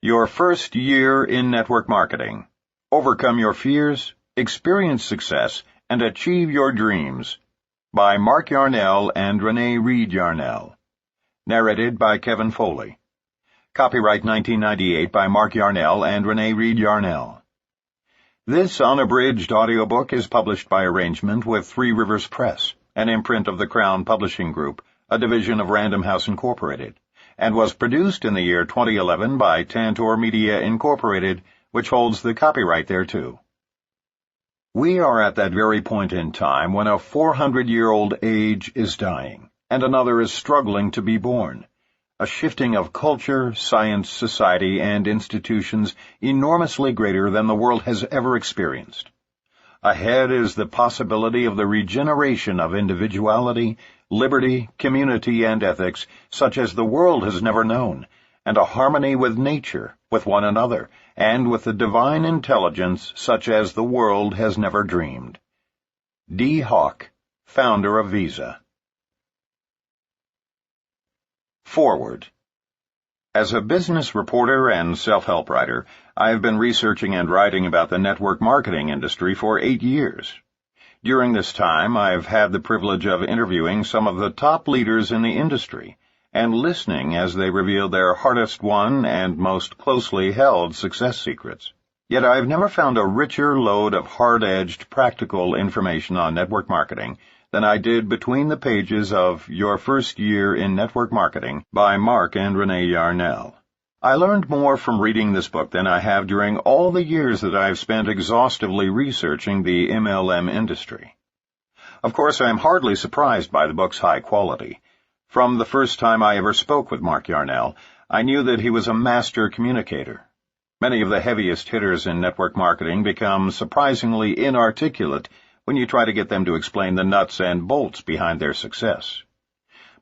Your first year in network marketing. Overcome your fears, experience success, and achieve your dreams. By Mark Yarnell and Renee Reed Yarnell. Narrated by Kevin Foley. Copyright 1998 by Mark Yarnell and Renee Reed Yarnell. This unabridged audiobook is published by arrangement with Three Rivers Press, an imprint of the Crown Publishing Group, a division of Random House Incorporated, and was produced in the year 2011 by Tantor Media Incorporated, which holds the copyright thereto. We are at that very point in time when a 400-year-old age is dying, and another is struggling to be born. A shifting of culture, science, society, and institutions enormously greater than the world has ever experienced. Ahead is the possibility of the regeneration of individuality, liberty, community, and ethics such as the world has never known, and a harmony with nature, with one another, and with the divine intelligence such as the world has never dreamed. D. Hawk, founder of Visa. Forward. As a business reporter and self-help writer, I have been researching and writing about the network marketing industry for 8 years. During this time, I've had the privilege of interviewing some of the top leaders in the industry and listening as they reveal their hardest-won and most closely held success secrets. Yet I've never found a richer load of hard-edged, practical information on network marketing than I did between the pages of Your First Year in Network Marketing by Mark and Renee Yarnell. I learned more from reading this book than I have during all the years that I've spent exhaustively researching the MLM industry. Of course, I am hardly surprised by the book's high quality. From the first time I ever spoke with Mark Yarnell, I knew that he was a master communicator. Many of the heaviest hitters in network marketing become surprisingly inarticulate when you try to get them to explain the nuts and bolts behind their success.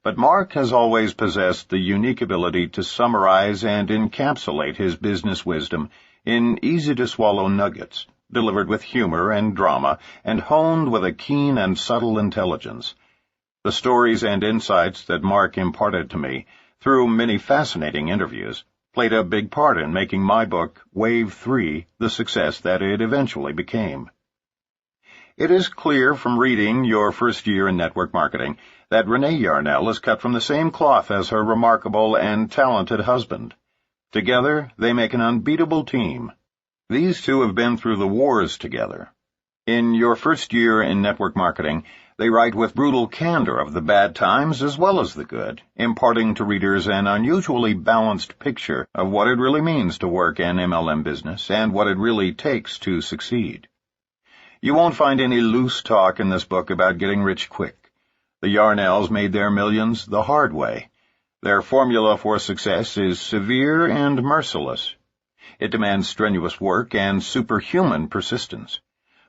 But Mark has always possessed the unique ability to summarize and encapsulate his business wisdom in easy-to-swallow nuggets, delivered with humor and drama, and honed with a keen and subtle intelligence. The stories and insights that Mark imparted to me, through many fascinating interviews, played a big part in making my book, Wave 3, the success that it eventually became. It is clear from reading Your First Year in Network Marketing that Renee Yarnell is cut from the same cloth as her remarkable and talented husband. Together, they make an unbeatable team. These two have been through the wars together. In Your First Year in Network Marketing, they write with brutal candor of the bad times as well as the good, imparting to readers an unusually balanced picture of what it really means to work in MLM business and what it really takes to succeed. You won't find any loose talk in this book about getting rich quick. The Yarnells made their millions the hard way. Their formula for success is severe and merciless. It demands strenuous work and superhuman persistence.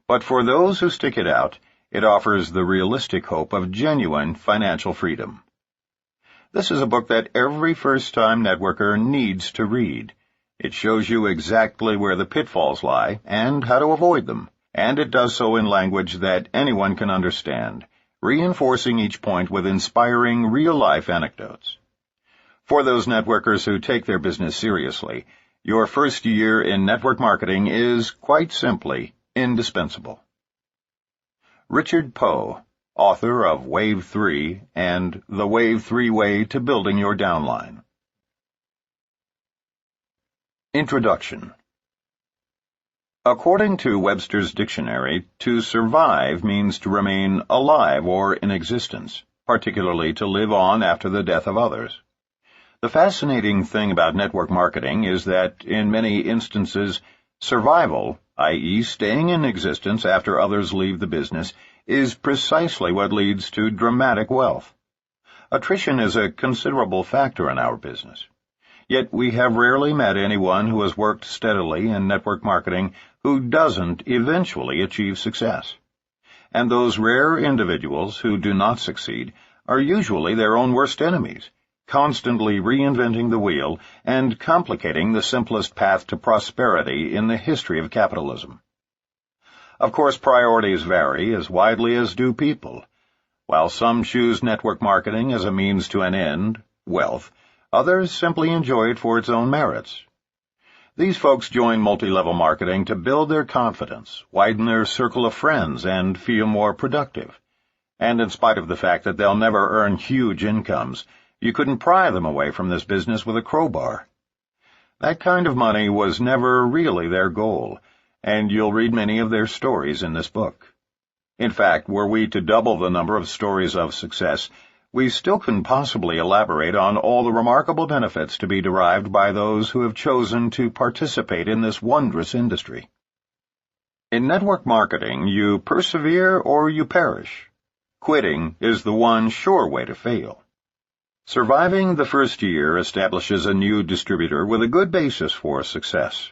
But for those who stick it out, it offers the realistic hope of genuine financial freedom. This is a book that every first-time networker needs to read. It shows you exactly where the pitfalls lie and how to avoid them. And it does so in language that anyone can understand, reinforcing each point with inspiring real-life anecdotes. For those networkers who take their business seriously, Your First Year in Network Marketing is, quite simply, indispensable. Richard Poe, author of Wave 3 and The Wave 3 Way to Building Your Downline. Introduction. According to Webster's dictionary, to survive means to remain alive or in existence, particularly to live on after the death of others. The fascinating thing about network marketing is that, in many instances, survival, i.e. staying in existence after others leave the business, is precisely what leads to dramatic wealth. Attrition is a considerable factor in our business. Yet we have rarely met anyone who has worked steadily in network marketing who doesn't eventually achieve success. And those rare individuals who do not succeed are usually their own worst enemies, constantly reinventing the wheel and complicating the simplest path to prosperity in the history of capitalism. Of course, priorities vary as widely as do people. While some choose network marketing as a means to an end, wealth, others simply enjoy it for its own merits. These folks join multi-level marketing to build their confidence, widen their circle of friends, and feel more productive. And in spite of the fact that they'll never earn huge incomes, you couldn't pry them away from this business with a crowbar. That kind of money was never really their goal, and you'll read many of their stories in this book. In fact, were we to double the number of stories of success, we still couldn't possibly elaborate on all the remarkable benefits to be derived by those who have chosen to participate in this wondrous industry. In network marketing, you persevere or you perish. Quitting is the one sure way to fail. Surviving the first year establishes a new distributor with a good basis for success.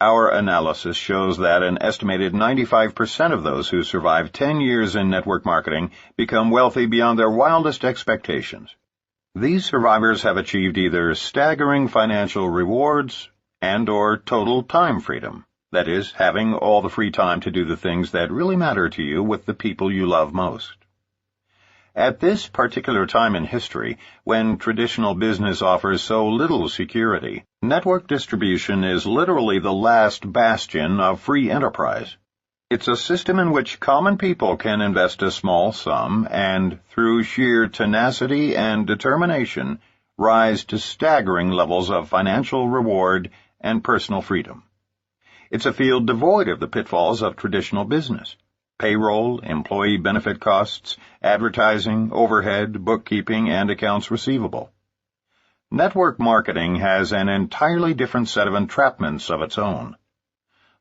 Our analysis shows that an estimated 95% of those who survive 10 years in network marketing become wealthy beyond their wildest expectations. These survivors have achieved either staggering financial rewards and/or total time freedom, that is, having all the free time to do the things that really matter to you with the people you love most. At this particular time in history, when traditional business offers so little security, network distribution is literally the last bastion of free enterprise. It's a system in which common people can invest a small sum and, through sheer tenacity and determination, rise to staggering levels of financial reward and personal freedom. It's a field devoid of the pitfalls of traditional business. Payroll, employee benefit costs, advertising, overhead, bookkeeping, and accounts receivable. Network marketing has an entirely different set of entrapments of its own.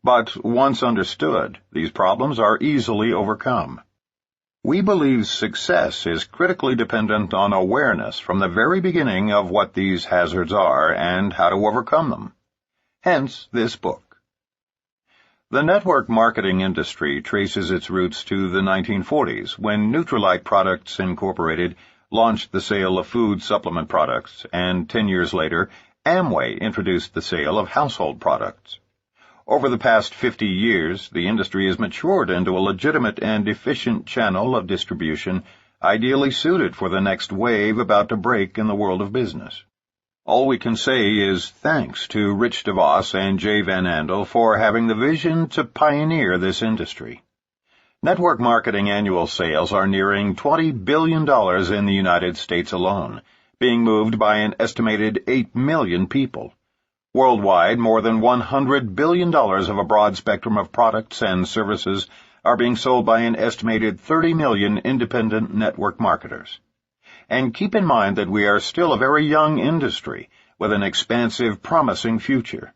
But once understood, these problems are easily overcome. We believe success is critically dependent on awareness from the very beginning of what these hazards are and how to overcome them. Hence this book. The network marketing industry traces its roots to the 1940s, when Nutrilite Products Incorporated launched the sale of food supplement products, and 10 years later, Amway introduced the sale of household products. Over the past 50 years, the industry has matured into a legitimate and efficient channel of distribution, ideally suited for the next wave about to break in the world of business. All we can say is thanks to Rich DeVos and Jay Van Andel for having the vision to pioneer this industry. Network marketing annual sales are nearing $20 billion in the United States alone, being moved by an estimated 8 million people. Worldwide, more than $100 billion of a broad spectrum of products and services are being sold by an estimated 30 million independent network marketers. And keep in mind that we are still a very young industry with an expansive, promising future.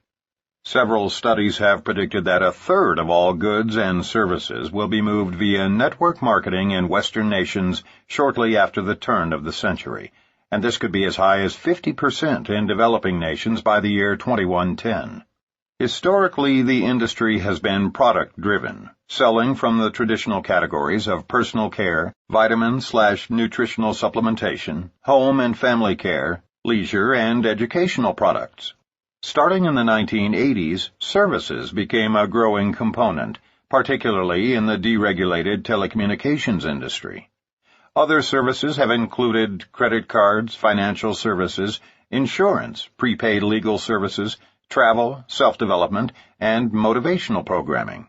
Several studies have predicted that a third of all goods and services will be moved via network marketing in Western nations shortly after the turn of the century, and this could be as high as 50% in developing nations by the year 2110. Historically, the industry has been product-driven, selling from the traditional categories of personal care, vitamin/nutritional supplementation, home and family care, leisure, and educational products. Starting in the 1980s, services became a growing component, particularly in the deregulated telecommunications industry. Other services have included credit cards, financial services, insurance, prepaid legal services, travel, self-development, and motivational programming.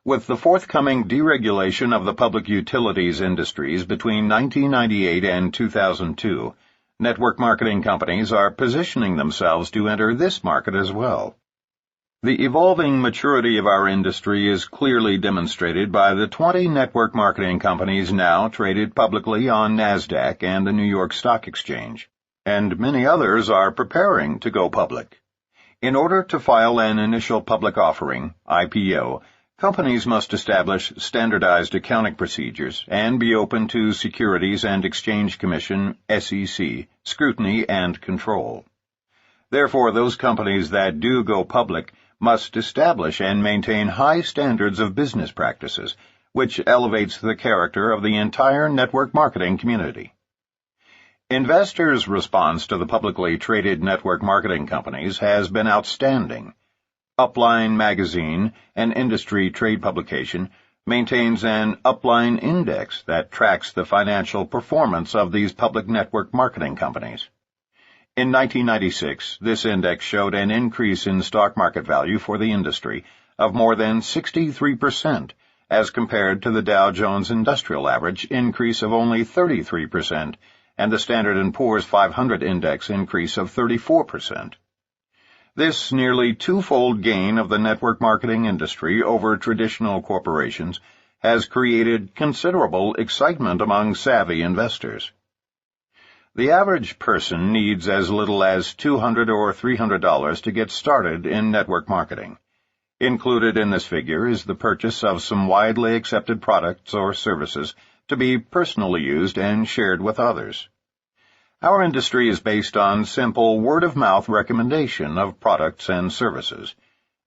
With the forthcoming deregulation of the public utilities industries between 1998 and 2002, network marketing companies are positioning themselves to enter this market as well. The evolving maturity of our industry is clearly demonstrated by the 20 network marketing companies now traded publicly on NASDAQ and the New York Stock Exchange, and many others are preparing to go public. In order to file an initial public offering, IPO, companies must establish standardized accounting procedures and be open to Securities and Exchange Commission, SEC, scrutiny and control. Therefore, those companies that do go public must establish and maintain high standards of business practices, which elevates the character of the entire network marketing community. Investors' response to the publicly traded network marketing companies has been outstanding. Upline Magazine, an industry trade publication, maintains an Upline Index that tracks the financial performance of these public network marketing companies. In 1996, this index showed an increase in stock market value for the industry of more than 63%, as compared to the Dow Jones Industrial Average increase of only 33% and the Standard & Poor's 500 index increase of 34%. This nearly twofold gain of the network marketing industry over traditional corporations has created considerable excitement among savvy investors. The average person needs as little as $200 or $300 to get started in network marketing. Included in this figure is the purchase of some widely accepted products or services to be personally used and shared with others. Our industry is based on simple word-of-mouth recommendation of products and services.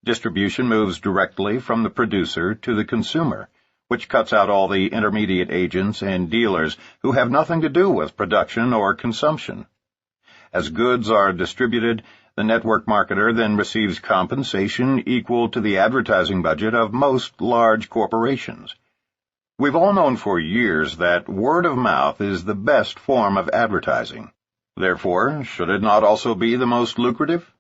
Distribution moves directly from the producer to the consumer, which cuts out all the intermediate agents and dealers who have nothing to do with production or consumption. As goods are distributed, the network marketer then receives compensation equal to the advertising budget of most large corporations. We've all known for years that word of mouth is the best form of advertising. Therefore, should it not also be the most lucrative?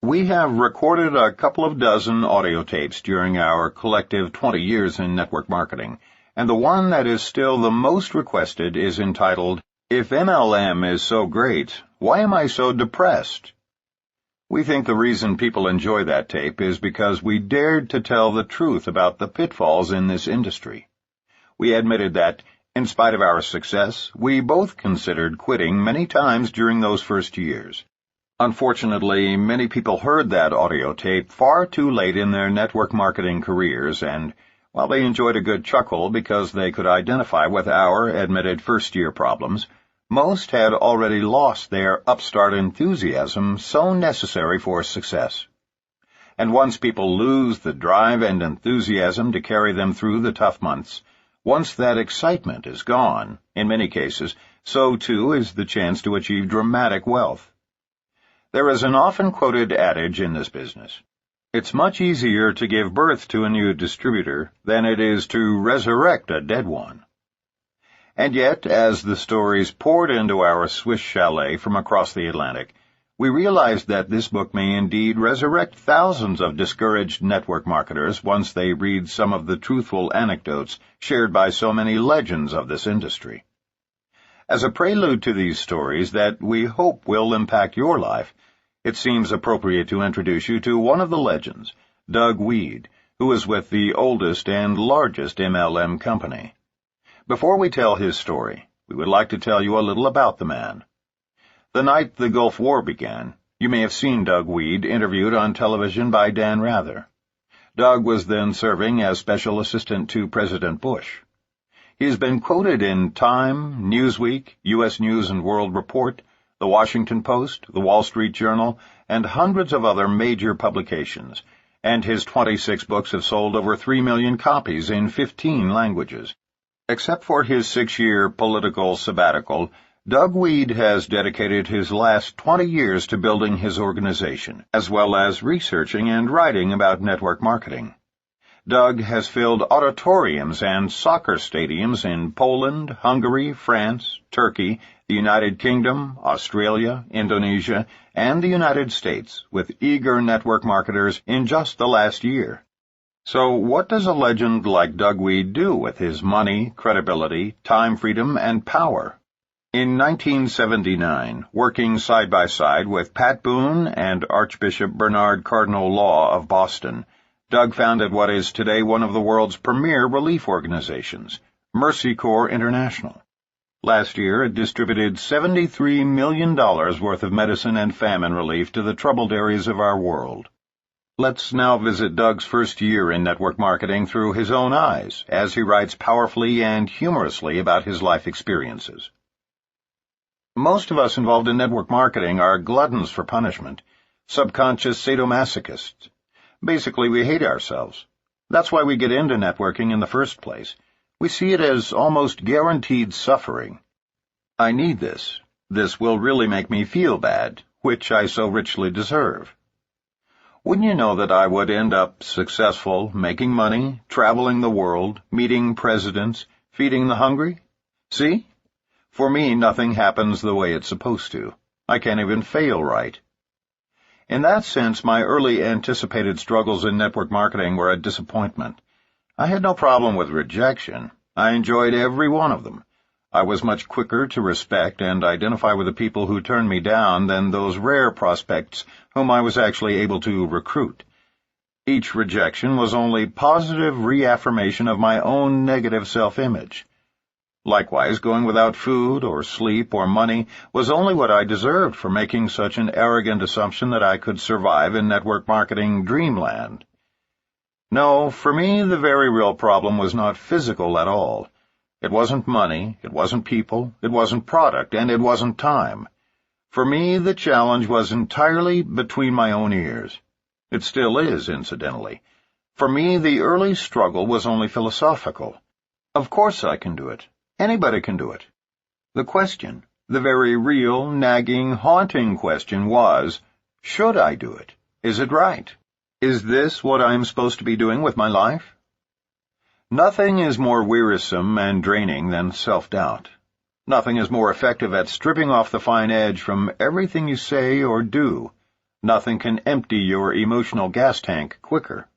We have recorded a couple of dozen audio tapes during our collective 20 years in network marketing, and the one that is still the most requested is entitled, "If MLM is so great, why am I so depressed?" We think the reason people enjoy that tape is because we dared to tell the truth about the pitfalls in this industry. We admitted that, in spite of our success, we both considered quitting many times during those first years. Unfortunately, many people heard that audio tape far too late in their network marketing careers, and while they enjoyed a good chuckle because they could identify with our admitted first-year problems, most had already lost their upstart enthusiasm so necessary for success. And once people lose the drive and enthusiasm to carry them through the tough months, once that excitement is gone, in many cases, so too is the chance to achieve dramatic wealth. There is an often-quoted adage in this business. It's much easier to give birth to a new distributor than it is to resurrect a dead one. And yet, as the stories poured into our Swiss chalet from across the Atlantic, we realized that this book may indeed resurrect thousands of discouraged network marketers once they read some of the truthful anecdotes shared by so many legends of this industry. As a prelude to these stories that we hope will impact your life, it seems appropriate to introduce you to one of the legends, Doug Weed, who is with the oldest and largest MLM company. Before we tell his story, we would like to tell you a little about the man. The night the Gulf War began, you may have seen Doug Weed interviewed on television by Dan Rather. Doug was then serving as Special Assistant to President Bush. He has been quoted in Time, Newsweek, U.S. News and World Report, The Washington Post, The Wall Street Journal, and hundreds of other major publications, and his 26 books have sold over 3 million copies in 15 languages. Except for his 6-year political sabbatical, Doug Weed has dedicated his last 20 years to building his organization, as well as researching and writing about network marketing. Doug has filled auditoriums and soccer stadiums in Poland, Hungary, France, Turkey, the United Kingdom, Australia, Indonesia, and the United States with eager network marketers in just the last year. So what does a legend like Doug Weed do with his money, credibility, time freedom, and power? In 1979, working side by side with Pat Boone and Archbishop Bernard Cardinal Law of Boston, Doug founded what is today one of the world's premier relief organizations, Mercy Corps International. Last year, it distributed $73 million worth of medicine and famine relief to the troubled areas of our world. Let's now visit Doug's first year in network marketing through his own eyes, as he writes powerfully and humorously about his life experiences. Most of us involved in network marketing are gluttons for punishment, subconscious sadomasochists. Basically, we hate ourselves. That's why we get into networking in the first place. We see it as almost guaranteed suffering. I need this. This will really make me feel bad, which I so richly deserve. Wouldn't you know that I would end up successful, making money, traveling the world, meeting presidents, feeding the hungry? See? For me, nothing happens the way it's supposed to. I can't even fail right. In that sense, my early anticipated struggles in network marketing were a disappointment. I had no problem with rejection. I enjoyed every one of them. I was much quicker to respect and identify with the people who turned me down than those rare prospects whom I was actually able to recruit. Each rejection was only positive reaffirmation of my own negative self-image. Likewise, going without food or sleep or money was only what I deserved for making such an arrogant assumption that I could survive in network marketing dreamland. No, for me, the very real problem was not physical at all. It wasn't money, it wasn't people, it wasn't product, and it wasn't time. For me, the challenge was entirely between my own ears. It still is, incidentally. For me, the early struggle was only philosophical. Of course I can do it. Anybody can do it. The question, the very real, nagging, haunting question was, should I do it? Is it right? Is this what I'm supposed to be doing with my life? Nothing is more wearisome and draining than self-doubt. Nothing is more effective at stripping off the fine edge from everything you say or do. Nothing can empty your emotional gas tank quicker.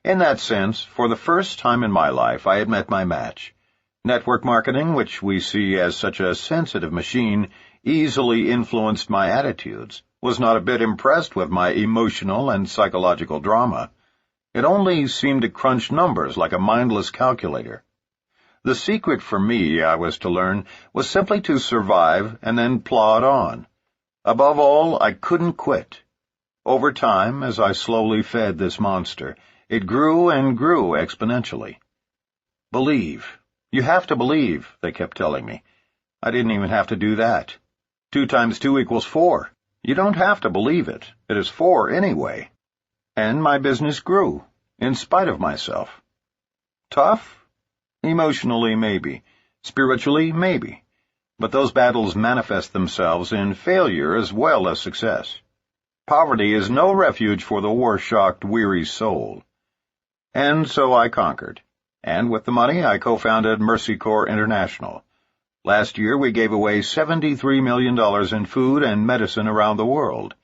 In that sense, for the first time in my life, I had met my match. Network marketing, which we see as such a sensitive machine, easily influenced my attitudes, was not a bit impressed with my emotional and psychological drama. It only seemed to crunch numbers like a mindless calculator. The secret for me, I was to learn, was simply to survive and then plod on. Above all, I couldn't quit. Over time, as I slowly fed this monster, it grew and grew exponentially. Believe. You have to believe, they kept telling me. I didn't even have to do that. 2 times 2 equals 4. You don't have to believe it. It is 4 anyway. And my business grew, in spite of myself. Tough? Emotionally, maybe. Spiritually, maybe. But those battles manifest themselves in failure as well as success. Poverty is no refuge for the war-shocked, weary soul. And so I conquered. And with the money, I co-founded Mercy Corps International. Last year, we gave away $73 million in food and medicine around the world.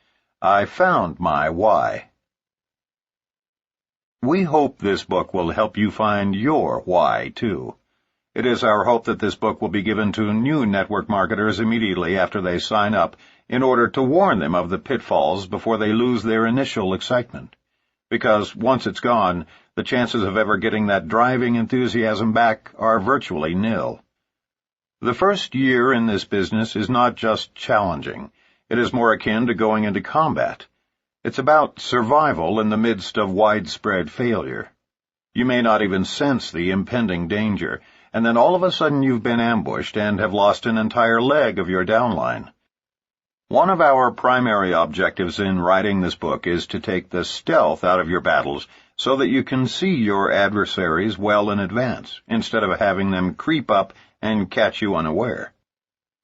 I found my why. We hope this book will help you find your why, too. It is our hope that this book will be given to new network marketers immediately after they sign up in order to warn them of the pitfalls before they lose their initial excitement. Because once it's gone, the chances of ever getting that driving enthusiasm back are virtually nil. The first year in this business is not just challenging. It is more akin to going into combat. It's about survival in the midst of widespread failure. You may not even sense the impending danger, and then all of a sudden you've been ambushed and have lost an entire leg of your downline. One of our primary objectives in writing this book is to take the stealth out of your battles so that you can see your adversaries well in advance, instead of having them creep up and catch you unaware.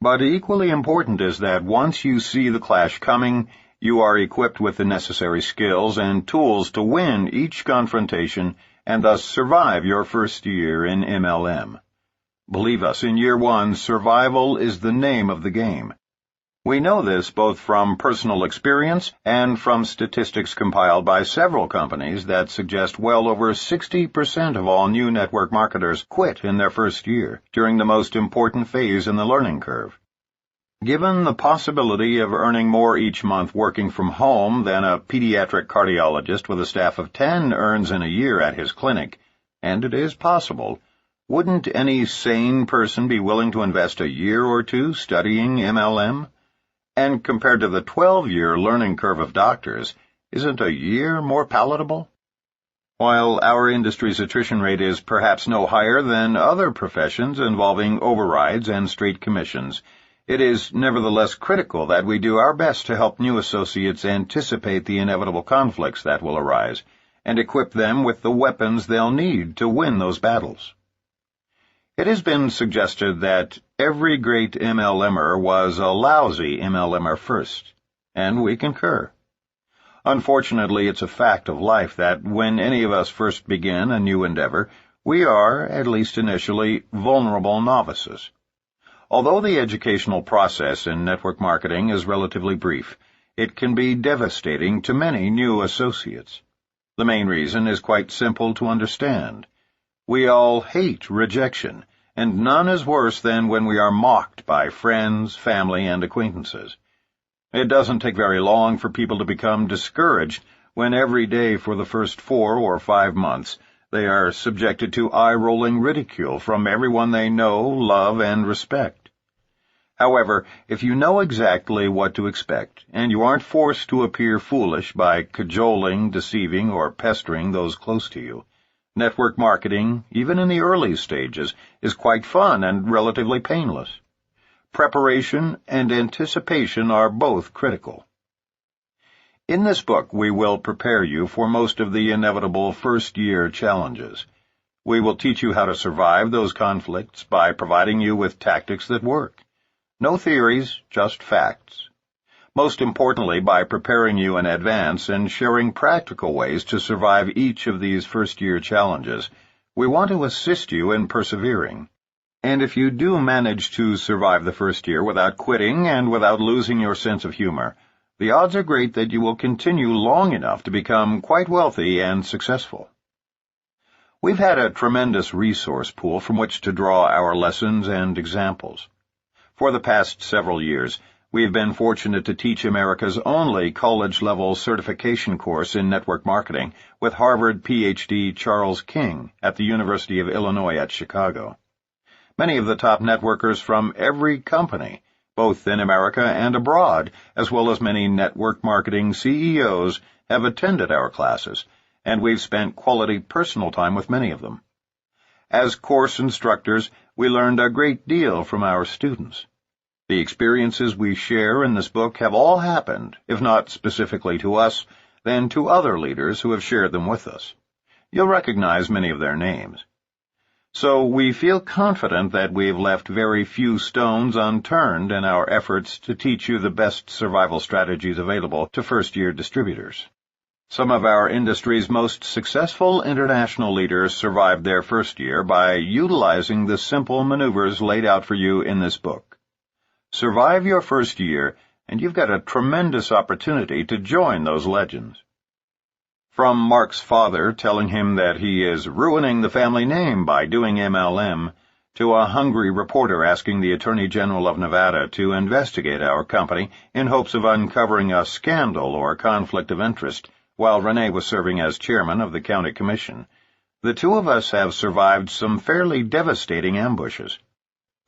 But equally important is that once you see the clash coming, you are equipped with the necessary skills and tools to win each confrontation and thus survive your first year in MLM. Believe us, in year 1, survival is the name of the game. We know this both from personal experience and from statistics compiled by several companies that suggest well over 60% of all new network marketers quit in their first year, during the most important phase in the learning curve. Given the possibility of earning more each month working from home than a pediatric cardiologist with a staff of 10 earns in a year at his clinic, and it is possible, wouldn't any sane person be willing to invest a year or 2 studying MLM? And compared to the 12-year learning curve of doctors, isn't a year more palatable? While our industry's attrition rate is perhaps no higher than other professions involving overrides and straight commissions, it is nevertheless critical that we do our best to help new associates anticipate the inevitable conflicts that will arise, and equip them with the weapons they'll need to win those battles. It has been suggested that every great MLMer was a lousy MLMer first, and we concur. Unfortunately, it's a fact of life that when any of us first begin a new endeavor, we are, at least initially, vulnerable novices. Although the educational process in network marketing is relatively brief, it can be devastating to many new associates. The main reason is quite simple to understand. We all hate rejection, and none is worse than when we are mocked by friends, family, and acquaintances. It doesn't take very long for people to become discouraged when every day for the first 4 or 5 months they are subjected to eye-rolling ridicule from everyone they know, love, and respect. However, if you know exactly what to expect, and you aren't forced to appear foolish by cajoling, deceiving, or pestering those close to you, network marketing, even in the early stages, is quite fun and relatively painless. Preparation and anticipation are both critical. In this book, we will prepare you for most of the inevitable first-year challenges. We will teach you how to survive those conflicts by providing you with tactics that work. No theories, just facts. Most importantly, by preparing you in advance and sharing practical ways to survive each of these first-year challenges, we want to assist you in persevering. And if you do manage to survive the first year without quitting and without losing your sense of humor, the odds are great that you will continue long enough to become quite wealthy and successful. We've had a tremendous resource pool from which to draw our lessons and examples. For the past several years, we've been fortunate to teach America's only college-level certification course in network marketing with Harvard Ph.D. Charles King at the University of Illinois at Chicago. Many of the top networkers from every company, both in America and abroad, as well as many network marketing CEOs, have attended our classes, and we've spent quality personal time with many of them. As course instructors, we learned a great deal from our students. The experiences we share in this book have all happened, if not specifically to us, then to other leaders who have shared them with us. You'll recognize many of their names. So we feel confident that we've left very few stones unturned in our efforts to teach you the best survival strategies available to first-year distributors. Some of our industry's most successful international leaders survived their first year by utilizing the simple maneuvers laid out for you in this book. Survive your first year, and you've got a tremendous opportunity to join those legends. From Mark's father telling him that he is ruining the family name by doing MLM, to a hungry reporter asking the Attorney General of Nevada to investigate our company in hopes of uncovering a scandal or conflict of interest while Renee was serving as chairman of the county commission, the two of us have survived some fairly devastating ambushes.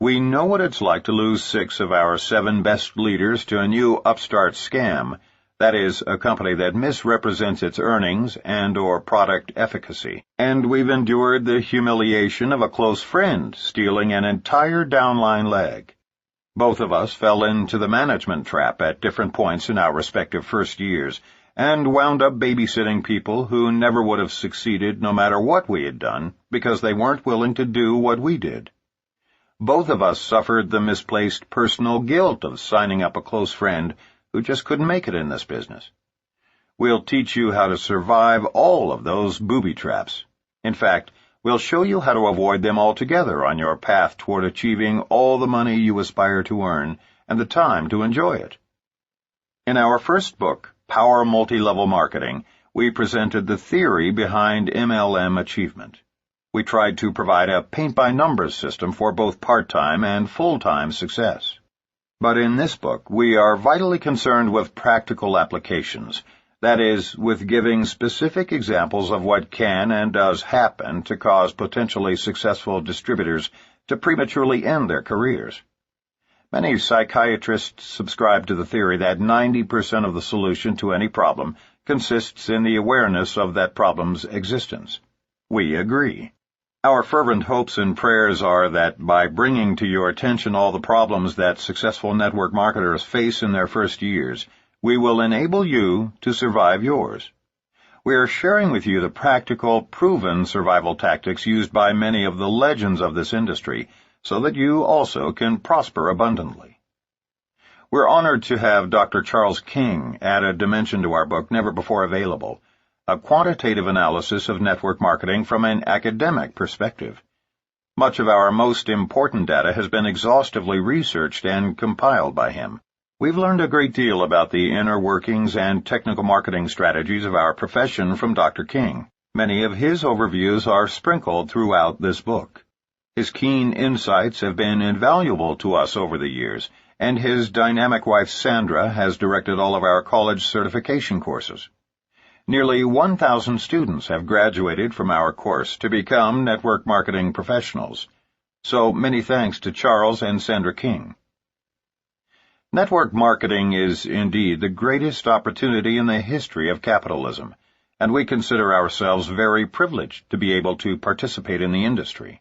We know what it's like to lose 6 of our 7 best leaders to a new upstart scam, that is, a company that misrepresents its earnings and/or product efficacy. And we've endured the humiliation of a close friend stealing an entire downline leg. Both of us fell into the management trap at different points in our respective first years, and wound up babysitting people who never would have succeeded no matter what we had done, because they weren't willing to do what we did. Both of us suffered the misplaced personal guilt of signing up a close friend who just couldn't make it in this business. We'll teach you how to survive all of those booby traps. In fact, we'll show you how to avoid them altogether on your path toward achieving all the money you aspire to earn and the time to enjoy it. In our first book, Power Multi-Level Marketing, we presented the theory behind MLM achievement. We tried to provide a paint-by-numbers system for both part-time and full-time success. But in this book, we are vitally concerned with practical applications, that is, with giving specific examples of what can and does happen to cause potentially successful distributors to prematurely end their careers. Many psychiatrists subscribe to the theory that 90% of the solution to any problem consists in the awareness of that problem's existence. We agree. Our fervent hopes and prayers are that by bringing to your attention all the problems that successful network marketers face in their first years, we will enable you to survive yours. We are sharing with you the practical, proven survival tactics used by many of the legends of this industry, so that you also can prosper abundantly. We're honored to have Dr. Charles King add a dimension to our book never before available, a quantitative analysis of network marketing from an academic perspective. Much of our most important data has been exhaustively researched and compiled by him. We've learned a great deal about the inner workings and technical marketing strategies of our profession from Dr. King. Many of his overviews are sprinkled throughout this book. His keen insights have been invaluable to us over the years, and his dynamic wife Sandra has directed all of our college certification courses. Nearly 1,000 students have graduated from our course to become network marketing professionals. So many thanks to Charles and Sandra King. Network marketing is indeed the greatest opportunity in the history of capitalism, and we consider ourselves very privileged to be able to participate in the industry.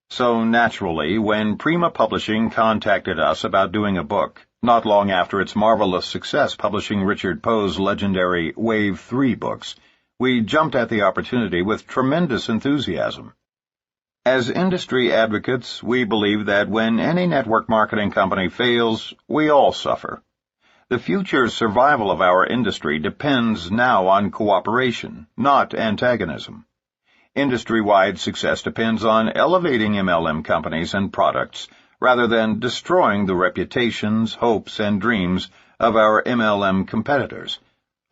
So naturally, when Prima Publishing contacted us about doing a book, not long after its marvelous success publishing Richard Poe's legendary Wave 3 books, we jumped at the opportunity with tremendous enthusiasm. As industry advocates, we believe that when any network marketing company fails, we all suffer. The future survival of our industry depends now on cooperation, not antagonism. Industry-wide success depends on elevating MLM companies and products rather than destroying the reputations, hopes, and dreams of our MLM competitors.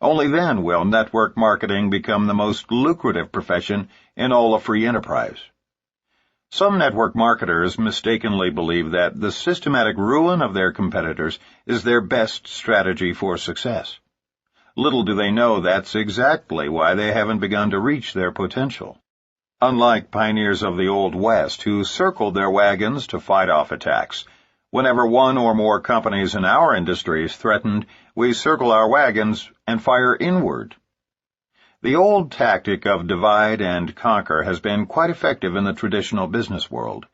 Only then will network marketing become the most lucrative profession in all of free enterprise. Some network marketers mistakenly believe that the systematic ruin of their competitors is their best strategy for success. Little do they know that's exactly why they haven't begun to reach their potential. Unlike pioneers of the Old West who circled their wagons to fight off attacks, whenever one or more companies in our industry is threatened, we circle our wagons and fire inward. The old tactic of divide and conquer has been quite effective in the traditional business world.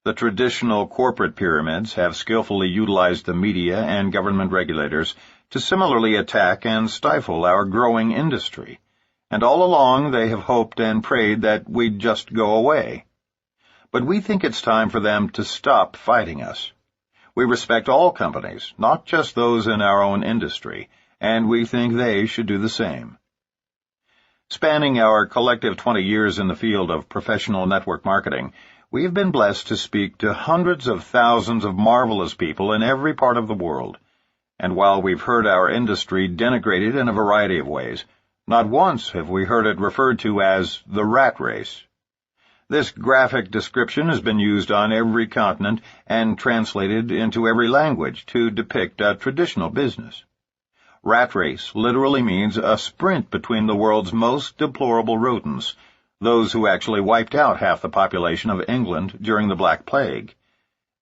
The traditional corporate pyramids have skillfully utilized the media and government regulators to similarly attack and stifle our growing industry. And all along they have hoped and prayed that we'd just go away. But we think it's time for them to stop fighting us. We respect all companies, not just those in our own industry, and we think they should do the same. Spanning our collective 20 years in the field of professional network marketing, we have been blessed to speak to hundreds of thousands of marvelous people in every part of the world. And while we've heard our industry denigrated in a variety of ways, not once have we heard it referred to as the rat race. This graphic description has been used on every continent and translated into every language to depict a traditional business. Rat race literally means a sprint between the world's most deplorable rodents, those who actually wiped out half the population of England during the Black Plague.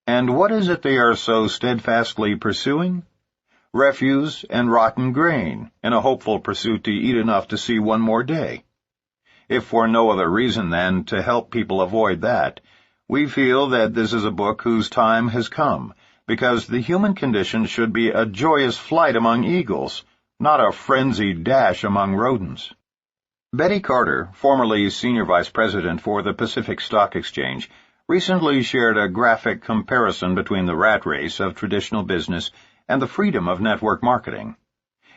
And what is it they are so steadfastly pursuing? Refuse and rotten grain, in a hopeful pursuit to eat enough to see one more day. If for no other reason than to help people avoid that, we feel that this is a book whose time has come, because the human condition should be a joyous flight among eagles, not a frenzied dash among rodents. Betty Carter, formerly Senior Vice President for the Pacific Stock Exchange, recently shared a graphic comparison between the rat race of traditional business and the freedom of network marketing.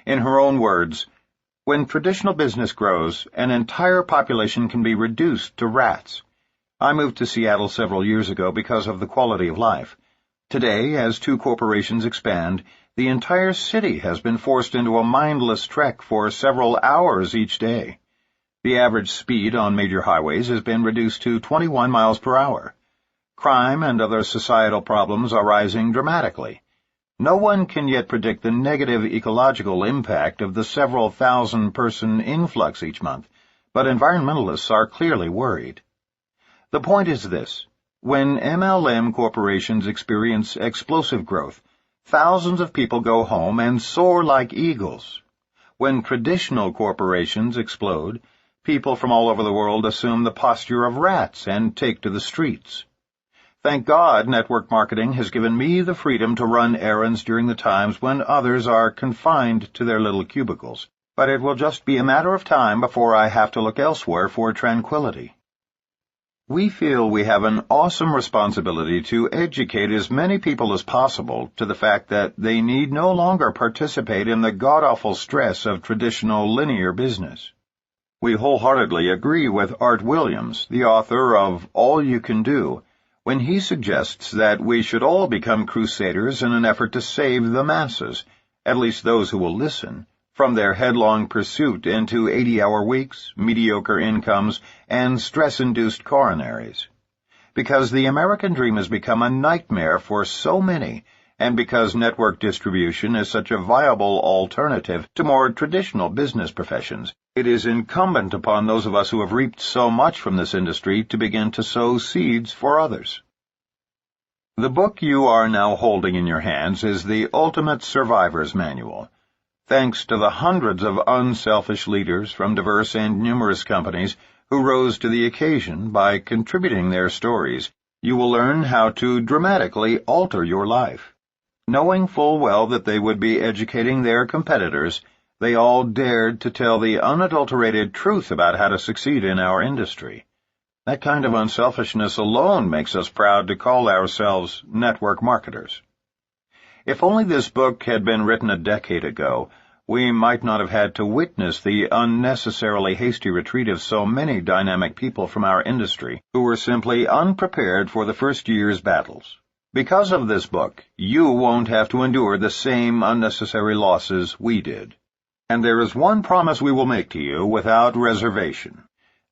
In her own words, when traditional business grows, an entire population can be reduced to rats. I moved to Seattle several years ago because of the quality of life. Today, as two corporations expand, the entire city has been forced into a mindless trek for several hours each day. The average speed on major highways has been reduced to 21 miles per hour. Crime and other societal problems are rising dramatically. No one can yet predict the negative ecological impact of the several thousand-person influx each month, but environmentalists are clearly worried. The point is this. When MLM corporations experience explosive growth, thousands of people go home and soar like eagles. When traditional corporations explode, people from all over the world assume the posture of rats and take to the streets. Thank God network marketing has given me the freedom to run errands during the times when others are confined to their little cubicles, but it will just be a matter of time before I have to look elsewhere for tranquility. We feel we have an awesome responsibility to educate as many people as possible to the fact that they need no longer participate in the god-awful stress of traditional linear business. We wholeheartedly agree with Art Williams, the author of All You Can Do, when he suggests that we should all become crusaders in an effort to save the masses, at least those who will listen, from their headlong pursuit into 80-hour weeks, mediocre incomes, and stress-induced coronaries. Because the American dream has become a nightmare for so many, and because network distribution is such a viable alternative to more traditional business professions, it is incumbent upon those of us who have reaped so much from this industry to begin to sow seeds for others. The book you are now holding in your hands is the Ultimate Survivor's Manual. Thanks to the hundreds of unselfish leaders from diverse and numerous companies who rose to the occasion by contributing their stories, you will learn how to dramatically alter your life. Knowing full well that they would be educating their competitors, they all dared to tell the unadulterated truth about how to succeed in our industry. That kind of unselfishness alone makes us proud to call ourselves network marketers. If only this book had been written a decade ago, we might not have had to witness the unnecessarily hasty retreat of so many dynamic people from our industry who were simply unprepared for the first year's battles. Because of this book, you won't have to endure the same unnecessary losses we did. And there is one promise we will make to you without reservation.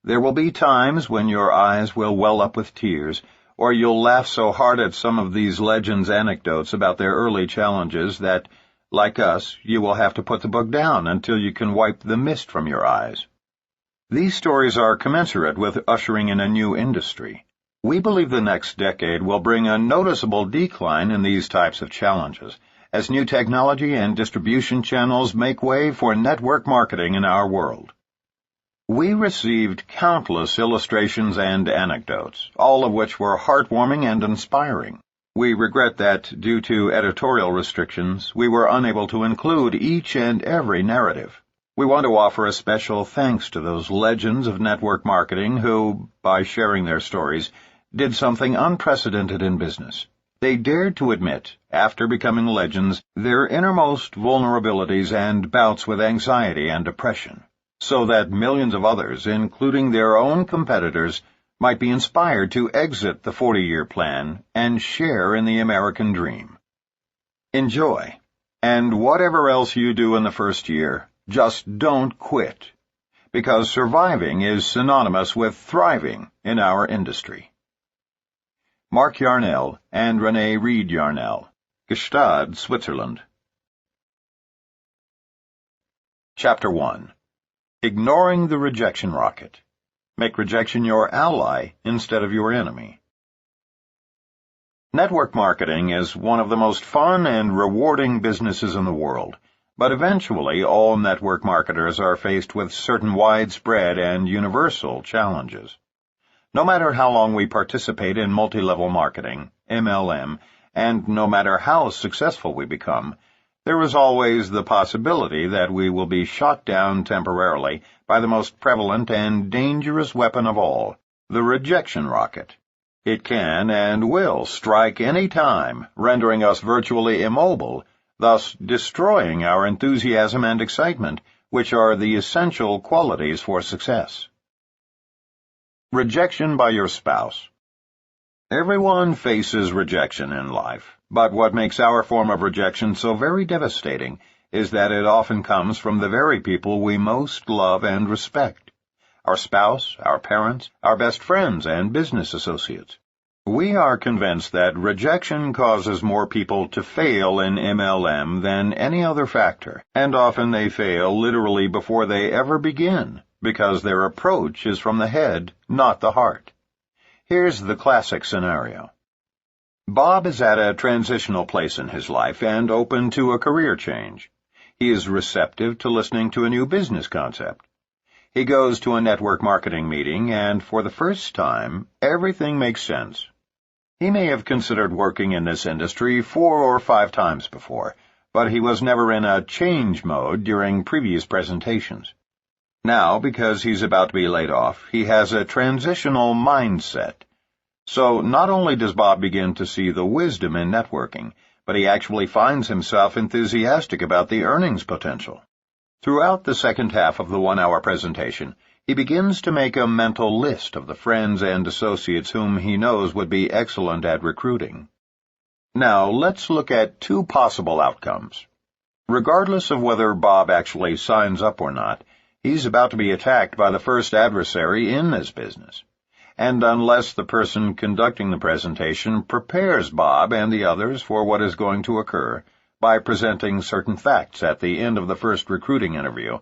There will be times when your eyes will well up with tears, or you'll laugh so hard at some of these legends' anecdotes about their early challenges that, like us, you will have to put the book down until you can wipe the mist from your eyes. These stories are commensurate with ushering in a new industry. We believe the next decade will bring a noticeable decline in these types of challenges, as new technology and distribution channels make way for network marketing in our world. We received countless illustrations and anecdotes, all of which were heartwarming and inspiring. We regret that, due to editorial restrictions, we were unable to include each and every narrative. We want to offer a special thanks to those legends of network marketing who, by sharing their stories, did something unprecedented in business. They dared to admit, after becoming legends, their innermost vulnerabilities and bouts with anxiety and depression, so that millions of others, including their own competitors, might be inspired to exit the 40-year plan and share in the American dream. Enjoy, and whatever else you do in the first year, just don't quit, because surviving is synonymous with thriving in our industry. Mark Yarnell and Renee Reed Yarnell, Gstaad, Switzerland. Chapter 1. Ignoring the Rejection Rocket. Make rejection your ally instead of your enemy. Network marketing is one of the most fun and rewarding businesses in the world, but eventually all network marketers are faced with certain widespread and universal challenges. No matter how long we participate in multi-level marketing, MLM, and no matter how successful we become, there is always the possibility that we will be shot down temporarily by the most prevalent and dangerous weapon of all, the rejection rocket. It can and will strike any time, rendering us virtually immobile, thus destroying our enthusiasm and excitement, which are the essential qualities for success. Rejection by your spouse. Everyone faces rejection in life, but what makes our form of rejection so very devastating is that it often comes from the very people we most love and respect: our spouse, our parents, our best friends, and business associates. We are convinced that rejection causes more people to fail in MLM than any other factor, and often they fail literally before they ever begin, because their approach is from the head, not the heart. Here's the classic scenario. Bob is at a transitional place in his life and open to a career change. He is receptive to listening to a new business concept. He goes to a network marketing meeting, and for the first time, everything makes sense. He may have considered working in this industry 4 or 5 times before, but he was never in a change mode during previous presentations. Now, because he's about to be laid off, he has a transitional mindset. So not only does Bob begin to see the wisdom in networking, but he actually finds himself enthusiastic about the earnings potential. Throughout the second half of the 1-hour presentation, he begins to make a mental list of the friends and associates whom he knows would be excellent at recruiting. Now, let's look at two possible outcomes. Regardless of whether Bob actually signs up or not, he's about to be attacked by the first adversary in this business. And unless the person conducting the presentation prepares Bob and the others for what is going to occur by presenting certain facts at the end of the first recruiting interview,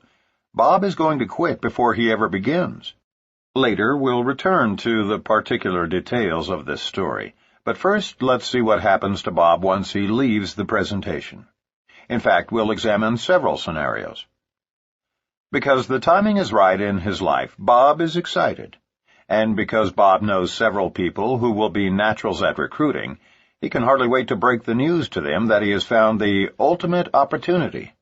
Bob is going to quit before he ever begins. Later, we'll return to the particular details of this story, but first let's see what happens to Bob once he leaves the presentation. In fact, we'll examine several scenarios. Because the timing is right in his life, Bob is excited. And because Bob knows several people who will be naturals at recruiting, he can hardly wait to break the news to them that he has found the ultimate opportunity.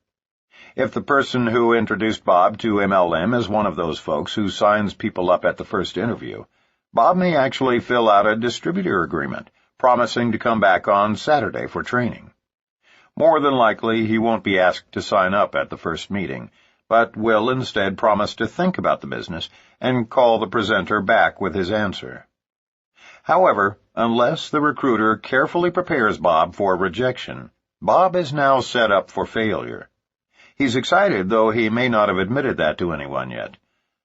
If the person who introduced Bob to MLM is one of those folks who signs people up at the first interview, Bob may actually fill out a distributor agreement, promising to come back on Saturday for training. More than likely, he won't be asked to sign up at the first meeting, but will instead promise to think about the business and call the presenter back with his answer. However, unless the recruiter carefully prepares Bob for rejection, Bob is now set up for failure. He's excited, though he may not have admitted that to anyone yet.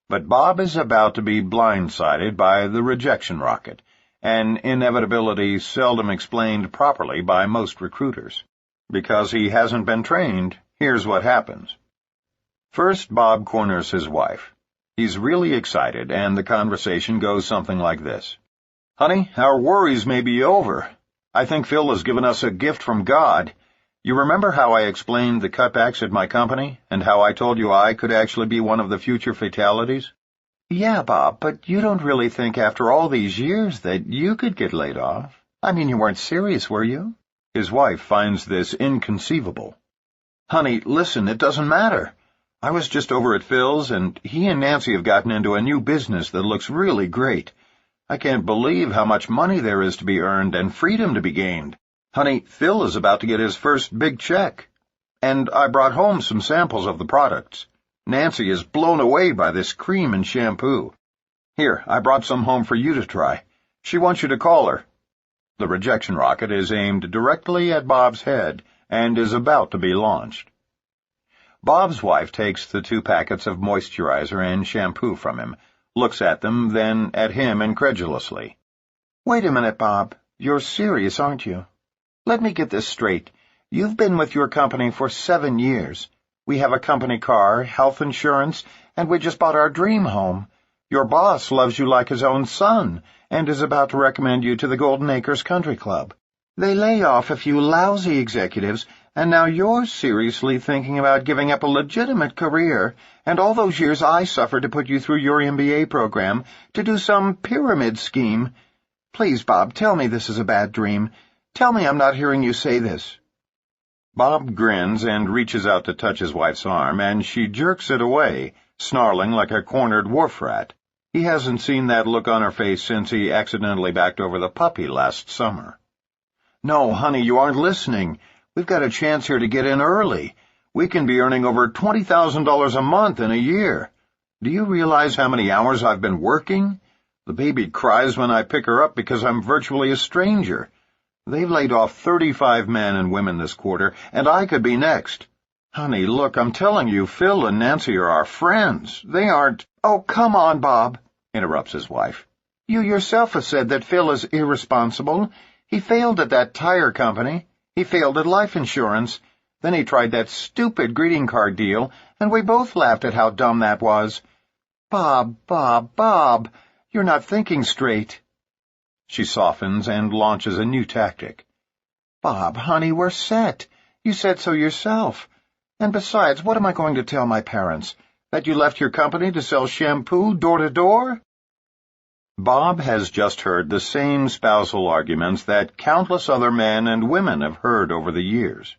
But Bob is about to be blindsided by the rejection rocket, an inevitability seldom explained properly by most recruiters. Because he hasn't been trained, here's what happens. First, Bob corners his wife. He's really excited, and the conversation goes something like this. "Honey, our worries may be over. I think Phil has given us a gift from God. You remember how I explained the cutbacks at my company, and how I told you I could actually be one of the future fatalities?" "Yeah, Bob, but you don't really think after all these years that you could get laid off? I mean, you weren't serious, were you?" His wife finds this inconceivable. "Honey, listen, it doesn't matter. I was just over at Phil's, and he and Nancy have gotten into a new business that looks really great. I can't believe how much money there is to be earned and freedom to be gained. Honey, Phil is about to get his first big check. And I brought home some samples of the products. Nancy is blown away by this cream and shampoo. Here, I brought some home for you to try. She wants you to call her." The rejection rocket is aimed directly at Bob's head and is about to be launched. Bob's wife takes the 2 packets of moisturizer and shampoo from him, looks at them, then at him incredulously. "Wait a minute, Bob. You're serious, aren't you? Let me get this straight. You've been with your company for 7 years. We have a company car, health insurance, and we just bought our dream home. Your boss loves you like his own son and is about to recommend you to the Golden Acres Country Club. They lay off a few lousy executives, and now you're seriously thinking about giving up a legitimate career and all those years I suffered to put you through your MBA program to do some pyramid scheme. Please, Bob, tell me this is a bad dream. Tell me I'm not hearing you say this." Bob grins and reaches out to touch his wife's arm, and she jerks it away, snarling like a cornered wharf rat. He hasn't seen that look on her face since he accidentally backed over the puppy last summer. "No, honey, you aren't listening. We've got a chance here to get in early. We can be earning over $20,000 a month in a year. Do you realize how many hours I've been working? The baby cries when I pick her up because I'm virtually a stranger. They've laid off 35 men and women this quarter, and I could be next. Honey, look, I'm telling you, Phil and Nancy are our friends. They aren't—" "Oh, come on, Bob," interrupts his wife. "You yourself have said that Phil is irresponsible. He failed at that tire company. He failed at life insurance. Then he tried that stupid greeting card deal, and we both laughed at how dumb that was. Bob, you're not thinking straight." She softens and launches a new tactic. "Bob, honey, we're set. You said so yourself. And besides, what am I going to tell my parents? That you left your company to sell shampoo door to door?" Bob has just heard the same spousal arguments that countless other men and women have heard over the years.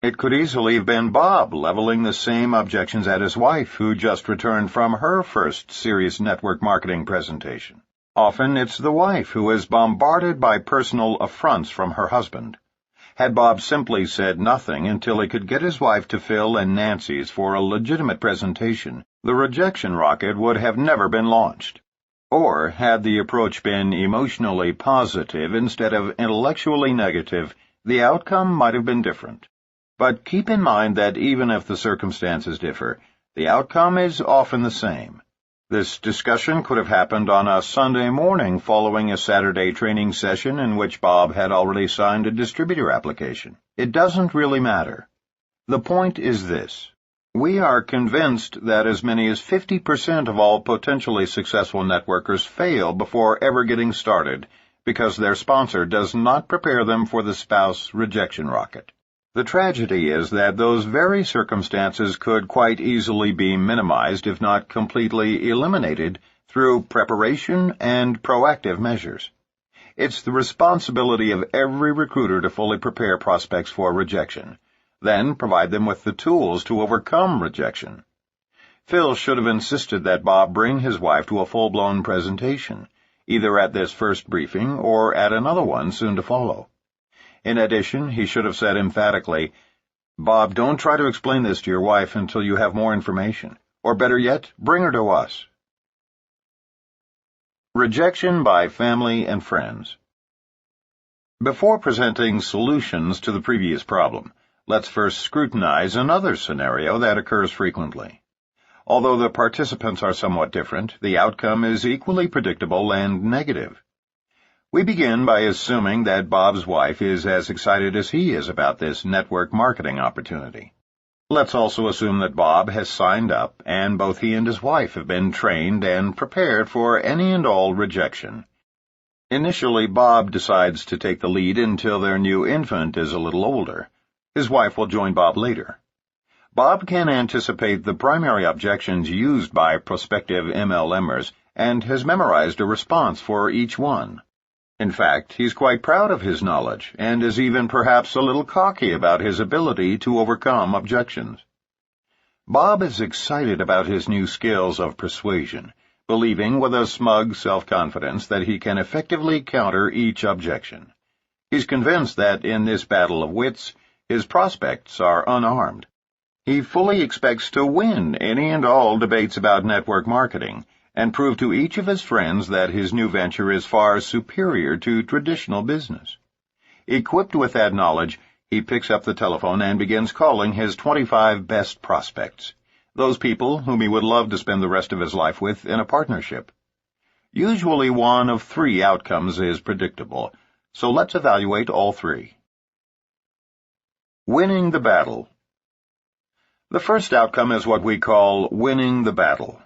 It could easily have been Bob leveling the same objections at his wife, who just returned from her first serious network marketing presentation. Often it's the wife who is bombarded by personal affronts from her husband. Had Bob simply said nothing until he could get his wife to Phil and Nancy's for a legitimate presentation, the rejection rocket would have never been launched. Or, had the approach been emotionally positive instead of intellectually negative, the outcome might have been different. But keep in mind that even if the circumstances differ, the outcome is often the same. This discussion could have happened on a Sunday morning following a Saturday training session in which Bob had already signed a distributor application. It doesn't really matter. The point is this. We are convinced that as many as 50% of all potentially successful networkers fail before ever getting started because their sponsor does not prepare them for the spouse rejection rocket. The tragedy is that those very circumstances could quite easily be minimized, if not completely eliminated, through preparation and proactive measures. It's the responsibility of every recruiter to fully prepare prospects for rejection, then provide them with the tools to overcome rejection. Phil should have insisted that Bob bring his wife to a full-blown presentation, either at this first briefing or at another one soon to follow. In addition, he should have said emphatically, "Bob, don't try to explain this to your wife until you have more information. Or better yet, bring her to us." Rejection by family and friends. Before presenting solutions to the previous problem, let's first scrutinize another scenario that occurs frequently. Although the participants are somewhat different, the outcome is equally predictable and negative. We begin by assuming that Bob's wife is as excited as he is about this network marketing opportunity. Let's also assume that Bob has signed up, and both he and his wife have been trained and prepared for any and all rejection. Initially, Bob decides to take the lead until their new infant is a little older. His wife will join Bob later. Bob can anticipate the primary objections used by prospective MLMers and has memorized a response for each one. In fact, he's quite proud of his knowledge and is even perhaps a little cocky about his ability to overcome objections. Bob is excited about his new skills of persuasion, believing with a smug self-confidence that he can effectively counter each objection. He's convinced that in this battle of wits, his prospects are unarmed. He fully expects to win any and all debates about network marketing, and prove to each of his friends that his new venture is far superior to traditional business. Equipped with that knowledge, he picks up the telephone and begins calling his 25 best prospects, those people whom he would love to spend the rest of his life with in a partnership. Usually one of three outcomes is predictable, so let's evaluate all three. Winning the battle. The first outcome is what we call winning the battle.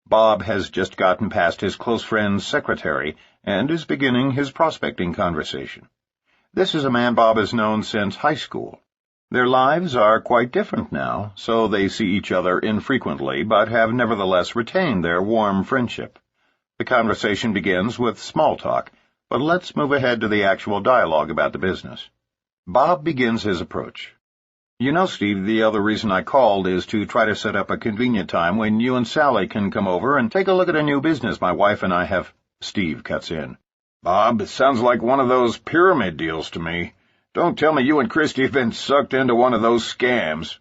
Bob has just gotten past his close friend's secretary and is beginning his prospecting conversation. This is a man Bob has known since high school. Their lives are quite different now, so they see each other infrequently, but have nevertheless retained their warm friendship. The conversation begins with small talk, but let's move ahead to the actual dialogue about the business. Bob begins his approach. "You know, Steve, the other reason I called is to try to set up a convenient time when you and Sally can come over and take a look at a new business my wife and I have—" Steve cuts in. "Bob, it sounds like one of those pyramid deals to me. Don't tell me you and Christy have been sucked into one of those scams."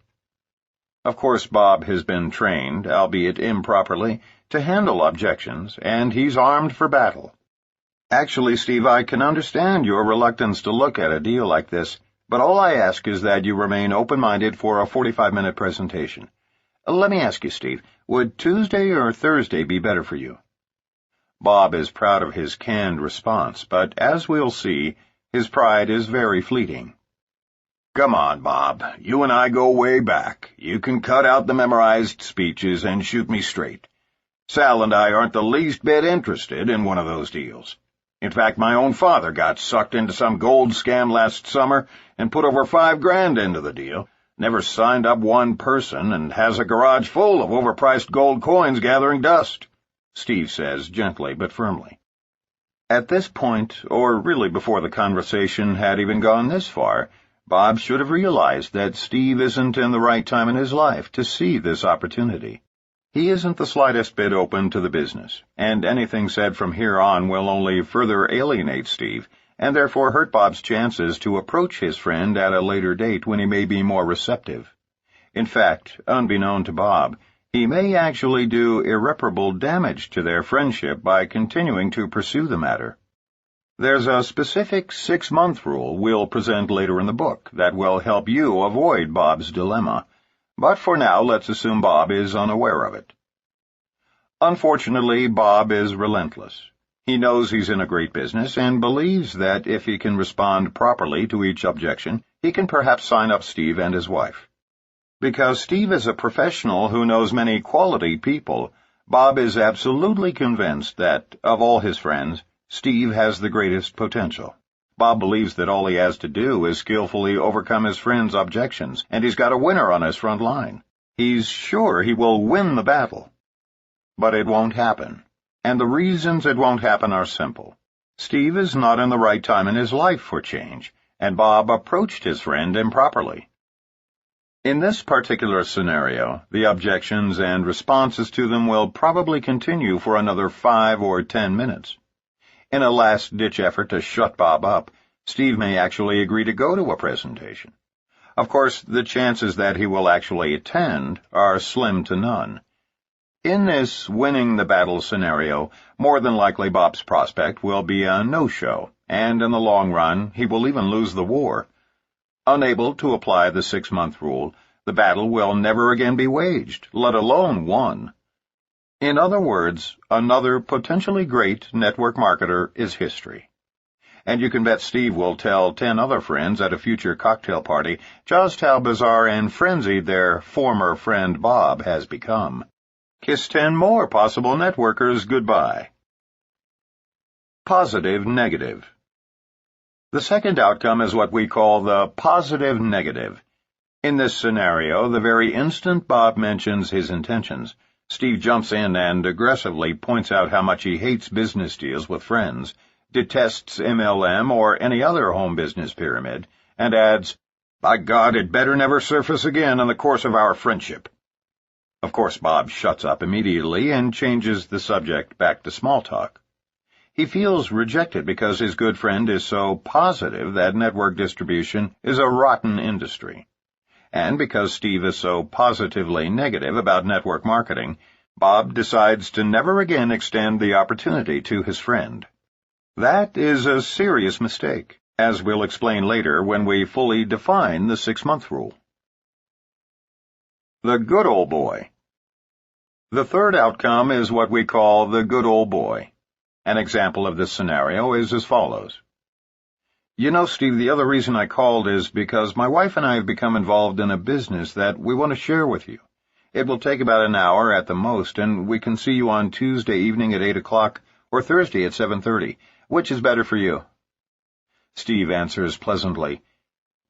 Of course, Bob has been trained, albeit improperly, to handle objections, and he's armed for battle. "Actually, Steve, I can understand your reluctance to look at a deal like this, but all I ask is that you remain open-minded for a 45-minute presentation. Let me ask you, Steve, would Tuesday or Thursday be better for you?" Bob is proud of his canned response, but as we'll see, his pride is very fleeting. "Come on, Bob. You and I go way back. You can cut out the memorized speeches and shoot me straight. Sal and I aren't the least bit interested in one of those deals. In fact, my own father got sucked into some gold scam last summer and put over $5,000 into the deal, never signed up one person, and has a garage full of overpriced gold coins gathering dust," Steve says gently but firmly. At this point, or really before the conversation had even gone this far, Bob should have realized that Steve isn't in the right time in his life to see this opportunity. He isn't the slightest bit open to the business, and anything said from here on will only further alienate Steve, and therefore hurt Bob's chances to approach his friend at a later date when he may be more receptive. In fact, unbeknown to Bob, He may actually do irreparable damage to their friendship by continuing to pursue the matter. There's a specific 6-month rule we'll present later in the book that will help you avoid Bob's dilemma, but for now let's assume Bob is unaware of it. Unfortunately, Bob is relentless. He knows he's in a great business and believes that if he can respond properly to each objection, he can perhaps sign up Steve and his wife. Because Steve is a professional who knows many quality people, Bob is absolutely convinced that, of all his friends, Steve has the greatest potential. Bob believes that all he has to do is skillfully overcome his friend's objections, and he's got a winner on his front line. He's sure he will win the battle. But it won't happen. And the reasons it won't happen are simple. Steve is not in the right time in his life for change, and Bob approached his friend improperly. In this particular scenario, the objections and responses to them will probably continue for another 5 or 10 minutes. In a last-ditch effort to shut Bob up, Steve may actually agree to go to a presentation. Of course, the chances that he will actually attend are slim to none. In this winning the battle scenario, more than likely Bob's prospect will be a no-show, and in the long run, he will even lose the war. Unable to apply the 6-month rule, the battle will never again be waged, let alone won. In other words, another potentially great network marketer is history. And you can bet Steve will tell 10 other friends at a future cocktail party just how bizarre and frenzied their former friend Bob has become. Kiss 10 more possible networkers goodbye. Positive-negative. The second outcome is what we call the positive-negative. In this scenario, the very instant Bob mentions his intentions, Steve jumps in and aggressively points out how much he hates business deals with friends, detests MLM or any other home business pyramid, and adds, "By God, it better never surface again in the course of our friendship." Of course, Bob shuts up immediately and changes the subject back to small talk. He feels rejected because his good friend is so positive that network distribution is a rotten industry. And because Steve is so positively negative about network marketing, Bob decides to never again extend the opportunity to his friend. That is a serious mistake, as we'll explain later when we fully define the 6-month rule. The good old boy. The third outcome is what we call the good old boy. An example of this scenario is as follows. "You know, Steve, the other reason I called is because my wife and I have become involved in a business that we want to share with you. It will take about an hour at the most, and we can see you on Tuesday evening at 8 o'clock or Thursday at 7:30. Which is better for you?" Steve answers pleasantly,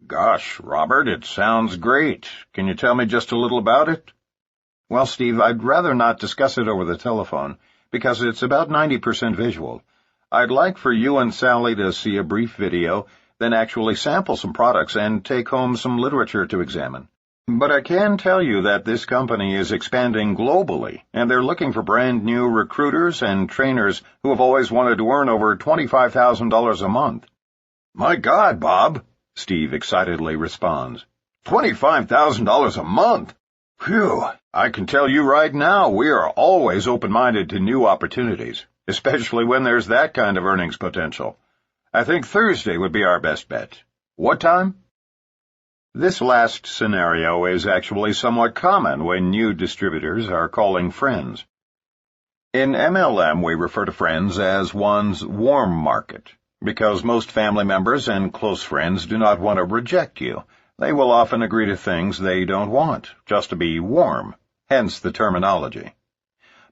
"Gosh, Robert, it sounds great. Can you tell me just a little about it?" "Well, Steve, I'd rather not discuss it over the telephone, because it's about 90% visual. I'd like for you and Sally to see a brief video, then actually sample some products and take home some literature to examine. But I can tell you that this company is expanding globally, and they're looking for brand new recruiters and trainers who have always wanted to earn over $25,000 a month." "My God, Bob," Steve excitedly responds. $25,000 a month? Phew, I can tell you right now we are always open-minded to new opportunities, especially when there's that kind of earnings potential. I think Thursday would be our best bet. What time? This last scenario is actually somewhat common when new distributors are calling friends. In MLM, we refer to friends as one's warm market, because most family members and close friends do not want to reject you. They will often agree to things they don't want, just to be warm, hence the terminology.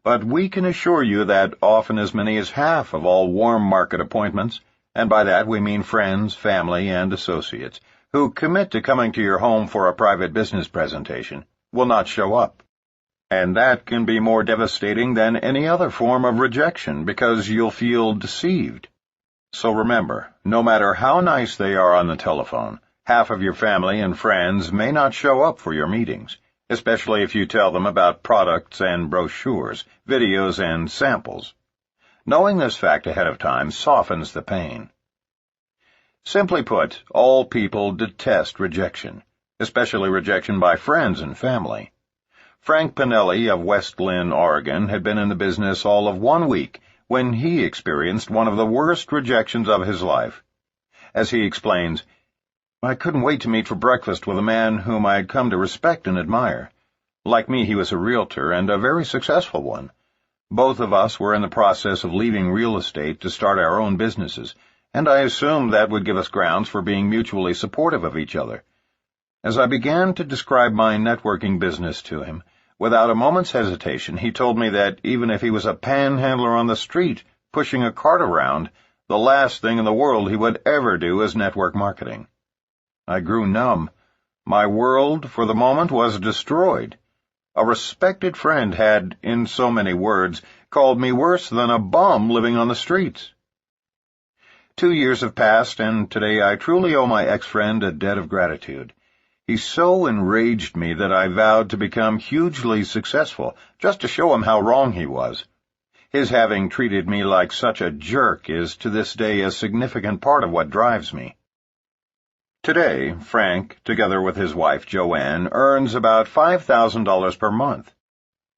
But we can assure you that often as many as half of all warm market appointments, and by that we mean friends, family, and associates, who commit to coming to your home for a private business presentation, will not show up. And that can be more devastating than any other form of rejection because you'll feel deceived. So remember, no matter how nice they are on the telephone, half of your family and friends may not show up for your meetings, especially if you tell them about products and brochures, videos and samples. Knowing this fact ahead of time softens the pain. Simply put, all people detest rejection, especially rejection by friends and family. Frank Pinelli of West Lynn, Oregon, had been in the business all of 1 week when he experienced one of the worst rejections of his life. As he explains, "I couldn't wait to meet for breakfast with a man whom I had come to respect and admire. Like me, he was a realtor, and a very successful one. Both of us were in the process of leaving real estate to start our own businesses, and I assumed that would give us grounds for being mutually supportive of each other. As I began to describe my networking business to him, without a moment's hesitation, he told me that even if he was a panhandler on the street, pushing a cart around, the last thing in the world he would ever do is network marketing. I grew numb. My world, for the moment, was destroyed. A respected friend had, in so many words, called me worse than a bum living on the streets. 2 years have passed, and today I truly owe my ex-friend a debt of gratitude. He so enraged me that I vowed to become hugely successful, just to show him how wrong he was. His having treated me like such a jerk is to this day a significant part of what drives me. Today, Frank, together with his wife Joanne, earns about $5,000 per month.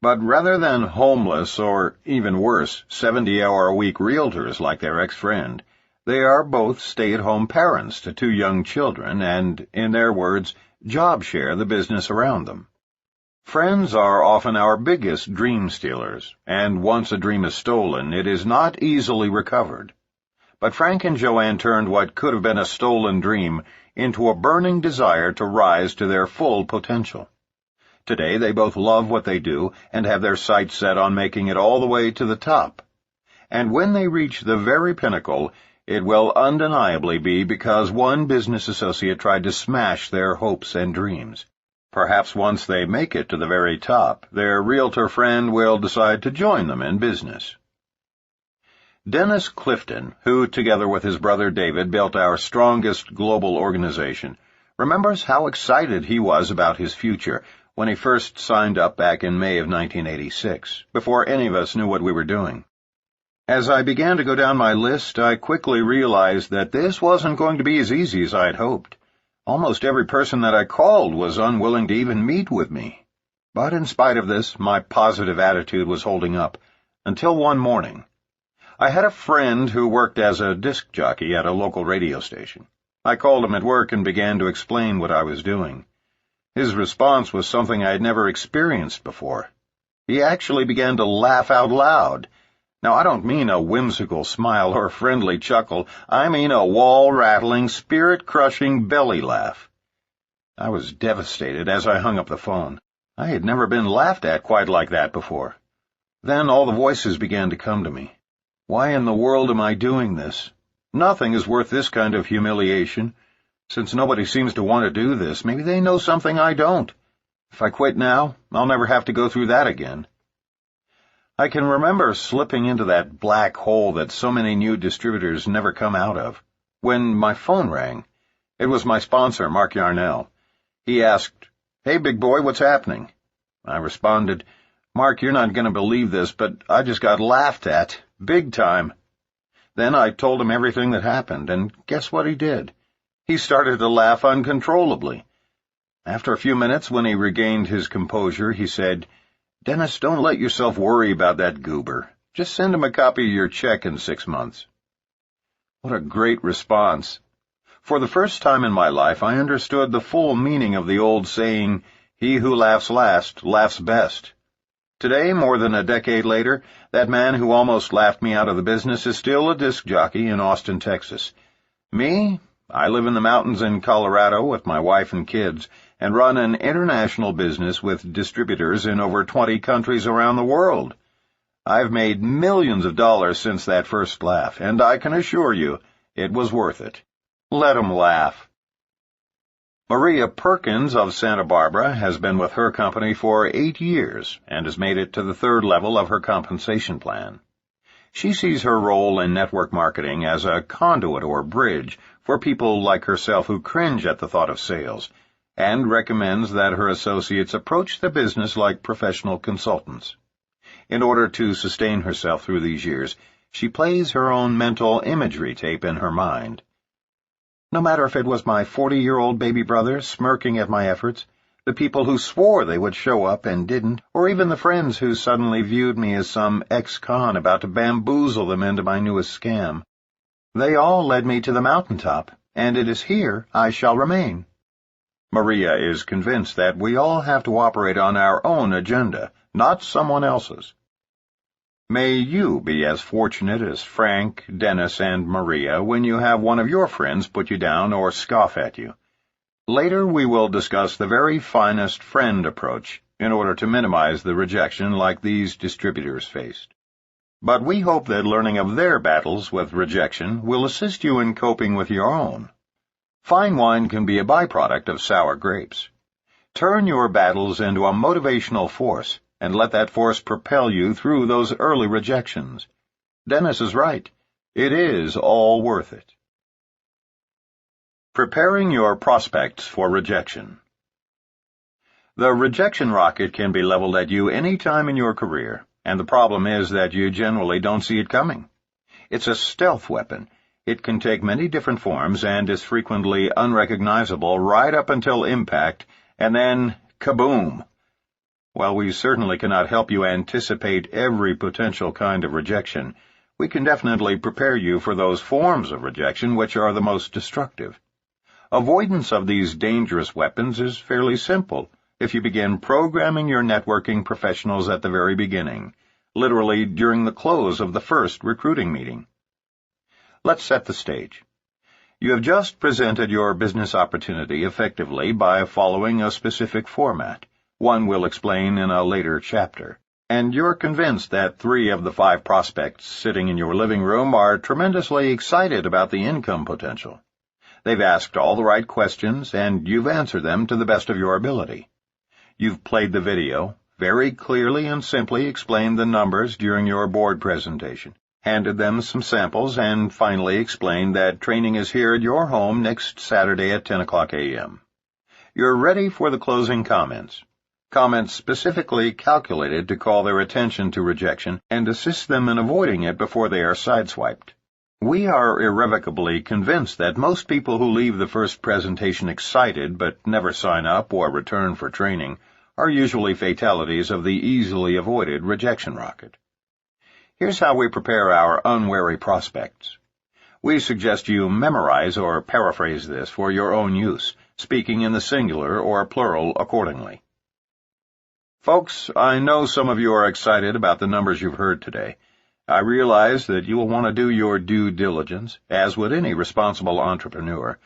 But rather than homeless or, even worse, 70-hour-a-week realtors like their ex-friend, they are both stay-at-home parents to 2 young children and, in their words, job share the business around them. Friends are often our biggest dream stealers, and once a dream is stolen, it is not easily recovered. But Frank and Joanne turned what could have been a stolen dream into a burning desire to rise to their full potential. Today they both love what they do and have their sights set on making it all the way to the top. And when they reach the very pinnacle, it will undeniably be because one business associate tried to smash their hopes and dreams. Perhaps once they make it to the very top, their realtor friend will decide to join them in business. Dennis Clifton, who, together with his brother David, built our strongest global organization, remembers how excited he was about his future when he first signed up back in May of 1986, before any of us knew what we were doing. As I began to go down my list, I quickly realized that this wasn't going to be as easy as I had hoped. Almost every person that I called was unwilling to even meet with me. But in spite of this, my positive attitude was holding up, until one morning. I had a friend who worked as a disc jockey at a local radio station. I called him at work and began to explain what I was doing. His response was something I had never experienced before. He actually began to laugh out loud. Now, I don't mean a whimsical smile or friendly chuckle. I mean a wall-rattling, spirit-crushing belly laugh. I was devastated as I hung up the phone. I had never been laughed at quite like that before. Then all the voices began to come to me. Why in the world am I doing this? Nothing is worth this kind of humiliation. Since nobody seems to want to do this, maybe they know something I don't. If I quit now, I'll never have to go through that again. I can remember slipping into that black hole that so many new distributors never come out of. When my phone rang, it was my sponsor, Mark Yarnell. He asked, "Hey, big boy, what's happening?" I responded, "Mark, you're not going to believe this, but I just got laughed at, big time." Then I told him everything that happened, and guess what he did? He started to laugh uncontrollably. After a few minutes, when he regained his composure, he said, "Dennis, don't let yourself worry about that goober. Just send him a copy of your check in 6 months." What a great response. For the first time in my life, I understood the full meaning of the old saying, "He who laughs last, laughs best." Today, more than a decade later, that man who almost laughed me out of the business is still a disc jockey in Austin, Texas. Me? I live in the mountains in Colorado with my wife and kids, and run an international business with distributors in over 20 countries around the world. I've made millions of dollars since that first laugh, and I can assure you it was worth it. Let 'em laugh. Maria Perkins of Santa Barbara has been with her company for 8 years and has made it to the 3rd level of her compensation plan. She sees her role in network marketing as a conduit or bridge for people like herself who cringe at the thought of sales, and recommends that her associates approach the business like professional consultants. In order to sustain herself through these years, she plays her own mental imagery tape in her mind. No matter if it was my 40-year-old baby brother smirking at my efforts, the people who swore they would show up and didn't, or even the friends who suddenly viewed me as some ex-con about to bamboozle them into my newest scam. They all led me to the mountaintop, and it is here I shall remain. Maria is convinced that we all have to operate on our own agenda, not someone else's. May you be as fortunate as Frank, Dennis, and Maria when you have one of your friends put you down or scoff at you. Later we will discuss the very finest friend approach in order to minimize the rejection like these distributors faced. But we hope that learning of their battles with rejection will assist you in coping with your own. Fine wine can be a byproduct of sour grapes. Turn your battles into a motivational force, and let that force propel you through those early rejections. Dennis is right. It is all worth it. Preparing your prospects for rejection. The rejection rocket can be leveled at you any time in your career, and the problem is that you generally don't see it coming. It's a stealth weapon. It can take many different forms and is frequently unrecognizable right up until impact, and then kaboom! While we certainly cannot help you anticipate every potential kind of rejection, we can definitely prepare you for those forms of rejection which are the most destructive. Avoidance of these dangerous weapons is fairly simple if you begin programming your networking professionals at the very beginning, literally during the close of the first recruiting meeting. Let's set the stage. You have just presented your business opportunity effectively by following a specific format. One we'll explain in a later chapter. And you're convinced that 3 of the 5 prospects sitting in your living room are tremendously excited about the income potential. They've asked all the right questions, and you've answered them to the best of your ability. You've played the video, very clearly and simply explained the numbers during your board presentation, handed them some samples, and finally explained that training is here at your home next Saturday at 10 o'clock a.m. You're ready for the closing comments. Comments specifically calculated to call their attention to rejection and assist them in avoiding it before they are sideswiped. We are irrevocably convinced that most people who leave the first presentation excited but never sign up or return for training are usually fatalities of the easily avoided rejection rocket. Here's how we prepare our unwary prospects. We suggest you memorize or paraphrase this for your own use, speaking in the singular or plural accordingly. Folks, I know some of you are excited about the numbers you've heard today. I realize that you will want to do your due diligence, as would any responsible entrepreneur.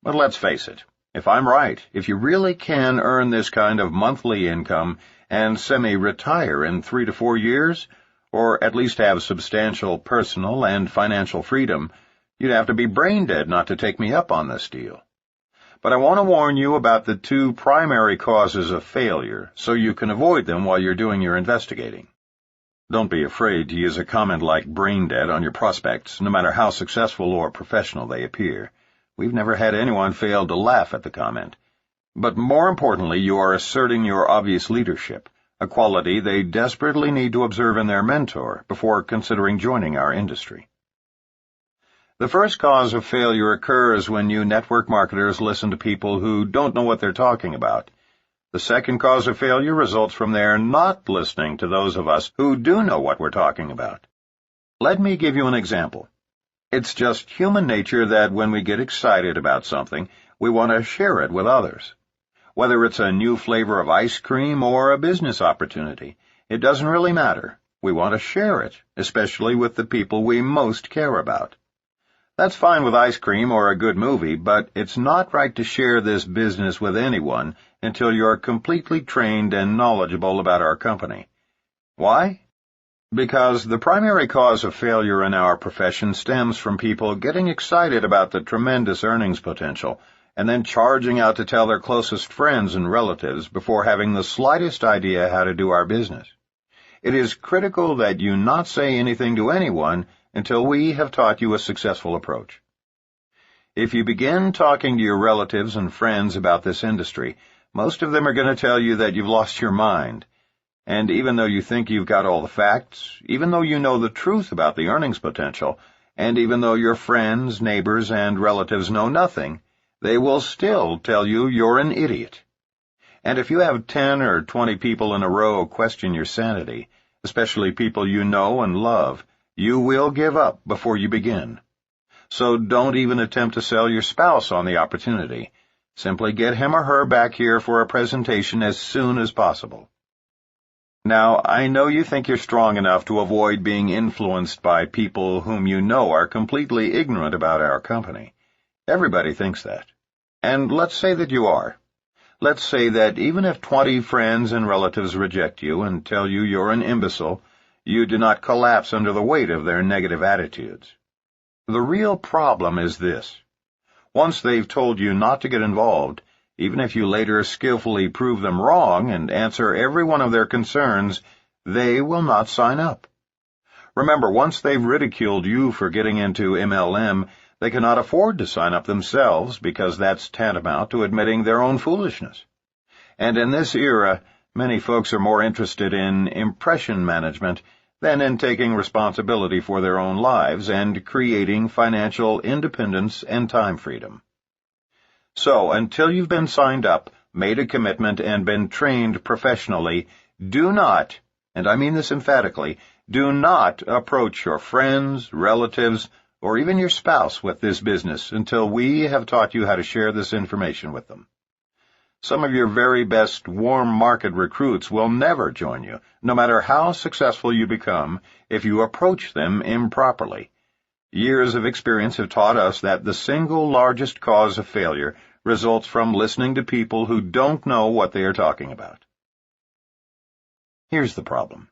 But let's face it, if I'm right, if you really can earn this kind of monthly income and semi-retire in 3 to 4 years, or at least have substantial personal and financial freedom, you'd have to be brain dead not to take me up on this deal. But I want to warn you about the 2 primary causes of failure, so you can avoid them while you're doing your investigating. Don't be afraid to use a comment like brain dead on your prospects, no matter how successful or professional they appear. We've never had anyone fail to laugh at the comment. But more importantly, you are asserting your obvious leadership, a quality they desperately need to observe in their mentor before considering joining our industry. The first cause of failure occurs when you network marketers listen to people who don't know what they're talking about. The second cause of failure results from their not listening to those of us who do know what we're talking about. Let me give you an example. It's just human nature that when we get excited about something, we want to share it with others. Whether it's a new flavor of ice cream or a business opportunity, it doesn't really matter. We want to share it, especially with the people we most care about. That's fine with ice cream or a good movie, but it's not right to share this business with anyone until you're completely trained and knowledgeable about our company. Why? Because the primary cause of failure in our profession stems from people getting excited about the tremendous earnings potential and then charging out to tell their closest friends and relatives before having the slightest idea how to do our business. It is critical that you not say anything to anyone until we have taught you a successful approach. If you begin talking to your relatives and friends about this industry, most of them are going to tell you that you've lost your mind. And even though you think you've got all the facts, even though you know the truth about the earnings potential, and even though your friends, neighbors, and relatives know nothing, they will still tell you you're an idiot. And if you have 10 or 20 people in a row question your sanity, especially people you know and love, you will give up before you begin. So don't even attempt to sell your spouse on the opportunity. Simply get him or her back here for a presentation as soon as possible. Now, I know you think you're strong enough to avoid being influenced by people whom you know are completely ignorant about our company. Everybody thinks that. And let's say that you are. Let's say that even if 20 friends and relatives reject you and tell you you're an imbecile, you do not collapse under the weight of their negative attitudes. The real problem is this. Once they've told you not to get involved, even if you later skillfully prove them wrong and answer every one of their concerns, they will not sign up. Remember, once they've ridiculed you for getting into MLM, they cannot afford to sign up themselves because that's tantamount to admitting their own foolishness. And in this era, many folks are more interested in impression management than in taking responsibility for their own lives and creating financial independence and time freedom. So, until you've been signed up, made a commitment, and been trained professionally, do not, and I mean this emphatically, do not approach your friends, relatives, or even your spouse with this business until we have taught you how to share this information with them. Some of your very best warm market recruits will never join you, no matter how successful you become, if you approach them improperly. Years of experience have taught us that the single largest cause of failure results from listening to people who don't know what they are talking about. Here's the problem.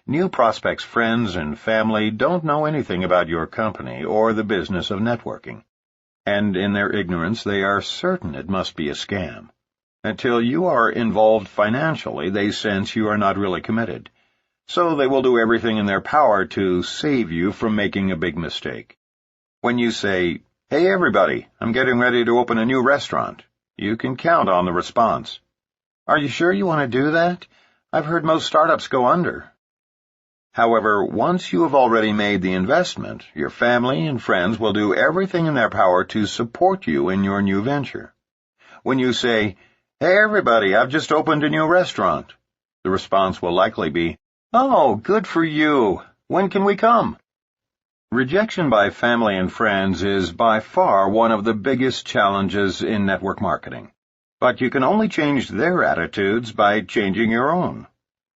New prospects' friends and family don't know anything about your company or the business of networking, and in their ignorance they are certain it must be a scam. Until you are involved financially, they sense you are not really committed, so they will do everything in their power to save you from making a big mistake. When you say, "Hey everybody, I'm getting ready to open a new restaurant," you can count on the response. "Are you sure you want to do that? I've heard most startups go under." However, once you have already made the investment, your family and friends will do everything in their power to support you in your new venture. When you say, "Hey everybody, I've just opened a new restaurant," the response will likely be, "Oh, good for you. When can we come?" Rejection by family and friends is by far one of the biggest challenges in network marketing. But you can only change their attitudes by changing your own.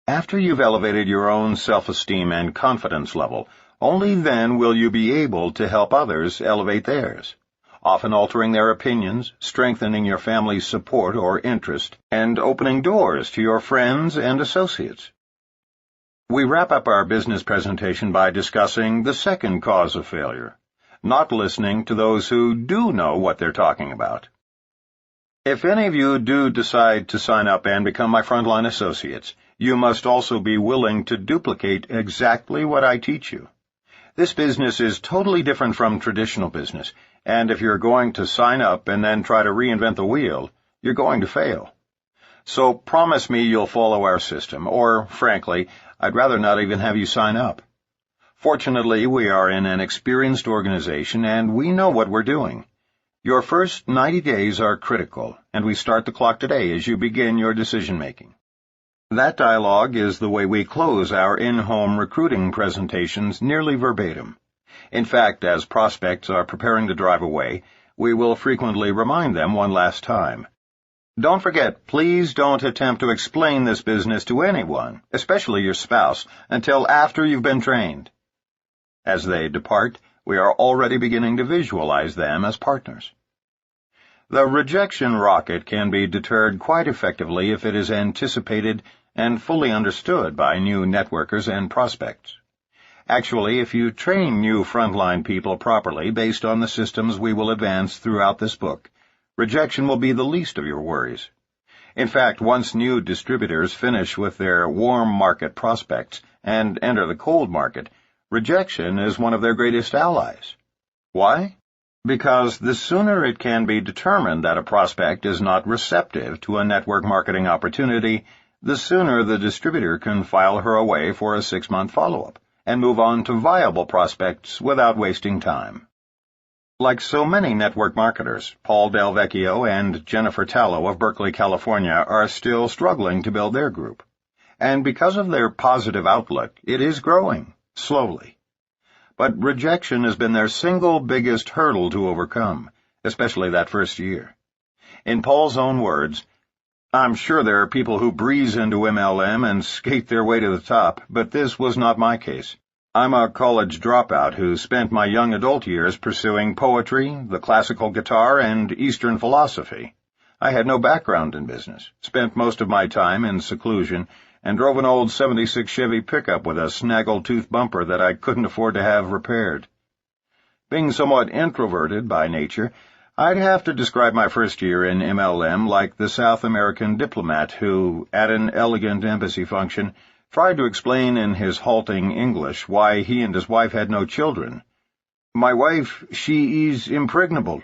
After you've elevated your own self-esteem and confidence level, only then will you be able to help others elevate theirs, often altering their opinions, strengthening your family's support or interest, and opening doors to your friends and associates. We wrap up our business presentation by discussing the second cause of failure, not listening to those who do know what they're talking about. If any of you do decide to sign up and become my frontline associates, you must also be willing to duplicate exactly what I teach you. This business is totally different from traditional business, and if you're going to sign up and then try to reinvent the wheel, you're going to fail. So promise me you'll follow our system, or, frankly, I'd rather not even have you sign up. Fortunately, we are in an experienced organization, and we know what we're doing. Your first 90 days are critical, and we start the clock today as you begin your decision-making. That dialogue is the way we close our in-home recruiting presentations nearly verbatim. In fact, as prospects are preparing to drive away, we will frequently remind them one last time. Don't forget, please don't attempt to explain this business to anyone, especially your spouse, until after you've been trained. As they depart, we are already beginning to visualize them as partners. The rejection rocket can be deterred quite effectively if it is anticipated and fully understood by new networkers and prospects. Actually, if you train new frontline people properly based on the systems we will advance throughout this book, rejection will be the least of your worries. In fact, once new distributors finish with their warm market prospects and enter the cold market, rejection is one of their greatest allies. Why? Because the sooner it can be determined that a prospect is not receptive to a network marketing opportunity, the sooner the distributor can file her away for a 6-month follow-up and move on to viable prospects without wasting time. Like so many network marketers, Paul Del Vecchio and Jennifer Tallow of Berkeley, California, are still struggling to build their group. And because of their positive outlook, it is growing, slowly. But rejection has been their single biggest hurdle to overcome, especially that first year. In Paul's own words, "I'm sure there are people who breeze into MLM and skate their way to the top, but this was not my case. I'm a college dropout who spent my young adult years pursuing poetry, the classical guitar, and Eastern philosophy. I had no background in business, spent most of my time in seclusion, and drove an old '76 Chevy pickup with a snaggle-tooth bumper that I couldn't afford to have repaired. Being somewhat introverted by nature, I'd have to describe my first year in MLM like the South American diplomat who, at an elegant embassy function, tried to explain in his halting English why he and his wife had no children. "My wife, she is impregnable."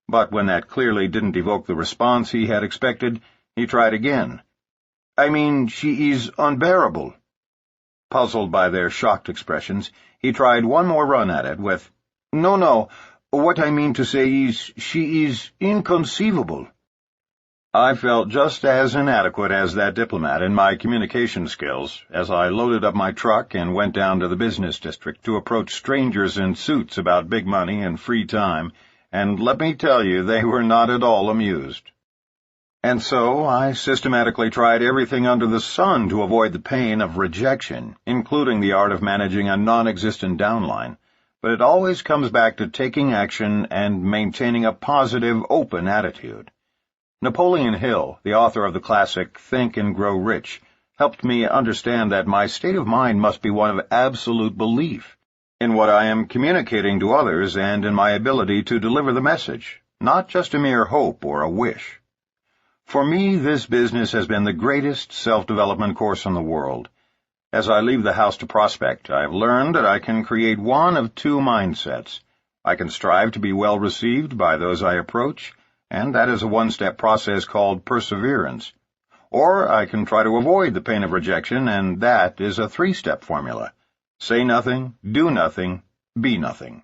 But when that clearly didn't evoke the response he had expected, he tried again. "I mean, she is unbearable." Puzzled by their shocked expressions, he tried one more run at it with, No, what I mean to say is, she is inconceivable." I felt just as inadequate as that diplomat in my communication skills as I loaded up my truck and went down to the business district to approach strangers in suits about big money and free time, and let me tell you, they were not at all amused. And so I systematically tried everything under the sun to avoid the pain of rejection, including the art of managing a non-existent downline, but it always comes back to taking action and maintaining a positive, open attitude. Napoleon Hill, the author of the classic Think and Grow Rich, helped me understand that my state of mind must be one of absolute belief in what I am communicating to others and in my ability to deliver the message, not just a mere hope or a wish. For me, this business has been the greatest self-development course in the world. As I leave the house to prospect, I have learned that I can create one of two mindsets. I can strive to be well received by those I approach, and that is a one-step process called perseverance. Or I can try to avoid the pain of rejection, and that is a three-step formula. Say nothing, do nothing, be nothing.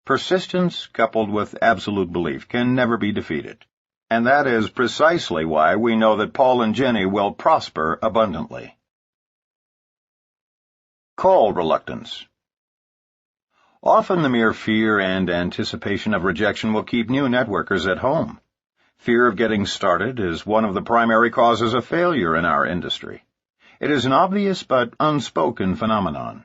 Persistence coupled with absolute belief can never be defeated, and that is precisely why we know that Paul and Jenny will prosper abundantly. Call reluctance. Often the mere fear and anticipation of rejection will keep new networkers at home. Fear of getting started is one of the primary causes of failure in our industry. It is an obvious but unspoken phenomenon.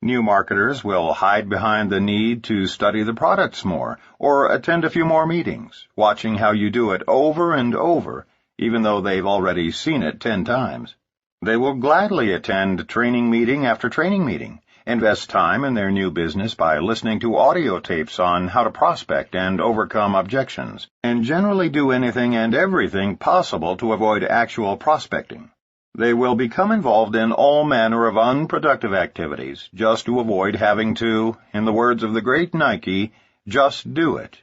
New marketers will hide behind the need to study the products more, or attend a few more meetings, watching how you do it over and over, even though they've already seen it 10 times. They will gladly attend training meeting after training meeting, invest time in their new business by listening to audio tapes on how to prospect and overcome objections, and generally do anything and everything possible to avoid actual prospecting. They will become involved in all manner of unproductive activities just to avoid having to, in the words of the great Nike, just do it.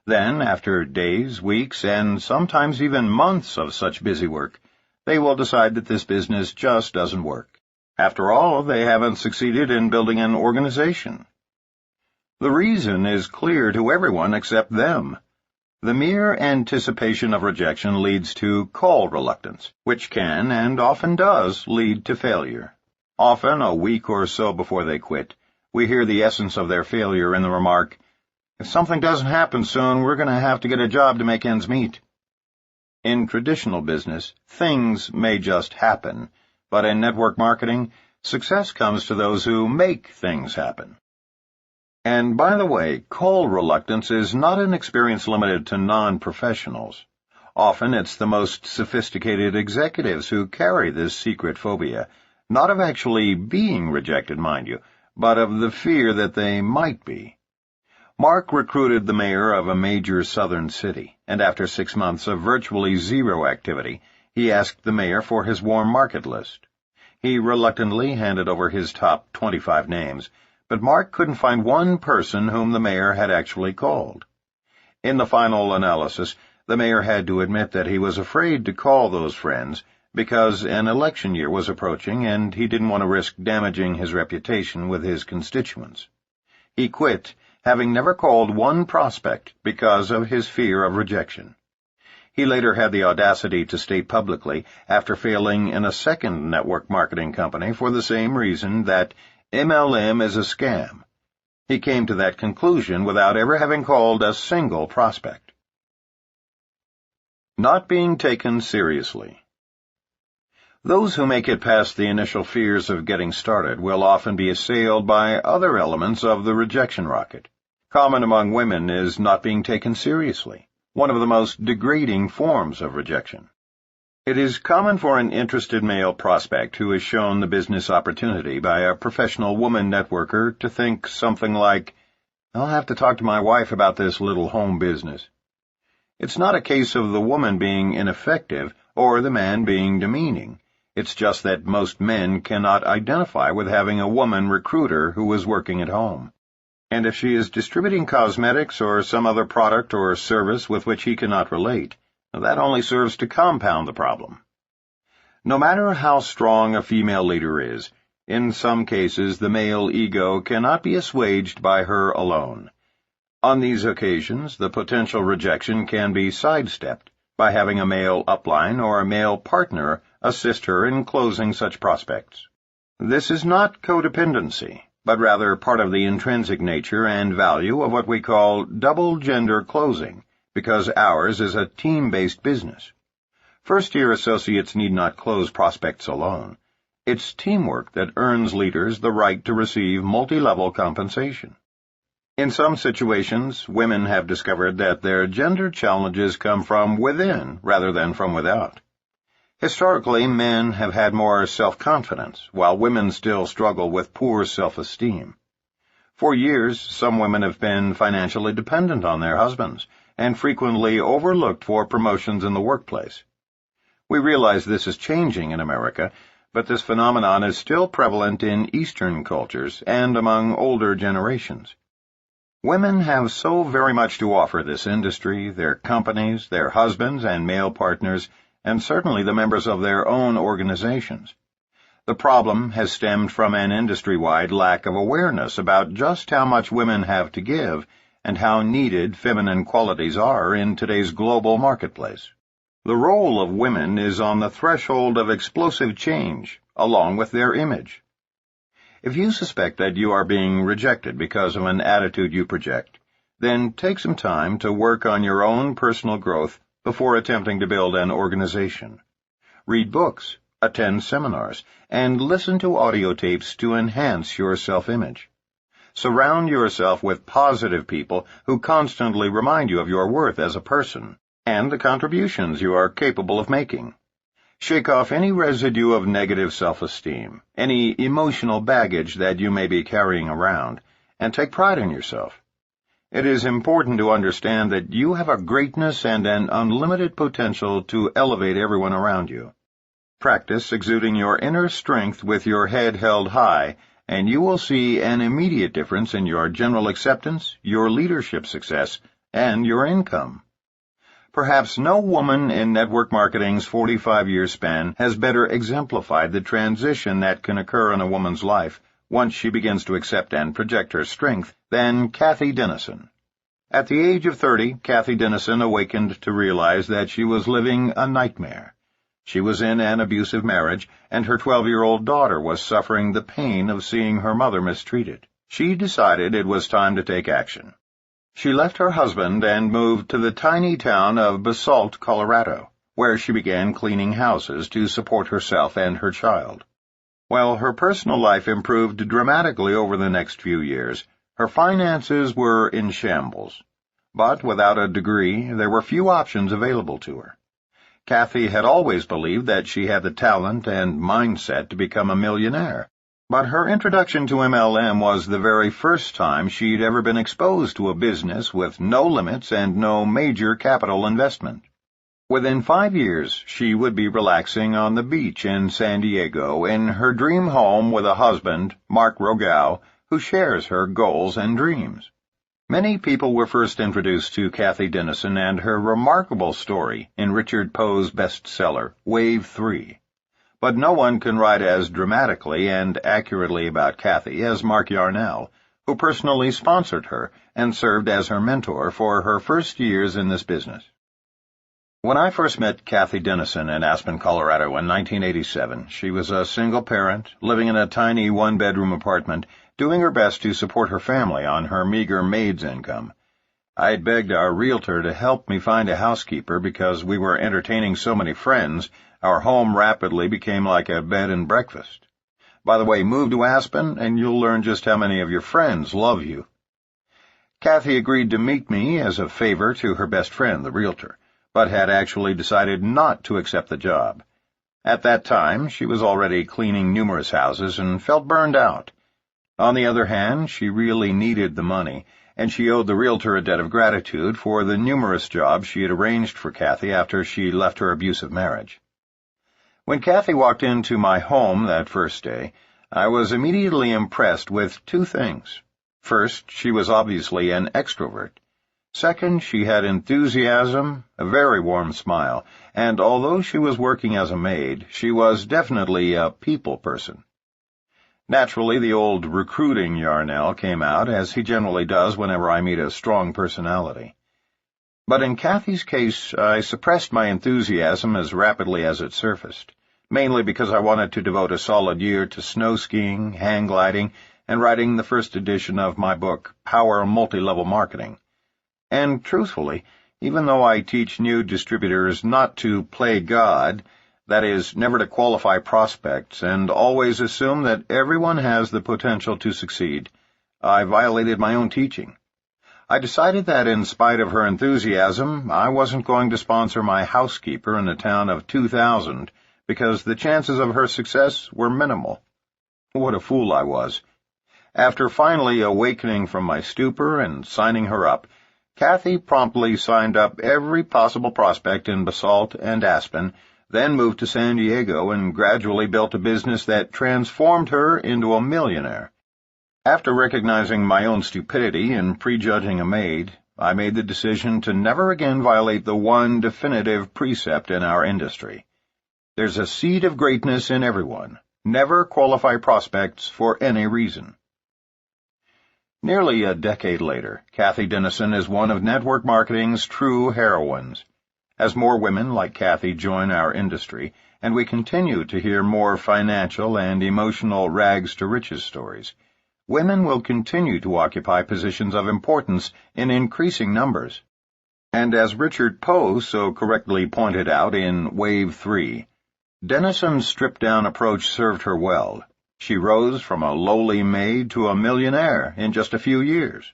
Then, after days, weeks, and sometimes even months of such busy work, they will decide that this business just doesn't work. After all, they haven't succeeded in building an organization. The reason is clear to everyone except them. The mere anticipation of rejection leads to call reluctance, which can, and often does, lead to failure. Often, a week or so before they quit, we hear the essence of their failure in the remark, "If something doesn't happen soon, we're going to have to get a job to make ends meet." In traditional business, things may just happen, but in network marketing, success comes to those who make things happen. And by the way, call reluctance is not an experience limited to non-professionals. Often it's the most sophisticated executives who carry this secret phobia, not of actually being rejected, mind you, but of the fear that they might be. Mark recruited the mayor of a major southern city, and after 6 months of virtually zero activity, he asked the mayor for his warm market list. He reluctantly handed over his top 25 names, but Mark couldn't find one person whom the mayor had actually called. In the final analysis, the mayor had to admit that he was afraid to call those friends because an election year was approaching and he didn't want to risk damaging his reputation with his constituents. He quit having never called one prospect because of his fear of rejection. He later had the audacity to state publicly, after failing in a second network marketing company for the same reason, that MLM is a scam. He came to that conclusion without ever having called a single prospect. Not being taken seriously. Those who make it past the initial fears of getting started will often be assailed by other elements of the rejection rocket. Common among women is not being taken seriously, one of the most degrading forms of rejection. It is common for an interested male prospect who is shown the business opportunity by a professional woman networker to think something like, "I'll have to talk to my wife about this little home business." It's not a case of the woman being ineffective or the man being demeaning. It's just that most men cannot identify with having a woman recruiter who is working at home. And if she is distributing cosmetics or some other product or service with which he cannot relate, that only serves to compound the problem. No matter how strong a female leader is, in some cases the male ego cannot be assuaged by her alone. On these occasions, the potential rejection can be sidestepped by having a male upline or a male partner assist her in closing such prospects. This is not codependency, but rather part of the intrinsic nature and value of what we call double-gender closing, because ours is a team-based business. First-year associates need not close prospects alone. It's teamwork that earns leaders the right to receive multi-level compensation. In some situations, women have discovered that their gender challenges come from within rather than from without. Historically, men have had more self-confidence, while women still struggle with poor self-esteem. For years, some women have been financially dependent on their husbands and frequently overlooked for promotions in the workplace. We realize this is changing in America, but this phenomenon is still prevalent in Eastern cultures and among older generations. Women have so very much to offer this industry, their companies, their husbands and male partners, and certainly the members of their own organizations. The problem has stemmed from an industry-wide lack of awareness about just how much women have to give and how needed feminine qualities are in today's global marketplace. The role of women is on the threshold of explosive change, along with their image. If you suspect that you are being rejected because of an attitude you project, then take some time to work on your own personal growth before attempting to build an organization. Read books, attend seminars, and listen to audio tapes to enhance your self-image. Surround yourself with positive people who constantly remind you of your worth as a person and the contributions you are capable of making. Shake off any residue of negative self-esteem, any emotional baggage that you may be carrying around, and take pride in yourself. It is important to understand that you have a greatness and an unlimited potential to elevate everyone around you. Practice exuding your inner strength with your head held high, and you will see an immediate difference in your general acceptance, your leadership success, and your income. Perhaps no woman in network marketing's 45-year span has better exemplified the transition that can occur in a woman's life once she begins to accept and project her strength than Kathy Dennison. At the age of 30, Kathy Dennison awakened to realize that she was living a nightmare. She was in an abusive marriage, and her 12-year-old daughter was suffering the pain of seeing her mother mistreated. She decided it was time to take action. She left her husband and moved to the tiny town of Basalt, Colorado, where she began cleaning houses to support herself and her child. While her personal life improved dramatically over the next few years, her finances were in shambles. But without a degree, there were few options available to her. Kathy had always believed that she had the talent and mindset to become a millionaire. But her introduction to MLM was the very first time she'd ever been exposed to a business with no limits and no major capital investment. Within 5 years, she would be relaxing on the beach in San Diego in her dream home with a husband, Mark Rogao, who shares her goals and dreams. Many people were first introduced to Kathy Dennison and her remarkable story in Richard Poe's bestseller, Wave 3. But no one can write as dramatically and accurately about Kathy as Mark Yarnell, who personally sponsored her and served as her mentor for her first years in this business. When I first met Kathy Dennison in Aspen, Colorado in 1987, she was a single parent, living in a tiny one-bedroom apartment, doing her best to support her family on her meager maid's income. I had begged our realtor to help me find a housekeeper because we were entertaining so many friends, our home rapidly became like a bed and breakfast. By the way, move to Aspen and you'll learn just how many of your friends love you. Kathy agreed to meet me as a favor to her best friend, the realtor, but had actually decided not to accept the job. At that time, she was already cleaning numerous houses and felt burned out. On the other hand, she really needed the money, and she owed the realtor a debt of gratitude for the numerous jobs she had arranged for Kathy after she left her abusive marriage. When Kathy walked into my home that first day, I was immediately impressed with two things. First, she was obviously an extrovert. Second, she had enthusiasm, a very warm smile, and although she was working as a maid, she was definitely a people person. Naturally, the old recruiting Yarnell came out, as he generally does whenever I meet a strong personality. But in Kathy's case, I suppressed my enthusiasm as rapidly as it surfaced, mainly because I wanted to devote a solid year to snow skiing, hang gliding, and writing the first edition of my book, Power Multi-Level Marketing. And truthfully, even though I teach new distributors not to play God, that is, never to qualify prospects and always assume that everyone has the potential to succeed, I violated my own teaching. I decided that in spite of her enthusiasm, I wasn't going to sponsor my housekeeper in a town of 2,000 because the chances of her success were minimal. What a fool I was. After finally awakening from my stupor and signing her up, Kathy promptly signed up every possible prospect in Basalt and Aspen, then moved to San Diego and gradually built a business that transformed her into a millionaire. After recognizing my own stupidity in prejudging a maid, I made the decision to never again violate the one definitive precept in our industry. There's a seed of greatness in everyone. Never qualify prospects for any reason. Nearly a decade later, Kathy Dennison is one of network marketing's true heroines. As more women like Kathy join our industry, and we continue to hear more financial and emotional rags-to-riches stories, women will continue to occupy positions of importance in increasing numbers. And as Richard Poe so correctly pointed out in Wave 3, Dennison's stripped-down approach served her well. She rose from a lowly maid to a millionaire in just a few years.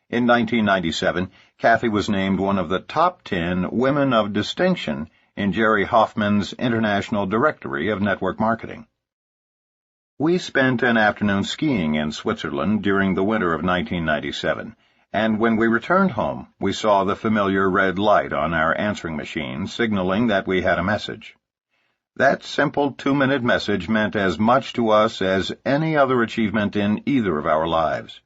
In 1997, Kathy was named one of the top 10 women of distinction in Jerry Hoffman's International Directory of Network Marketing. We spent an afternoon skiing in Switzerland during the winter of 1997, and when we returned home, we saw the familiar red light on our answering machine signaling that we had a message. That simple 2-minute message meant as much to us as any other achievement in either of our lives.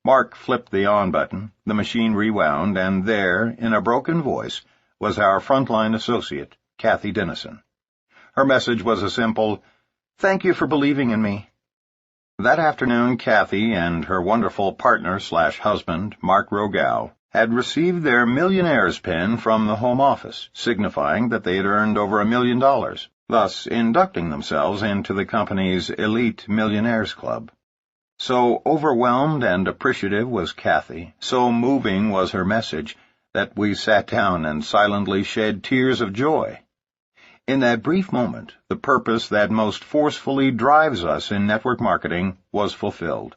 Mark flipped the on button, the machine rewound, and there, in a broken voice, was our frontline associate, Kathy Dennison. Her message was a simple, "Thank you for believing in me." That afternoon, Kathy and her wonderful partner/husband, Mark Rogow, had received their millionaire's pin from the home office, signifying that they had earned over $1 million, thus inducting themselves into the company's elite millionaires club. So overwhelmed and appreciative was Kathy, so moving was her message, that we sat down and silently shed tears of joy. In that brief moment, the purpose that most forcefully drives us in network marketing was fulfilled.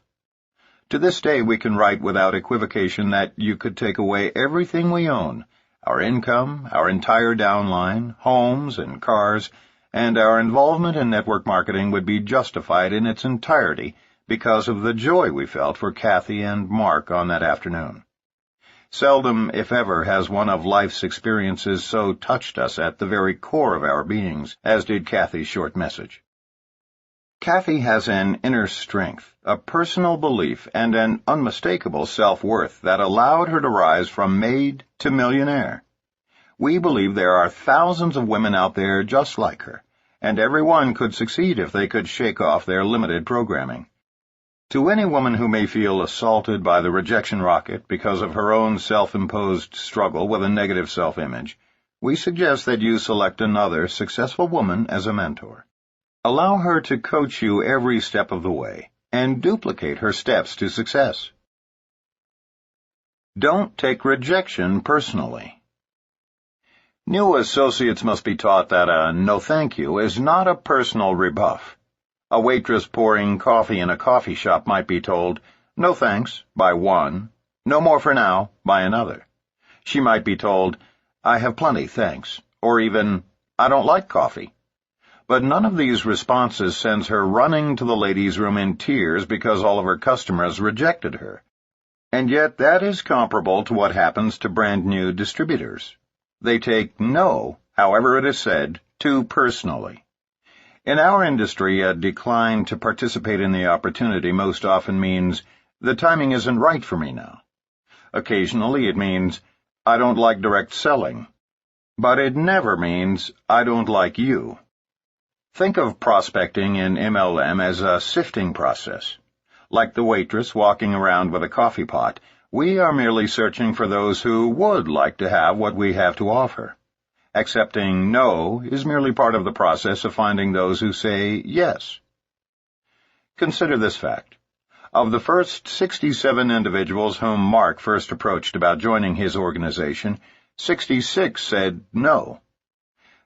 To this day, we can write without equivocation that you could take away everything we own, our income, our entire downline, homes and cars, and our involvement in network marketing would be justified in its entirety because of the joy we felt for Kathy and Mark on that afternoon. Seldom, if ever, has one of life's experiences so touched us at the very core of our beings as did Kathy's short message. Kathy has an inner strength, a personal belief, and an unmistakable self-worth that allowed her to rise from maid to millionaire. We believe there are thousands of women out there just like her, and every one could succeed if they could shake off their limited programming. To any woman who may feel assaulted by the rejection rocket because of her own self-imposed struggle with a negative self-image, we suggest that you select another successful woman as a mentor. Allow her to coach you every step of the way, and duplicate her steps to success. Don't take rejection personally. New associates must be taught that a no thank you is not a personal rebuff. A waitress pouring coffee in a coffee shop might be told, "No thanks," by one, "No more for now," by another. She might be told, "I have plenty, thanks," or even, "I don't like coffee." But none of these responses sends her running to the ladies' room in tears because all of her customers rejected her. And yet that is comparable to what happens to brand-new distributors. They take no, however it is said, too personally. In our industry, a decline to participate in the opportunity most often means, "The timing isn't right for me now." Occasionally it means, "I don't like direct selling." But it never means, "I don't like you." Think of prospecting in MLM as a sifting process. Like the waitress walking around with a coffee pot, we are merely searching for those who would like to have what we have to offer. Accepting no is merely part of the process of finding those who say yes. Consider this fact. Of the first 67 individuals whom Mark first approached about joining his organization, 66 said no.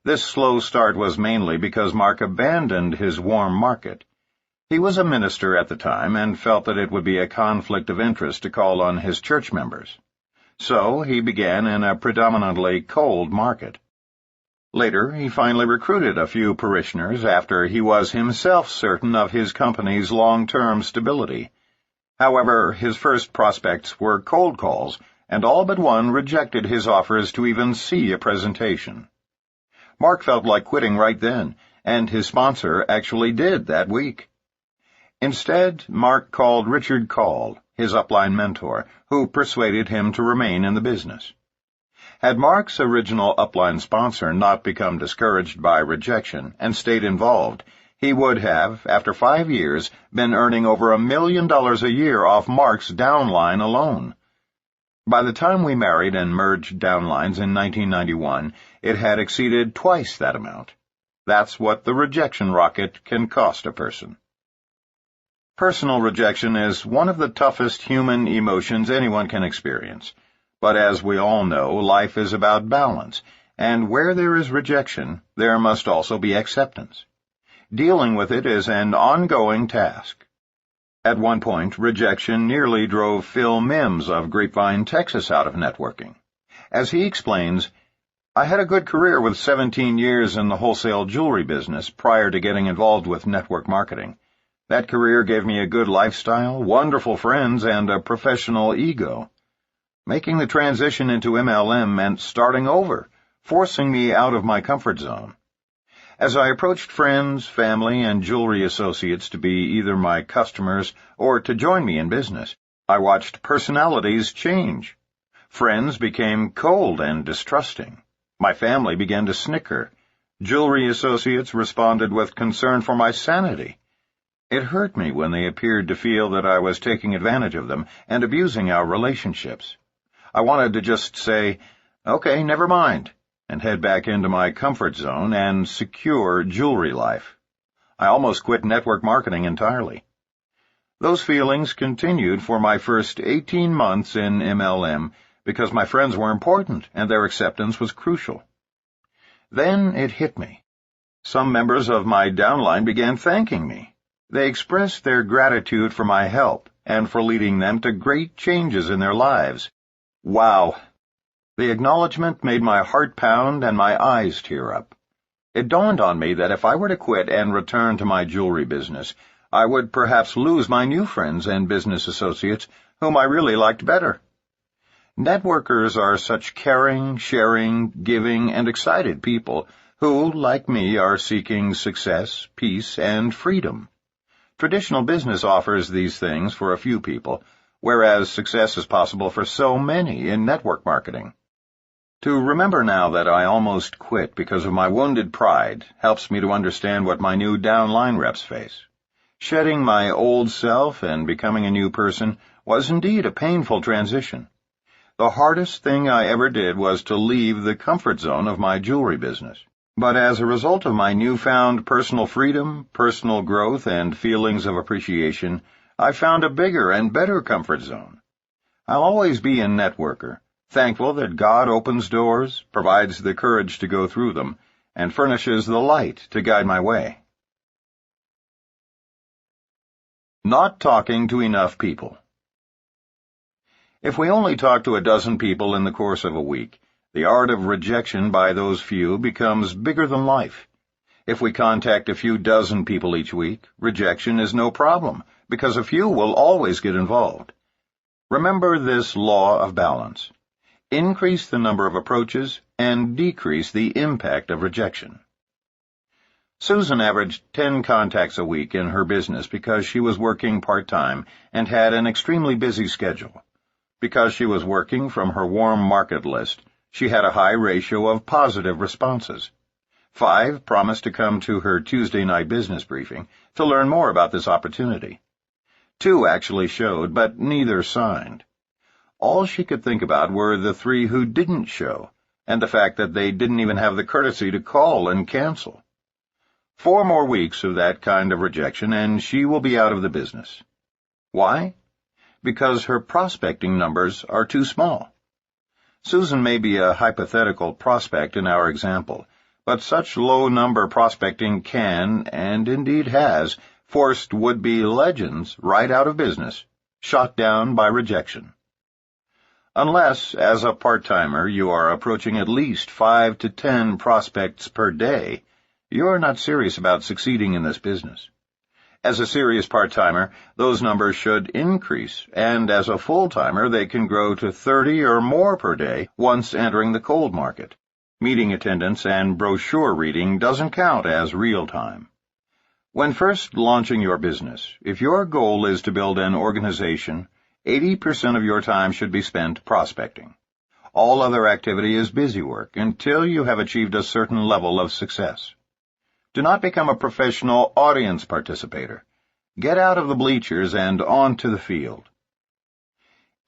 This slow start was mainly because Mark abandoned his warm market. He was a minister at the time and felt that it would be a conflict of interest to call on his church members. So he began in a predominantly cold market. Later, he finally recruited a few parishioners after he was himself certain of his company's long-term stability. However, his first prospects were cold calls, and all but one rejected his offers to even see a presentation. Mark felt like quitting right then, and his sponsor actually did that week. Instead, Mark called Richard Call, his upline mentor, who persuaded him to remain in the business. Had Mark's original upline sponsor not become discouraged by rejection and stayed involved, he would have, after 5 years, been earning over $1 million a year off Mark's downline alone. By the time we married and merged downlines in 1991, it had exceeded twice that amount. That's what the rejection rocket can cost a person. Personal rejection is one of the toughest human emotions anyone can experience. But as we all know, life is about balance, and where there is rejection, there must also be acceptance. Dealing with it is an ongoing task. At one point, rejection nearly drove Phil Mims of Grapevine, Texas, out of networking. As he explains, "I had a good career with 17 years in the wholesale jewelry business prior to getting involved with network marketing. That career gave me a good lifestyle, wonderful friends, and a professional ego. Making the transition into MLM meant starting over, forcing me out of my comfort zone. As I approached friends, family, and jewelry associates to be either my customers or to join me in business, I watched personalities change. Friends became cold and distrusting. My family began to snicker. Jewelry associates responded with concern for my sanity. It hurt me when they appeared to feel that I was taking advantage of them and abusing our relationships. I wanted to just say, "Okay, never mind," and head back into my comfort zone and secure jewelry life. I almost quit network marketing entirely. Those feelings continued for my first 18 months in MLM because my friends were important and their acceptance was crucial. Then it hit me. Some members of my downline began thanking me. They expressed their gratitude for my help and for leading them to great changes in their lives. Wow! The acknowledgement made my heart pound and my eyes tear up. It dawned on me that if I were to quit and return to my jewelry business, I would perhaps lose my new friends and business associates whom I really liked better. Networkers are such caring, sharing, giving, and excited people who, like me, are seeking success, peace, and freedom. Traditional business offers these things for a few people, whereas success is possible for so many in network marketing. To remember now that I almost quit because of my wounded pride helps me to understand what my new downline reps face. Shedding my old self and becoming a new person was indeed a painful transition. The hardest thing I ever did was to leave the comfort zone of my jewelry business. But as a result of my newfound personal freedom, personal growth, and feelings of appreciation, I found a bigger and better comfort zone. I'll always be a networker, thankful that God opens doors, provides the courage to go through them, and furnishes the light to guide my way. Not talking to enough people. If we only talk to a dozen people in the course of a week, the art of rejection by those few becomes bigger than life. If we contact a few dozen people each week, rejection is no problem, because a few will always get involved. Remember this law of balance. Increase the number of approaches and decrease the impact of rejection. Susan averaged 10 contacts a week in her business because she was working part-time and had an extremely busy schedule. Because she was working from her warm market list, she had a high ratio of positive responses. 5 promised to come to her Tuesday night business briefing to learn more about this opportunity. 2 actually showed, but neither signed. All she could think about were the 3 who didn't show, and the fact that they didn't even have the courtesy to call and cancel. 4 more weeks of that kind of rejection, and she will be out of the business. Why? Because her prospecting numbers are too small. Susan may be a hypothetical prospect in our example, but such low-number prospecting can, and indeed has, forced would-be legends right out of business, shot down by rejection. Unless, as a part-timer, you are approaching at least 5 to 10 prospects per day, you're not serious about succeeding in this business. As a serious part-timer, those numbers should increase, and as a full-timer, they can grow to 30 or more per day once entering the cold market. Meeting attendance and brochure reading doesn't count as real-time. When first launching your business, if your goal is to build an organization, 80% of your time should be spent prospecting. All other activity is busy work until you have achieved a certain level of success. Do not become a professional audience participator. Get out of the bleachers and onto the field.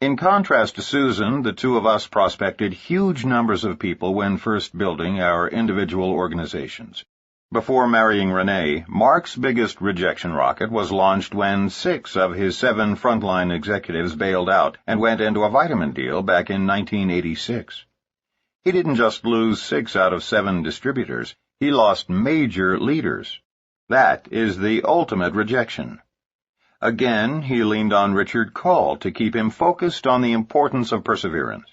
In contrast to Susan, the 2 of us prospected huge numbers of people when first building our individual organizations. Before marrying Renee, Mark's biggest rejection rocket was launched when 6 of his 7 frontline executives bailed out and went into a vitamin deal back in 1986. He didn't just lose 6 out of 7 distributors, he lost major leaders. That is the ultimate rejection. Again, he leaned on Richard Call to keep him focused on the importance of perseverance.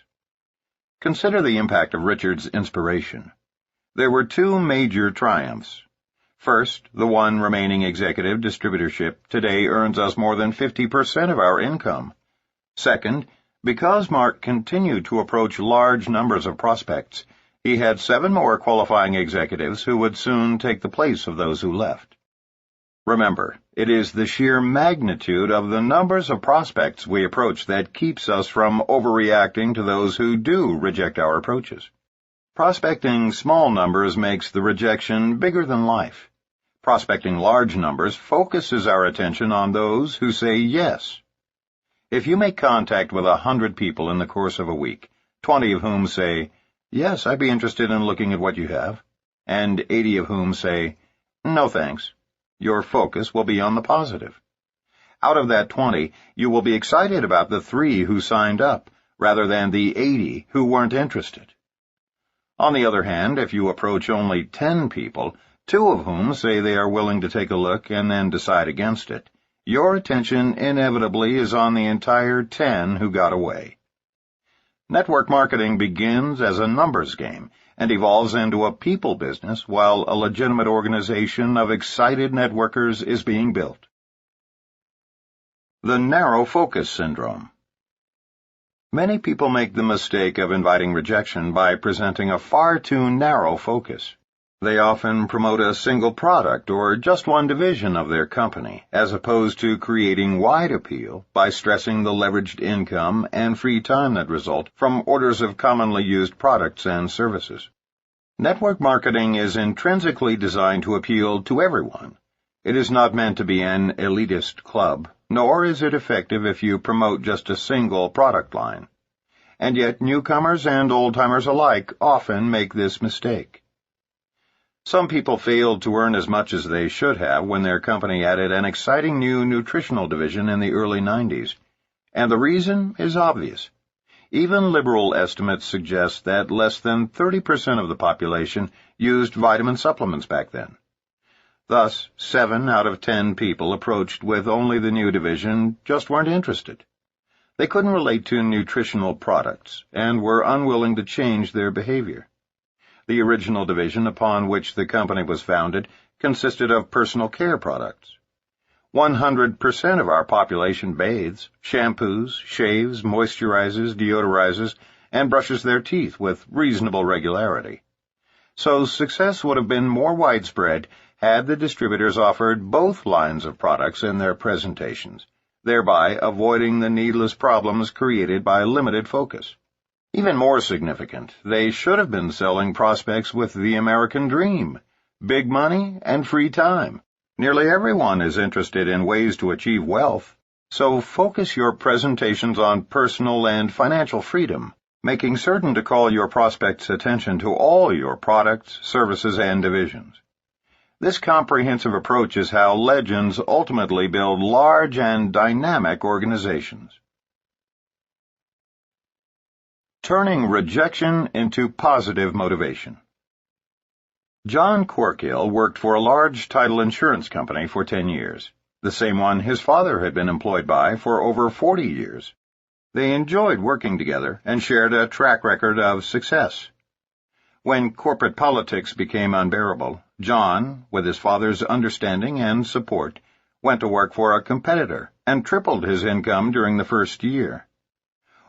Consider the impact of Richard's inspiration. There were 2 major triumphs. First, the one remaining executive distributorship today earns us more than 50% of our income. Second, because Mark continued to approach large numbers of prospects, he had 7 more qualifying executives who would soon take the place of those who left. Remember, it is the sheer magnitude of the numbers of prospects we approach that keeps us from overreacting to those who do reject our approaches. Prospecting small numbers makes the rejection bigger than life. Prospecting large numbers focuses our attention on those who say yes. If you make contact with 100 people in the course of a week, 20 of whom say, "Yes, I'd be interested in looking at what you have," and 80 of whom say, "No thanks," your focus will be on the positive. Out of that 20, you will be excited about the 3 who signed up, rather than the 80 who weren't interested. On the other hand, if you approach only 10 people, 2 of whom say they are willing to take a look and then decide against it, your attention inevitably is on the entire 10 who got away. Network marketing begins as a numbers game and evolves into a people business while a legitimate organization of excited networkers is being built. The narrow focus syndrome. Many people make the mistake of inviting rejection by presenting a far too narrow focus. They often promote a single product or just one division of their company, as opposed to creating wide appeal by stressing the leveraged income and free time that result from orders of commonly used products and services. Network marketing is intrinsically designed to appeal to everyone. It is not meant to be an elitist club, nor is it effective if you promote just a single product line. And yet newcomers and old-timers alike often make this mistake. Some people failed to earn as much as they should have when their company added an exciting new nutritional division in the early 90s. And the reason is obvious. Even liberal estimates suggest that less than 30% of the population used vitamin supplements back then. Thus, 7 out of 10 people approached with only the new division just weren't interested. They couldn't relate to nutritional products and were unwilling to change their behavior. The original division upon which the company was founded consisted of personal care products. 100% of our population bathes, shampoos, shaves, moisturizes, deodorizes, and brushes their teeth with reasonable regularity. So success would have been more widespread had the distributors offered both lines of products in their presentations, thereby avoiding the needless problems created by limited focus. Even more significant, they should have been selling prospects with the American dream, big money and free time. Nearly everyone is interested in ways to achieve wealth, so focus your presentations on personal and financial freedom, making certain to call your prospects' attention to all your products, services, and divisions. This comprehensive approach is how legends ultimately build large and dynamic organizations. Turning rejection into positive motivation. John Corkill worked for a large title insurance company for 10 years, the same one his father had been employed by for over 40 years. They enjoyed working together and shared a track record of success. When corporate politics became unbearable, John, with his father's understanding and support, went to work for a competitor and tripled his income during the first year.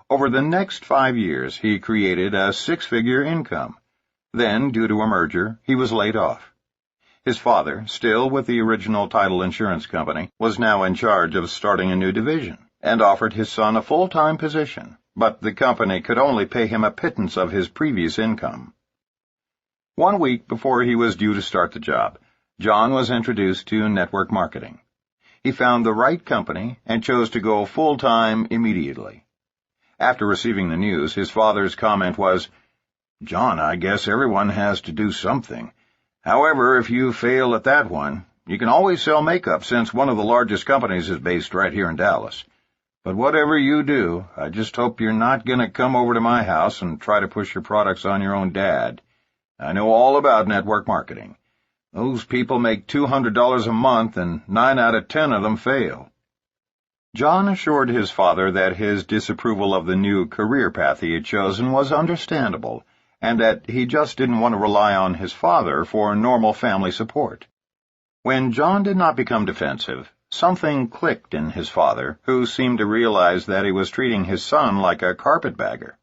Over the next 5 years, he created a 6-figure income. Then, due to a merger, he was laid off. His father, still with the original title insurance company, was now in charge of starting a new division and offered his son a full-time position, but the company could only pay him a pittance of his previous income. 1 week before he was due to start the job, John was introduced to network marketing. He found the right company and chose to go full-time immediately. After receiving the news, his father's comment was, "John, I guess everyone has to do something. However, if you fail at that one, you can always sell makeup since one of the largest companies is based right here in Dallas. But whatever you do, I just hope you're not going to come over to my house and try to push your products on your own dad. I know all about network marketing. Those people make $200 a month and 9 out of 10 of them fail." John assured his father that his disapproval of the new career path he had chosen was understandable, and that he just didn't want to rely on his father for normal family support. When John did not become defensive, something clicked in his father, who seemed to realize that he was treating his son like a carpetbagger.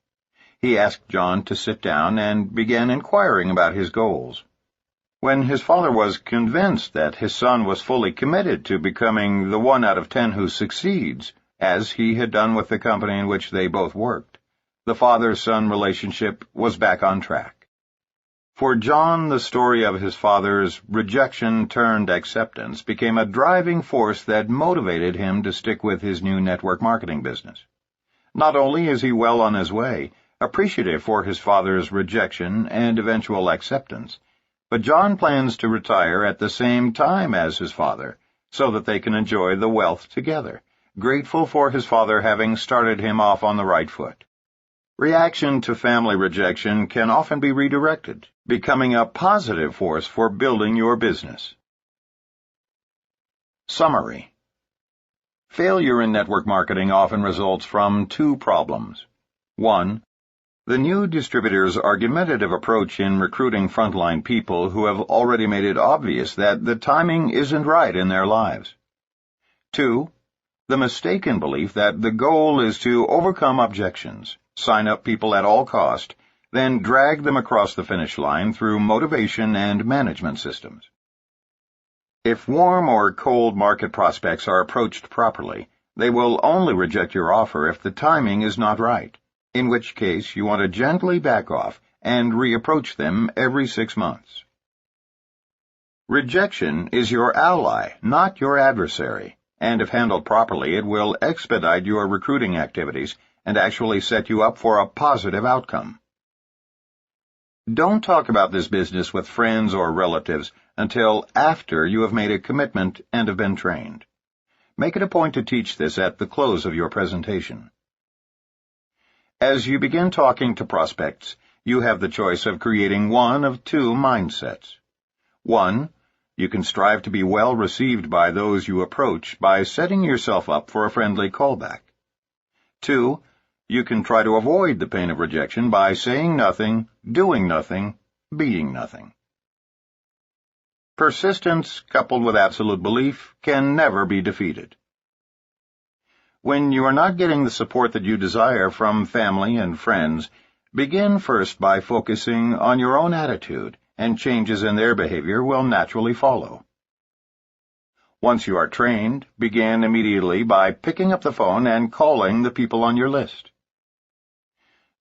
He asked John to sit down and began inquiring about his goals. When his father was convinced that his son was fully committed to becoming the 1 out of 10 who succeeds, as he had done with the company in which they both worked, the father-son relationship was back on track. For John, the story of his father's rejection-turned-acceptance became a driving force that motivated him to stick with his new network marketing business. Not only is he well on his way, appreciative for his father's rejection and eventual acceptance, but John plans to retire at the same time as his father, so that they can enjoy the wealth together, grateful for his father having started him off on the right foot. Reaction to family rejection can often be redirected, becoming a positive force for building your business. Summary. Failure in network marketing often results from 2 problems. 1. The new distributor's argumentative approach in recruiting frontline people who have already made it obvious that the timing isn't right in their lives. 2. The mistaken belief that the goal is to overcome objections, sign up people at all cost, then drag them across the finish line through motivation and management systems. If warm or cold market prospects are approached properly, they will only reject your offer if the timing is not right, in which case you want to gently back off and reapproach them every 6 months. Rejection is your ally, not your adversary, and if handled properly, it will expedite your recruiting activities and actually set you up for a positive outcome. Don't talk about this business with friends or relatives until after you have made a commitment and have been trained. Make it a point to teach this at the close of your presentation. As you begin talking to prospects, you have the choice of creating one of two mindsets. 1. You can strive to be well received by those you approach by setting yourself up for a friendly callback. 2. You can try to avoid the pain of rejection by saying nothing, doing nothing, being nothing. Persistence, coupled with absolute belief, can never be defeated. When you are not getting the support that you desire from family and friends, begin first by focusing on your own attitude, and changes in their behavior will naturally follow. Once you are trained, begin immediately by picking up the phone and calling the people on your list.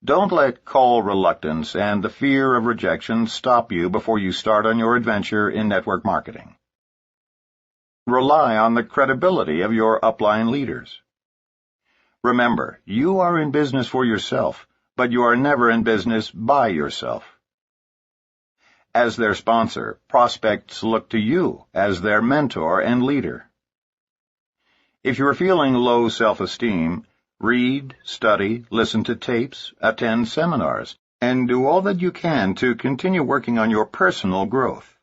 Don't let call reluctance and the fear of rejection stop you before you start on your adventure in network marketing. Rely on the credibility of your upline leaders. Remember, you are in business for yourself, but you are never in business by yourself. As their sponsor, prospects look to you as their mentor and leader. If you are feeling low self-esteem, read, study, listen to tapes, attend seminars, and do all that you can to continue working on your personal growth.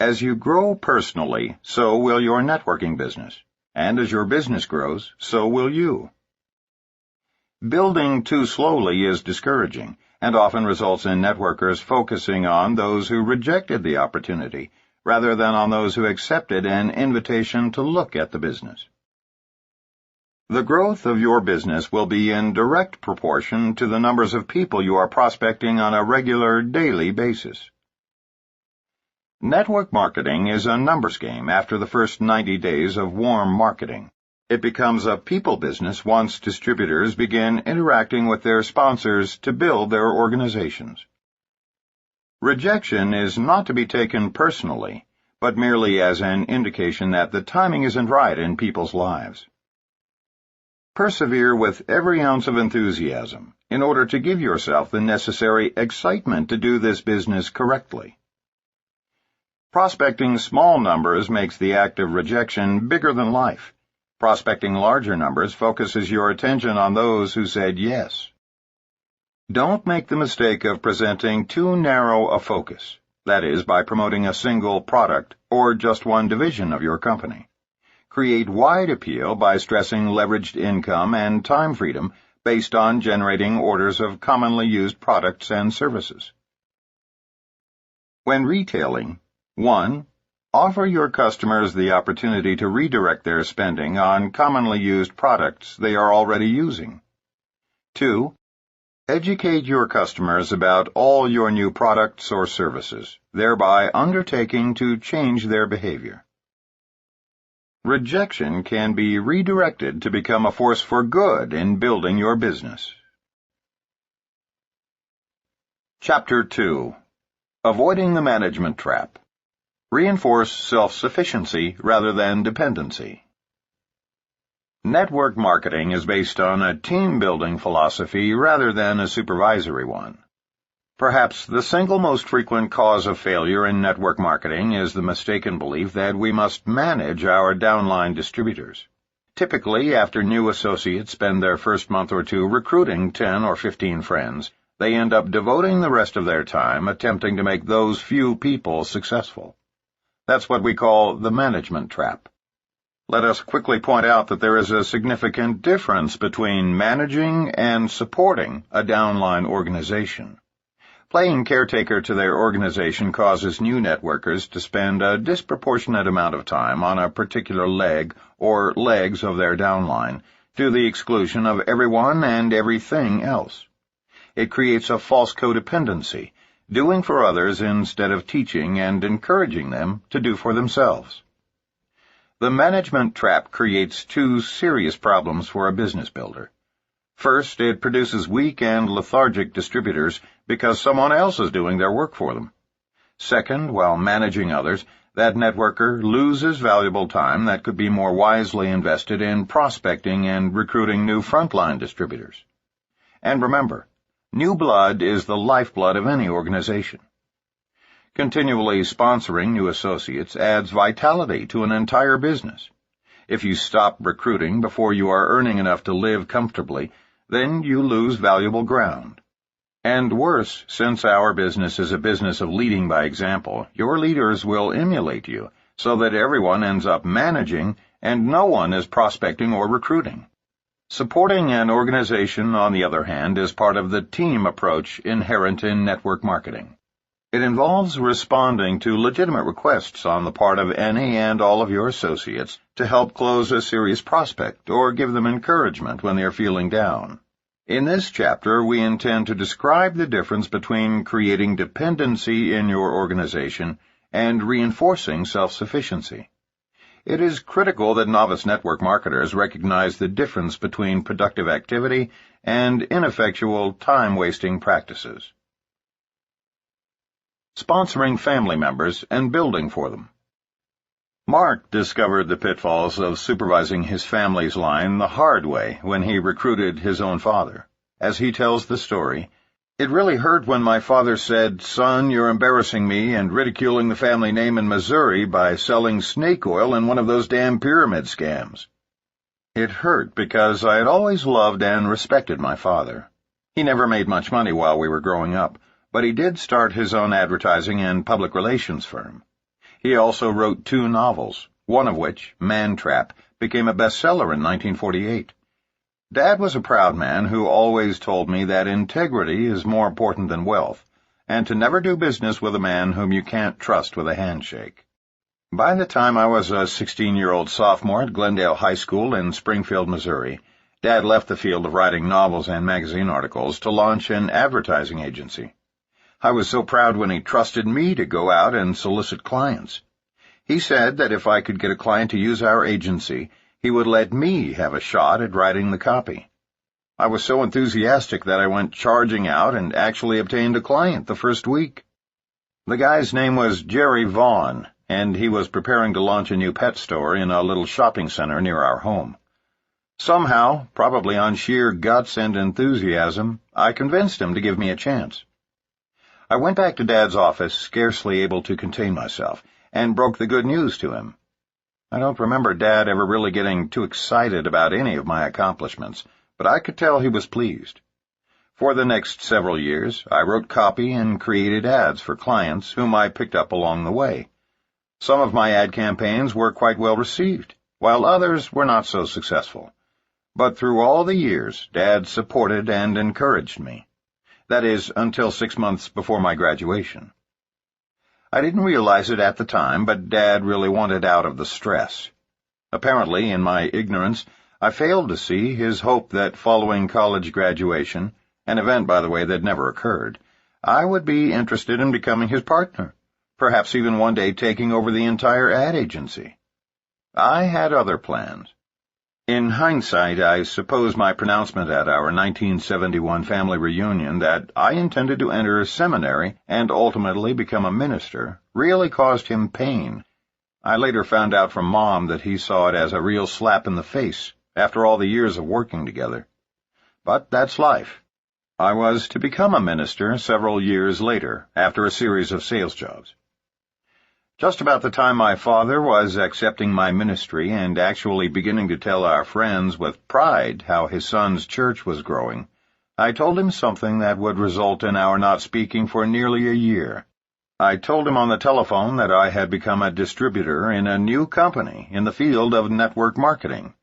As you grow personally, so will your networking business, and as your business grows, so will you. Building too slowly is discouraging, and often results in networkers focusing on those who rejected the opportunity, rather than on those who accepted an invitation to look at the business. The growth of your business will be in direct proportion to the numbers of people you are prospecting on a regular, daily basis. Network marketing is a numbers game after the first 90 days of warm marketing. It becomes a people business once distributors begin interacting with their sponsors to build their organizations. Rejection is not to be taken personally, but merely as an indication that the timing isn't right in people's lives. Persevere with every ounce of enthusiasm in order to give yourself the necessary excitement to do this business correctly. Prospecting small numbers makes the act of rejection bigger than life. Prospecting larger numbers focuses your attention on those who said yes. Don't make the mistake of presenting too narrow a focus, that is, by promoting a single product or just one division of your company. Create wide appeal by stressing leveraged income and time freedom based on generating orders of commonly used products and services. When retailing, 1. Offer your customers the opportunity to redirect their spending on commonly used products they are already using. 2. Educate your customers about all your new products or services, thereby undertaking to change their behavior. Rejection can be redirected to become a force for good in building your business. Chapter 2. Avoiding the Management Trap. Reinforce self-sufficiency rather than dependency. Network marketing is based on a team-building philosophy rather than a supervisory one. Perhaps the single most frequent cause of failure in network marketing is the mistaken belief that we must manage our downline distributors. Typically, after new associates spend their first month or two recruiting 10 or 15 friends, they end up devoting the rest of their time attempting to make those few people successful. That's what we call the management trap. Let us quickly point out that there is a significant difference between managing and supporting a downline organization. Playing caretaker to their organization causes new networkers to spend a disproportionate amount of time on a particular leg or legs of their downline, to the exclusion of everyone and everything else. It creates a false codependency, doing for others instead of teaching and encouraging them to do for themselves. The management trap creates two serious problems for a business builder. First, it produces weak and lethargic distributors because someone else is doing their work for them. Second, while managing others, that networker loses valuable time that could be more wisely invested in prospecting and recruiting new frontline distributors. And remember, new blood is the lifeblood of any organization. Continually sponsoring new associates adds vitality to an entire business. If you stop recruiting before you are earning enough to live comfortably, then you lose valuable ground. And worse, since our business is a business of leading by example, your leaders will emulate you so that everyone ends up managing and no one is prospecting or recruiting. Supporting an organization, on the other hand, is part of the team approach inherent in network marketing. It involves responding to legitimate requests on the part of any and all of your associates to help close a serious prospect or give them encouragement when they are feeling down. In this chapter, we intend to describe the difference between creating dependency in your organization and reinforcing self-sufficiency. It is critical that novice network marketers recognize the difference between productive activity and ineffectual, time-wasting practices. Sponsoring family members and building for them. Mark discovered the pitfalls of supervising his family's line the hard way when he recruited his own father. As he tells the story, "It really hurt when my father said, 'Son, you're embarrassing me and ridiculing the family name in Missouri by selling snake oil in one of those damn pyramid scams.' It hurt because I had always loved and respected my father. He never made much money while we were growing up, but he did start his own advertising and public relations firm. He also wrote 2 novels, one of which, Man Trap, became a bestseller in 1948. Dad was a proud man who always told me that integrity is more important than wealth, and to never do business with a man whom you can't trust with a handshake." By the time I was a 16-year-old sophomore at Glendale High School in Springfield, Missouri, Dad left the field of writing novels and magazine articles to launch an advertising agency. I was so proud when he trusted me to go out and solicit clients. He said that if I could get a client to use our agency, he would let me have a shot at writing the copy. I was so enthusiastic that I went charging out and actually obtained a client the first week. The guy's name was Jerry Vaughn, and he was preparing to launch a new pet store in a little shopping center near our home. Somehow, probably on sheer guts and enthusiasm, I convinced him to give me a chance. I went back to Dad's office, scarcely able to contain myself, and broke the good news to him. I don't remember Dad ever really getting too excited about any of my accomplishments, but I could tell he was pleased. For the next several years, I wrote copy and created ads for clients whom I picked up along the way. Some of my ad campaigns were quite well received, while others were not so successful. But through all the years, Dad supported and encouraged me. That is, until 6 months before my graduation. I didn't realize it at the time, but Dad really wanted out of the stress. Apparently, in my ignorance, I failed to see his hope that following college graduation, an event, by the way, that never occurred, I would be interested in becoming his partner, perhaps even one day taking over the entire ad agency. I had other plans. In hindsight, I suppose my pronouncement at our 1971 family reunion that I intended to enter seminary and ultimately become a minister really caused him pain. I later found out from Mom that he saw it as a real slap in the face after all the years of working together. But that's life. I was to become a minister several years later, after a series of sales jobs. Just about the time my father was accepting my ministry and actually beginning to tell our friends with pride how his son's church was growing, I told him something that would result in our not speaking for nearly a year. I told him on the telephone that I had become a distributor in a new company in the field of network marketing.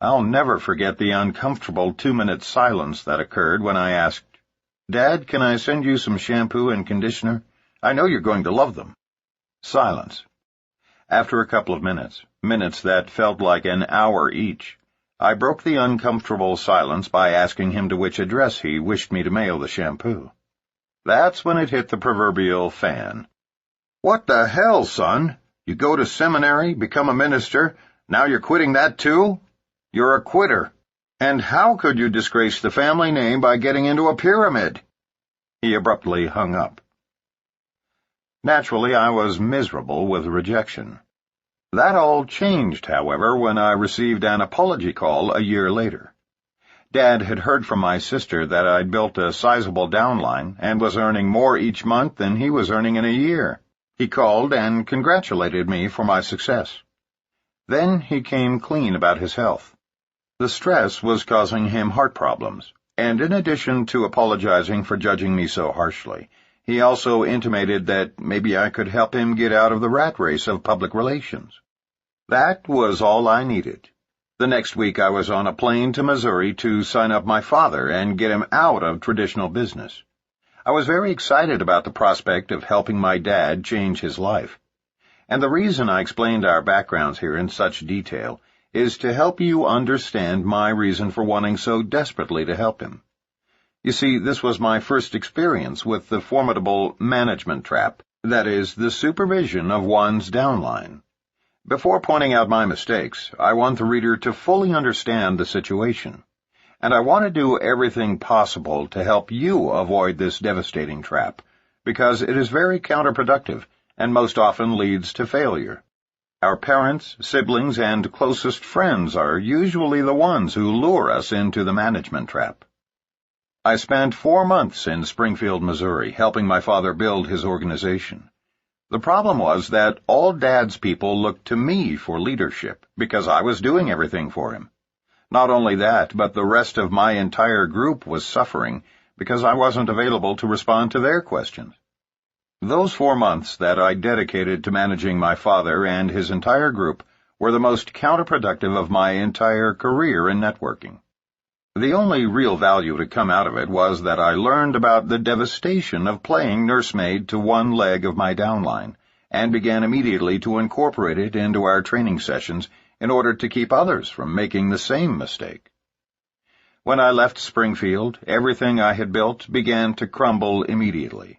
I'll never forget the uncomfortable 2-minute silence that occurred when I asked, "Dad, can I send you some shampoo and conditioner? I know you're going to love them." Silence. After a couple of minutes that felt like an hour each, I broke the uncomfortable silence by asking him to which address he wished me to mail the shampoo. That's when it hit the proverbial fan. "What the hell, son? You go to seminary, become a minister, now you're quitting that too? You're a quitter. And how could you disgrace the family name by getting into a pyramid?" He abruptly hung up. Naturally, I was miserable with rejection. That all changed, however, when I received an apology call a year later. Dad had heard from my sister that I'd built a sizable downline and was earning more each month than he was earning in a year. He called and congratulated me for my success. Then he came clean about his health. The stress was causing him heart problems, and in addition to apologizing for judging me so harshly, he also intimated that maybe I could help him get out of the rat race of public relations. That was all I needed. The next week I was on a plane to Missouri to sign up my father and get him out of traditional business. I was very excited about the prospect of helping my dad change his life. And the reason I explained our backgrounds here in such detail is to help you understand my reason for wanting so desperately to help him. You see, this was my first experience with the formidable management trap, that is, the supervision of one's downline. Before pointing out my mistakes, I want the reader to fully understand the situation, and I want to do everything possible to help you avoid this devastating trap, because it is very counterproductive and most often leads to failure. Our parents, siblings, and closest friends are usually the ones who lure us into the management trap. I spent 4 months in Springfield, Missouri, helping my father build his organization. The problem was that all Dad's people looked to me for leadership because I was doing everything for him. Not only that, but the rest of my entire group was suffering because I wasn't available to respond to their questions. Those 4 months that I dedicated to managing my father and his entire group were the most counterproductive of my entire career in networking. The only real value to come out of it was that I learned about the devastation of playing nursemaid to one leg of my downline, and began immediately to incorporate it into our training sessions in order to keep others from making the same mistake. When I left Springfield, everything I had built began to crumble immediately.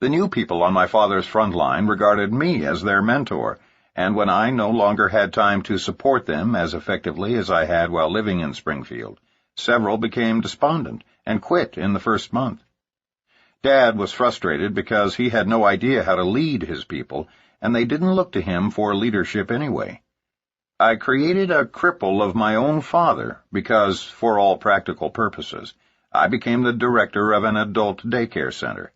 The new people on my father's front line regarded me as their mentor, and when I no longer had time to support them as effectively as I had while living in Springfield, several became despondent and quit in the first month. Dad was frustrated because he had no idea how to lead his people, and they didn't look to him for leadership anyway. I created a cripple of my own father because, for all practical purposes, I became the director of an adult daycare center.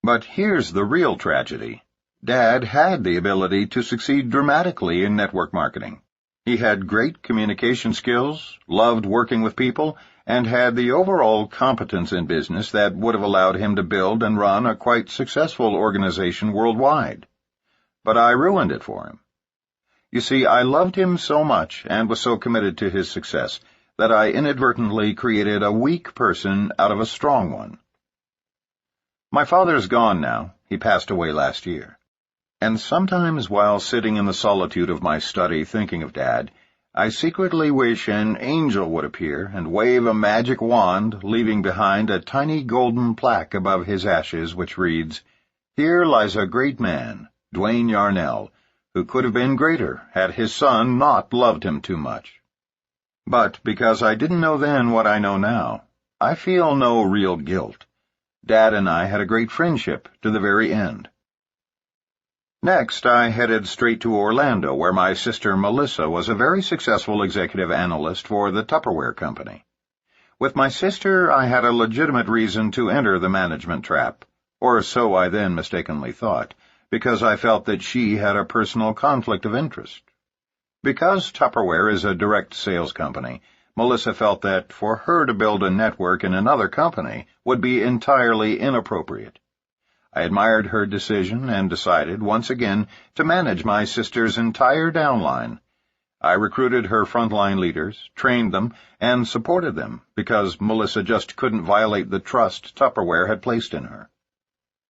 But here's the real tragedy. Dad had the ability to succeed dramatically in network marketing. He had great communication skills, loved working with people, and had the overall competence in business that would have allowed him to build and run a quite successful organization worldwide. But I ruined it for him. You see, I loved him so much and was so committed to his success that I inadvertently created a weak person out of a strong one. My father's gone now. He passed away last year. And sometimes while sitting in the solitude of my study thinking of Dad, I secretly wish an angel would appear and wave a magic wand, leaving behind a tiny golden plaque above his ashes which reads, "Here lies a great man, Dwayne Yarnell, who could have been greater had his son not loved him too much." But because I didn't know then what I know now, I feel no real guilt. Dad and I had a great friendship to the very end. Next, I headed straight to Orlando, where my sister Melissa was a very successful executive analyst for the Tupperware Company. With my sister, I had a legitimate reason to enter the management trap, or so I then mistakenly thought, because I felt that she had a personal conflict of interest. Because Tupperware is a direct sales company, Melissa felt that for her to build a network in another company would be entirely inappropriate. I admired her decision and decided, once again, to manage my sister's entire downline. I recruited her frontline leaders, trained them, and supported them, because Melissa just couldn't violate the trust Tupperware had placed in her.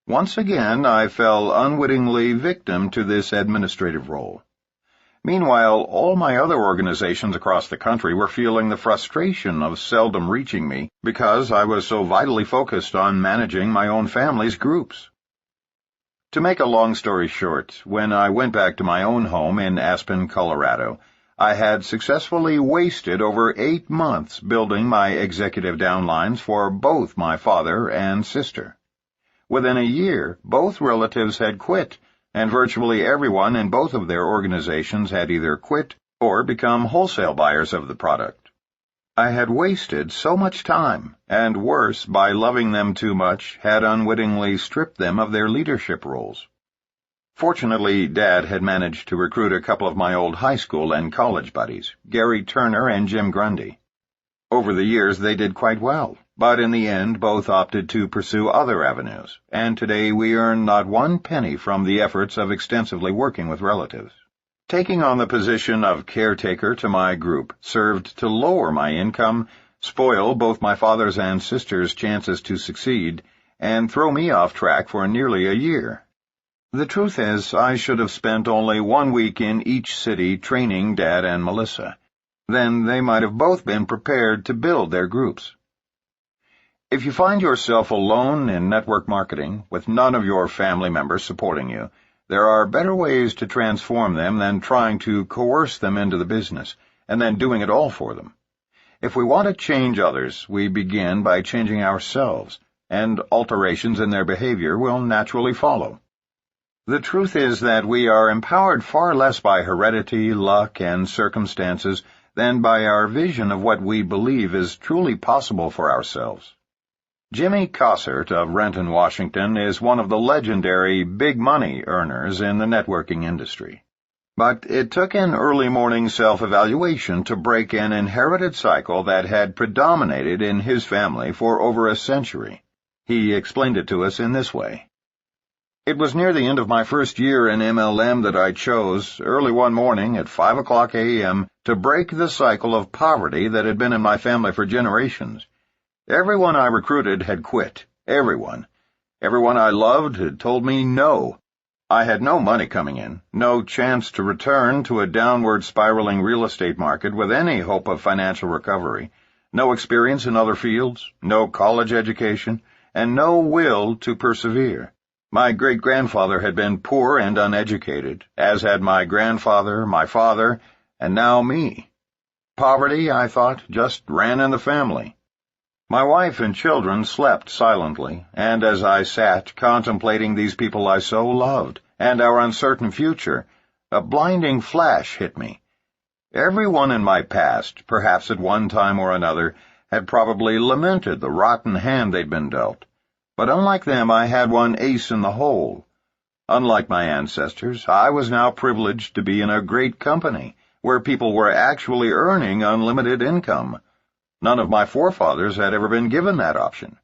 Once again, I fell unwittingly victim to this administrative role. Meanwhile, all my other organizations across the country were feeling the frustration of seldom reaching me because I was so vitally focused on managing my own family's groups. To make a long story short, when I went back to my own home in Aspen, Colorado, I had successfully wasted over 8 months building my executive downlines for both my father and sister. Within a year, both relatives had quit, and virtually everyone in both of their organizations had either quit or become wholesale buyers of the product. I had wasted so much time, and worse, by loving them too much, had unwittingly stripped them of their leadership roles. Fortunately, Dad had managed to recruit a couple of my old high school and college buddies, Gary Turner and Jim Grundy. Over the years, they did quite well, but in the end, both opted to pursue other avenues, and today we earn not one penny from the efforts of extensively working with relatives. Taking on the position of caretaker to my group served to lower my income, spoil both my father's and sister's chances to succeed, and throw me off track for nearly a year. The truth is, I should have spent only 1 week in each city training Dad and Melissa. Then they might have both been prepared to build their groups. If you find yourself alone in network marketing, with none of your family members supporting you, there are better ways to transform them than trying to coerce them into the business, and then doing it all for them. If we want to change others, we begin by changing ourselves, and alterations in their behavior will naturally follow. The truth is that we are empowered far less by heredity, luck, and circumstances than by our vision of what we believe is truly possible for ourselves. Jimmy Cossert of Renton, Washington, is one of the legendary big money earners in the networking industry. But it took an early morning self-evaluation to break an inherited cycle that had predominated in his family for over a century. He explained it to us in this way. It was near the end of my first year in MLM that I chose, early one morning at 5:00 a.m., to break the cycle of poverty that had been in my family for generations. Everyone I recruited had quit. Everyone. Everyone I loved had told me no. I had no money coming in, no chance to return to a downward spiraling real estate market with any hope of financial recovery, no experience in other fields, no college education, and no will to persevere. My great-grandfather had been poor and uneducated, as had my grandfather, my father, and now me. Poverty, I thought, just ran in the family. My wife and children slept silently, and as I sat contemplating these people I so loved, and our uncertain future, a blinding flash hit me. Everyone in my past, perhaps at one time or another, had probably lamented the rotten hand they'd been dealt. But unlike them, I had one ace in the hole. Unlike my ancestors, I was now privileged to be in a great company, where people were actually earning unlimited income. None of my forefathers had ever been given that option.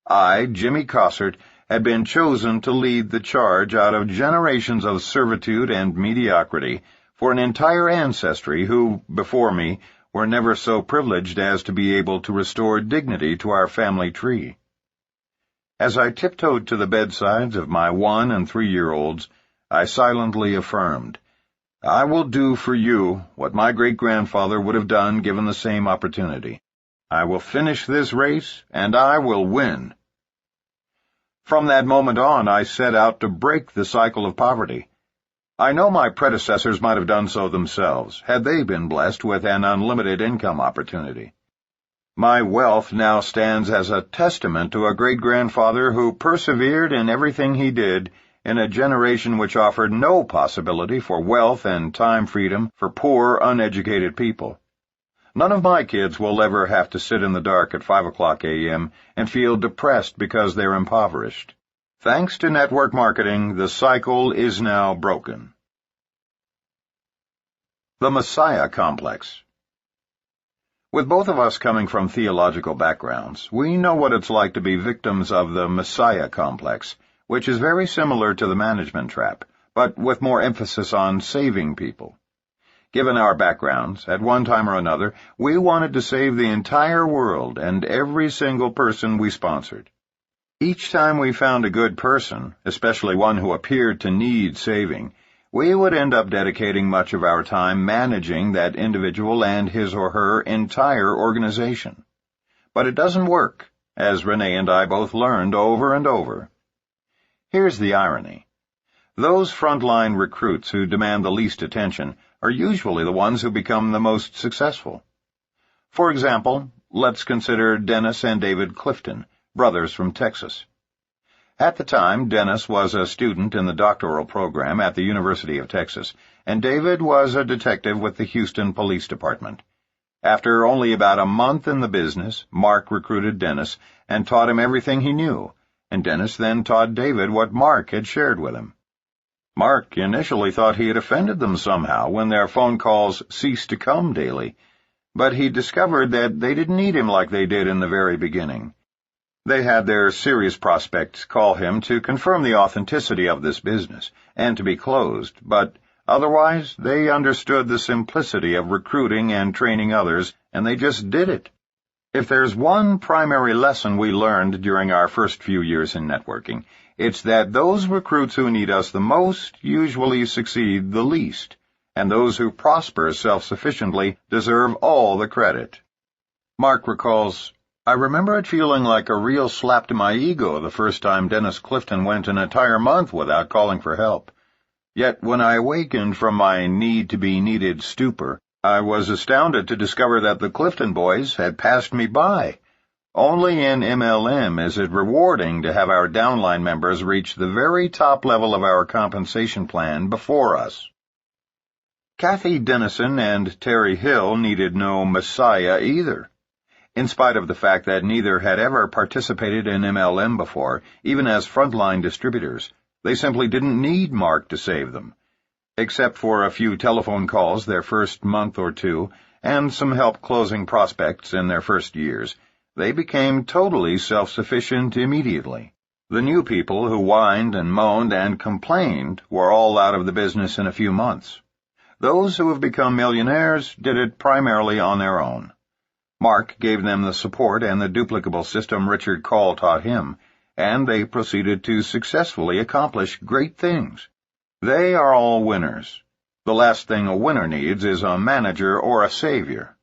I, Jimmy Cossert, had been chosen to lead the charge out of generations of servitude and mediocrity for an entire ancestry who, before me, were never so privileged as to be able to restore dignity to our family tree. As I tiptoed to the bedsides of my 1- and 3-year-olds, I silently affirmed, "I will do for you what my great-grandfather would have done given the same opportunity. I will finish this race, and I will win." From that moment on, I set out to break the cycle of poverty. I know my predecessors might have done so themselves, had they been blessed with an unlimited income opportunity. My wealth now stands as a testament to a great-grandfather who persevered in everything he did in a generation which offered no possibility for wealth and time freedom for poor, uneducated people. None of my kids will ever have to sit in the dark at 5:00 a.m. and feel depressed because they're impoverished. Thanks to network marketing, the cycle is now broken. The Messiah Complex. With both of us coming from theological backgrounds, we know what it's like to be victims of the Messiah Complex, which is very similar to the management trap, but with more emphasis on saving people. Given our backgrounds, at one time or another, we wanted to save the entire world and every single person we sponsored. Each time we found a good person, especially one who appeared to need saving, we would end up dedicating much of our time managing that individual and his or her entire organization. But it doesn't work, as Renee and I both learned over and over. Here's the irony. Those frontline recruits who demand the least attention are usually the ones who become the most successful. For example, let's consider Dennis and David Clifton, brothers from Texas. At the time, Dennis was a student in the doctoral program at the University of Texas, and David was a detective with the Houston Police Department. After only about a month in the business, Mark recruited Dennis and taught him everything he knew, and Dennis then taught David what Mark had shared with him. Mark initially thought he had offended them somehow when their phone calls ceased to come daily, but he discovered that they didn't need him like they did in the very beginning. They had their serious prospects call him to confirm the authenticity of this business and to be closed, but otherwise they understood the simplicity of recruiting and training others, and they just did it. If there's one primary lesson we learned during our first few years in networking, it's that those recruits who need us the most usually succeed the least, and those who prosper self-sufficiently deserve all the credit. Mark recalls, "I remember it feeling like a real slap to my ego the first time Dennis Clifton went an entire month without calling for help. Yet when I awakened from my need-to-be-needed stupor, I was astounded to discover that the Clifton boys had passed me by. Only in MLM is it rewarding to have our downline members reach the very top level of our compensation plan before us." Kathy Dennison and Terry Hill needed no messiah either. In spite of the fact that neither had ever participated in MLM before, even as frontline distributors, they simply didn't need Mark to save them. Except for a few telephone calls their first month or two, and some help closing prospects in their first years, they became totally self-sufficient immediately. The new people who whined and moaned and complained were all out of the business in a few months. Those who have become millionaires did it primarily on their own. Mark gave them the support and the duplicable system Richard Call taught him, and they proceeded to successfully accomplish great things. They are all winners. The last thing a winner needs is a manager or a savior.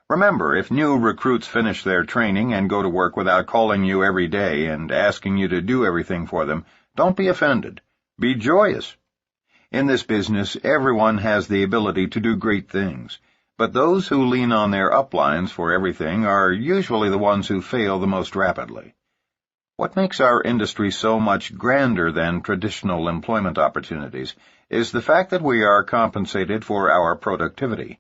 Remember, if new recruits finish their training and go to work without calling you every day and asking you to do everything for them, don't be offended. Be joyous. In this business, everyone has the ability to do great things, but those who lean on their uplines for everything are usually the ones who fail the most rapidly. What makes our industry so much grander than traditional employment opportunities is the fact that we are compensated for our productivity.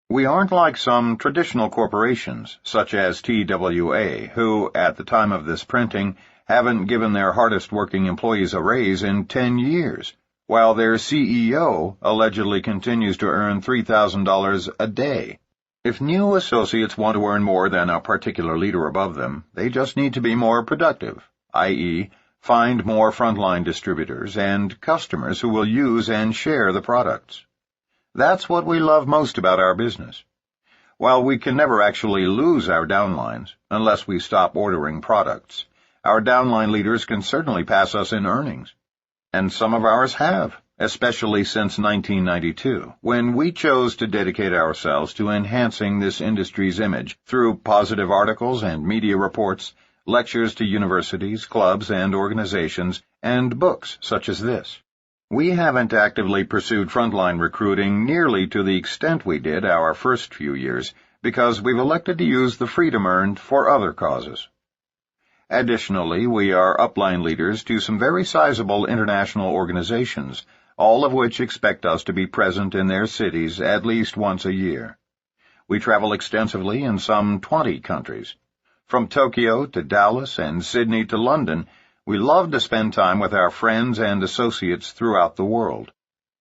We aren't like some traditional corporations, such as TWA, who, at the time of this printing, haven't given their hardest-working employees a raise in 10 years, while their CEO allegedly continues to earn $3,000 a day. If new associates want to earn more than a particular leader above them, they just need to be more productive, i.e., find more frontline distributors and customers who will use and share the products. That's what we love most about our business. While we can never actually lose our downlines, unless we stop ordering products, our downline leaders can certainly pass us in earnings. And some of ours have, especially since 1992, when we chose to dedicate ourselves to enhancing this industry's image through positive articles and media reports, lectures to universities, clubs, and organizations, and books such as this. We haven't actively pursued frontline recruiting nearly to the extent we did our first few years because we've elected to use the freedom earned for other causes. Additionally, we are upline leaders to some very sizable international organizations, all of which expect us to be present in their cities at least once a year. We travel extensively in some 20 countries. From Tokyo to Dallas and Sydney to London, we love to spend time with our friends and associates throughout the world.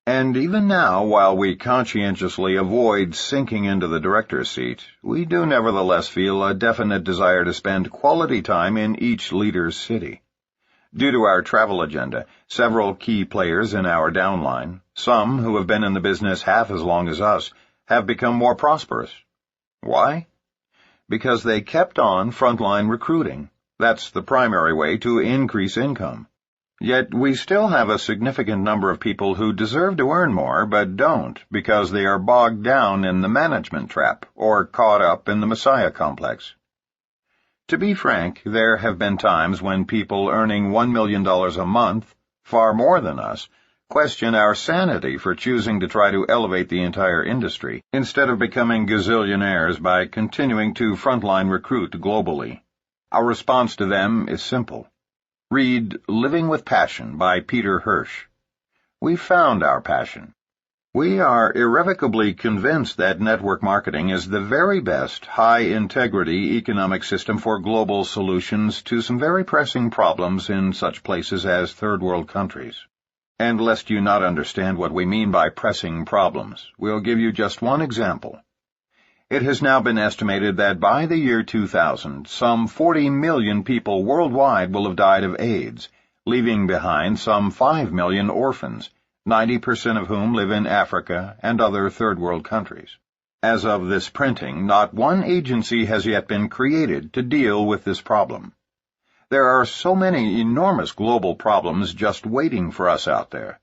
And even now, while we conscientiously avoid sinking into the director's seat, we do nevertheless feel a definite desire to spend quality time in each leader's city. Due to our travel agenda, several key players in our downline, some who have been in the business half as long as us, have become more prosperous. Why? Because they kept on frontline recruiting. That's the primary way to increase income. Yet we still have a significant number of people who deserve to earn more but don't because they are bogged down in the management trap or caught up in the Messiah complex. To be frank, there have been times when people earning $1 million a month, far more than us, question our sanity for choosing to try to elevate the entire industry instead of becoming gazillionaires by continuing to frontline recruit globally. Our response to them is simple. Read Living with Passion by Peter Hirsch. We found our passion. We are irrevocably convinced that network marketing is the very best, high-integrity economic system for global solutions to some very pressing problems in such places as third-world countries. And lest you not understand what we mean by pressing problems, we'll give you just one example. It has now been estimated that by the year 2000, some 40 million people worldwide will have died of AIDS, leaving behind some 5 million orphans, 90% of whom live in Africa and other third-world countries. As of this printing, not one agency has yet been created to deal with this problem. There are so many enormous global problems just waiting for us out there.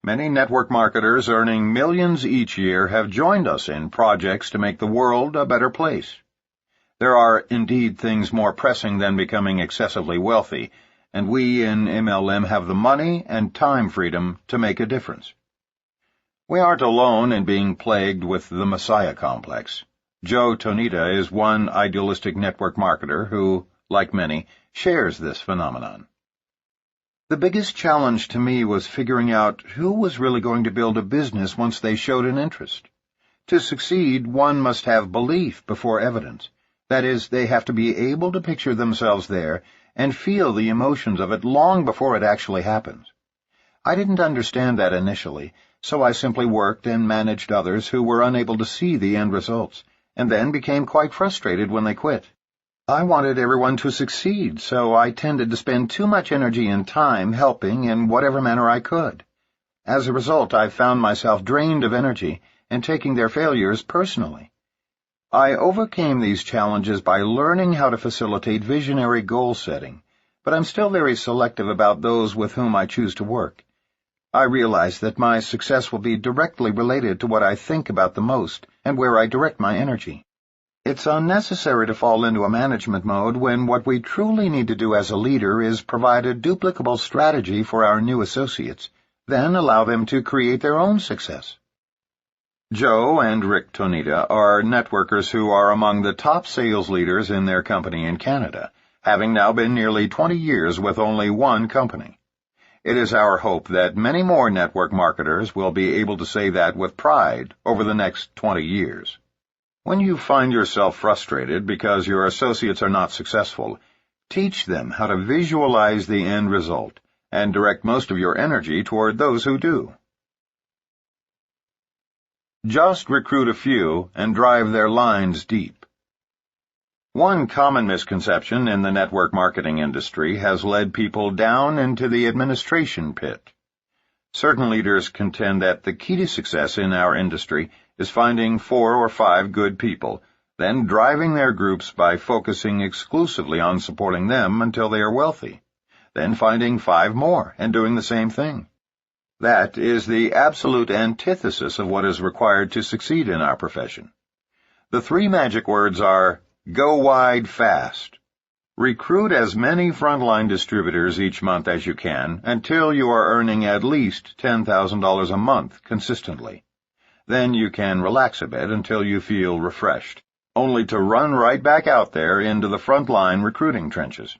Many network marketers earning millions each year have joined us in projects to make the world a better place. There are indeed things more pressing than becoming excessively wealthy, and we in MLM have the money and time freedom to make a difference. We aren't alone in being plagued with the Messiah complex. Joe Tonita is one idealistic network marketer who, like many, shares this phenomenon. The biggest challenge to me was figuring out who was really going to build a business once they showed an interest. To succeed, one must have belief before evidence. That is, they have to be able to picture themselves there and feel the emotions of it long before it actually happens. I didn't understand that initially, so I simply worked and managed others who were unable to see the end results, and then became quite frustrated when they quit. I wanted everyone to succeed, so I tended to spend too much energy and time helping in whatever manner I could. As a result, I found myself drained of energy and taking their failures personally. I overcame these challenges by learning how to facilitate visionary goal setting, but I'm still very selective about those with whom I choose to work. I realize that my success will be directly related to what I think about the most and where I direct my energy. It's unnecessary to fall into a management mode when what we truly need to do as a leader is provide a duplicable strategy for our new associates, then allow them to create their own success. Joe and Rick Tonita are networkers who are among the top sales leaders in their company in Canada, having now been nearly 20 years with only one company. It is our hope that many more network marketers will be able to say that with pride over the next 20 years. When you find yourself frustrated because your associates are not successful, teach them how to visualize the end result and direct most of your energy toward those who do. Just recruit a few and drive their lines deep. One common misconception in the network marketing industry has led people down into the administration pit. Certain leaders contend that the key to success in our industry is finding 4 or 5 good people, then driving their groups by focusing exclusively on supporting them until they are wealthy, then finding 5 more and doing the same thing. That is the absolute antithesis of what is required to succeed in our profession. The 3 magic words are, go wide fast. Recruit as many frontline distributors each month as you can until you are earning at least $10,000 a month consistently. Then you can relax a bit until you feel refreshed, only to run right back out there into the frontline recruiting trenches.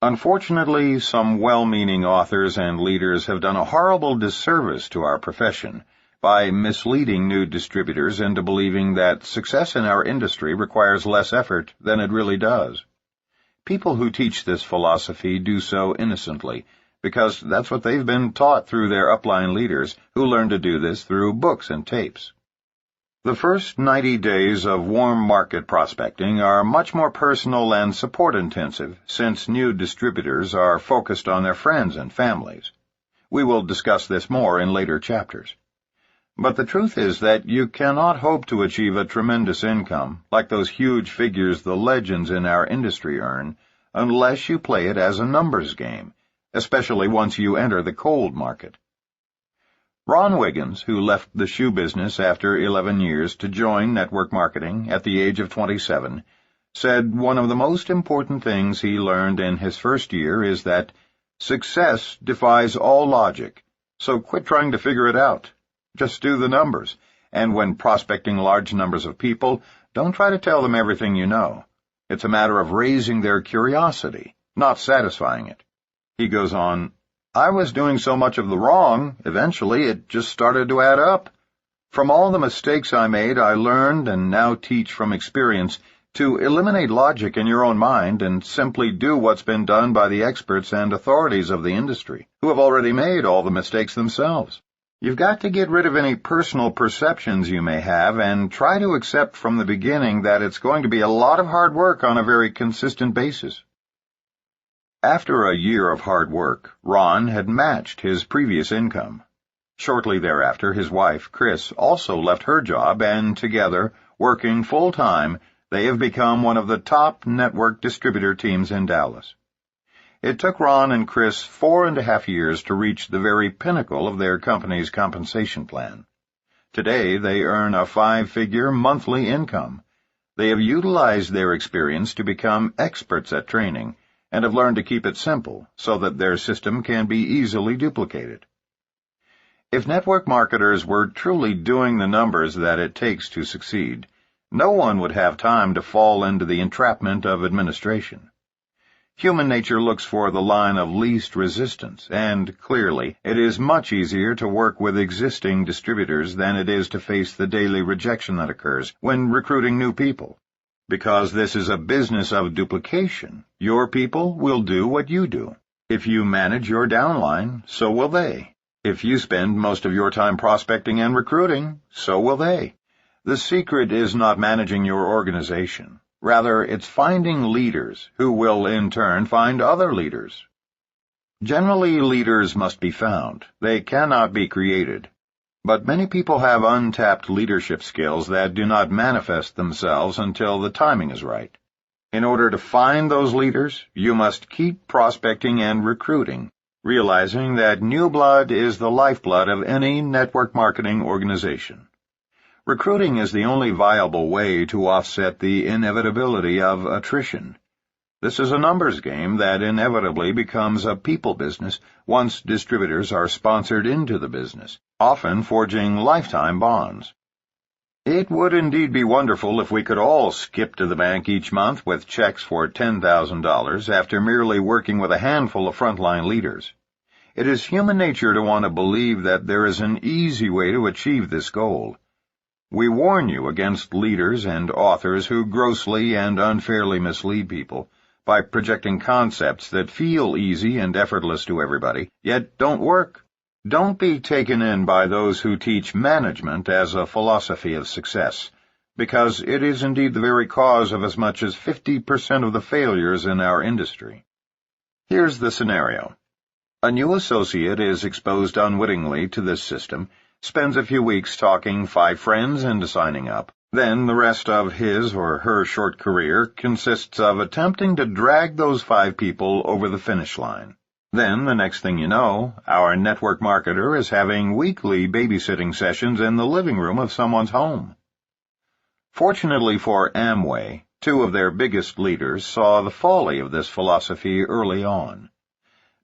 Unfortunately, some well-meaning authors and leaders have done a horrible disservice to our profession by misleading new distributors into believing that success in our industry requires less effort than it really does. People who teach this philosophy do so innocently, because that's what they've been taught through their upline leaders, who learned to do this through books and tapes. The first 90 days of warm market prospecting are much more personal and support-intensive, since new distributors are focused on their friends and families. We will discuss this more in later chapters. But the truth is that you cannot hope to achieve a tremendous income, like those huge figures the legends in our industry earn, unless you play it as a numbers game, especially once you enter the cold market. Ron Wiggins, who left the shoe business after 11 years to join network marketing at the age of 27, said one of the most important things he learned in his first year is that success defies all logic, so quit trying to figure it out. Just do the numbers, and when prospecting large numbers of people, don't try to tell them everything you know. It's a matter of raising their curiosity, not satisfying it. He goes on, "I was doing so much of the wrong, eventually it just started to add up. From all the mistakes I made, I learned and now teach from experience to eliminate logic in your own mind and simply do what's been done by the experts and authorities of the industry, who have already made all the mistakes themselves. You've got to get rid of any personal perceptions you may have and try to accept from the beginning that it's going to be a lot of hard work on a very consistent basis." After a year of hard work, Ron had matched his previous income. Shortly thereafter, his wife, Chris, also left her job, and together, working full-time, they have become one of the top network distributor teams in Dallas. It took Ron and Chris 4.5 years to reach the very pinnacle of their company's compensation plan. Today, they earn a 5-figure monthly income. They have utilized their experience to become experts at training and have learned to keep it simple so that their system can be easily duplicated. If network marketers were truly doing the numbers that it takes to succeed, no one would have time to fall into the entrapment of administration. Human nature looks for the line of least resistance, and clearly, it is much easier to work with existing distributors than it is to face the daily rejection that occurs when recruiting new people. Because this is a business of duplication, your people will do what you do. If you manage your downline, so will they. If you spend most of your time prospecting and recruiting, so will they. The secret is not managing your organization. Rather, it's finding leaders who will, in turn, find other leaders. Generally, leaders must be found. They cannot be created. But many people have untapped leadership skills that do not manifest themselves until the timing is right. In order to find those leaders, you must keep prospecting and recruiting, realizing that new blood is the lifeblood of any network marketing organization. Recruiting is the only viable way to offset the inevitability of attrition. This is a numbers game that inevitably becomes a people business once distributors are sponsored into the business, often forging lifetime bonds. It would indeed be wonderful if we could all skip to the bank each month with checks for $10,000 after merely working with a handful of frontline leaders. It is human nature to want to believe that there is an easy way to achieve this goal. We warn you against leaders and authors who grossly and unfairly mislead people by projecting concepts that feel easy and effortless to everybody, yet don't work. Don't be taken in by those who teach management as a philosophy of success, because it is indeed the very cause of as much as 50% of the failures in our industry. Here's the scenario. A new associate is exposed unwittingly to this system, spends a few weeks talking 5 friends into signing up. Then the rest of his or her short career consists of attempting to drag those 5 people over the finish line. Then, the next thing you know, our network marketer is having weekly babysitting sessions in the living room of someone's home. Fortunately for Amway, 2 of their biggest leaders saw the folly of this philosophy early on.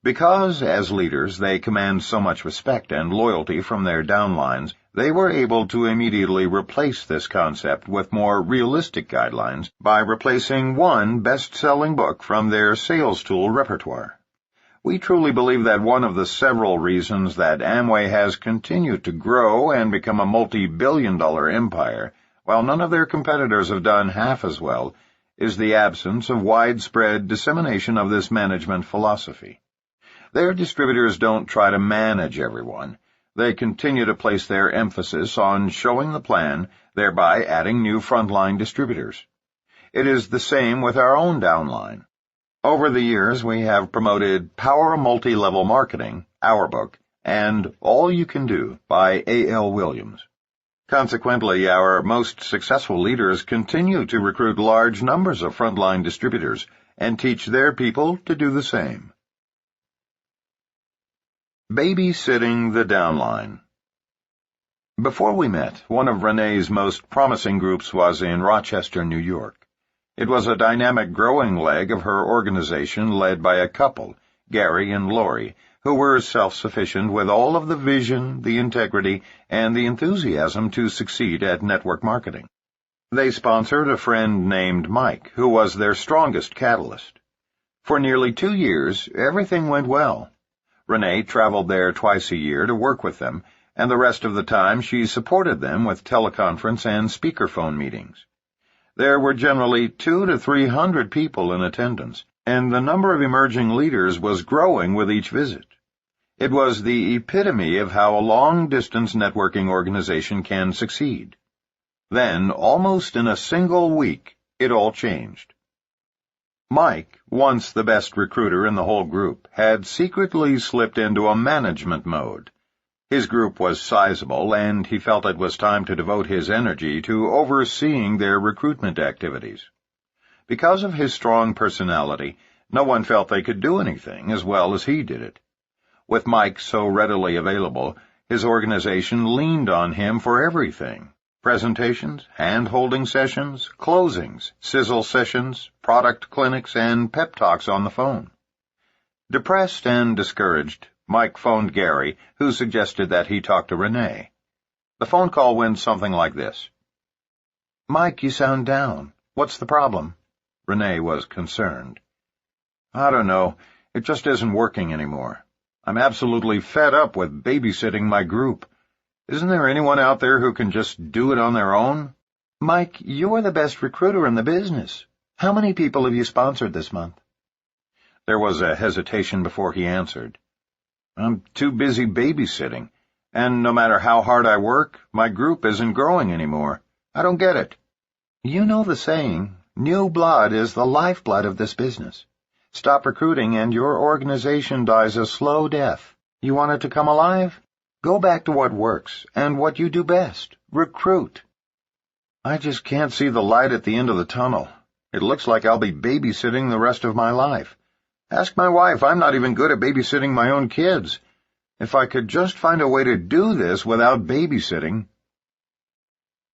Because, as leaders, they command so much respect and loyalty from their downlines, they were able to immediately replace this concept with more realistic guidelines by replacing one best-selling book from their sales tool repertoire. We truly believe that one of the several reasons that Amway has continued to grow and become a multi-billion-dollar empire, while none of their competitors have done half as well, is the absence of widespread dissemination of this management philosophy. Their distributors don't try to manage everyone. They continue to place their emphasis on showing the plan, thereby adding new frontline distributors. It is the same with our own downline. Over the years, we have promoted Power Multi-Level Marketing, our book, and All You Can Do by A.L. Williams. Consequently, our most successful leaders continue to recruit large numbers of frontline distributors and teach their people to do the same. Babysitting the downline. Before we met, one of Renee's most promising groups was in Rochester, New York. It was a dynamic growing leg of her organization led by a couple, Gary and Lori, who were self-sufficient with all of the vision, the integrity, and the enthusiasm to succeed at network marketing. They sponsored a friend named Mike, who was their strongest catalyst. For nearly 2 years, everything went well. Renee traveled there twice a year to work with them, and the rest of the time she supported them with teleconference and speakerphone meetings. There were generally 200 to 300 people in attendance, and the number of emerging leaders was growing with each visit. It was the epitome of how a long-distance networking organization can succeed. Then, almost in a single week, it all changed. Mike, once the best recruiter in the whole group, had secretly slipped into a management mode. His group was sizable, and he felt it was time to devote his energy to overseeing their recruitment activities. Because of his strong personality, no one felt they could do anything as well as he did it. With Mike so readily available, his organization leaned on him for everything: presentations, hand-holding sessions, closings, sizzle sessions, product clinics, and pep talks on the phone. Depressed and discouraged, Mike phoned Gary, who suggested that he talk to Renee. The phone call went something like this. "Mike, you sound down. What's the problem?" Renee was concerned. "I don't know. It just isn't working anymore. I'm absolutely fed up with babysitting my group. Isn't there anyone out there who can just do it on their own?" "Mike, you're the best recruiter in the business. How many people have you sponsored this month?" There was a hesitation before he answered. "I'm too busy babysitting, and no matter how hard I work, my group isn't growing anymore. I don't get it." "You know the saying, new blood is the lifeblood of this business. Stop recruiting and your organization dies a slow death. You want it to come alive? Go back to what works and what you do best. Recruit." "I just can't see the light at the end of the tunnel. It looks like I'll be babysitting the rest of my life. Ask my wife, I'm not even good at babysitting my own kids. If I could just find a way to do this without babysitting."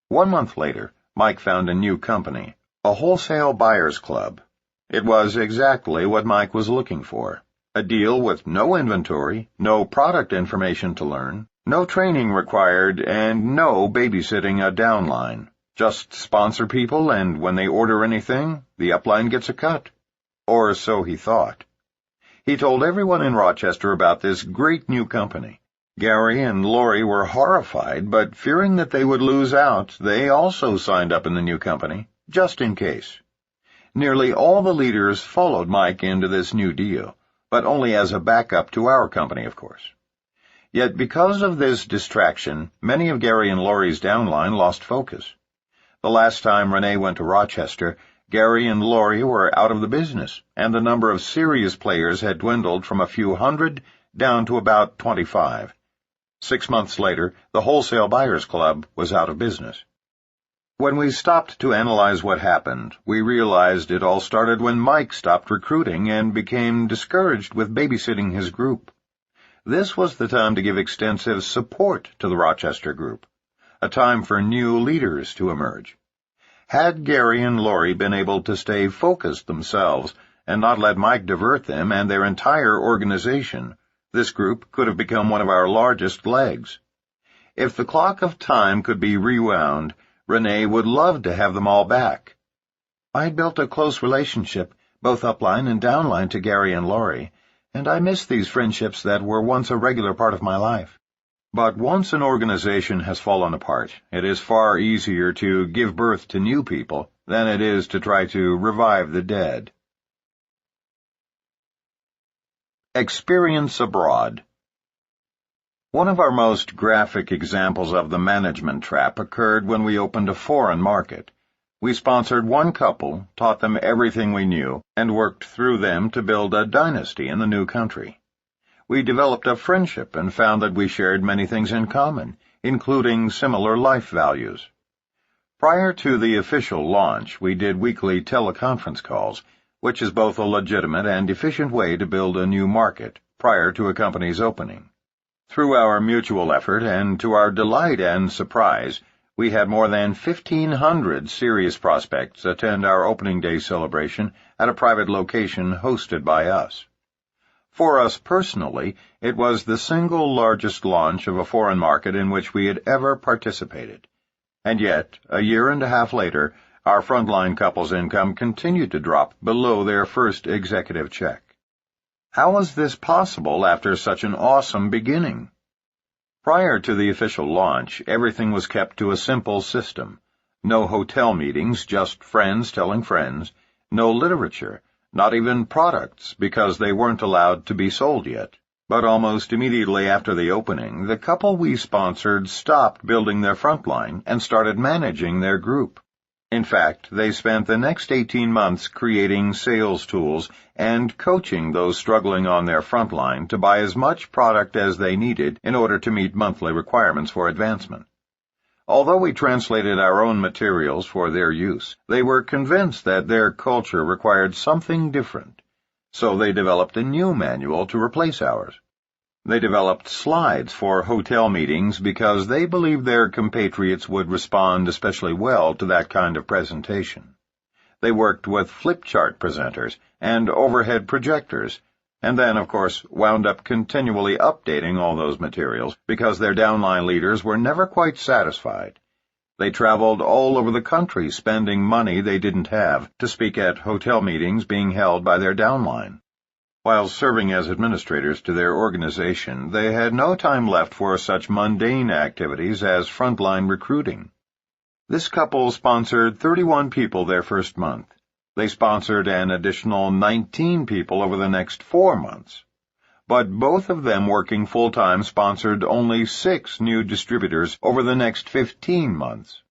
1 month later, Mike found a new company, a wholesale buyers club. It was exactly what Mike was looking for: a deal with no inventory, no product information to learn, no training required, and no babysitting a downline. Just sponsor people, and when they order anything, the upline gets a cut. Or so he thought. He told everyone in Rochester about this great new company. Gary and Lori were horrified, but fearing that they would lose out, they also signed up in the new company, just in case. Nearly all the leaders followed Mike into this new deal, but only as a backup to our company, of course. Yet because of this distraction, many of Gary and Lori's downline lost focus. The last time Renee went to Rochester, Gary and Lori were out of the business, and the number of serious players had dwindled from a few hundred down to about 25. 6 months later, the Wholesale Buyers Club was out of business. When we stopped to analyze what happened, we realized it all started when Mike stopped recruiting and became discouraged with babysitting his group. This was the time to give extensive support to the Rochester group, a time for new leaders to emerge. Had Gary and Lori been able to stay focused themselves and not let Mike divert them and their entire organization, this group could have become one of our largest legs. If the clock of time could be rewound, Renee would love to have them all back. I'd built a close relationship, both upline and downline, to Gary and Lori, and I miss these friendships that were once a regular part of my life. But once an organization has fallen apart, it is far easier to give birth to new people than it is to try to revive the dead. Experience abroad. One of our most graphic examples of the management trap occurred when we opened a foreign market. We sponsored one couple, taught them everything we knew, and worked through them to build a dynasty in the new country. We developed a friendship and found that we shared many things in common, including similar life values. Prior to the official launch, we did weekly teleconference calls, which is both a legitimate and efficient way to build a new market prior to a company's opening. Through our mutual effort, and to our delight and surprise, we had more than 1,500 serious prospects attend our opening day celebration at a private location hosted by us. For us personally, it was the single largest launch of a foreign market in which we had ever participated. And yet, a year and a half later, Our frontline couple's income continued to drop below their first executive check. How was this possible after such an awesome beginning? Prior to the official launch, everything was kept to a simple system. No hotel meetings, just friends telling friends. No literature, not even products, because they weren't allowed to be sold yet. But almost immediately after the opening, the couple we sponsored stopped building their frontline and started managing their group. In fact, they spent the next 18 months creating sales tools and coaching those struggling on their frontline to buy as much product as they needed in order to meet monthly requirements for advancement. Although we translated our own materials for their use, they were convinced that their culture required something different, so they developed a new manual to replace ours. They developed slides for hotel meetings because they believed their compatriots would respond especially well to that kind of presentation. They worked with flip chart presenters and overhead projectors, and then, of course, wound up continually updating all those materials because their downline leaders were never quite satisfied. They traveled all over the country spending money they didn't have to speak at hotel meetings being held by their downline. While serving as administrators to their organization, they had no time left for such mundane activities as frontline recruiting. This couple sponsored 31 people their first month. They sponsored an additional 19 people over the next 4 months. But both of them working full-time sponsored only 6 new distributors over the next 15 months.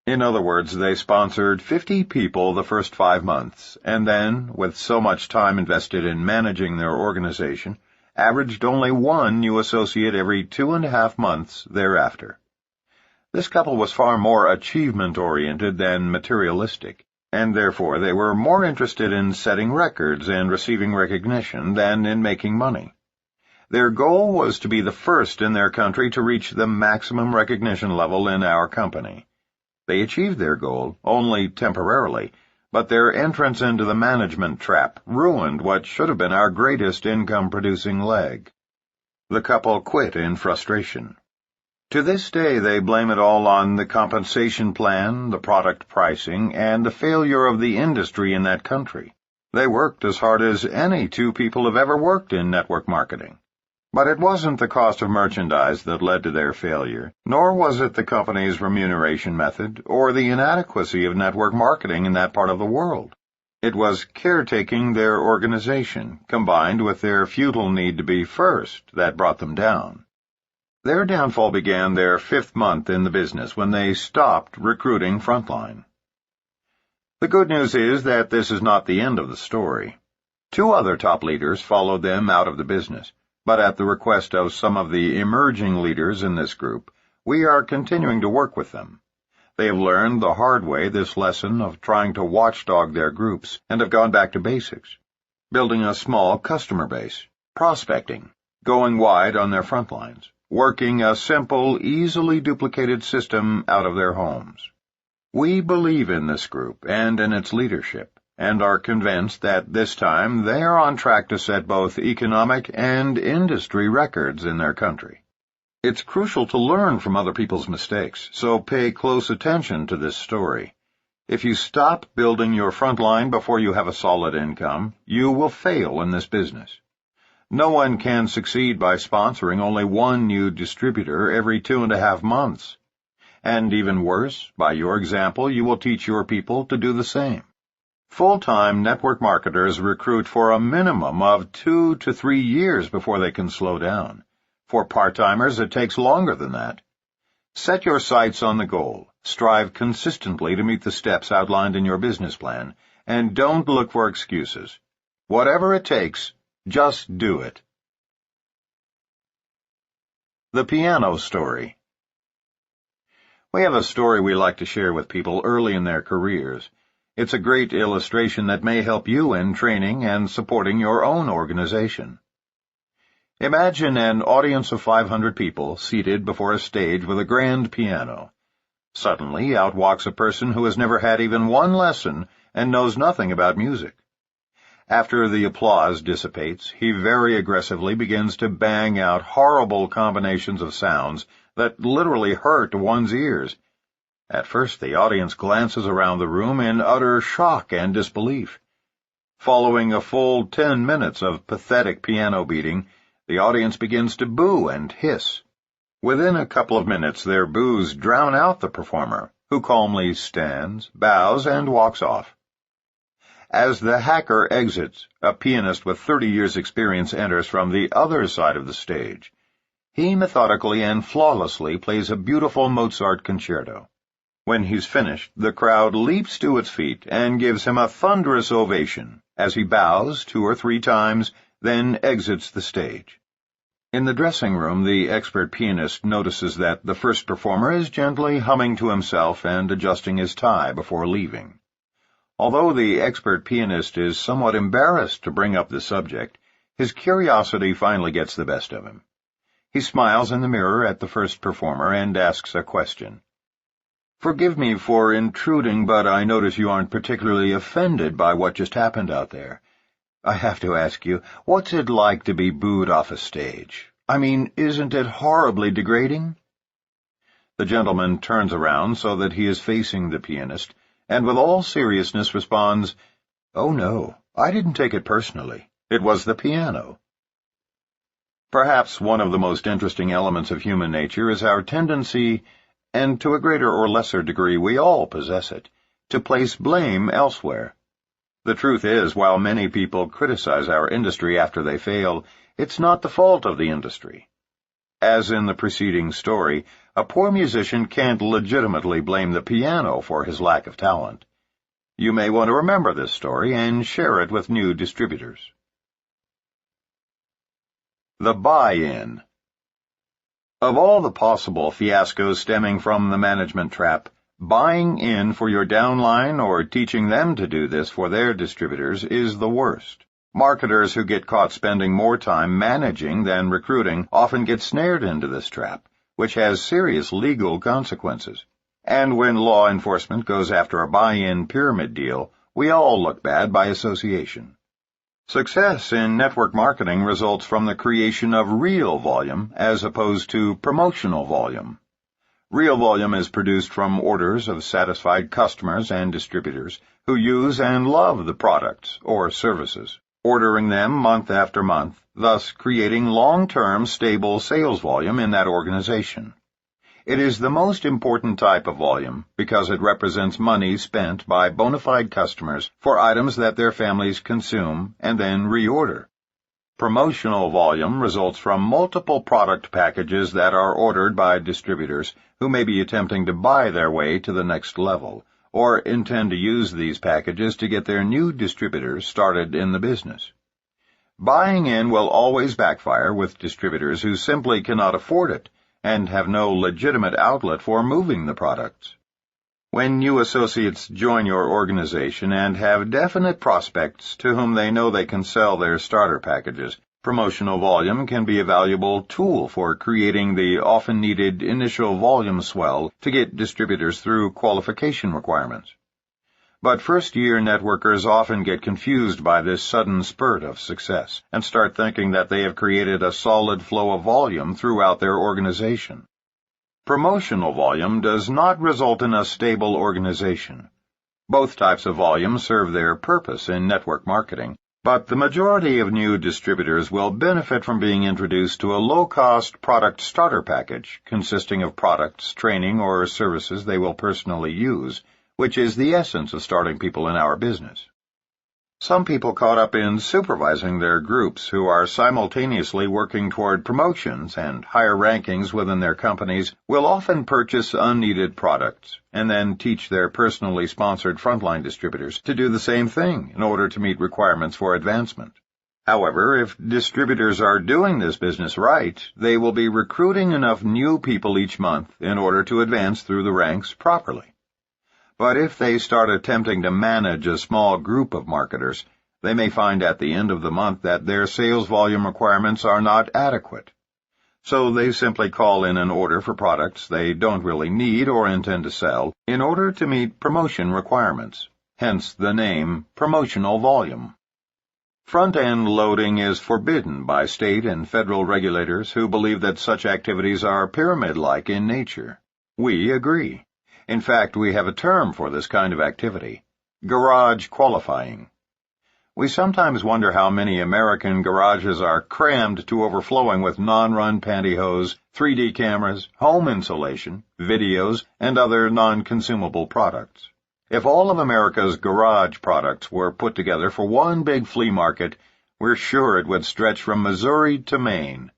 In other words, they sponsored 50 people the first 5 months, and then, with so much time invested in managing their organization, averaged only 1 new associate every 2.5 months thereafter. This couple was far more achievement-oriented than materialistic, and therefore they were more interested in setting records and receiving recognition than in making money. Their goal was to be the first in their country to reach the maximum recognition level in our company. They achieved their goal, only temporarily, but their entrance into the management trap ruined what should have been our greatest income-producing leg. The couple quit in frustration. To this day, they blame it all on the compensation plan, the product pricing, and the failure of the industry in that country. They worked as hard as any 2 people have ever worked in network marketing. But it wasn't the cost of merchandise that led to their failure, nor was it the company's remuneration method or the inadequacy of network marketing in that part of the world. It was caretaking their organization, combined with their futile need to be first, that brought them down. Their downfall began their 5th month in the business when they stopped recruiting frontline. The good news is that this is not the end of the story. 2 other top leaders followed them out of the business. But at the request of some of the emerging leaders in this group, we are continuing to work with them. They have learned the hard way this lesson of trying to watchdog their groups and have gone back to basics, building a small customer base, prospecting, going wide on their front lines, working a simple, easily duplicated system out of their homes. We believe in this group and in its leadership, and are convinced that this time they are on track to set both economic and industry records in their country. It's crucial to learn from other people's mistakes, so pay close attention to this story. If you stop building your front line before you have a solid income, you will fail in this business. No one can succeed by sponsoring only 1 new distributor every 2.5 months. And even worse, by your example, you will teach your people to do the same. Full-time network marketers recruit for a minimum of 2 to 3 years before they can slow down. For part-timers, it takes longer than that. Set your sights on the goal, strive consistently to meet the steps outlined in your business plan, and don't look for excuses. Whatever it takes, just do it. The Piano Story. We have a story we like to share with people early in their careers. It's a great illustration that may help you in training and supporting your own organization. Imagine an audience of 500 people seated before a stage with a grand piano. Suddenly, out walks a person who has never had even 1 lesson and knows nothing about music. After the applause dissipates, he very aggressively begins to bang out horrible combinations of sounds that literally hurt one's ears. At first, the audience glances around the room in utter shock and disbelief. Following a full 10 minutes of pathetic piano beating, the audience begins to boo and hiss. Within a couple of minutes, their boos drown out the performer, who calmly stands, bows, and walks off. As the hacker exits, a pianist with 30 years' experience enters from the other side of the stage. He methodically and flawlessly plays a beautiful Mozart concerto. When he's finished, the crowd leaps to its feet and gives him a thunderous ovation as he bows 2 or 3 times, then exits the stage. In the dressing room, the expert pianist notices that the first performer is gently humming to himself and adjusting his tie before leaving. Although the expert pianist is somewhat embarrassed to bring up the subject, his curiosity finally gets the best of him. He smiles in the mirror at the first performer and asks a question. "Forgive me for intruding, but I notice you aren't particularly offended by what just happened out there. I have to ask you, what's it like to be booed off a stage? I mean, isn't it horribly degrading?" The gentleman turns around so that he is facing the pianist, and with all seriousness responds, "Oh no, I didn't take it personally. It was the piano." Perhaps one of the most interesting elements of human nature is our tendency, and to a greater or lesser degree we all possess it, to place blame elsewhere. The truth is, while many people criticize our industry after they fail, it's not the fault of the industry. As in the preceding story, a poor musician can't legitimately blame the piano for his lack of talent. You may want to remember this story and share it with new distributors. The buy-in. Of all the possible fiascos stemming from the management trap, buying in for your downline or teaching them to do this for their distributors is the worst. Marketers who get caught spending more time managing than recruiting often get snared into this trap, which has serious legal consequences. And when law enforcement goes after a buy-in pyramid deal, we all look bad by association. Success in network marketing results from the creation of real volume as opposed to promotional volume. Real volume is produced from orders of satisfied customers and distributors who use and love the products or services, ordering them month after month, thus creating long-term stable sales volume in that organization. It is the most important type of volume because it represents money spent by bona fide customers for items that their families consume and then reorder. Promotional volume results from multiple product packages that are ordered by distributors who may be attempting to buy their way to the next level, or intend to use these packages to get their new distributors started in the business. Buying in will always backfire with distributors who simply cannot afford it and have no legitimate outlet for moving the products. When new associates join your organization and have definite prospects to whom they know they can sell their starter packages, promotional volume can be a valuable tool for creating the often needed initial volume swell to get distributors through qualification requirements. But first-year networkers often get confused by this sudden spurt of success and start thinking that they have created a solid flow of volume throughout their organization. Promotional volume does not result in a stable organization. Both types of volume serve their purpose in network marketing, but the majority of new distributors will benefit from being introduced to a low-cost product starter package consisting of products, training, or services they will personally use, which is the essence of starting people in our business. Some people caught up in supervising their groups who are simultaneously working toward promotions and higher rankings within their companies will often purchase unneeded products and then teach their personally sponsored frontline distributors to do the same thing in order to meet requirements for advancement. However, if distributors are doing this business right, they will be recruiting enough new people each month in order to advance through the ranks properly. But if they start attempting to manage a small group of marketers, they may find at the end of the month that their sales volume requirements are not adequate. So they simply call in an order for products they don't really need or intend to sell in order to meet promotion requirements, hence the name promotional volume. Front-end loading is forbidden by state and federal regulators who believe that such activities are pyramid-like in nature. We agree. In fact, we have a term for this kind of activity: garage qualifying. We sometimes wonder how many American garages are crammed to overflowing with non-run pantyhose, 3D cameras, home insulation, videos, and other non-consumable products. If all of America's garage products were put together for one big flea market, we're sure it would stretch from Missouri to Maine.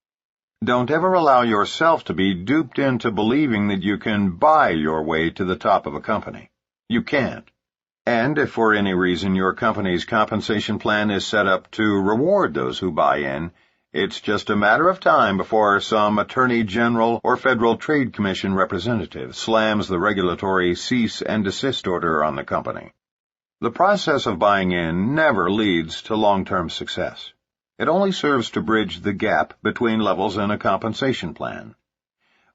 Don't ever allow yourself to be duped into believing that you can buy your way to the top of a company. You can't. And if for any reason your company's compensation plan is set up to reward those who buy in, it's just a matter of time before some Attorney General or Federal Trade Commission representative slams the regulatory cease and desist order on the company. The process of buying in never leads to long-term success. It only serves to bridge the gap between levels in a compensation plan.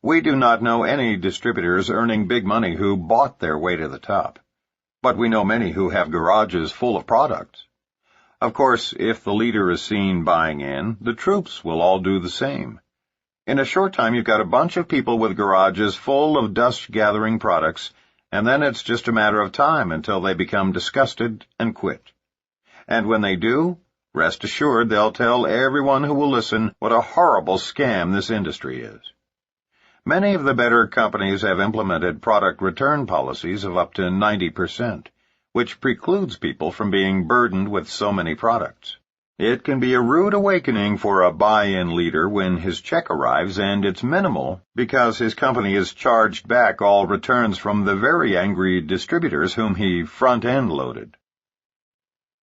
We do not know any distributors earning big money who bought their way to the top. But we know many who have garages full of products. Of course, if the leader is seen buying in, the troops will all do the same. In a short time, you've got a bunch of people with garages full of dust-gathering products, and then it's just a matter of time until they become disgusted and quit. And when they do, rest assured they'll tell everyone who will listen what a horrible scam this industry is. Many of the better companies have implemented product return policies of up to 90%, which precludes people from being burdened with so many products. It can be a rude awakening for a buy-in leader when his check arrives and it's minimal because his company has charged back all returns from the very angry distributors whom he front-end loaded.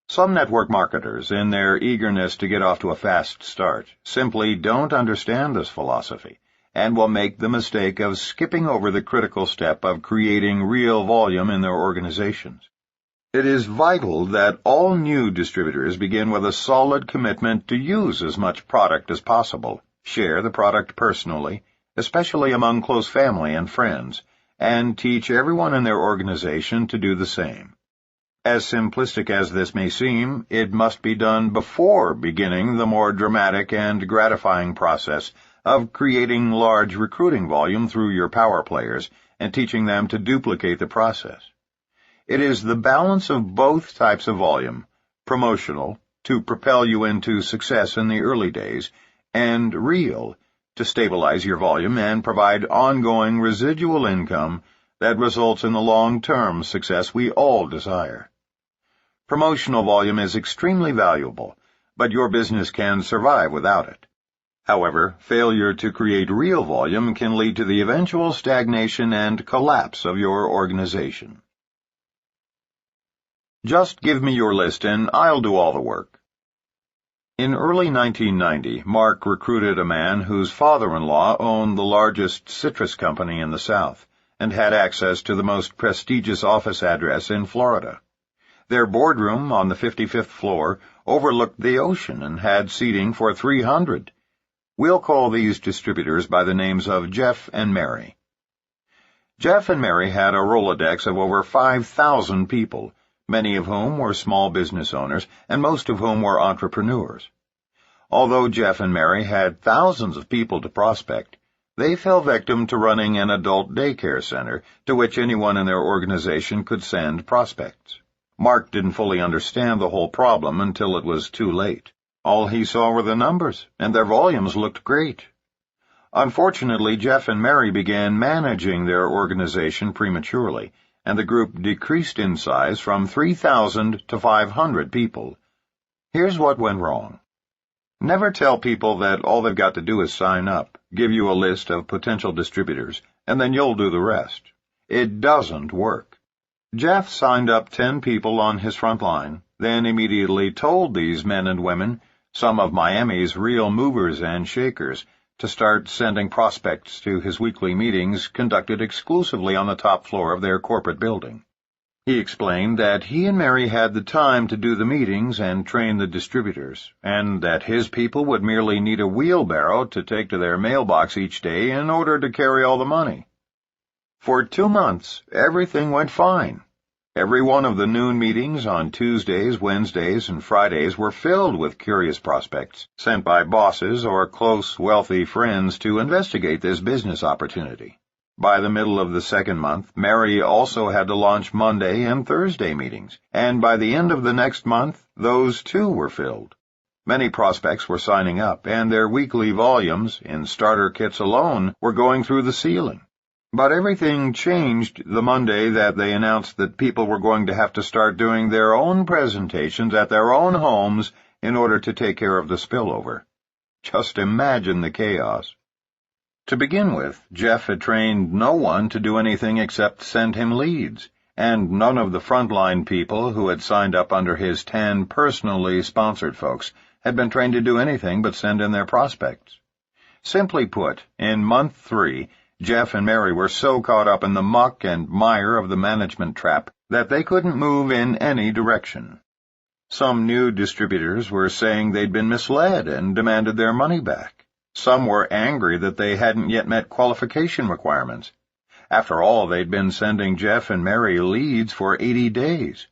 Some network marketers, in their eagerness to get off to a fast start, simply don't understand this philosophy and will make the mistake of skipping over the critical step of creating real volume in their organizations. It is vital that all new distributors begin with a solid commitment to use as much product as possible, share the product personally, especially among close family and friends, and teach everyone in their organization to do the same. As simplistic as this may seem, it must be done before beginning the more dramatic and gratifying process of creating large recruiting volume through your power players and teaching them to duplicate the process. It is the balance of both types of volume, promotional, to propel you into success in the early days, and real, to stabilize your volume and provide ongoing residual income that results in the long-term success we all desire. Promotional volume is extremely valuable, but your business can survive without it. However, failure to create real volume can lead to the eventual stagnation and collapse of your organization. Just give me your list and I'll do all the work. In early 1990, Mark recruited a man whose father-in-law owned the largest citrus company in the South and had access to the most prestigious office address in Florida. Their boardroom on the 55th floor overlooked the ocean and had seating for 300. We'll call these distributors by the names of Jeff and Mary. Jeff and Mary had a Rolodex of over 5,000 people, many of whom were small business owners and most of whom were entrepreneurs. Although Jeff and Mary had thousands of people to prospect, they fell victim to running an adult daycare center to which anyone in their organization could send prospects. Mark didn't fully understand the whole problem until it was too late. All he saw were the numbers, and their volumes looked great. Unfortunately, Jeff and Mary began managing their organization prematurely, and the group decreased in size from 3,000 to 500 people. Here's what went wrong. Never tell people that all they've got to do is sign up, give you a list of potential distributors, and then you'll do the rest. It doesn't work. Jeff signed up 10 people on his front line, then immediately told these men and women, some of Miami's real movers and shakers, to start sending prospects to his weekly meetings conducted exclusively on the top floor of their corporate building. He explained that he and Mary had the time to do the meetings and train the distributors, and that his people would merely need a wheelbarrow to take to their mailbox each day in order to carry all the money. For 2 months, everything went fine. Every one of the noon meetings on Tuesdays, Wednesdays, and Fridays were filled with curious prospects sent by bosses or close, wealthy friends to investigate this business opportunity. By the middle of the second month, Mary also had to launch Monday and Thursday meetings, and by the end of the next month, those too were filled. Many prospects were signing up, and their weekly volumes, in starter kits alone, were going through the ceiling. But everything changed the Monday that they announced that people were going to have to start doing their own presentations at their own homes in order to take care of the spillover. Just imagine the chaos. To begin with, Jeff had trained no one to do anything except send him leads, and none of the frontline people who had signed up under his 10 personally sponsored folks had been trained to do anything but send in their prospects. Simply put, in month 3, Jeff and Mary were so caught up in the muck and mire of the management trap that they couldn't move in any direction. Some new distributors were saying they'd been misled and demanded their money back. Some were angry that they hadn't yet met qualification requirements. After all, they'd been sending Jeff and Mary leads for 80 days.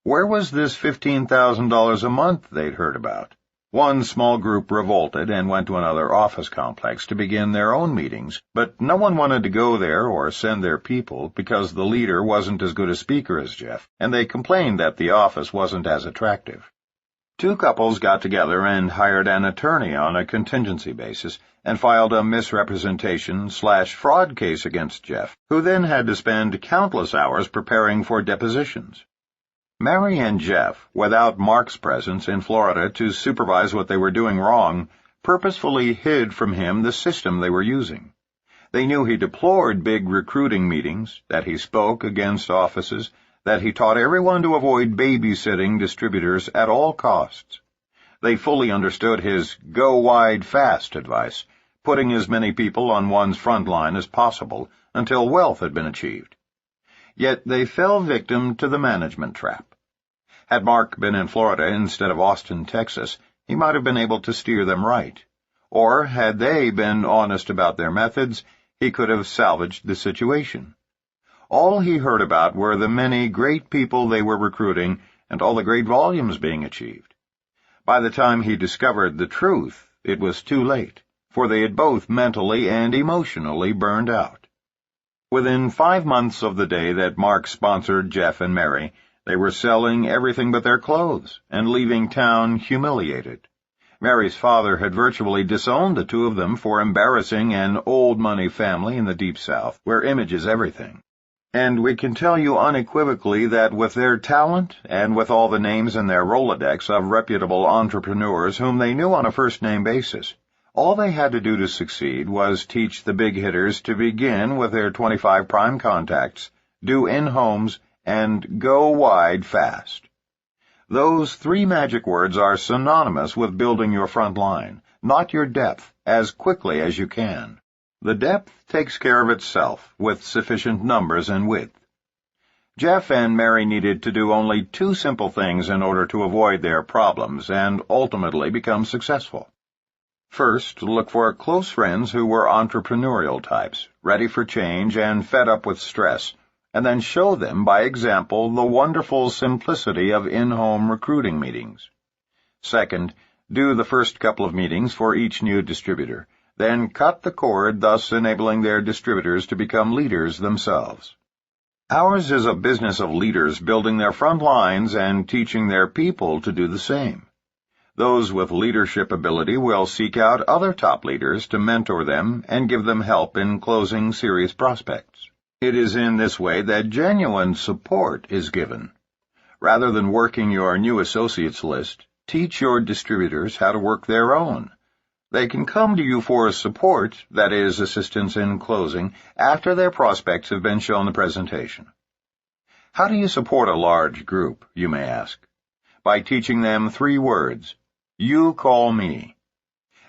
Where was this $15,000 a month they'd heard about? One small group revolted and went to another office complex to begin their own meetings, but no one wanted to go there or send their people because the leader wasn't as good a speaker as Jeff, and they complained that the office wasn't as attractive. 2 couples got together and hired an attorney on a contingency basis and filed a misrepresentation/fraud case against Jeff, who then had to spend countless hours preparing for depositions. Mary and Jeff, without Mark's presence in Florida to supervise what they were doing wrong, purposefully hid from him the system they were using. They knew he deplored big recruiting meetings, that he spoke against offices, that he taught everyone to avoid babysitting distributors at all costs. They fully understood his go wide fast advice, putting as many people on one's front line as possible until wealth had been achieved. Yet they fell victim to the management trap. Had Mark been in Florida instead of Austin, Texas, he might have been able to steer them right. Or, had they been honest about their methods, he could have salvaged the situation. All he heard about were the many great people they were recruiting and all the great volumes being achieved. By the time he discovered the truth, it was too late, for they had both mentally and emotionally burned out. Within 5 months of the day that Mark sponsored Jeff and Mary, they were selling everything but their clothes and leaving town humiliated. Mary's father had virtually disowned the 2 of them for embarrassing an old-money family in the Deep South, where image is everything. And we can tell you unequivocally that with their talent and with all the names in their Rolodex of reputable entrepreneurs whom they knew on a first-name basis, all they had to do to succeed was teach the big hitters to begin with their 25 prime contacts, do in-homes, and go wide fast. Those 3 magic words are synonymous with building your front line, not your depth, as quickly as you can. The depth takes care of itself with sufficient numbers and width. Jeff and Mary needed to do only 2 simple things in order to avoid their problems and ultimately become successful. First, look for close friends who were entrepreneurial types, ready for change and fed up with stress, and then show them by example the wonderful simplicity of in-home recruiting meetings. Second, do the first couple of meetings for each new distributor, then cut the cord, thus enabling their distributors to become leaders themselves. Ours is a business of leaders building their front lines and teaching their people to do the same. Those with leadership ability will seek out other top leaders to mentor them and give them help in closing serious prospects. It is in this way that genuine support is given. Rather than working your new associates list, teach your distributors how to work their own. They can come to you for support, that is, assistance in closing, after their prospects have been shown the presentation. How do you support a large group, you may ask? By teaching them 3 words. You call me.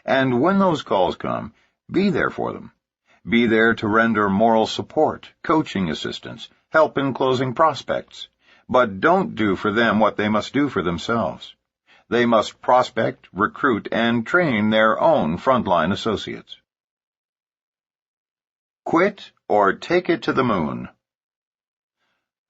And when those calls come, be there for them. Be there to render moral support, coaching assistance, help in closing prospects. But don't do for them what they must do for themselves. They must prospect, recruit, and train their own frontline associates. Quit or take it to the moon.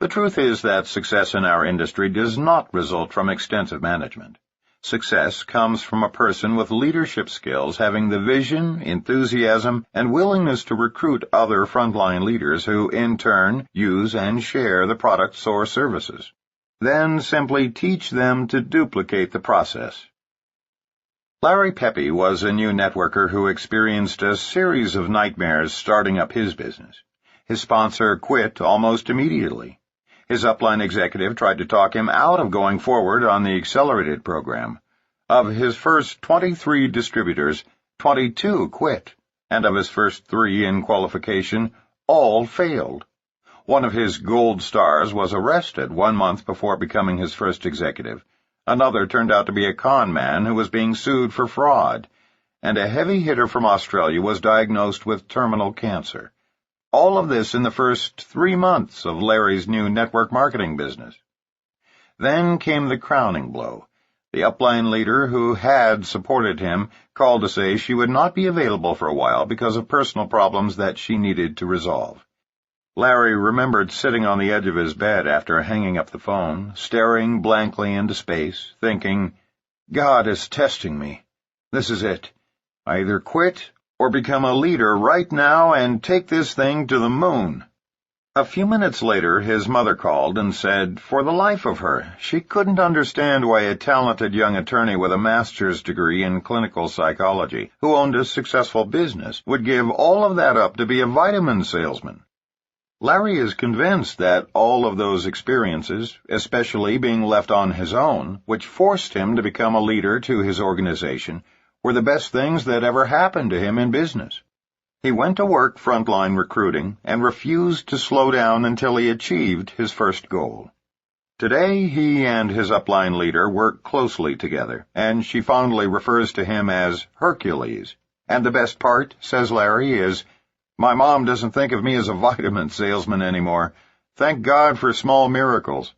The truth is that success in our industry does not result from extensive management. Success comes from a person with leadership skills having the vision, enthusiasm, and willingness to recruit other frontline leaders who, in turn, use and share the products or services. Then simply teach them to duplicate the process. Larry Pepe was a new networker who experienced a series of nightmares starting up his business. His sponsor quit almost immediately. His upline executive tried to talk him out of going forward on the accelerated program. Of his first 23 distributors, 22 quit, and of his first 3 in qualification, all failed. One of his gold stars was arrested 1 month before becoming his first executive. Another turned out to be a con man who was being sued for fraud, and a heavy hitter from Australia was diagnosed with terminal cancer. All of this in the first 3 months of Larry's new network marketing business. Then came the crowning blow. The upline leader who had supported him called to say she would not be available for a while because of personal problems that she needed to resolve. Larry remembered sitting on the edge of his bed after hanging up the phone, staring blankly into space, thinking, God is testing me. This is it. I either quit or become a leader right now and take this thing to the moon. A few minutes later, his mother called and said, for the life of her, she couldn't understand why a talented young attorney with a master's degree in clinical psychology, who owned a successful business, would give all of that up to be a vitamin salesman. Larry is convinced that all of those experiences, especially being left on his own, which forced him to become a leader to his organization, were the best things that ever happened to him in business. He went to work frontline recruiting and refused to slow down until he achieved his first goal. Today, he and his upline leader work closely together, and she fondly refers to him as Hercules. And the best part, says Larry, is, my mom doesn't think of me as a vitamin salesman anymore. Thank God for small miracles.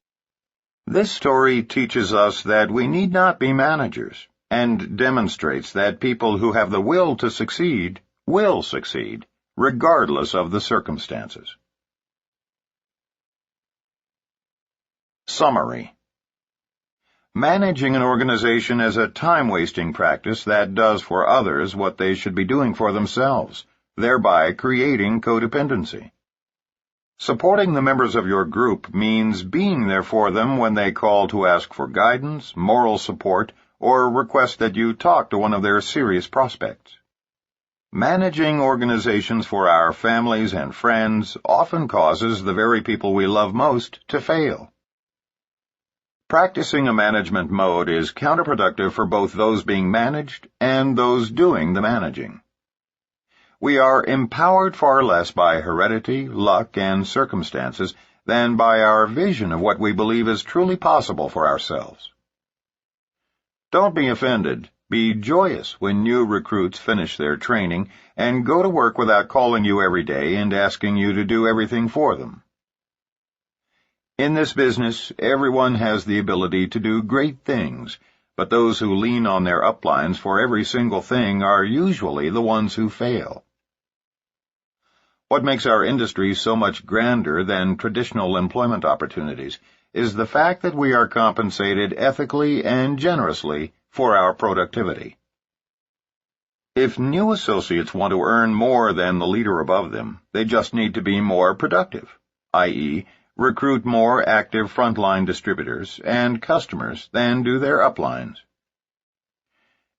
This story teaches us that we need not be managers, and demonstrates that people who have the will to succeed will succeed, regardless of the circumstances. Summary. Managing an organization is a time-wasting practice that does for others what they should be doing for themselves, thereby creating codependency. Supporting the members of your group means being there for them when they call to ask for guidance, moral support, or request that you talk to one of their serious prospects. Managing organizations for our families and friends often causes the very people we love most to fail. Practicing a management mode is counterproductive for both those being managed and those doing the managing. We are empowered far less by heredity, luck, and circumstances than by our vision of what we believe is truly possible for ourselves. Don't be offended. Be joyous when new recruits finish their training and go to work without calling you every day and asking you to do everything for them. In this business, everyone has the ability to do great things, but those who lean on their uplines for every single thing are usually the ones who fail. What makes our industry so much grander than traditional employment opportunities is the fact that we are compensated ethically and generously for our productivity. If new associates want to earn more than the leader above them, they just need to be more productive, i.e., recruit more active frontline distributors and customers than do their uplines.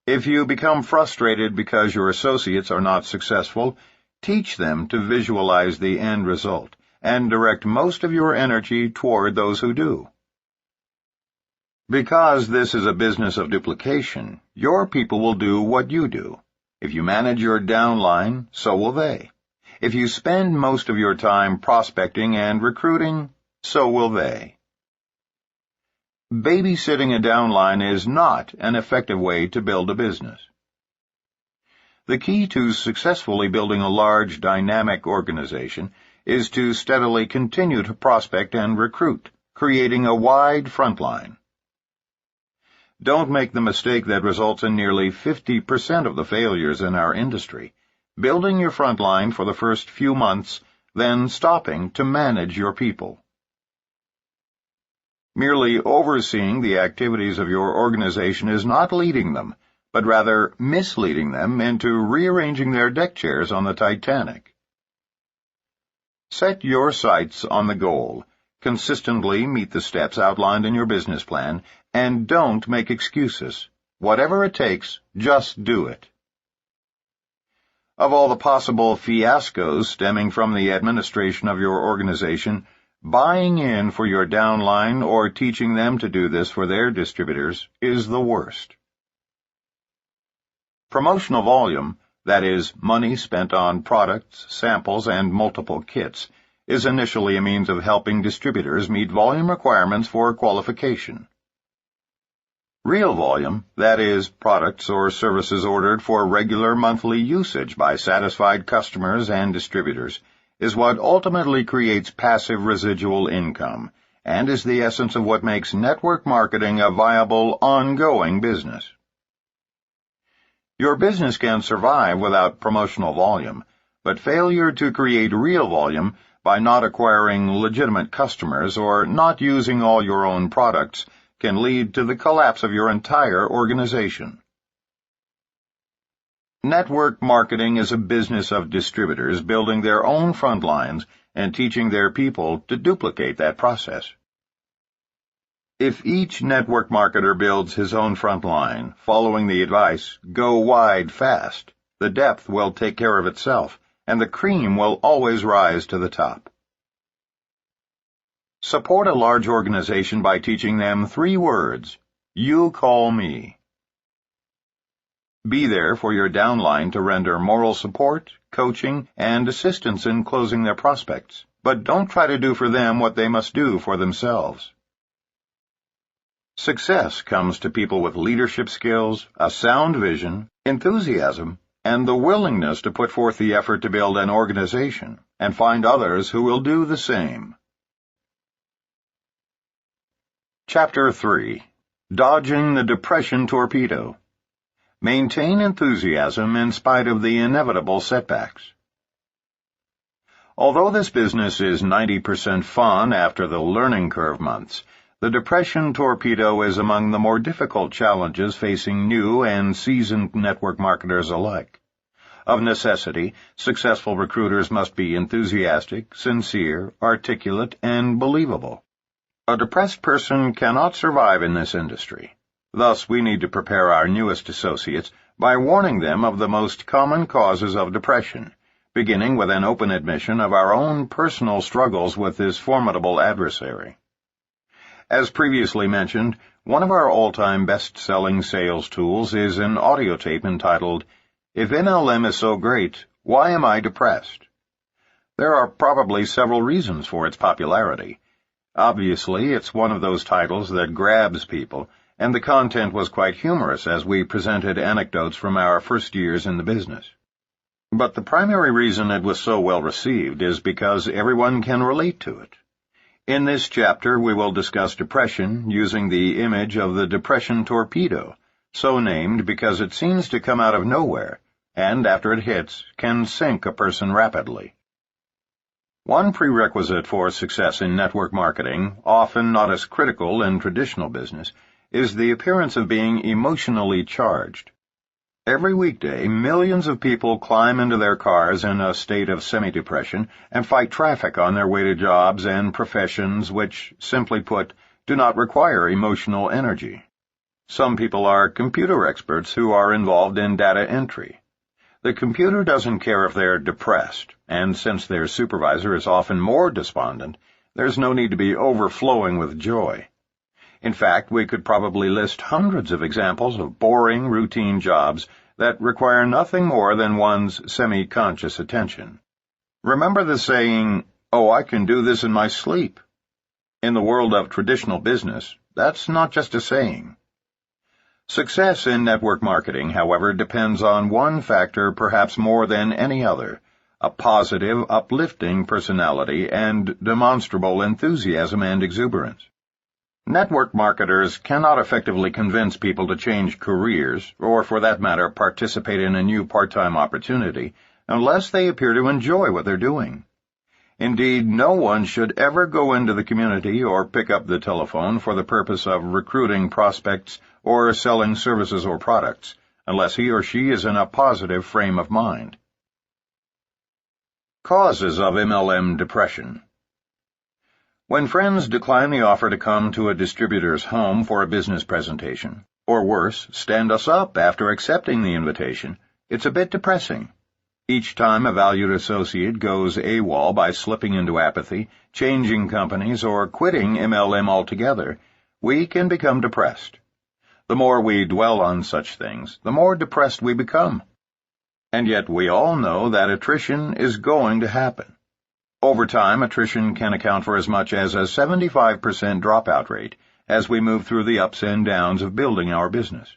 If you become frustrated because your associates are not successful, teach them to visualize the end result and direct most of your energy toward those who do. Because this is a business of duplication, your people will do what you do. If you manage your downline, so will they. If you spend most of your time prospecting and recruiting, so will they. Babysitting a downline is not an effective way to build a business. The key to successfully building a large, dynamic organization is to steadily continue to prospect and recruit, creating a wide front line. Don't make the mistake that results in nearly 50% of the failures in our industry, building your front line for the first few months, then stopping to manage your people. Merely overseeing the activities of your organization is not leading them, but rather misleading them into rearranging their deck chairs on the Titanic. Set your sights on the goal. Consistently meet the steps outlined in your business plan, and don't make excuses. Whatever it takes, just do it. Of all the possible fiascos stemming from the administration of your organization, buying in for your downline or teaching them to do this for their distributors is the worst. Promotional volume, that is, money spent on products, samples, and multiple kits, is initially a means of helping distributors meet volume requirements for qualification. Real volume, that is, products or services ordered for regular monthly usage by satisfied customers and distributors, is what ultimately creates passive residual income, and is the essence of what makes network marketing a viable, ongoing business. Your business can survive without promotional volume, but failure to create real volume by not acquiring legitimate customers or not using all your own products can lead to the collapse of your entire organization. Network marketing is a business of distributors building their own front lines and teaching their people to duplicate that process. If each network marketer builds his own front line, following the advice, "Go wide fast," the depth will take care of itself, and the cream will always rise to the top. Support a large organization by teaching them 3 words: "You call me." Be there for your downline to render moral support, coaching, and assistance in closing their prospects, but don't try to do for them what they must do for themselves. Success comes to people with leadership skills, a sound vision, enthusiasm, and the willingness to put forth the effort to build an organization and find others who will do the same. Chapter 3. Dodging the Depression Torpedo. Maintain enthusiasm in spite of the inevitable setbacks. Although this business is 90% fun after the learning curve months, the Depression Torpedo is among the more difficult challenges facing new and seasoned network marketers alike. Of necessity, successful recruiters must be enthusiastic, sincere, articulate, and believable. A depressed person cannot survive in this industry. Thus, we need to prepare our newest associates by warning them of the most common causes of depression, beginning with an open admission of our own personal struggles with this formidable adversary. As previously mentioned, one of our all-time best-selling sales tools is an audio tape entitled, "If NLM is so great, why am I depressed?" There are probably several reasons for its popularity. Obviously, it's one of those titles that grabs people, and the content was quite humorous as we presented anecdotes from our first years in the business. But the primary reason it was so well received is because everyone can relate to it. In this chapter, we will discuss depression using the image of the Depression Torpedo, so named because it seems to come out of nowhere, and after it hits, can sink a person rapidly. One prerequisite for success in network marketing, often not as critical in traditional business, is the appearance of being emotionally charged. Every weekday, millions of people climb into their cars in a state of semi-depression and fight traffic on their way to jobs and professions which, simply put, do not require emotional energy. Some people are computer experts who are involved in data entry. The computer doesn't care if they're depressed, and since their supervisor is often more despondent, there's no need to be overflowing with joy. In fact, we could probably list hundreds of examples of boring, routine jobs that require nothing more than one's semi-conscious attention. Remember the saying, "Oh, I can do this in my sleep." In the world of traditional business, that's not just a saying. Success in network marketing, however, depends on one factor perhaps more than any other, a positive, uplifting personality and demonstrable enthusiasm and exuberance. Network marketers cannot effectively convince people to change careers, or for that matter participate in a new part-time opportunity, unless they appear to enjoy what they're doing. Indeed, no one should ever go into the community or pick up the telephone for the purpose of recruiting prospects or selling services or products, unless he or she is in a positive frame of mind. Causes of MLM depression. When friends decline the offer to come to a distributor's home for a business presentation, or worse, stand us up after accepting the invitation, it's a bit depressing. Each time a valued associate goes AWOL by slipping into apathy, changing companies, or quitting MLM altogether, we can become depressed. The more we dwell on such things, the more depressed we become. And yet we all know that attrition is going to happen. Over time, attrition can account for as much as a 75% dropout rate as we move through the ups and downs of building our business.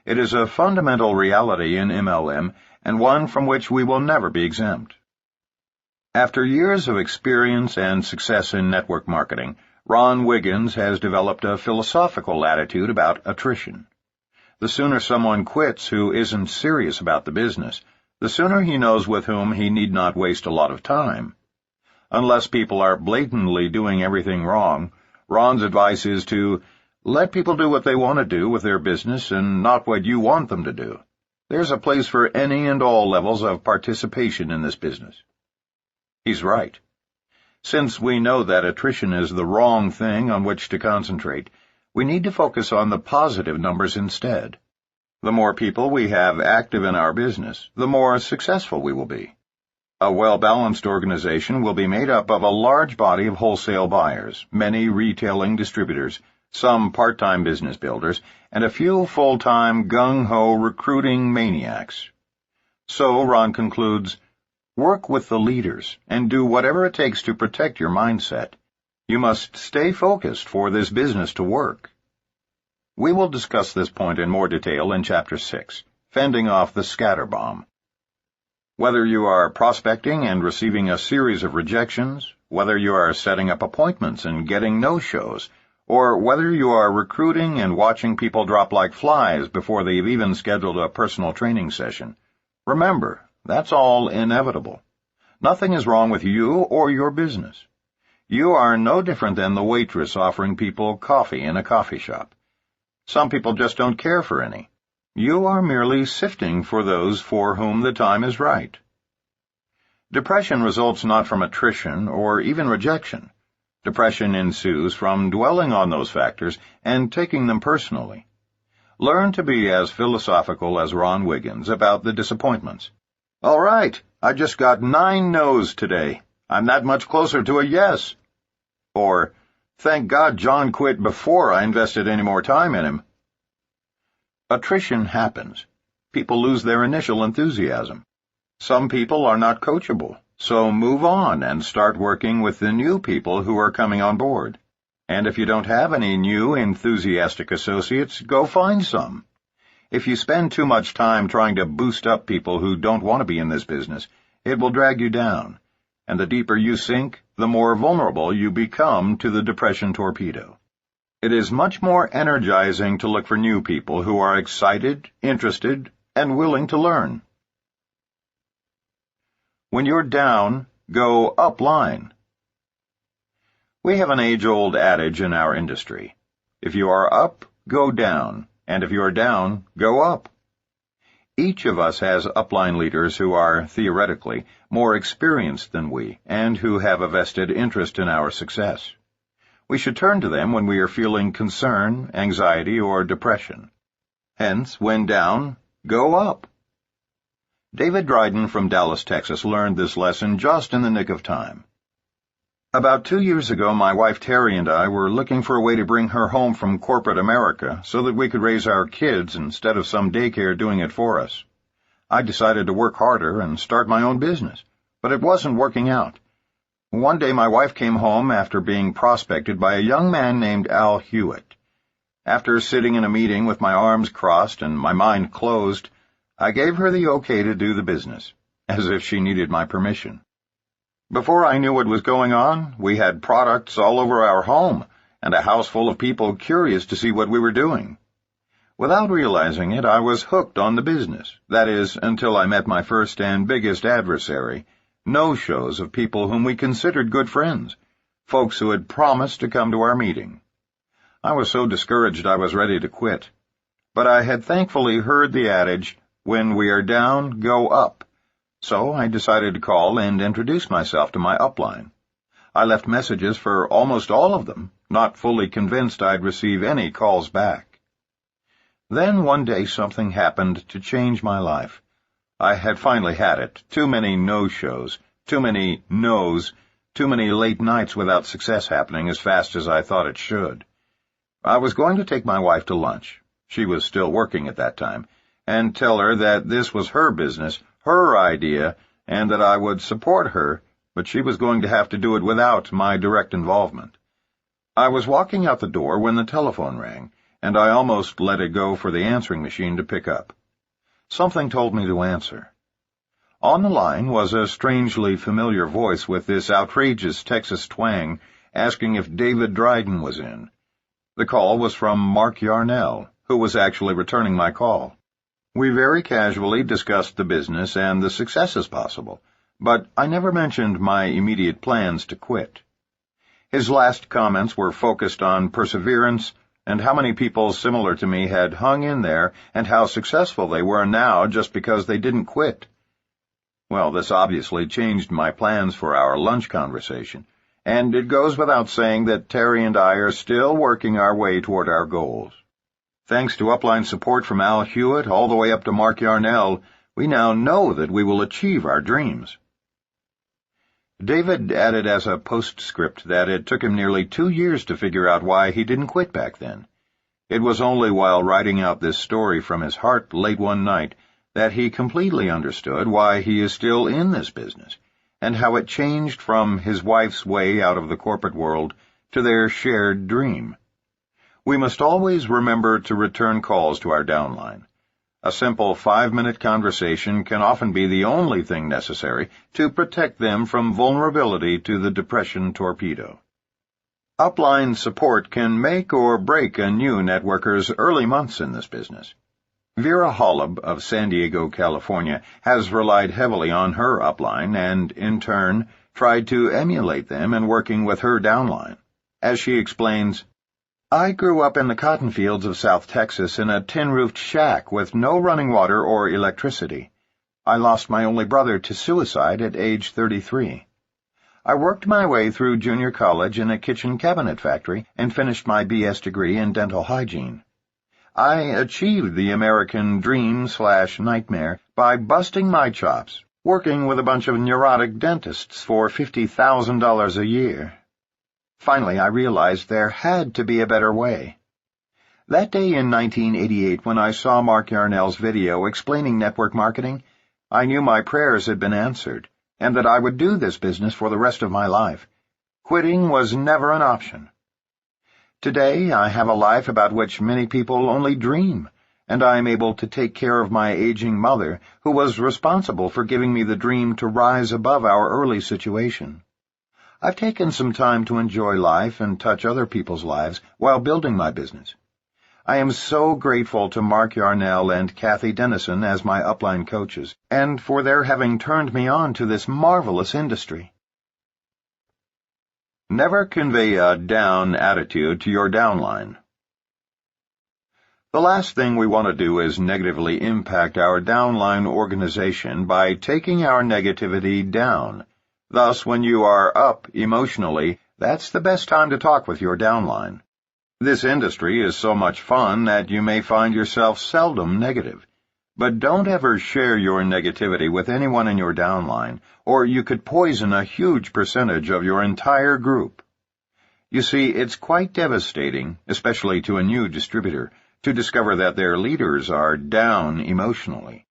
It is a fundamental reality in MLM, and one from which we will never be exempt. After years of experience and success in network marketing, Ron Wiggins has developed a philosophical attitude about attrition. The sooner someone quits who isn't serious about the business, the sooner he knows with whom he need not waste a lot of time. Unless people are blatantly doing everything wrong, Ron's advice is to let people do what they want to do with their business and not what you want them to do. There's a place for any and all levels of participation in this business. He's right. Since we know that attrition is the wrong thing on which to concentrate, we need to focus on the positive numbers instead. The more people we have active in our business, the more successful we will be. A well-balanced organization will be made up of a large body of wholesale buyers, many retailing distributors, some part-time business builders, and a few full-time gung-ho recruiting maniacs. So, Ron concludes, work with the leaders and do whatever it takes to protect your mindset. You must stay focused for this business to work. We will discuss this point in more detail in Chapter 6, Fending Off the Scatter Bomb. Whether you are prospecting and receiving a series of rejections, whether you are setting up appointments and getting no-shows, or whether you are recruiting and watching people drop like flies before they've even scheduled a personal training session, remember, that's all inevitable. Nothing is wrong with you or your business. You are no different than the waitress offering people coffee in a coffee shop. Some people just don't care for any. You are merely sifting for those for whom the time is right. Depression results not from attrition or even rejection. Depression ensues from dwelling on those factors and taking them personally. Learn to be as philosophical as Ron Wiggins about the disappointments. All right, I just got 9 no's today. I'm that much closer to a yes. Or, thank God John quit before I invested any more time in him. Attrition happens. People lose their initial enthusiasm. Some people are not coachable. So move on and start working with the new people who are coming on board. And if you don't have any new, enthusiastic associates, go find some. If you spend too much time trying to boost up people who don't want to be in this business, it will drag you down. And the deeper you sink, the more vulnerable you become to the depression torpedo. It is much more energizing to look for new people who are excited, interested, and willing to learn. When you're down, go up line. We have an age-old adage in our industry. If you are up, go down, and if you are down, go up. Each of us has upline leaders who are, theoretically, more experienced than we, and who have a vested interest in our success. We should turn to them when we are feeling concern, anxiety, or depression. Hence, when down, go up. David Dryden from Dallas, Texas, learned this lesson just in the nick of time. About 2 years ago, my wife Terry and I were looking for a way to bring her home from corporate America so that we could raise our kids instead of some daycare doing it for us. I decided to work harder and start my own business, but it wasn't working out. One day my wife came home after being prospected by a young man named Al Hewitt. After sitting in a meeting with my arms crossed and my mind closed, I gave her the okay to do the business, as if she needed my permission. Before I knew what was going on, we had products all over our home and a house full of people curious to see what we were doing. Without realizing it, I was hooked on the business, that is, until I met my first and biggest adversary, no-shows of people whom we considered good friends, folks who had promised to come to our meeting. I was so discouraged I was ready to quit. But I had thankfully heard the adage, "When we are down, go up." So I decided to call and introduce myself to my upline. I left messages for almost all of them, not fully convinced I'd receive any calls back. Then one day something happened to change my life. I had finally had it. Too many no-shows, too many no's, too many late nights without success happening as fast as I thought it should. I was going to take my wife to lunch. She was still working at that time, and tell her that this was her business, her idea, and that I would support her, but she was going to have to do it without my direct involvement. I was walking out the door when the telephone rang, and I almost let it go for the answering machine to pick up. Something told me to answer. On the line was a strangely familiar voice with this outrageous Texas twang, asking if David Dryden was in. The call was from Mark Yarnell, who was actually returning my call. We very casually discussed the business and the successes possible, but I never mentioned my immediate plans to quit. His last comments were focused on perseverance and how many people similar to me had hung in there and how successful they were now just because they didn't quit. Well, this obviously changed my plans for our lunch conversation, and it goes without saying that Terry and I are still working our way toward our goals. Thanks to upline support from Al Hewitt all the way up to Mark Yarnell, we now know that we will achieve our dreams. David added as a postscript that it took him nearly 2 years to figure out why he didn't quit back then. It was only while writing out this story from his heart late one night that he completely understood why he is still in this business, and how it changed from his wife's way out of the corporate world to their shared dream. We must always remember to return calls to our downline. A simple 5-minute conversation can often be the only thing necessary to protect them from vulnerability to the depression torpedo. Upline support can make or break a new networker's early months in this business. Vera Holub of San Diego, California, has relied heavily on her upline and, in turn, tried to emulate them in working with her downline. As she explains, "I grew up in the cotton fields of South Texas in a tin-roofed shack with no running water or electricity. I lost my only brother to suicide at age 33. I worked my way through junior college in a kitchen cabinet factory and finished my BS degree in dental hygiene. I achieved the American dream/nightmare by busting my chops, working with a bunch of neurotic dentists for $50,000 a year. Finally, I realized there had to be a better way. That day in 1988, when I saw Mark Yarnell's video explaining network marketing, I knew my prayers had been answered, and that I would do this business for the rest of my life. Quitting was never an option. Today, I have a life about which many people only dream, and I am able to take care of my aging mother, who was responsible for giving me the dream to rise above our early situation. I've taken some time to enjoy life and touch other people's lives while building my business. I am so grateful to Mark Yarnell and Kathy Dennison as my upline coaches, and for their having turned me on to this marvelous industry." Never convey a down attitude to your downline. The last thing we want to do is negatively impact our downline organization by taking our negativity down. Thus, when you are up emotionally, that's the best time to talk with your downline. This industry is so much fun that you may find yourself seldom negative. But don't ever share your negativity with anyone in your downline, or you could poison a huge percentage of your entire group. You see, it's quite devastating, especially to a new distributor, to discover that their leaders are down emotionally.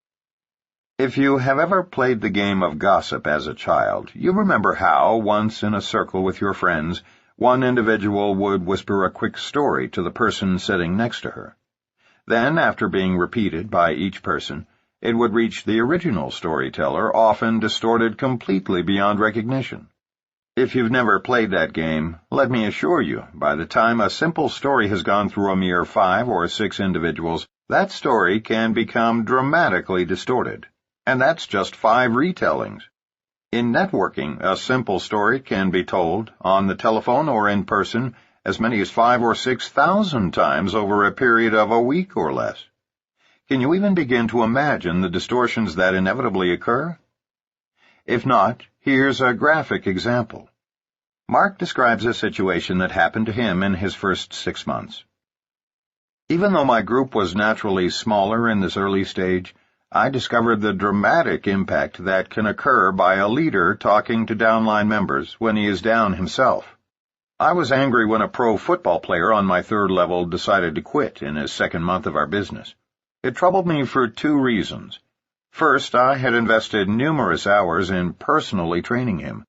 If you have ever played the game of gossip as a child, you remember how, once in a circle with your friends, one individual would whisper a quick story to the person sitting next to her. Then, after being repeated by each person, it would reach the original storyteller, often distorted completely beyond recognition. If you've never played that game, let me assure you, by the time a simple story has gone through a mere 5 or 6 individuals, that story can become dramatically distorted. And that's just 5 retellings. In networking, a simple story can be told, on the telephone or in person, as many as 5,000 or 6,000 times over a period of a week or less. Can you even begin to imagine the distortions that inevitably occur? If not, here's a graphic example. Mark describes a situation that happened to him in his first 6 months. Even though my group was naturally smaller in this early stage, I discovered the dramatic impact that can occur by a leader talking to downline members when he is down himself. I was angry when a pro football player on my third level decided to quit in his second month of our business. It troubled me for 2 reasons. First, I had invested numerous hours in personally training him.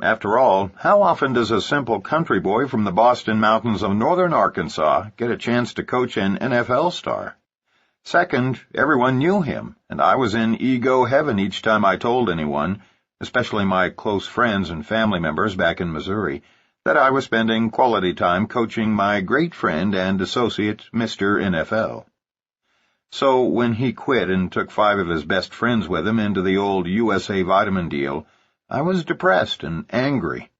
After all, how often does a simple country boy from the Boston Mountains of northern Arkansas get a chance to coach an NFL star? Second, everyone knew him, and I was in ego heaven each time I told anyone, especially my close friends and family members back in Missouri, that I was spending quality time coaching my great friend and associate, Mr. NFL. So when he quit and took 5 of his best friends with him into the old USA Vitamin deal, I was depressed and angry.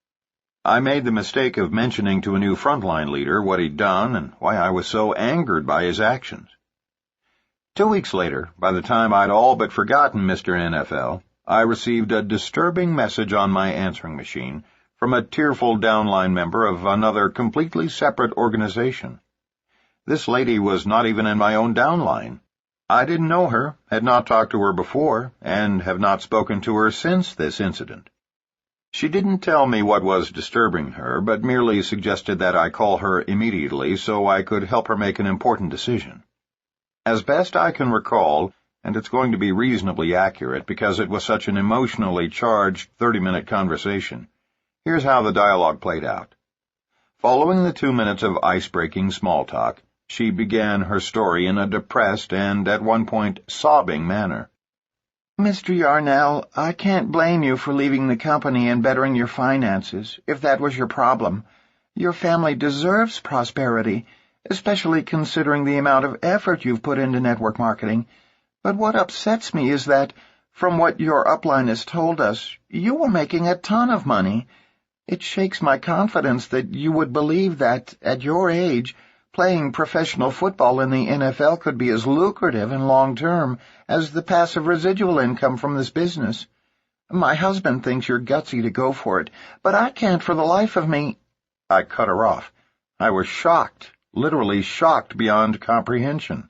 I made the mistake of mentioning to a new frontline leader what he'd done and why I was so angered by his actions. 2 weeks later, by the time I'd all but forgotten Mr. NFL, I received a disturbing message on my answering machine from a tearful downline member of another completely separate organization. This lady was not even in my own downline. I didn't know her, had not talked to her before, and have not spoken to her since this incident. She didn't tell me what was disturbing her, but merely suggested that I call her immediately so I could help her make an important decision. As best I can recall, and it's going to be reasonably accurate because it was such an emotionally charged 30-minute conversation, here's how the dialogue played out. Following the 2 minutes of ice-breaking small talk, she began her story in a depressed and, at one point, sobbing manner. Mr. Yarnell, I can't blame you for leaving the company and bettering your finances, if that was your problem. Your family deserves prosperity, especially considering the amount of effort you've put into network marketing. But what upsets me is that, from what your upline has told us, you were making a ton of money. It shakes my confidence that you would believe that, at your age, playing professional football in the NFL could be as lucrative and long-term as the passive residual income from this business. My husband thinks you're gutsy to go for it, but I can't for the life of me. I cut her off. I was shocked, literally shocked beyond comprehension.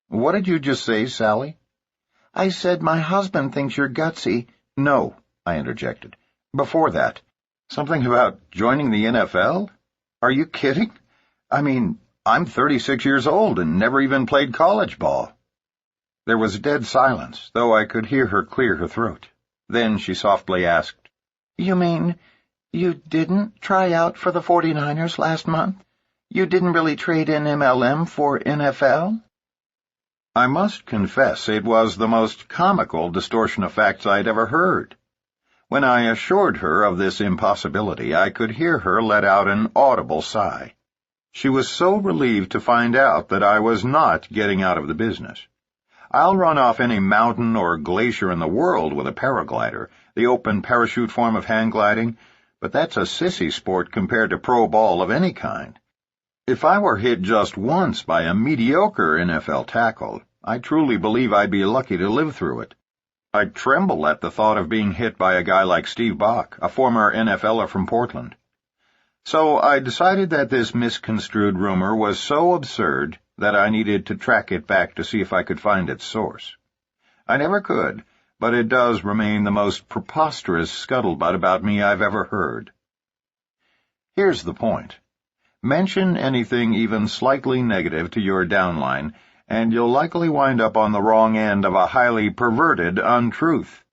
What did you just say, Sally? I said my husband thinks you're gutsy. No, I interjected. Before that, something about joining the NFL? Are you kidding? I mean, I'm 36 years old and never even played college ball. There was dead silence, though I could hear her clear her throat. Then she softly asked, You mean you didn't try out for the 49ers last month? You didn't really trade in MLM for NFL? I must confess it was the most comical distortion of facts I'd ever heard. When I assured her of this impossibility, I could hear her let out an audible sigh. She was so relieved to find out that I was not getting out of the business. I'll run off any mountain or glacier in the world with a paraglider, the open parachute form of hang gliding, but that's a sissy sport compared to pro ball of any kind. If I were hit just once by a mediocre NFL tackle, I truly believe I'd be lucky to live through it. I'd tremble at the thought of being hit by a guy like Steve Bach, a former NFLer from Portland. So I decided that this misconstrued rumor was so absurd that I needed to track it back to see if I could find its source. I never could, but it does remain the most preposterous scuttlebutt about me I've ever heard. Here's the point. Mention anything even slightly negative to your downline, and you'll likely wind up on the wrong end of a highly perverted untruth.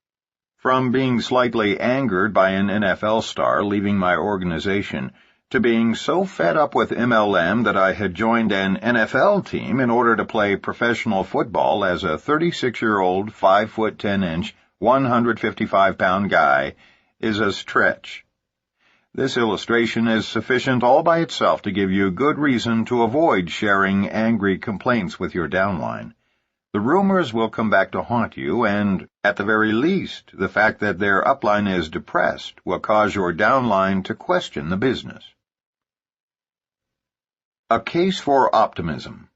From being slightly angered by an NFL star leaving my organization, to being so fed up with MLM that I had joined an NFL team in order to play professional football as a 36-year-old, 5'10", 155-pound guy, is a stretch. This illustration is sufficient all by itself to give you good reason to avoid sharing angry complaints with your downline. The The rumors will come back to haunt you, and, at the very least, the fact that their upline is depressed will cause your downline to question the business. A case for optimism.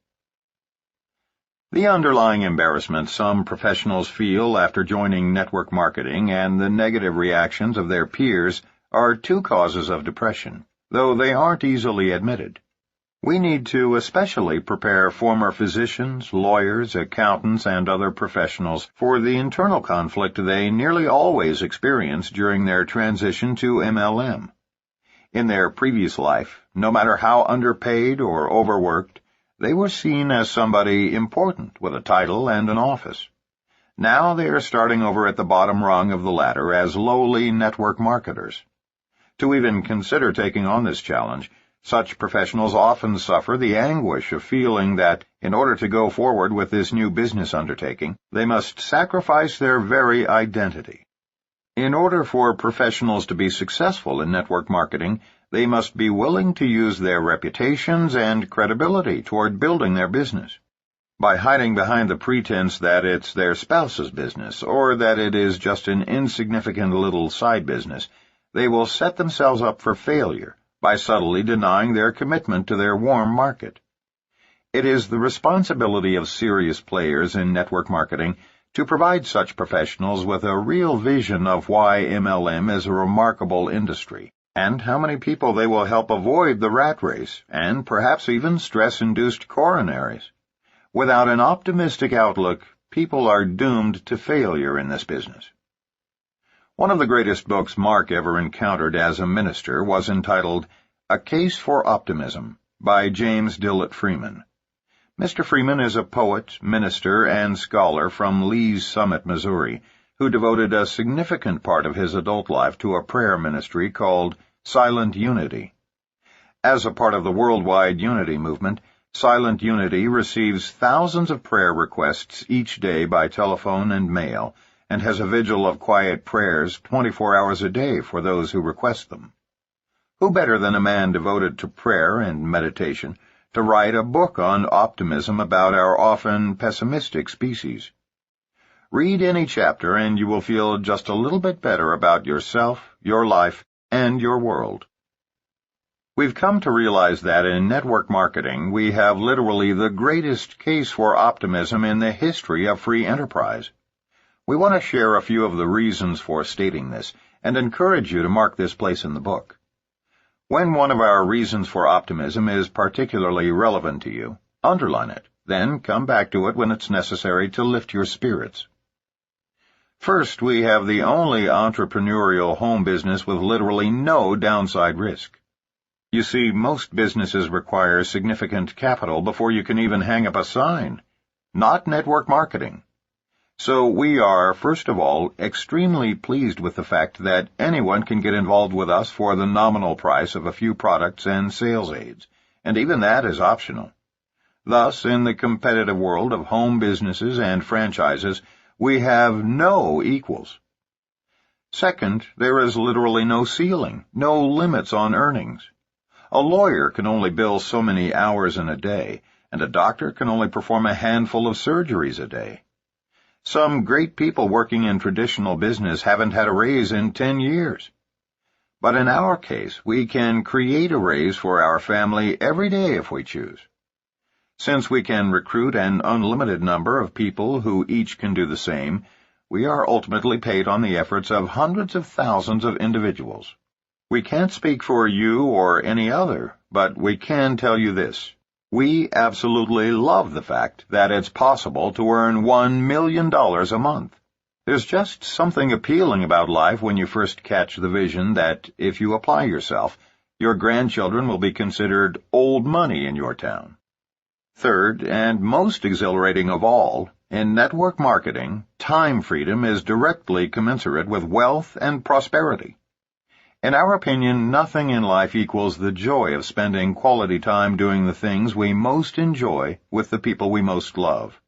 The underlying embarrassment some professionals feel after joining network marketing and the negative reactions of their peers are two causes of depression, though they aren't easily admitted. We need to especially prepare former physicians, lawyers, accountants, and other professionals for the internal conflict they nearly always experience during their transition to MLM. In their previous life, no matter how underpaid or overworked, they were seen as somebody important with a title and an office. Now they are starting over at the bottom rung of the ladder as lowly network marketers. To even consider taking on this challenge, such professionals often suffer the anguish of feeling that, in order to go forward with this new business undertaking, they must sacrifice their very identity. In order for professionals to be successful in network marketing, they must be willing to use their reputations and credibility toward building their business. By hiding behind the pretense that it's their spouse's business or that it is just an insignificant little side business, they will set themselves up for failure by subtly denying their commitment to their warm market. It is the responsibility of serious players in network marketing to provide such professionals with a real vision of why MLM is a remarkable industry, and how many people they will help avoid the rat race, and perhaps even stress-induced coronaries. Without an optimistic outlook, people are doomed to failure in this business. One of the greatest books Mark ever encountered as a minister was entitled A Case for Optimism by James Dillett Freeman. Mr. Freeman is a poet, minister, and scholar from Lee's Summit, Missouri, who devoted a significant part of his adult life to a prayer ministry called Silent Unity. As a part of the worldwide unity movement, Silent Unity receives thousands of prayer requests each day by telephone and mail, and has a vigil of quiet prayers 24 hours a day for those who request them. Who better than a man devoted to prayer and meditation to write a book on optimism about our often pessimistic species? Read any chapter and you will feel just a little bit better about yourself, your life, and your world. We've come to realize that in network marketing we have literally the greatest case for optimism in the history of free enterprise. We want to share a few of the reasons for stating this and encourage you to mark this place in the book. When one of our reasons for optimism is particularly relevant to you, underline it, then come back to it when it's necessary to lift your spirits. First, we have the only entrepreneurial home business with literally no downside risk. You see, most businesses require significant capital before you can even hang up a sign. Not network marketing. So we are, first of all, extremely pleased with the fact that anyone can get involved with us for the nominal price of a few products and sales aids, and even that is optional. Thus, in the competitive world of home businesses and franchises, we have no equals. Second, there is literally no ceiling, no limits on earnings. A lawyer can only bill so many hours in a day, and a doctor can only perform a handful of surgeries a day. Some great people working in traditional business haven't had a raise in 10 years. But in our case, we can create a raise for our family every day if we choose. Since we can recruit an unlimited number of people who each can do the same, we are ultimately paid on the efforts of hundreds of thousands of individuals. We can't speak for you or any other, but we can tell you this. We absolutely love the fact that it's possible to earn $1 million a month. There's just something appealing about life when you first catch the vision that, if you apply yourself, your grandchildren will be considered old money in your town. Third, and most exhilarating of all, in network marketing, time freedom is directly commensurate with wealth and prosperity. In our opinion, nothing in life equals the joy of spending quality time doing the things we most enjoy with the people we most love.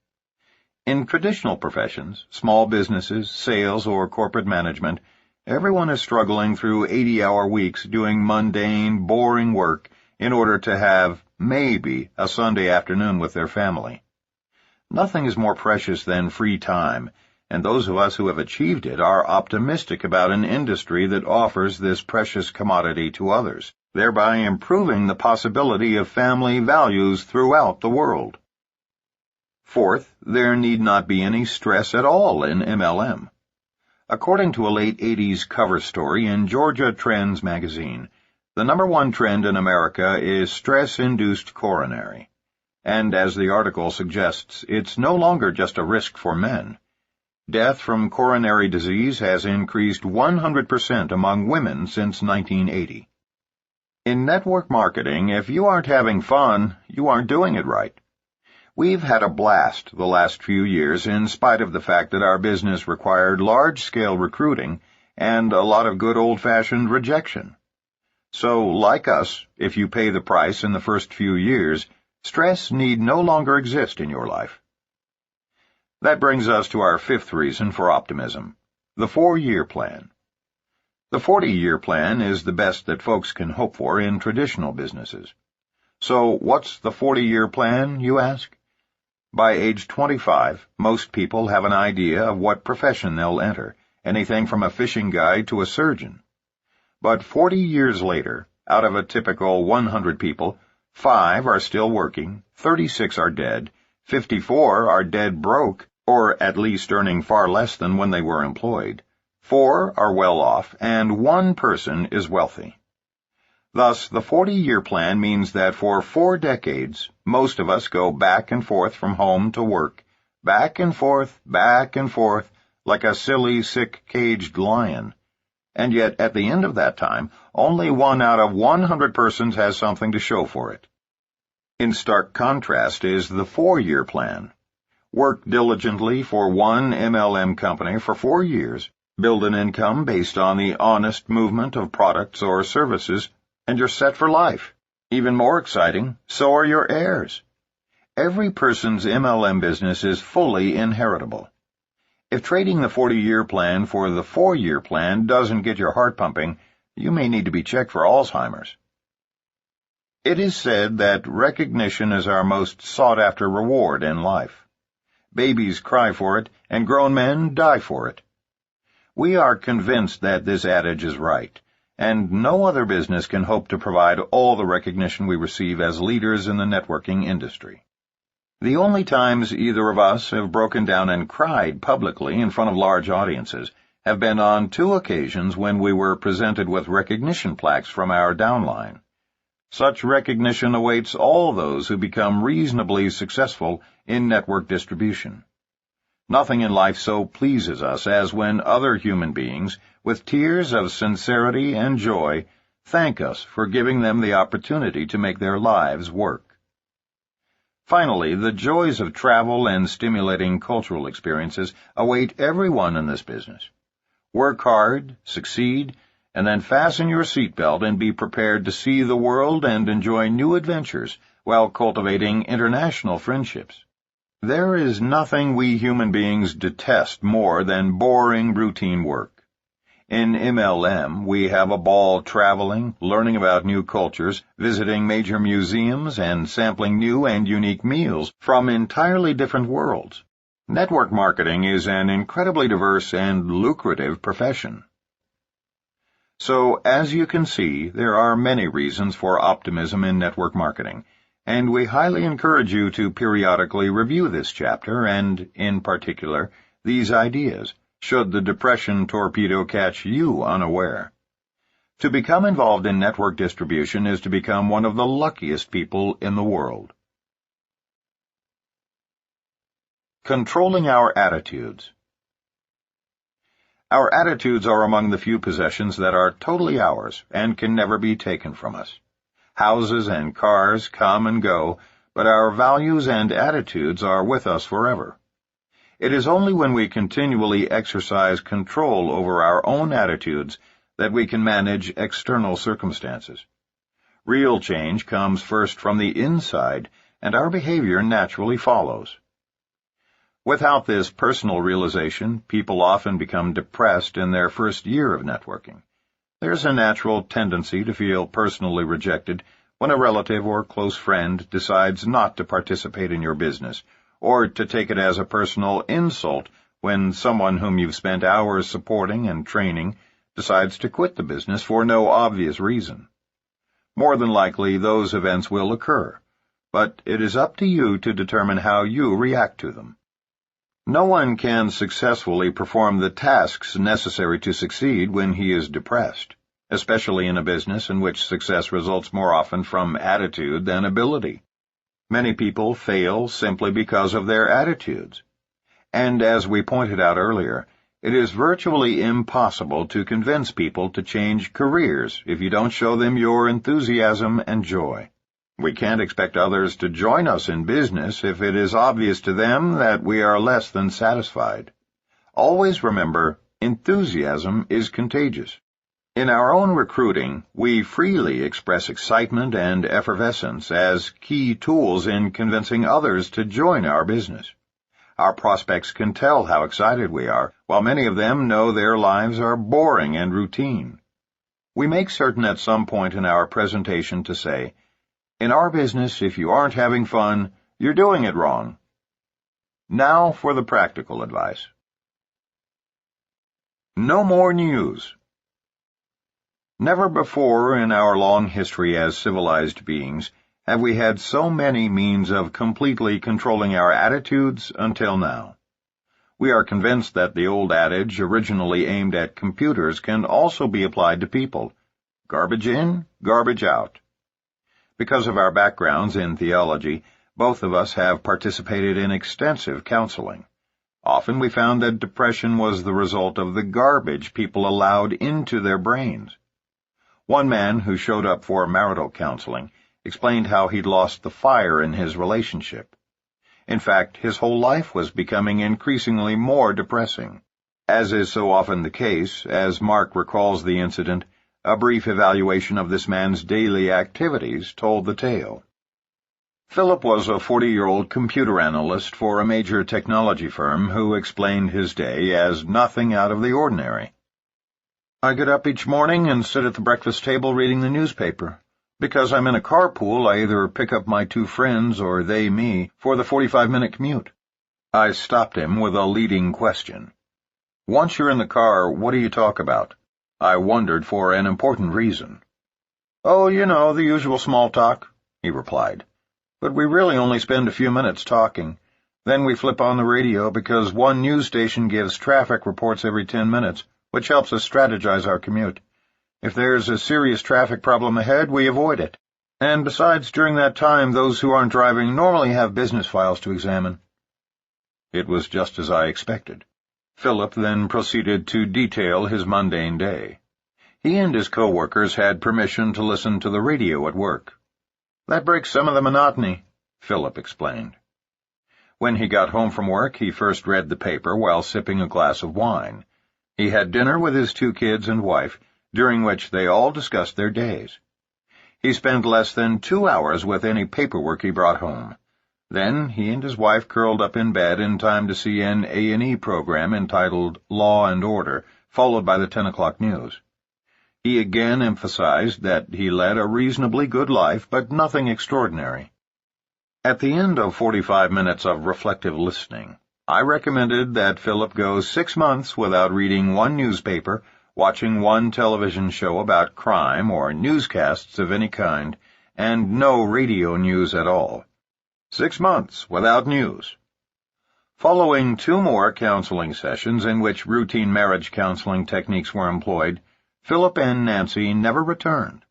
In traditional professions, small businesses, sales, or corporate management, everyone is struggling through 80-hour weeks doing mundane, boring work in order to have, maybe, a Sunday afternoon with their family. Nothing is more precious than free time, and those of us who have achieved it are optimistic about an industry that offers this precious commodity to others, thereby improving the possibility of family values throughout the world. Fourth, there need not be any stress at all in MLM. According to a late 80s cover story in Georgia Trends magazine, the #1 trend in America is stress-induced coronary. And as the article suggests, it's no longer just a risk for men. Death from coronary disease has increased 100% among women since 1980. In network marketing, if you aren't having fun, you aren't doing it right. We've had a blast the last few years in spite of the fact that our business required large-scale recruiting and a lot of good old-fashioned rejection. So, like us, if you pay the price in the first few years, stress need no longer exist in your life. That brings us to our fifth reason for optimism, the 4-year plan. The 40-year plan is the best that folks can hope for in traditional businesses. So, what's the 40-year plan, you ask? By age 25, most people have an idea of what profession they'll enter, anything from a fishing guide to a surgeon. But 40 years later, out of a typical 100 people, 5 are still working, 36 are dead, 54 are dead broke, or at least earning far less than when they were employed, 4 are well off, and 1 person is wealthy. Thus, the 40-year plan means that for 4 decades, most of us go back and forth from home to work, back and forth, like a silly, sick, caged lion. And yet, at the end of that time, only 1 out of 100 persons has something to show for it. In stark contrast is the 4-year plan. Work diligently for one MLM company for 4 years, build an income based on the honest movement of products or services, and you're set for life. Even more exciting, so are your heirs. Every person's MLM business is fully inheritable. If trading the 40-year plan for the 4-year plan doesn't get your heart pumping, you may need to be checked for Alzheimer's. It is said that recognition is our most sought-after reward in life. Babies cry for it, and grown men die for it. We are convinced that this adage is right, and no other business can hope to provide all the recognition we receive as leaders in the networking industry. The only times either of us have broken down and cried publicly in front of large audiences have been on 2 occasions when we were presented with recognition plaques from our downline. Such recognition awaits all those who become reasonably successful in network distribution. Nothing in life so pleases us as when other human beings, with tears of sincerity and joy, thank us for giving them the opportunity to make their lives work. Finally, the joys of travel and stimulating cultural experiences await everyone in this business. Work hard, succeed, and then fasten your seatbelt and be prepared to see the world and enjoy new adventures while cultivating international friendships. There is nothing we human beings detest more than boring routine work. In MLM, we have a ball traveling, learning about new cultures, visiting major museums, and sampling new and unique meals from entirely different worlds. Network marketing is an incredibly diverse and lucrative profession. So, as you can see, there are many reasons for optimism in network marketing, and we highly encourage you to periodically review this chapter and, in particular, these ideas, should the depression torpedo catch you unaware. To become involved in network distribution is to become one of the luckiest people in the world. Controlling our attitudes. Our attitudes are among the few possessions that are totally ours and can never be taken from us. Houses and cars come and go, but our values and attitudes are with us forever. It is only when we continually exercise control over our own attitudes that we can manage external circumstances. Real change comes first from the inside, and our behavior naturally follows. Without this personal realization, people often become depressed in their first year of networking. There's a natural tendency to feel personally rejected when a relative or close friend decides not to participate in your business, or to take it as a personal insult when someone whom you've spent hours supporting and training decides to quit the business for no obvious reason. More than likely, those events will occur, but it is up to you to determine how you react to them. No one can successfully perform the tasks necessary to succeed when he is depressed, especially in a business in which success results more often from attitude than ability. Many people fail simply because of their attitudes. And as we pointed out earlier, it is virtually impossible to convince people to change careers if you don't show them your enthusiasm and joy. We can't expect others to join us in business if it is obvious to them that we are less than satisfied. Always remember, enthusiasm is contagious. In our own recruiting, we freely express excitement and effervescence as key tools in convincing others to join our business. Our prospects can tell how excited we are, while many of them know their lives are boring and routine. We make certain at some point in our presentation to say, "In our business, if you aren't having fun, you're doing it wrong." Now for the practical advice. No more news. Never before in our long history as civilized beings have we had so many means of completely controlling our attitudes until now. We are convinced that the old adage, originally aimed at computers, can also be applied to people. Garbage in, garbage out. Because of our backgrounds in theology, both of us have participated in extensive counseling. Often we found that depression was the result of the garbage people allowed into their brains. One man who showed up for marital counseling explained how he'd lost the fire in his relationship. In fact, his whole life was becoming increasingly more depressing. As is so often the case, as Mark recalls the incident, a brief evaluation of this man's daily activities told the tale. Philip was a 40-year-old computer analyst for a major technology firm who explained his day as nothing out of the ordinary. "I get up each morning and sit at the breakfast table reading the newspaper. Because I'm in a carpool, I either pick up my two friends or they me for the 45-minute commute." I stopped him with a leading question. "Once you're in the car, what do you talk about?" I wondered for an important reason. "Oh, you know, the usual small talk," he replied. "But we really only spend a few minutes talking. Then we flip on the radio because one news station gives traffic reports every 10 minutes, which helps us strategize our commute. If there's a serious traffic problem ahead, we avoid it. And besides, during that time, those who aren't driving normally have business files to examine." It was just as I expected. Philip then proceeded to detail his mundane day. He and his co-workers had permission to listen to the radio at work. "That breaks some of the monotony," Philip explained. When he got home from work, he first read the paper while sipping a glass of wine. He had dinner with his 2 kids and wife, during which they all discussed their days. He spent less than 2 hours with any paperwork he brought home. Then he and his wife curled up in bed in time to see an A&E program entitled Law and Order, followed by the 10 o'clock news. He again emphasized that he led a reasonably good life, but nothing extraordinary. At the end of 45 minutes of reflective listening, I recommended that Philip go 6 months without reading one newspaper, watching one television show about crime or newscasts of any kind, and no radio news at all. 6 months without news. Following 2 more counseling sessions in which routine marriage counseling techniques were employed, Philip and Nancy never returned.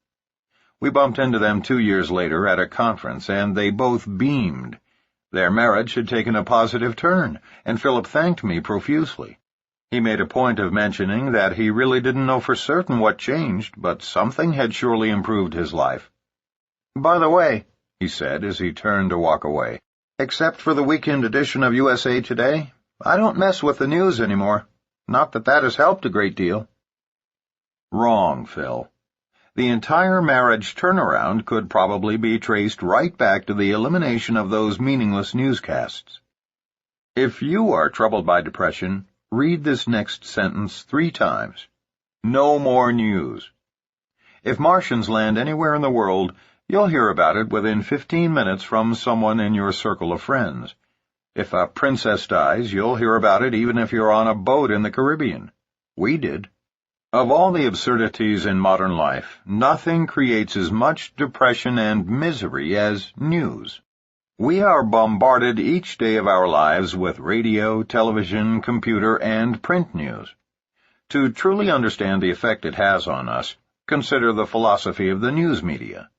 We bumped into them 2 years later at a conference, and they both beamed. Their marriage had taken a positive turn, and Philip thanked me profusely. He made a point of mentioning that he really didn't know for certain what changed, but something had surely improved his life. "By the way," he said as he turned to walk away, "except for the weekend edition of USA Today, I don't mess with the news anymore. Not that that has helped a great deal." Wrong, Phil. The entire marriage turnaround could probably be traced right back to the elimination of those meaningless newscasts. If you are troubled by depression, read this next sentence 3 times. No more news. If Martians land anywhere in the world, you'll hear about it within 15 minutes from someone in your circle of friends. If a princess dies, you'll hear about it even if you're on a boat in the Caribbean. We did. Of all the absurdities in modern life, nothing creates as much depression and misery as news. We are bombarded each day of our lives with radio, television, computer, and print news. To truly understand the effect it has on us, consider the philosophy of the news media.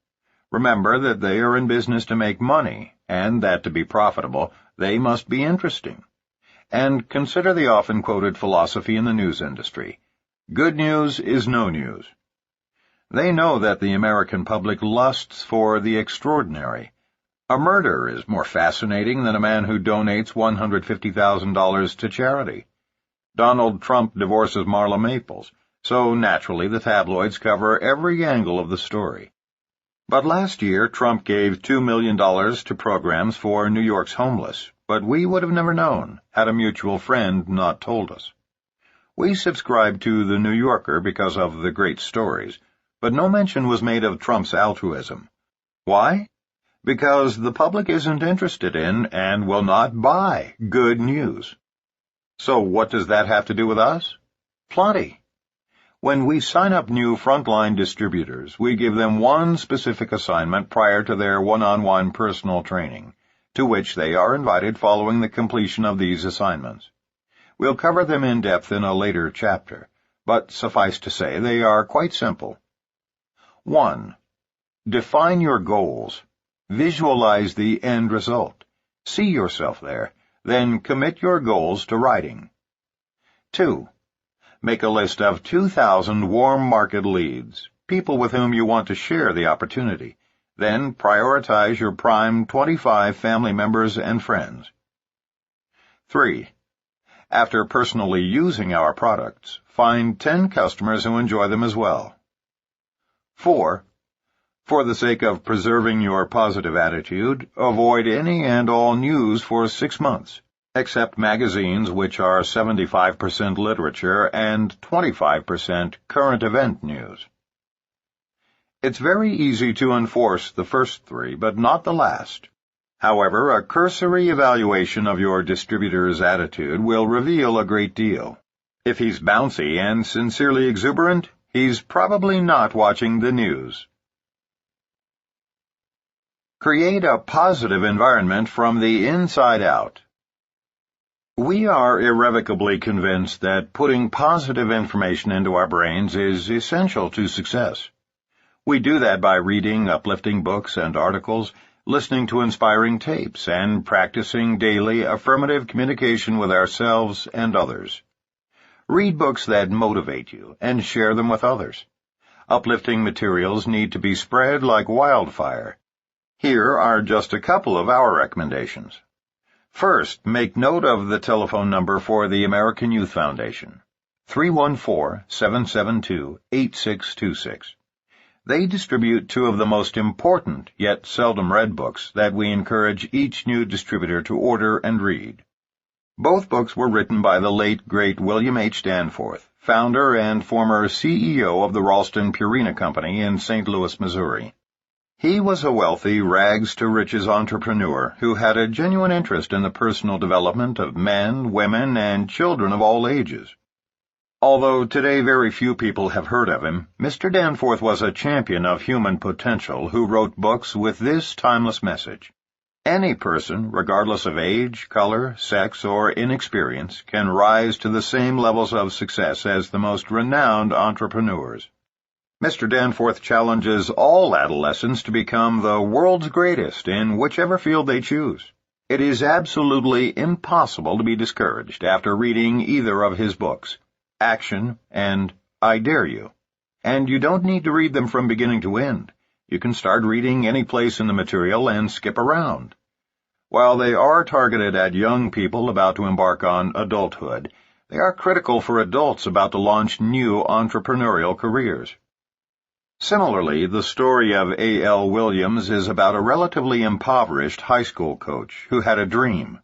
Remember that they are in business to make money, and that to be profitable, they must be interesting. And consider the often quoted philosophy in the news industry. Good news is no news. They know that the American public lusts for the extraordinary. A murder is more fascinating than a man who donates $150,000 to charity. Donald Trump divorces Marla Maples, so naturally the tabloids cover every angle of the story. But last year, Trump gave $2 million to programs for New York's homeless, but we would have never known had a mutual friend not told us. We subscribed to The New Yorker because of the great stories, but no mention was made of Trump's altruism. Why? Because the public isn't interested in and will not buy good news. So what does that have to do with us? Plenty. When we sign up new frontline distributors, we give them one specific assignment prior to their one-on-one personal training, to which they are invited following the completion of these assignments. We'll cover them in depth in a later chapter, but suffice to say they are quite simple. 1. Define your goals. Visualize the end result. See yourself there, then commit your goals to writing. 2. Make a list of 2,000 warm market leads, people with whom you want to share the opportunity. Then prioritize your prime 25 family members and friends. 3. After personally using our products, find 10 customers who enjoy them as well. 4. For the sake of preserving your positive attitude, avoid any and all news for 6 months. Except magazines which are 75% literature and 25% current event news. It's very easy to enforce the first 3, but not the last. However, a cursory evaluation of your distributor's attitude will reveal a great deal. If he's bouncy and sincerely exuberant, he's probably not watching the news. Create a positive environment from the inside out. We are irrevocably convinced that putting positive information into our brains is essential to success. We do that by reading uplifting books and articles, listening to inspiring tapes, and practicing daily affirmative communication with ourselves and others. Read books that motivate you and share them with others. Uplifting materials need to be spread like wildfire. Here are just a couple of our recommendations. First, make note of the telephone number for the American Youth Foundation, 314-772-8626. They distribute 2 of the most important, yet seldom read books that we encourage each new distributor to order and read. Both books were written by the late, great William H. Danforth, founder and former CEO of the Ralston Purina Company in St. Louis, Missouri. He was a wealthy, rags-to-riches entrepreneur who had a genuine interest in the personal development of men, women, and children of all ages. Although today very few people have heard of him, Mr. Danforth was a champion of human potential who wrote books with this timeless message. Any person, regardless of age, color, sex, or inexperience, can rise to the same levels of success as the most renowned entrepreneurs. Mr. Danforth challenges all adolescents to become the world's greatest in whichever field they choose. It is absolutely impossible to be discouraged after reading either of his books, Action and I Dare You. And you don't need to read them from beginning to end. You can start reading any place in the material and skip around. While they are targeted at young people about to embark on adulthood, they are critical for adults about to launch new entrepreneurial careers. Similarly, the story of A.L. Williams is about a relatively impoverished high school coach who had a dream.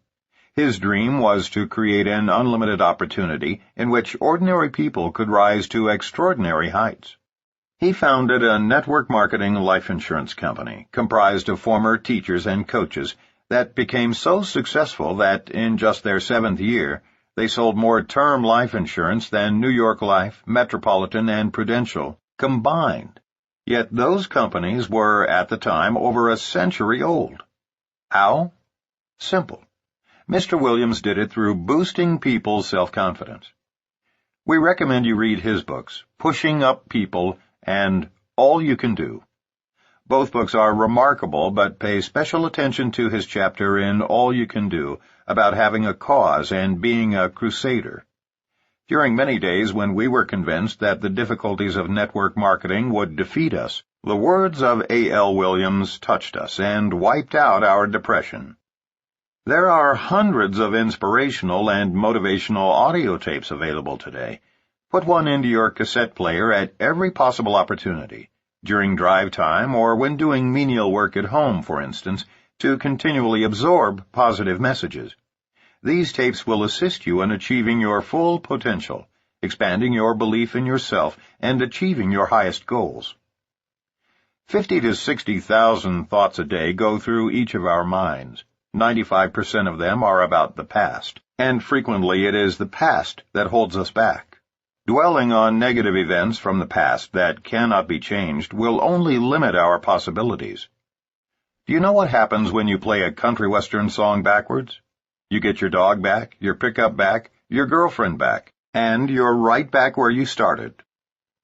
His dream was to create an unlimited opportunity in which ordinary people could rise to extraordinary heights. He founded a network marketing life insurance company comprised of former teachers and coaches that became so successful that in just their 7th year, they sold more term life insurance than New York Life, Metropolitan, and Prudential combined. Yet those companies were, at the time, over a century old. How? Simple. Mr. Williams did it through boosting people's self-confidence. We recommend you read his books, Pushing Up People and All You Can Do. Both books are remarkable, but pay special attention to his chapter in All You Can Do about having a cause and being a crusader. During many days when we were convinced that the difficulties of network marketing would defeat us, the words of A.L. Williams touched us and wiped out our depression. There are hundreds of inspirational and motivational audio tapes available today. Put one into your cassette player at every possible opportunity, during drive time or when doing menial work at home, for instance, to continually absorb positive messages. These tapes will assist you in achieving your full potential, expanding your belief in yourself, and achieving your highest goals. 50 to 60,000 thoughts a day go through each of our minds. 95% of them are about the past, and frequently it is the past that holds us back. Dwelling on negative events from the past that cannot be changed will only limit our possibilities. Do you know what happens when you play a country western song backwards? You get your dog back, your pickup back, your girlfriend back, and you're right back where you started.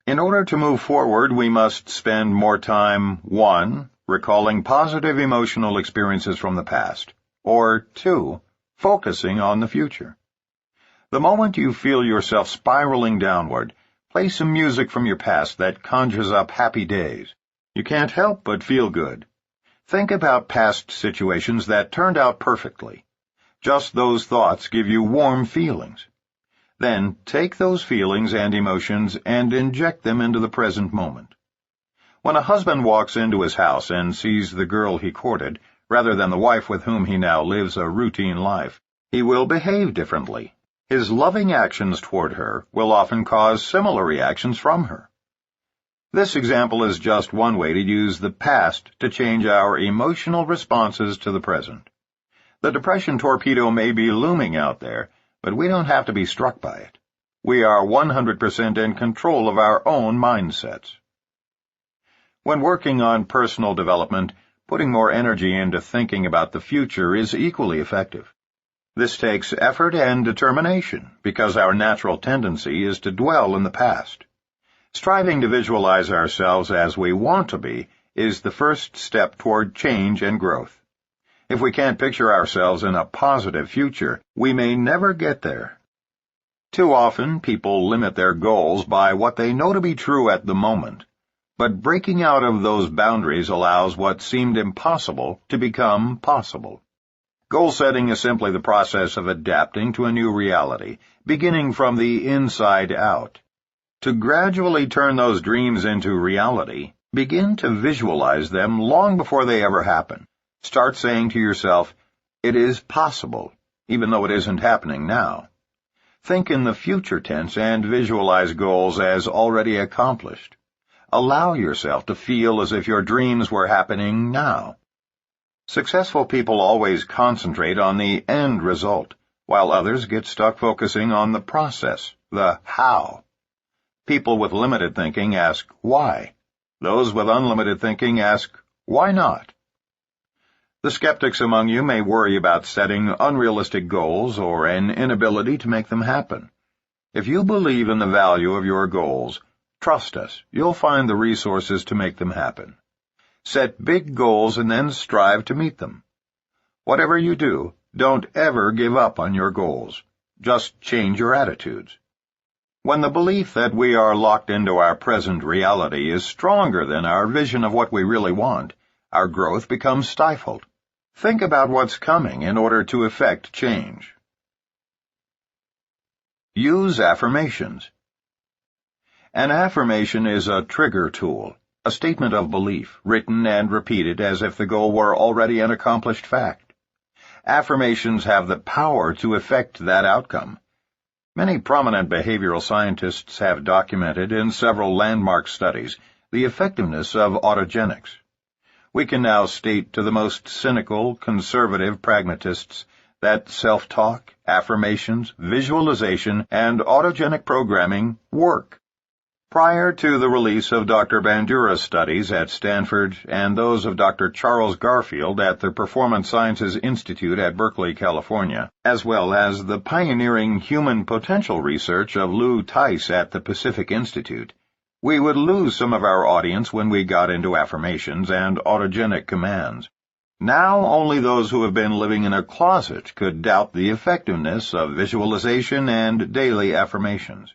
In order to move forward, we must spend more time, 1, recalling positive emotional experiences from the past, or 2, focusing on the future. The moment you feel yourself spiraling downward, play some music from your past that conjures up happy days. You can't help but feel good. Think about past situations that turned out perfectly. Just those thoughts give you warm feelings. Then take those feelings and emotions and inject them into the present moment. When a husband walks into his house and sees the girl he courted, rather than the wife with whom he now lives a routine life, he will behave differently. His loving actions toward her will often cause similar reactions from her. This example is just one way to use the past to change our emotional responses to the present. The depression torpedo may be looming out there, but we don't have to be struck by it. We are 100% in control of our own mindsets. When working on personal development, putting more energy into thinking about the future is equally effective. This takes effort and determination, because our natural tendency is to dwell in the past. Striving to visualize ourselves as we want to be is the first step toward change and growth. If we can't picture ourselves in a positive future, we may never get there. Too often, people limit their goals by what they know to be true at the moment, but breaking out of those boundaries allows what seemed impossible to become possible. Goal setting is simply the process of adapting to a new reality, beginning from the inside out. To gradually turn those dreams into reality, begin to visualize them long before they ever happen. Start saying to yourself, "It is possible," even though it isn't happening now. Think in the future tense and visualize goals as already accomplished. Allow yourself to feel as if your dreams were happening now. Successful people always concentrate on the end result, while others get stuck focusing on the process, the how. People with limited thinking ask, why? Those with unlimited thinking ask, why not? The skeptics among you may worry about setting unrealistic goals or an inability to make them happen. If you believe in the value of your goals, trust us, you'll find the resources to make them happen. Set big goals and then strive to meet them. Whatever you do, don't ever give up on your goals. Just change your attitudes. When the belief that we are locked into our present reality is stronger than our vision of what we really want, our growth becomes stifled. Think about what's coming in order to effect change. Use affirmations. An affirmation is a trigger tool, a statement of belief, written and repeated as if the goal were already an accomplished fact. Affirmations have the power to effect that outcome. Many prominent behavioral scientists have documented in several landmark studies the effectiveness of autogenics. We can now state to the most cynical, conservative pragmatists that self-talk, affirmations, visualization, and autogenic programming work. Prior to the release of Dr. Bandura's studies at Stanford and those of Dr. Charles Garfield at the Performance Sciences Institute at Berkeley, California, as well as the pioneering human potential research of Lou Tice at the Pacific Institute, we would lose some of our audience when we got into affirmations and autogenic commands. Now only those who have been living in a closet could doubt the effectiveness of visualization and daily affirmations.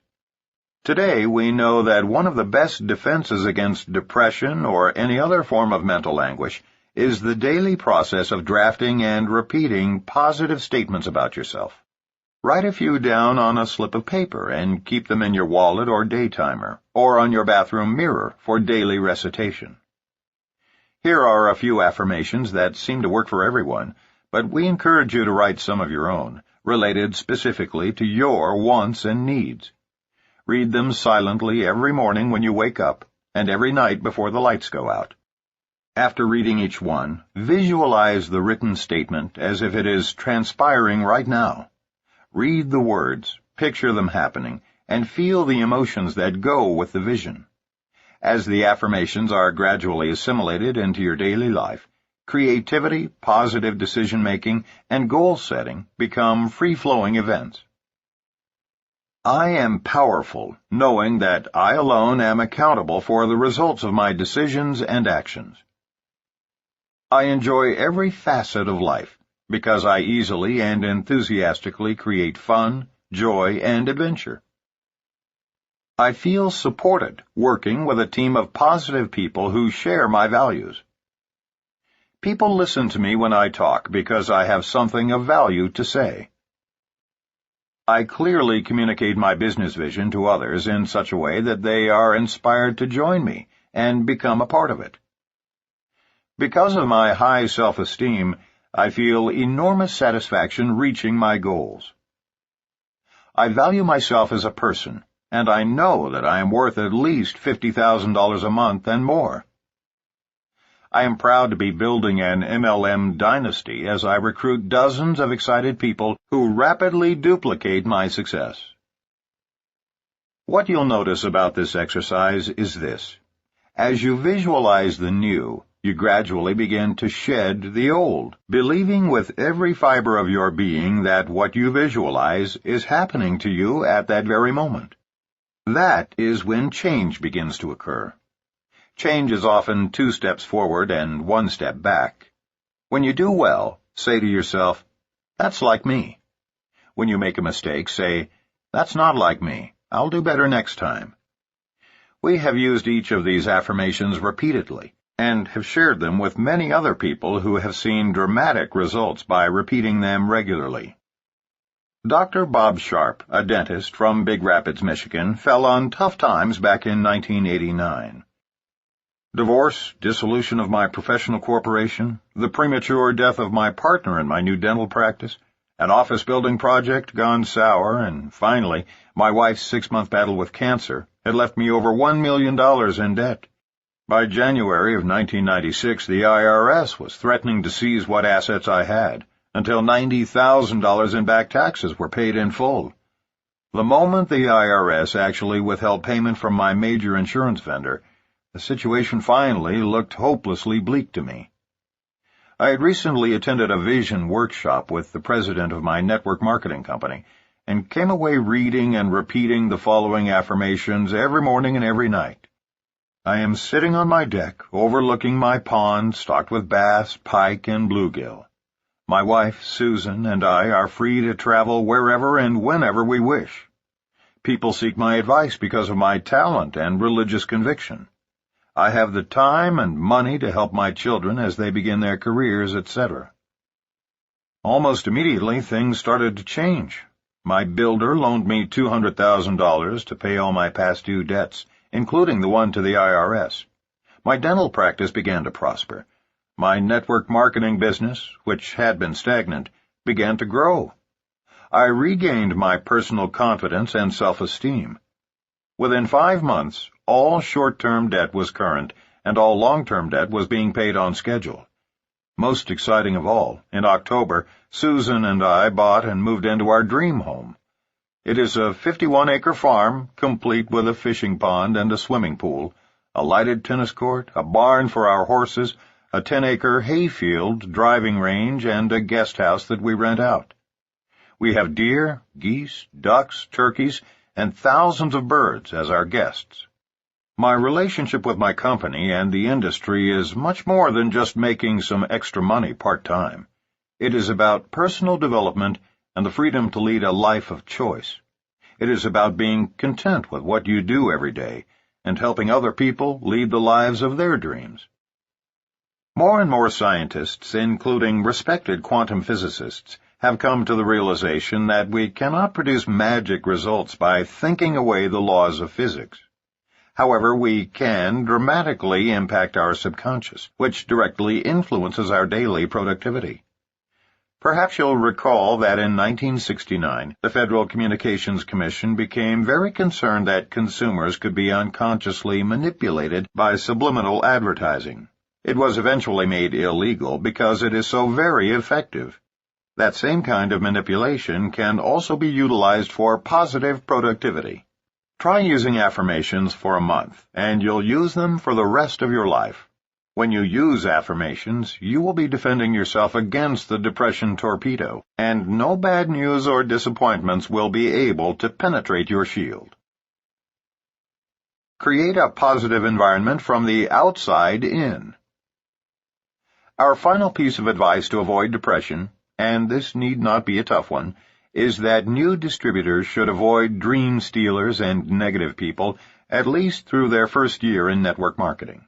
Today, we know that one of the best defenses against depression or any other form of mental anguish is the daily process of drafting and repeating positive statements about yourself. Write a few down on a slip of paper and keep them in your wallet or day timer, or on your bathroom mirror for daily recitation. Here are a few affirmations that seem to work for everyone, but we encourage you to write some of your own, related specifically to your wants and needs. Read them silently every morning when you wake up, and every night before the lights go out. After reading each one, visualize the written statement as if it is transpiring right now. Read the words, picture them happening, and feel the emotions that go with the vision. As the affirmations are gradually assimilated into your daily life, creativity, positive decision-making, and goal-setting become free-flowing events. I am powerful, knowing that I alone am accountable for the results of my decisions and actions. I enjoy every facet of life because I easily and enthusiastically create fun, joy, and adventure. I feel supported working with a team of positive people who share my values. People listen to me when I talk because I have something of value to say. I clearly communicate my business vision to others in such a way that they are inspired to join me and become a part of it. Because of my high self-esteem, I feel enormous satisfaction reaching my goals. I value myself as a person, and I know that I am worth at least $50,000 a month and more. I am proud to be building an MLM dynasty as I recruit dozens of excited people who rapidly duplicate my success. What you'll notice about this exercise is this. As you visualize the new, you gradually begin to shed the old, believing with every fiber of your being that what you visualize is happening to you at that very moment. That is when change begins to occur. Change is often 2 steps forward and 1 step back. When you do well, say to yourself, "That's like me." When you make a mistake, say, "That's not like me. I'll do better next time." We have used each of these affirmations repeatedly and have shared them with many other people who have seen dramatic results by repeating them regularly. Dr. Bob Sharp, a dentist from Big Rapids, Michigan, fell on tough times back in 1989. Divorce, dissolution of my professional corporation, the premature death of my partner in my new dental practice, an office building project gone sour, and finally, my wife's 6-month battle with cancer had left me over $1 million in debt. By January of 1996, the IRS was threatening to seize what assets I had, until $90,000 in back taxes were paid in full. The moment the IRS actually withheld payment from my major insurance vendor, the situation finally looked hopelessly bleak to me. I had recently attended a vision workshop with the president of my network marketing company and came away reading and repeating the following affirmations every morning and every night. I am sitting on my deck overlooking my pond stocked with bass, pike, and bluegill. My wife, Susan, and I are free to travel wherever and whenever we wish. People seek my advice because of my talent and religious conviction. I have the time and money to help my children as they begin their careers, etc. Almost immediately, things started to change. My builder loaned me $200,000 to pay all my past due debts, including the one to the IRS. My dental practice began to prosper. My network marketing business, which had been stagnant, began to grow. I regained my personal confidence and self-esteem. Within 5 months, all short-term debt was current, and all long-term debt was being paid on schedule. Most exciting of all, in October, Susan and I bought and moved into our dream home. It is a 51-acre farm, complete with a fishing pond and a swimming pool, a lighted tennis court, a barn for our horses, a 10-acre hayfield, driving range, and a guest house that we rent out. We have deer, geese, ducks, turkeys, and thousands of birds as our guests. My relationship with my company and the industry is much more than just making some extra money part-time. It is about personal development and the freedom to lead a life of choice. It is about being content with what you do every day and helping other people lead the lives of their dreams. More and more scientists, including respected quantum physicists, have come to the realization that we cannot produce magic results by thinking away the laws of physics. However, we can dramatically impact our subconscious, which directly influences our daily productivity. Perhaps you'll recall that in 1969, the Federal Communications Commission became very concerned that consumers could be unconsciously manipulated by subliminal advertising. It was eventually made illegal because it is so very effective. That same kind of manipulation can also be utilized for positive productivity. Try using affirmations for a month, and you'll use them for the rest of your life. When you use affirmations, you will be defending yourself against the depression torpedo, and no bad news or disappointments will be able to penetrate your shield. Create a positive environment from the outside in. Our final piece of advice to avoid depression, and this need not be a tough one, is that new distributors should avoid dream stealers and negative people at least through their first year in network marketing.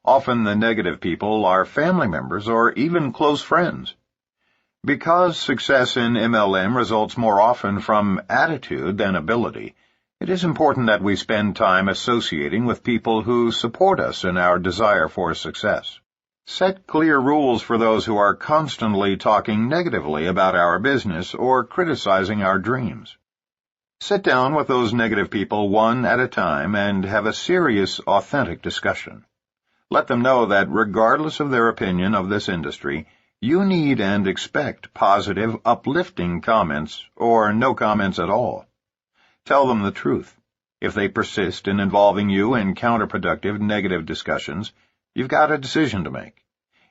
Often the negative people are family members or even close friends. Because success in MLM results more often from attitude than ability, it is important that we spend time associating with people who support us in our desire for success. Set clear rules for those who are constantly talking negatively about our business or criticizing our dreams. Sit down with those negative people one at a time and have a serious, authentic discussion. Let them know that regardless of their opinion of this industry, you need and expect positive, uplifting comments or no comments at all. Tell them the truth. If they persist in involving you in counterproductive, negative discussions, you've got a decision to make.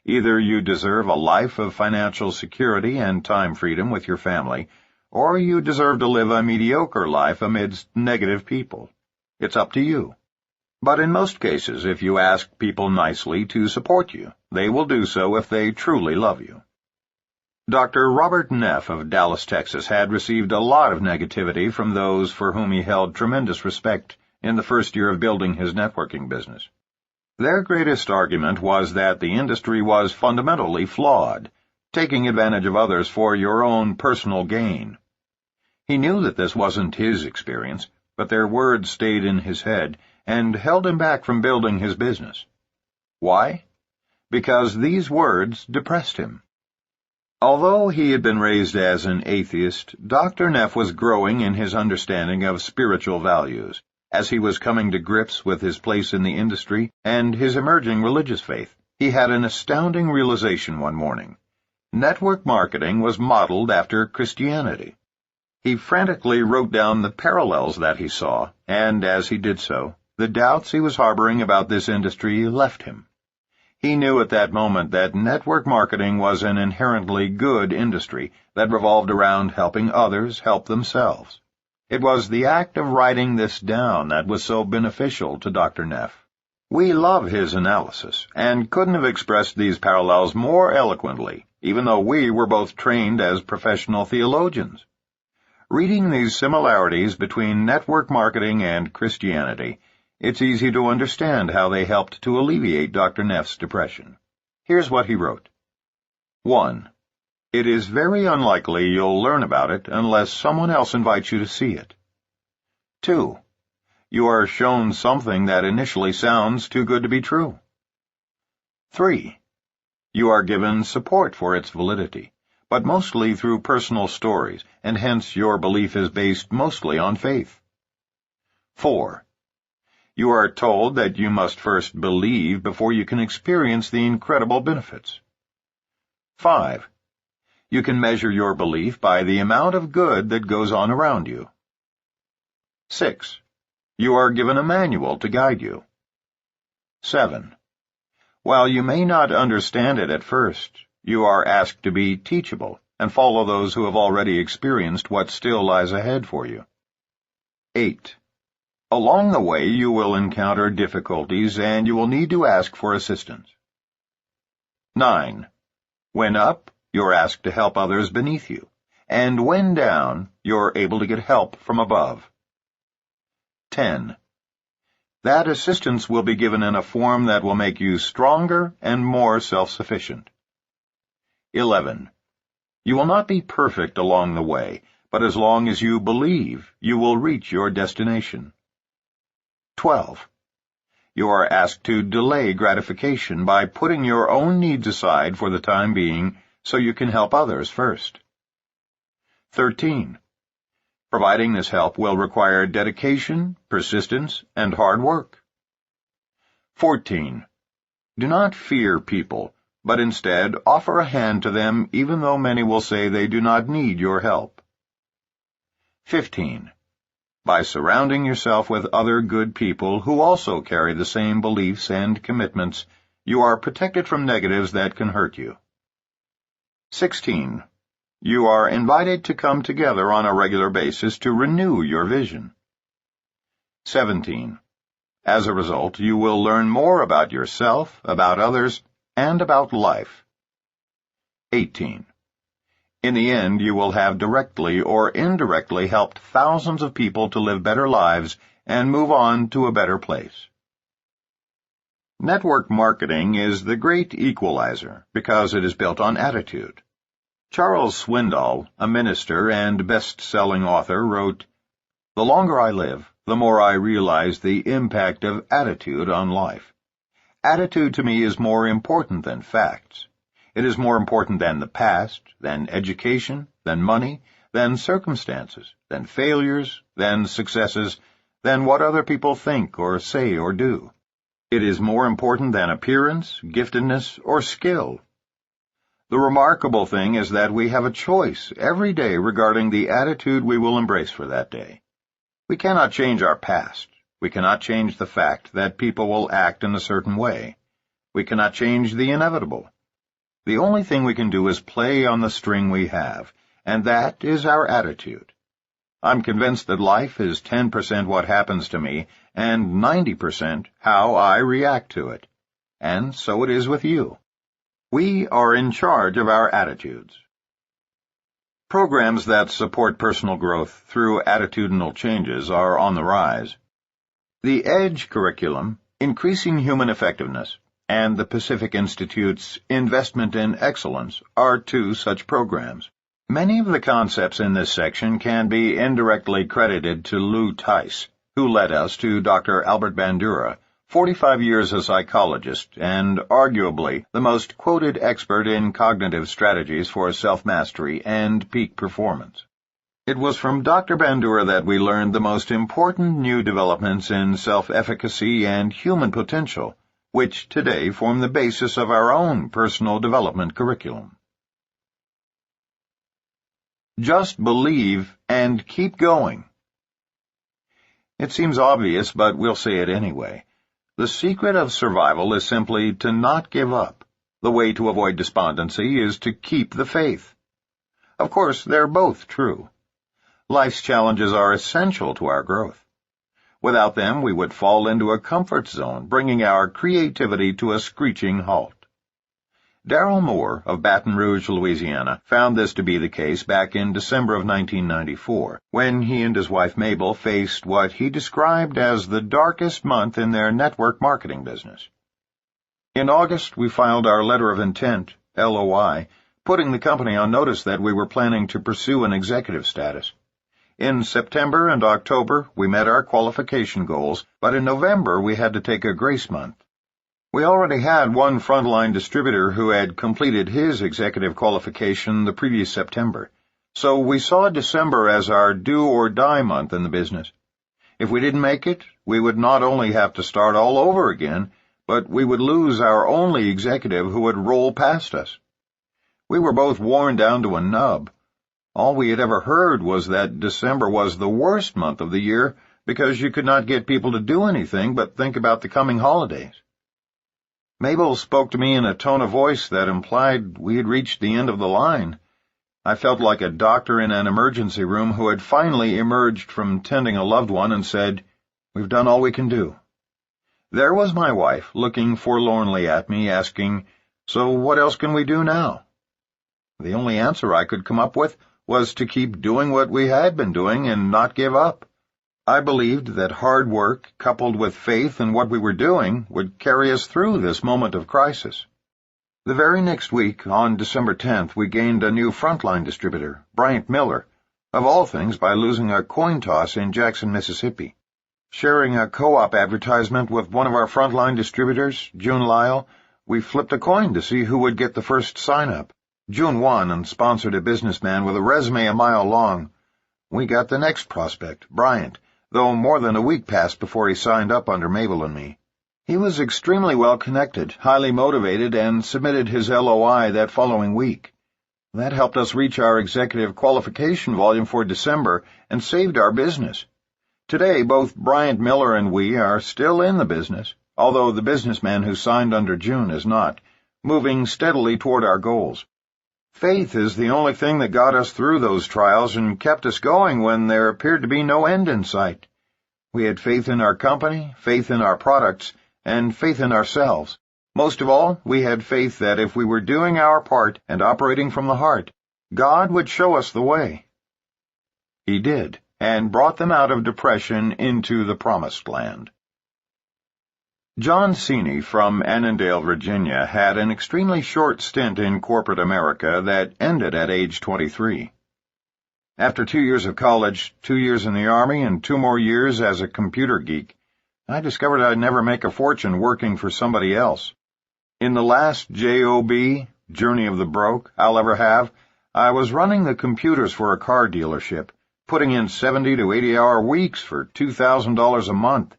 Either you deserve a life of financial security and time freedom with your family, or you deserve to live a mediocre life amidst negative people. It's up to you. But in most cases, if you ask people nicely to support you, they will do so if they truly love you. Dr. Robert Neff of Dallas, Texas, had received a lot of negativity from those for whom he held tremendous respect in the first year of building his networking business. Their greatest argument was that the industry was fundamentally flawed, taking advantage of others for your own personal gain. He knew that this wasn't his experience, but their words stayed in his head and held him back from building his business. Why? Because these words depressed him. Although he had been raised as an atheist, Dr. Neff was growing in his understanding of spiritual values, as he was coming to grips with his place in the industry and his emerging religious faith. He had an astounding realization one morning. Network marketing was modeled after Christianity. He frantically wrote down the parallels that he saw, and as he did so, the doubts he was harboring about this industry left him. He knew at that moment that network marketing was an inherently good industry that revolved around helping others help themselves. It was the act of writing this down that was so beneficial to Dr. Neff. We love his analysis, and couldn't have expressed these parallels more eloquently, even though we were both trained as professional theologians. Reading these similarities between network marketing and Christianity, it's easy to understand how they helped to alleviate Dr. Neff's depression. Here's what he wrote. 1. It is very unlikely you'll learn about it unless someone else invites you to see it. 2. You are shown something that initially sounds too good to be true. 3. You are given support for its validity, but mostly through personal stories, and hence your belief is based mostly on faith. 4. You are told that you must first believe before you can experience the incredible benefits. 5. You can measure your belief by the amount of good that goes on around you. 6. You are given a manual to guide you. 7. While you may not understand it at first, you are asked to be teachable and follow those who have already experienced what still lies ahead for you. 8. Along the way, you will encounter difficulties and you will need to ask for assistance. 9. When up, you're asked to help others beneath you, and when down, you're able to get help from above. 10. That assistance will be given in a form that will make you stronger and more self-sufficient. 11. You will not be perfect along the way, but as long as you believe, you will reach your destination. 12. You are asked to delay gratification by putting your own needs aside for the time being so you can help others first. 13. Providing this help will require dedication, persistence, and hard work. 14. Do not fear people, but instead offer a hand to them even though many will say they do not need your help. 15. By surrounding yourself with other good people who also carry the same beliefs and commitments, you are protected from negatives that can hurt you. 16. You are invited to come together on a regular basis to renew your vision. 17. As a result, you will learn more about yourself, about others, and about life. 18. In the end, you will have directly or indirectly helped thousands of people to live better lives and move on to a better place. Network marketing is the great equalizer because it is built on attitude. Charles Swindoll, a minister and best-selling author, wrote, "The longer I live, the more I realize the impact of attitude on life. Attitude to me is more important than facts. It is more important than the past, than education, than money, than circumstances, than failures, than successes, than what other people think or say or do. It is more important than appearance, giftedness, or skill. The remarkable thing is that we have a choice every day regarding the attitude we will embrace for that day. We cannot change our past. We cannot change the fact that people will act in a certain way. We cannot change the inevitable. The only thing we can do is play on the string we have, and that is our attitude. I'm convinced that life is 10% what happens to me and 90% how I react to it. And so it is with you. We are in charge of our attitudes." Programs that support personal growth through attitudinal changes are on the rise. The EDGE curriculum, Increasing Human Effectiveness, and the Pacific Institute's Investment in Excellence are two such programs. Many of the concepts in this section can be indirectly credited to Lou Tice, who led us to Dr. Albert Bandura, 45 years a psychologist and arguably the most quoted expert in cognitive strategies for self-mastery and peak performance. It was from Dr. Bandura that we learned the most important new developments in self-efficacy and human potential, which today form the basis of our own personal development curriculum. Just believe and keep going. It seems obvious, but we'll say it anyway. The secret of survival is simply to not give up. The way to avoid despondency is to keep the faith. Of course, they're both true. Life's challenges are essential to our growth. Without them, we would fall into a comfort zone, bringing our creativity to a screeching halt. Darrell Moore of Baton Rouge, Louisiana, found this to be the case back in December of 1994, when he and his wife Mabel faced what he described as the darkest month in their network marketing business. In August, we filed our letter of intent, LOI, putting the company on notice that we were planning to pursue an executive status. In September and October, we met our qualification goals, but in November we had to take a grace month. We already had one frontline distributor who had completed his executive qualification the previous September, so we saw December as our do-or-die month in the business. If we didn't make it, we would not only have to start all over again, but we would lose our only executive who would roll past us. We were both worn down to a nub. All we had ever heard was that December was the worst month of the year because you could not get people to do anything but think about the coming holidays. Mabel spoke to me in a tone of voice that implied we had reached the end of the line. I felt like a doctor in an emergency room who had finally emerged from tending a loved one and said, "We've done all we can do." There was my wife, looking forlornly at me, asking, "So what else can we do now?" The only answer I could come up with was to keep doing what we had been doing and not give up. I believed that hard work, coupled with faith in what we were doing, would carry us through this moment of crisis. The very next week, on December 10th, we gained a new frontline distributor, Bryant Miller, of all things by losing a coin toss in Jackson, Mississippi. Sharing a co-op advertisement with one of our frontline distributors, June Lyle, we flipped a coin to see who would get the first sign-up. June won and sponsored a businessman with a resume a mile long. We got the next prospect, Bryant, though more than a week passed before he signed up under Mabel and me. He was extremely well-connected, highly motivated, and submitted his LOI that following week. That helped us reach our executive qualification volume for December and saved our business. Today, both Bryant Miller and we are still in the business, although the businessman who signed under June is not, moving steadily toward our goals. Faith is the only thing that got us through those trials and kept us going when there appeared to be no end in sight. We had faith in our company, faith in our products, and faith in ourselves. Most of all, we had faith that if we were doing our part and operating from the heart, God would show us the way. He did, and brought them out of depression into the Promised Land. John Seeney from Annandale, Virginia, had an extremely short stint in corporate America that ended at age 23. After 2 years of college, 2 years in the Army, and 2 more years as a computer geek, I discovered I'd never make a fortune working for somebody else. In the last JOB, Journey of the Broke, I'll ever have, I was running the computers for a car dealership, putting in 70 to 80-hour weeks for $2,000 a month.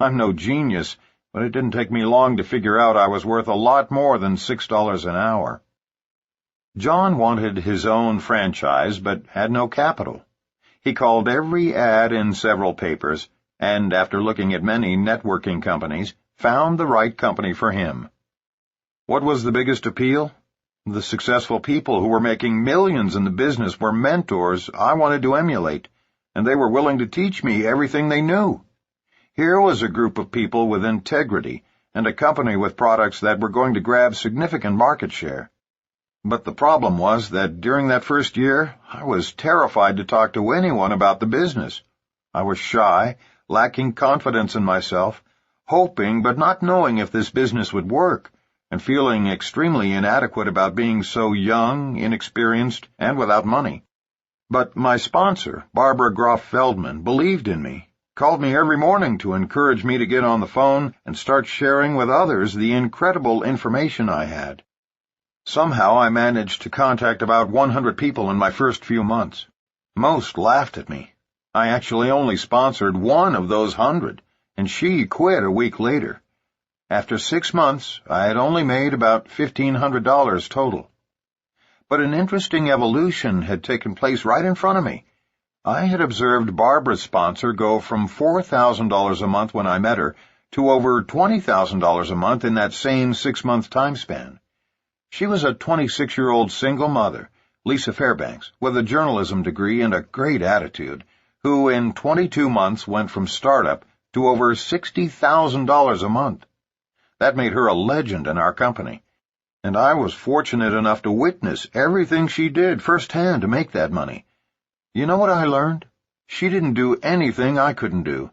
I'm no genius, but it didn't take me long to figure out I was worth a lot more than $6 an hour. John wanted his own franchise, but had no capital. He called every ad in several papers, and after looking at many networking companies, found the right company for him. What was the biggest appeal? The successful people who were making millions in the business were mentors I wanted to emulate, and they were willing to teach me everything they knew. Here was a group of people with integrity and a company with products that were going to grab significant market share. But the problem was that during that first year, I was terrified to talk to anyone about the business. I was shy, lacking confidence in myself, hoping but not knowing if this business would work, and feeling extremely inadequate about being so young, inexperienced, and without money. But my sponsor, Barbara Groff-Feldman, believed in me, called me every morning to encourage me to get on the phone and start sharing with others the incredible information I had. Somehow I managed to contact about 100 people in my first few months. Most laughed at me. I actually only sponsored one of those 100, and she quit a week later. After 6 months, I had only made about $1,500 total. But an interesting evolution had taken place right in front of me. I had observed Barbara's sponsor go from $4,000 a month when I met her to over $20,000 a month in that same 6-month time span. She was a 26-year-old single mother, Lisa Fairbanks, with a journalism degree and a great attitude, who in 22 months went from startup to over $60,000 a month. That made her a legend in our company, and I was fortunate enough to witness everything she did firsthand to make that money. You know what I learned? She didn't do anything I couldn't do.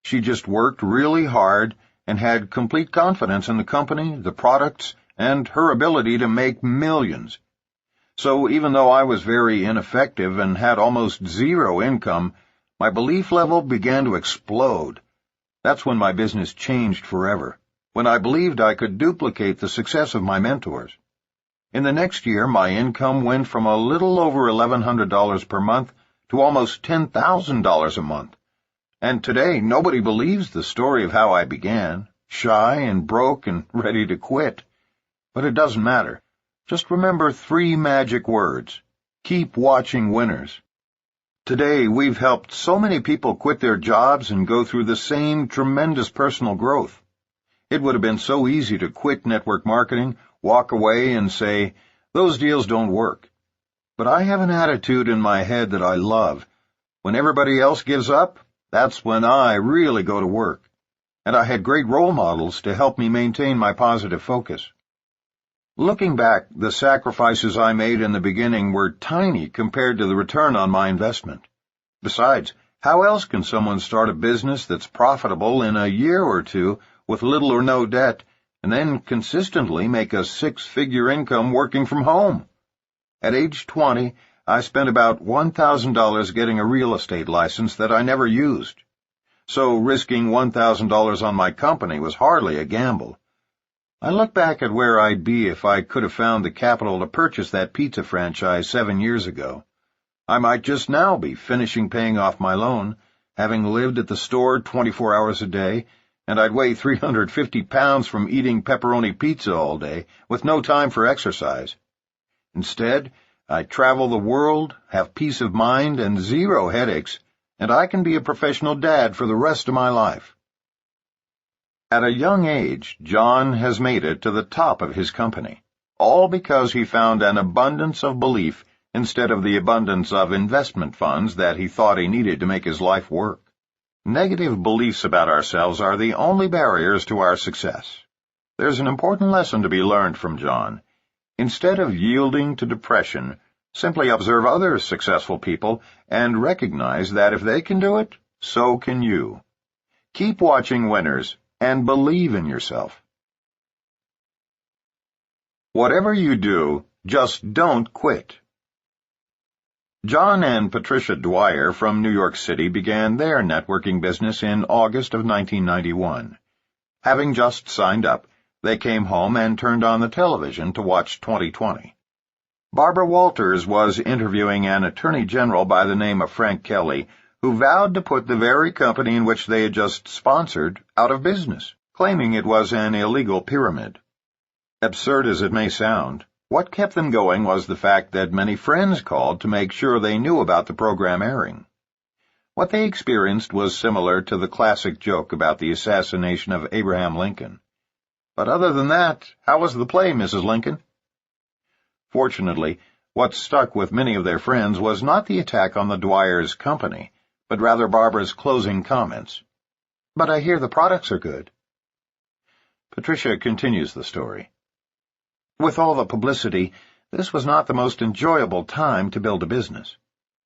She just worked really hard and had complete confidence in the company, the products, and her ability to make millions. So even though I was very ineffective and had almost zero income, my belief level began to explode. That's when my business changed forever, when I believed I could duplicate the success of my mentors. In the next year, my income went from a little over $1,100 per month to almost $10,000 a month. And today, nobody believes the story of how I began, shy and broke and ready to quit. But it doesn't matter. Just remember 3 magic words. Keep watching winners. Today, we've helped so many people quit their jobs and go through the same tremendous personal growth. It would have been so easy to quit network marketing, walk away, and say, "Those deals don't work." But I have an attitude in my head that I love. When everybody else gives up, that's when I really go to work. And I had great role models to help me maintain my positive focus. Looking back, the sacrifices I made in the beginning were tiny compared to the return on my investment. Besides, how else can someone start a business that's profitable in a year or two with little or no debt, and then consistently make a 6-figure income working from home? At age 20, I spent about $1,000 getting a real estate license that I never used. So risking $1,000 on my company was hardly a gamble. I look back at where I'd be if I could have found the capital to purchase that pizza franchise 7 years ago. I might just now be finishing paying off my loan, having lived at the store 24 hours a day, and I'd weigh 350 pounds from eating pepperoni pizza all day, with no time for exercise. Instead, I travel the world, have peace of mind and 0 headaches, and I can be a professional dad for the rest of my life. At a young age, John has made it to the top of his company, all because he found an abundance of belief instead of the abundance of investment funds that he thought he needed to make his life work. Negative beliefs about ourselves are the only barriers to our success. There's an important lesson to be learned from John. Instead of yielding to depression, simply observe other successful people and recognize that if they can do it, so can you. Keep watching winners and believe in yourself. Whatever you do, just don't quit. John and Patricia Dwyer from New York City began their networking business in August of 1991. Having just signed up, they came home and turned on the television to watch 2020. Barbara Walters was interviewing an attorney general by the name of Frank Kelly, who vowed to put the very company in which they had just sponsored out of business, claiming it was an illegal pyramid. Absurd as it may sound, what kept them going was the fact that many friends called to make sure they knew about the program airing. What they experienced was similar to the classic joke about the assassination of Abraham Lincoln. But other than that, how was the play, Mrs. Lincoln? Fortunately, what stuck with many of their friends was not the attack on the Dwyers' company, but rather Barbara's closing comments. "But I hear the products are good." Patricia continues the story. "With all the publicity, this was not the most enjoyable time to build a business.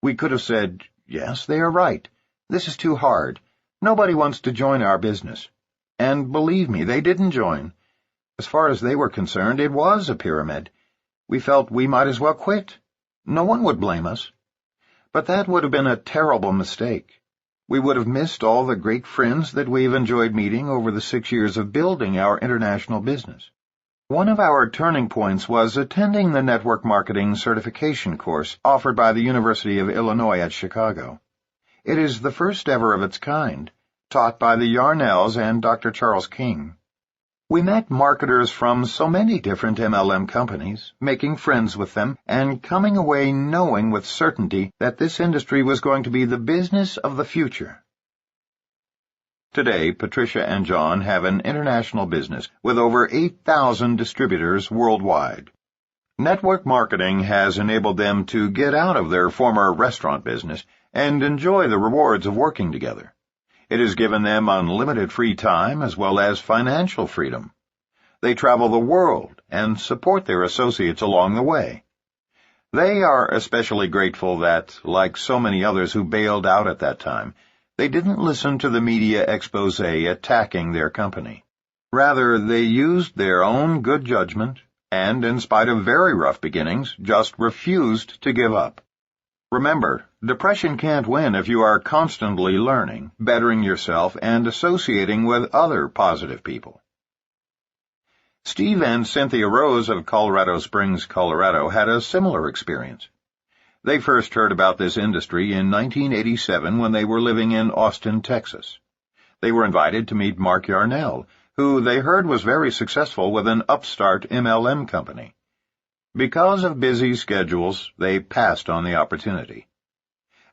We could have said, 'Yes, they are right. This is too hard. Nobody wants to join our business.' And believe me, they didn't join. As far as they were concerned, it was a pyramid. We felt we might as well quit. No one would blame us. But that would have been a terrible mistake. We would have missed all the great friends that we've enjoyed meeting over the 6 years of building our international business. One of our turning points was attending the network marketing certification course offered by the University of Illinois at Chicago. It is the first ever of its kind, taught by the Yarnells and Dr. Charles King. We met marketers from so many different MLM companies, making friends with them, and coming away knowing with certainty that this industry was going to be the business of the future. Today, Patricia and John have an international business with over 8,000 distributors worldwide. Network marketing has enabled them to get out of their former restaurant business and enjoy the rewards of working together. It has given them unlimited free time as well as financial freedom. They travel the world and support their associates along the way. They are especially grateful that, like so many others who bailed out at that time, they didn't listen to the media expose attacking their company. Rather, they used their own good judgment and, in spite of very rough beginnings, just refused to give up. Remember, depression can't win if you are constantly learning, bettering yourself, and associating with other positive people. Steve and Cynthia Rose of Colorado Springs, Colorado, had a similar experience. They first heard about this industry in 1987 when they were living in Austin, Texas. They were invited to meet Mark Yarnell, who they heard was very successful with an upstart MLM company. Because of busy schedules, they passed on the opportunity.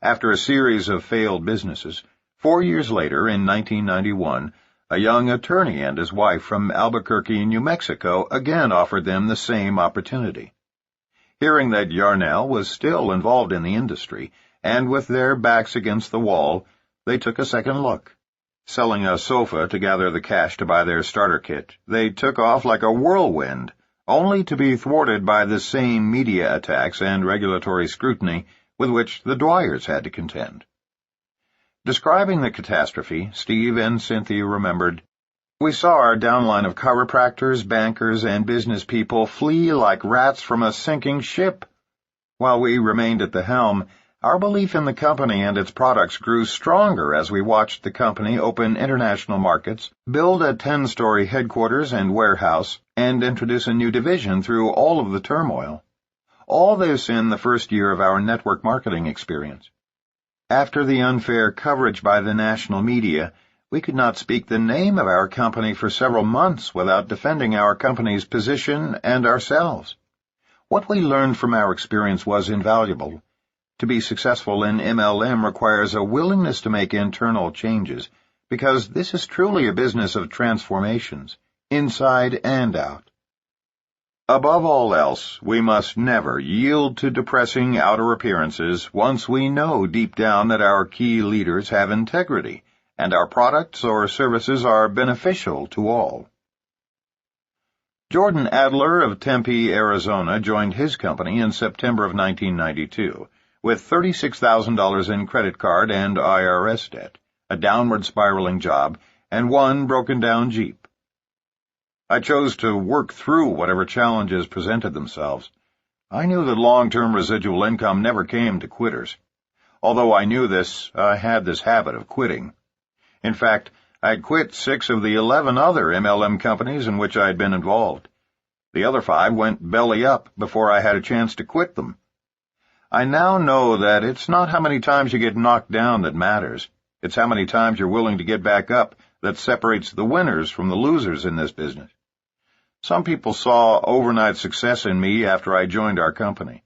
After a series of failed businesses, 4 years later, in 1991, a young attorney and his wife from Albuquerque, New Mexico, again offered them the same opportunity. Hearing that Yarnell was still involved in the industry, and with their backs against the wall, they took a second look. Selling a sofa to gather the cash to buy their starter kit, they took off like a whirlwind, only to be thwarted by the same media attacks and regulatory scrutiny with which the Dwyers had to contend. Describing the catastrophe, Steve and Cynthia remembered, "We saw our downline of chiropractors, bankers, and business people flee like rats from a sinking ship. While we remained at the helm, our belief in the company and its products grew stronger as we watched the company open international markets, build a 10-story headquarters and warehouse, and introduce a new division through all of the turmoil. All this in the first year of our network marketing experience. After the unfair coverage by the national media, we could not speak the name of our company for several months without defending our company's position and ourselves. What we learned from our experience was invaluable. To be successful in MLM requires a willingness to make internal changes, because this is truly a business of transformations, inside and out. Above all else, we must never yield to depressing outer appearances once we know deep down that our key leaders have integrity, and our products or services are beneficial to all." Jordan Adler of Tempe, Arizona, joined his company in September of 1992, with $36,000 in credit card and IRS debt, a downward spiraling job, and one broken-down Jeep. "I chose to work through whatever challenges presented themselves. I knew that long-term residual income never came to quitters. Although I knew this, I had this habit of quitting. In fact, I'd quit 6 of the 11 other MLM companies in which I'd been involved. The other 5 went belly up before I had a chance to quit them. I now know that it's not how many times you get knocked down that matters. It's how many times you're willing to get back up that separates the winners from the losers in this business. Some people saw overnight success in me after I joined our company.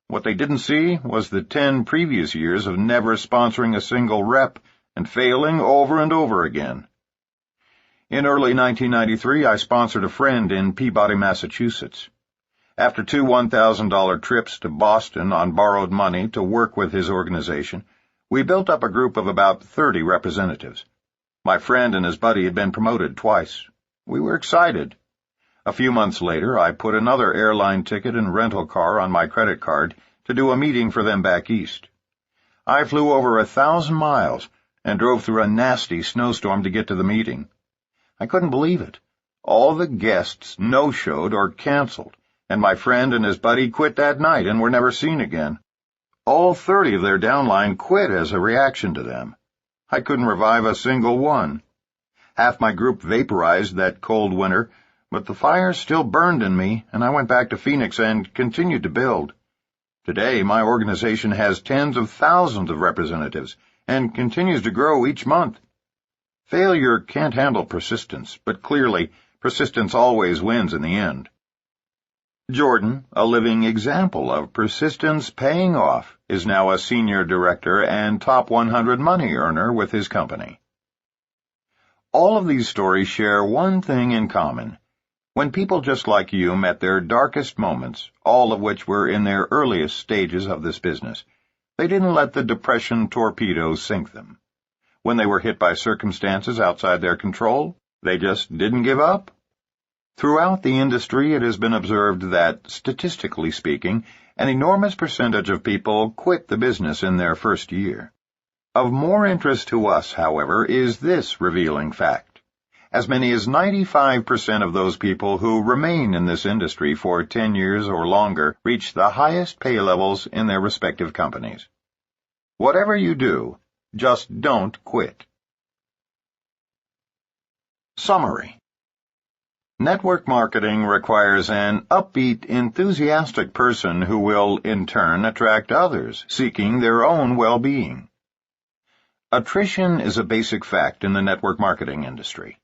What they didn't see was the 10 previous years of never sponsoring a single rep and failing over and over again. In early 1993, I sponsored a friend in Peabody, Massachusetts. After 2 $1,000 trips to Boston on borrowed money to work with his organization, we built up a group of about 30 representatives. My friend and his buddy had been promoted twice. We were excited. A few months later, I put another airline ticket and rental car on my credit card to do a meeting for them back east. I flew over 1,000 miles and drove through a nasty snowstorm to get to the meeting. I couldn't believe it. All the guests no-showed or canceled, and my friend and his buddy quit that night and were never seen again. All 30 of their downline quit as a reaction to them. I couldn't revive a single one. Half my group vaporized that cold winter, but the fire still burned in me, and I went back to Phoenix and continued to build. Today, my organization has tens of thousands of representatives and continues to grow each month. Failure can't handle persistence, but clearly, persistence always wins in the end. Jordan, a living example of persistence paying off, is now a senior director and top 100 money earner with his company. All of these stories share one thing in common. When people just like you met their darkest moments, all of which were in their earliest stages of this business, they didn't let the depression torpedo sink them. When they were hit by circumstances outside their control, they just didn't give up. Throughout the industry, it has been observed that, statistically speaking, an enormous percentage of people quit the business in their first year. Of more interest to us, however, is this revealing fact. As many as 95% of those people who remain in this industry for 10 years or longer reach the highest pay levels in their respective companies. Whatever you do, just don't quit. Summary. Network marketing requires an upbeat, enthusiastic person who will, in turn, attract others seeking their own well-being. Attrition is a basic fact in the network marketing industry.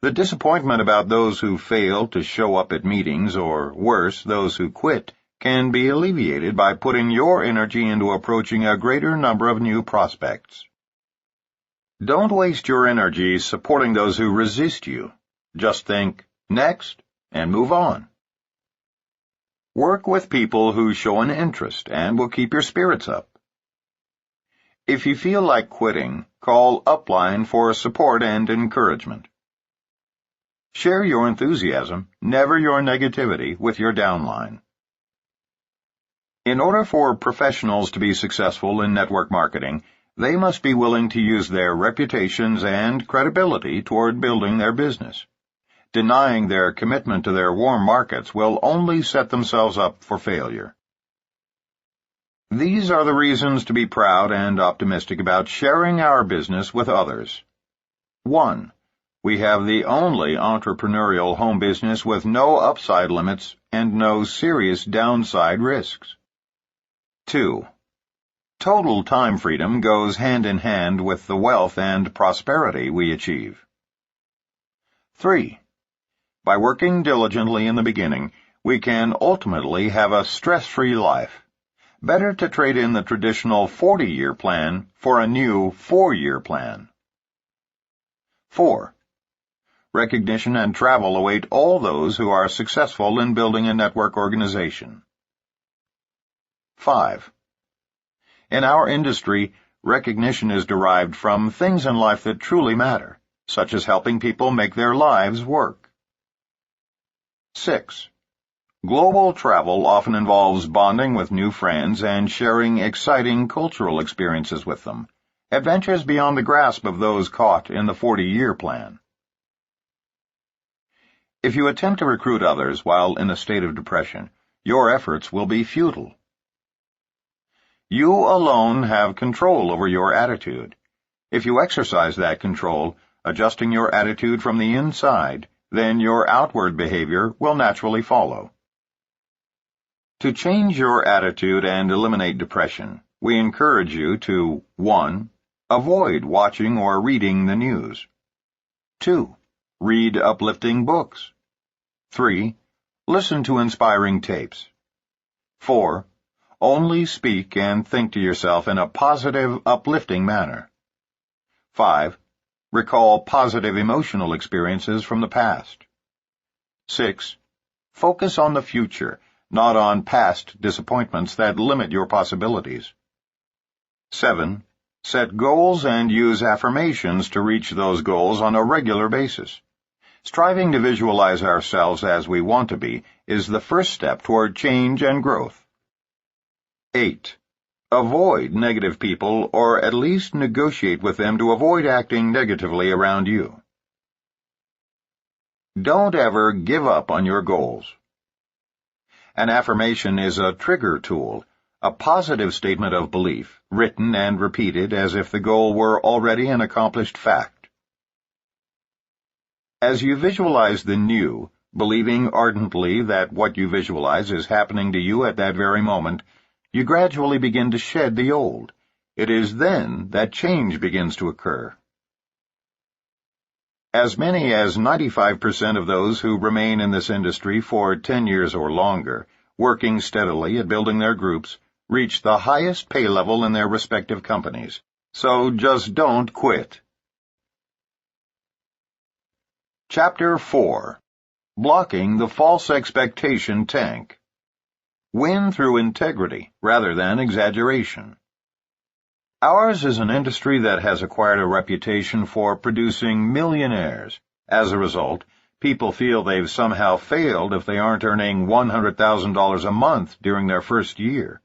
The disappointment about those who fail to show up at meetings, or worse, those who quit, can be alleviated by putting your energy into approaching a greater number of new prospects. Don't waste your energy supporting those who resist you. Just think, next, and move on. Work with people who show an interest and will keep your spirits up. If you feel like quitting, call Upline for support and encouragement. Share your enthusiasm, never your negativity, with your downline. In order for professionals to be successful in network marketing, they must be willing to use their reputations and credibility toward building their business. Denying their commitment to their warm markets will only set themselves up for failure. These are the reasons to be proud and optimistic about sharing our business with others. 1. We have the only entrepreneurial home business with no upside limits and no serious downside risks. 2. Total time freedom goes hand in hand with the wealth and prosperity we achieve. 3. By working diligently in the beginning, we can ultimately have a stress-free life. Better to trade in the traditional 40-year plan for a new 4-year plan. 4. Recognition and travel await all those who are successful in building a network organization. 5. In our industry, recognition is derived from things in life that truly matter, such as helping people make their lives work. 6. Global travel often involves bonding with new friends and sharing exciting cultural experiences with them, adventures beyond the grasp of those caught in the 40-year plan. If you attempt to recruit others while in a state of depression, your efforts will be futile. You alone have control over your attitude. If you exercise that control, adjusting your attitude from the inside, then your outward behavior will naturally follow. To change your attitude and eliminate depression, we encourage you to 1. Avoid watching or reading the news. 2. Read uplifting books. 3. Listen to inspiring tapes. 4. Only speak and think to yourself in a positive, uplifting manner. 5. Recall positive emotional experiences from the past. 6. Focus on the future, not on past disappointments that limit your possibilities. 7. Set goals and use affirmations to reach those goals on a regular basis. Striving to visualize ourselves as we want to be is the first step toward change and growth. 8. Avoid negative people, or at least negotiate with them to avoid acting negatively around you. Don't ever give up on your goals. An affirmation is a trigger tool, a positive statement of belief, written and repeated as if the goal were already an accomplished fact. As you visualize the new, believing ardently that what you visualize is happening to you at that very moment, you gradually begin to shed the old. It is then that change begins to occur. As many as 95% of those who remain in this industry for 10 years or longer, working steadily at building their groups, reach the highest pay level in their respective companies. So just don't quit. Chapter 4. Blocking the False Expectation Tank. Win through integrity rather than exaggeration. Ours is an industry that has acquired a reputation for producing millionaires. As a result, people feel they've somehow failed if they aren't earning $100,000 a month during their first year.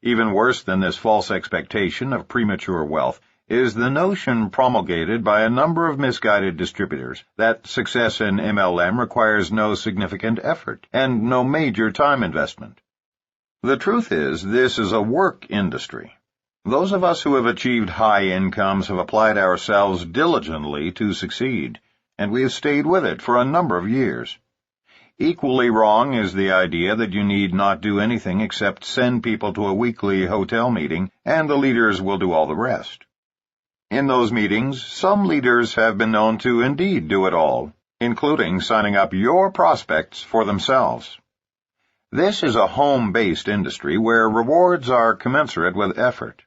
Even worse than this false expectation of premature wealth is the notion promulgated by a number of misguided distributors that success in MLM requires no significant effort and no major time investment. The truth is, this is a work industry. Those of us who have achieved high incomes have applied ourselves diligently to succeed, and we have stayed with it for a number of years. Equally wrong is the idea that you need not do anything except send people to a weekly hotel meeting, and the leaders will do all the rest. In those meetings, some leaders have been known to indeed do it all, including signing up your prospects for themselves. This is a home-based industry where rewards are commensurate with effort.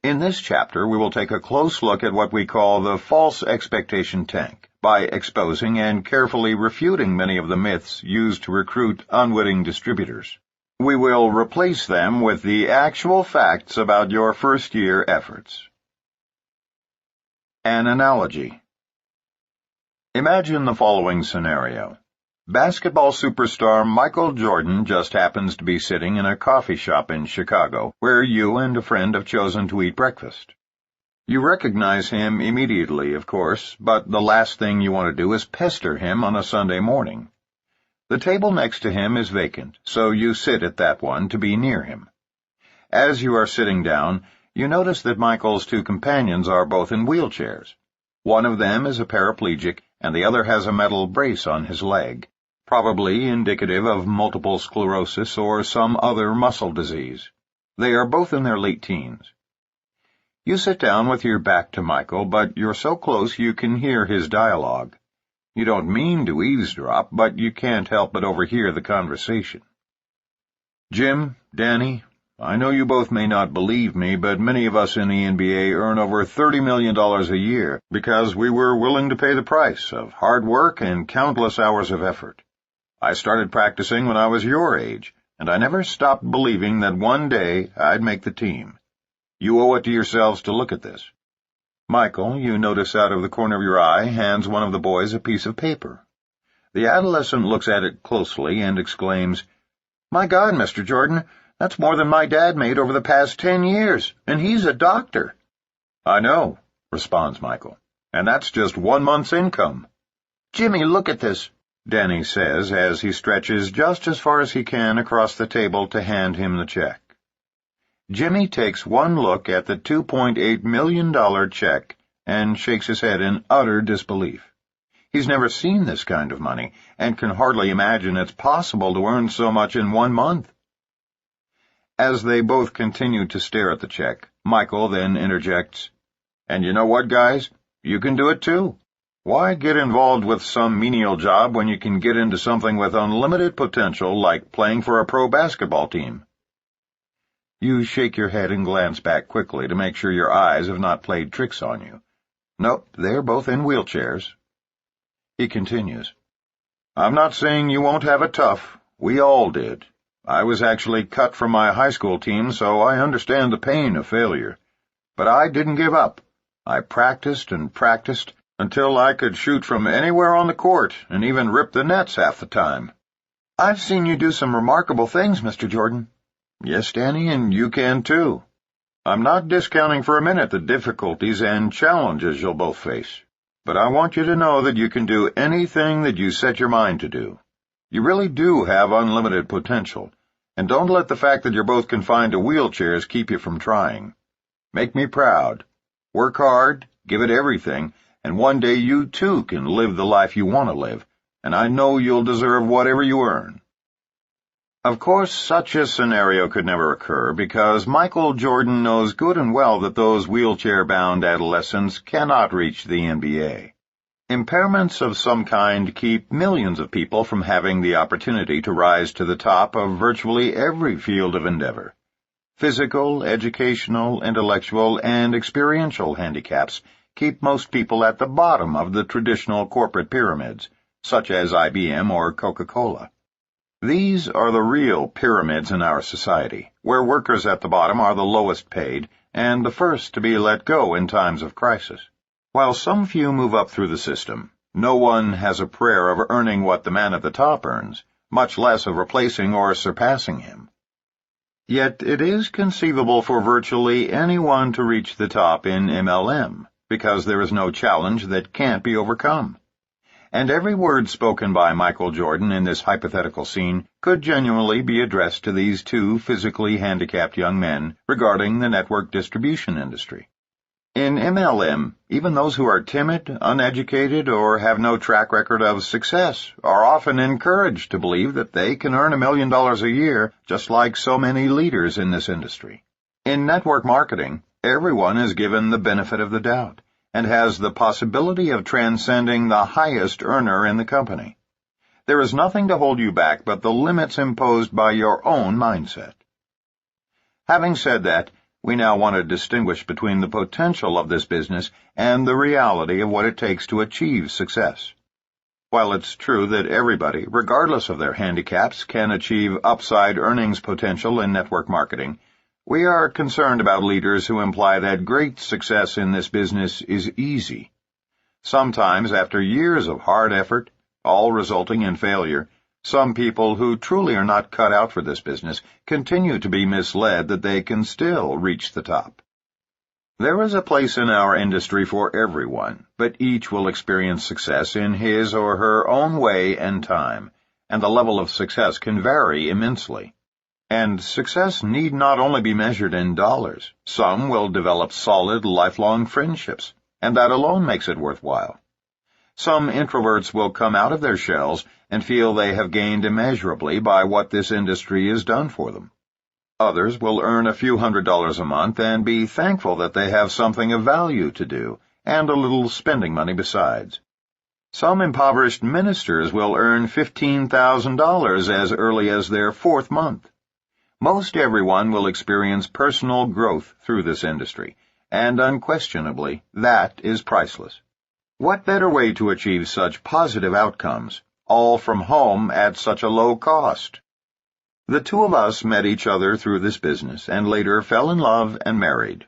In this chapter, we will take a close look at what we call the false expectation tank, by exposing and carefully refuting many of the myths used to recruit unwitting distributors. We will replace them with the actual facts about your first-year efforts. An analogy. Imagine the following scenario. Basketball superstar Michael Jordan just happens to be sitting in a coffee shop in Chicago, where you and a friend have chosen to eat breakfast. You recognize him immediately, of course, but the last thing you want to do is pester him on a Sunday morning. The table next to him is vacant, so you sit at that one to be near him. As you are sitting down, you notice that Michael's two companions are both in wheelchairs. One of them is a paraplegic, and the other has a metal brace on his leg, probably indicative of multiple sclerosis or some other muscle disease. They are both in their late teens. You sit down with your back to Michael, but you're so close you can hear his dialogue. You don't mean to eavesdrop, but you can't help but overhear the conversation. Jim, Danny, I know you both may not believe me, but many of us in the NBA earn over $30 million a year because we were willing to pay the price of hard work and countless hours of effort. I started practicing when I was your age, and I never stopped believing that one day I'd make the team. You owe it to yourselves to look at this. Michael, you notice out of the corner of your eye, hands one of the boys a piece of paper. The adolescent looks at it closely and exclaims, "My God, Mr. Jordan, that's more than my dad made over the past 10 years, and he's a doctor." "I know," responds Michael, "and that's just 1 month's income." "Jimmy, look at this," Danny says as he stretches just as far as he can across the table to hand him the check. Jimmy takes one look at the $2.8 million check and shakes his head in utter disbelief. He's never seen this kind of money, and can hardly imagine it's possible to earn so much in 1 month. As they both continue to stare at the check, Michael then interjects, "And you know what, guys? You can do it too. Why get involved with some menial job when you can get into something with unlimited potential like playing for a pro basketball team?" You shake your head and glance back quickly to make sure your eyes have not played tricks on you. Nope, they're both in wheelchairs. He continues, "I'm not saying you won't have it tough. We all did. I was actually cut from my high school team, so I understand the pain of failure. But I didn't give up. I practiced and practiced until I could shoot from anywhere on the court and even rip the nets half the time." "I've seen you do some remarkable things, Mr. Jordan." "Yes, Danny, and you can too. I'm not discounting for a minute the difficulties and challenges you'll both face, but I want you to know that you can do anything that you set your mind to do. You really do have unlimited potential, and don't let the fact that you're both confined to wheelchairs keep you from trying. Make me proud. Work hard, give it everything, and one day you too can live the life you want to live, and I know you'll deserve whatever you earn." Of course, such a scenario could never occur because Michael Jordan knows good and well that those wheelchair-bound adolescents cannot reach the NBA. Impairments of some kind keep millions of people from having the opportunity to rise to the top of virtually every field of endeavor. Physical, educational, intellectual, and experiential handicaps keep most people at the bottom of the traditional corporate pyramids, such as IBM or Coca-Cola. These are the real pyramids in our society, where workers at the bottom are the lowest paid and the first to be let go in times of crisis. While some few move up through the system, no one has a prayer of earning what the man at the top earns, much less of replacing or surpassing him. Yet it is conceivable for virtually anyone to reach the top in MLM, because there is no challenge that can't be overcome. And every word spoken by Michael Jordan in this hypothetical scene could genuinely be addressed to these two physically handicapped young men regarding the network distribution industry. In MLM, even those who are timid, uneducated, or have no track record of success are often encouraged to believe that they can earn $1 million a year, just like so many leaders in this industry. In network marketing, everyone is given the benefit of the doubt and has the possibility of transcending the highest earner in the company. There is nothing to hold you back but the limits imposed by your own mindset. Having said that, we now want to distinguish between the potential of this business and the reality of what it takes to achieve success. While it's true that everybody, regardless of their handicaps, can achieve upside earnings potential in network marketing, we are concerned about leaders who imply that great success in this business is easy. Sometimes, after years of hard effort, all resulting in failure, some people who truly are not cut out for this business continue to be misled that they can still reach the top. There is a place in our industry for everyone, but each will experience success in his or her own way and time, and the level of success can vary immensely. And success need not only be measured in dollars. Some will develop solid, lifelong friendships, and that alone makes it worthwhile. Some introverts will come out of their shells and feel they have gained immeasurably by what this industry has done for them. Others will earn a few $100s a month and be thankful that they have something of value to do, and a little spending money besides. Some impoverished ministers will earn $15,000 as early as their 4th month. Most everyone will experience personal growth through this industry, and unquestionably, that is priceless. What better way to achieve such positive outcomes, all from home at such a low cost? The two of us met each other through this business and later fell in love and married.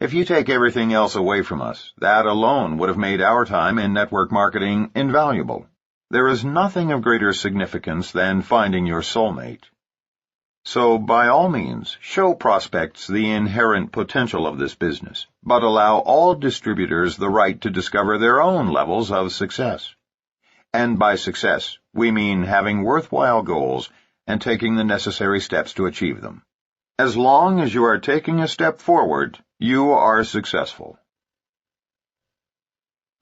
If you take everything else away from us, that alone would have made our time in network marketing invaluable. There is nothing of greater significance than finding your soulmate. So, by all means, show prospects the inherent potential of this business, but allow all distributors the right to discover their own levels of success. And by success, we mean having worthwhile goals and taking the necessary steps to achieve them. As long as you are taking a step forward, you are successful.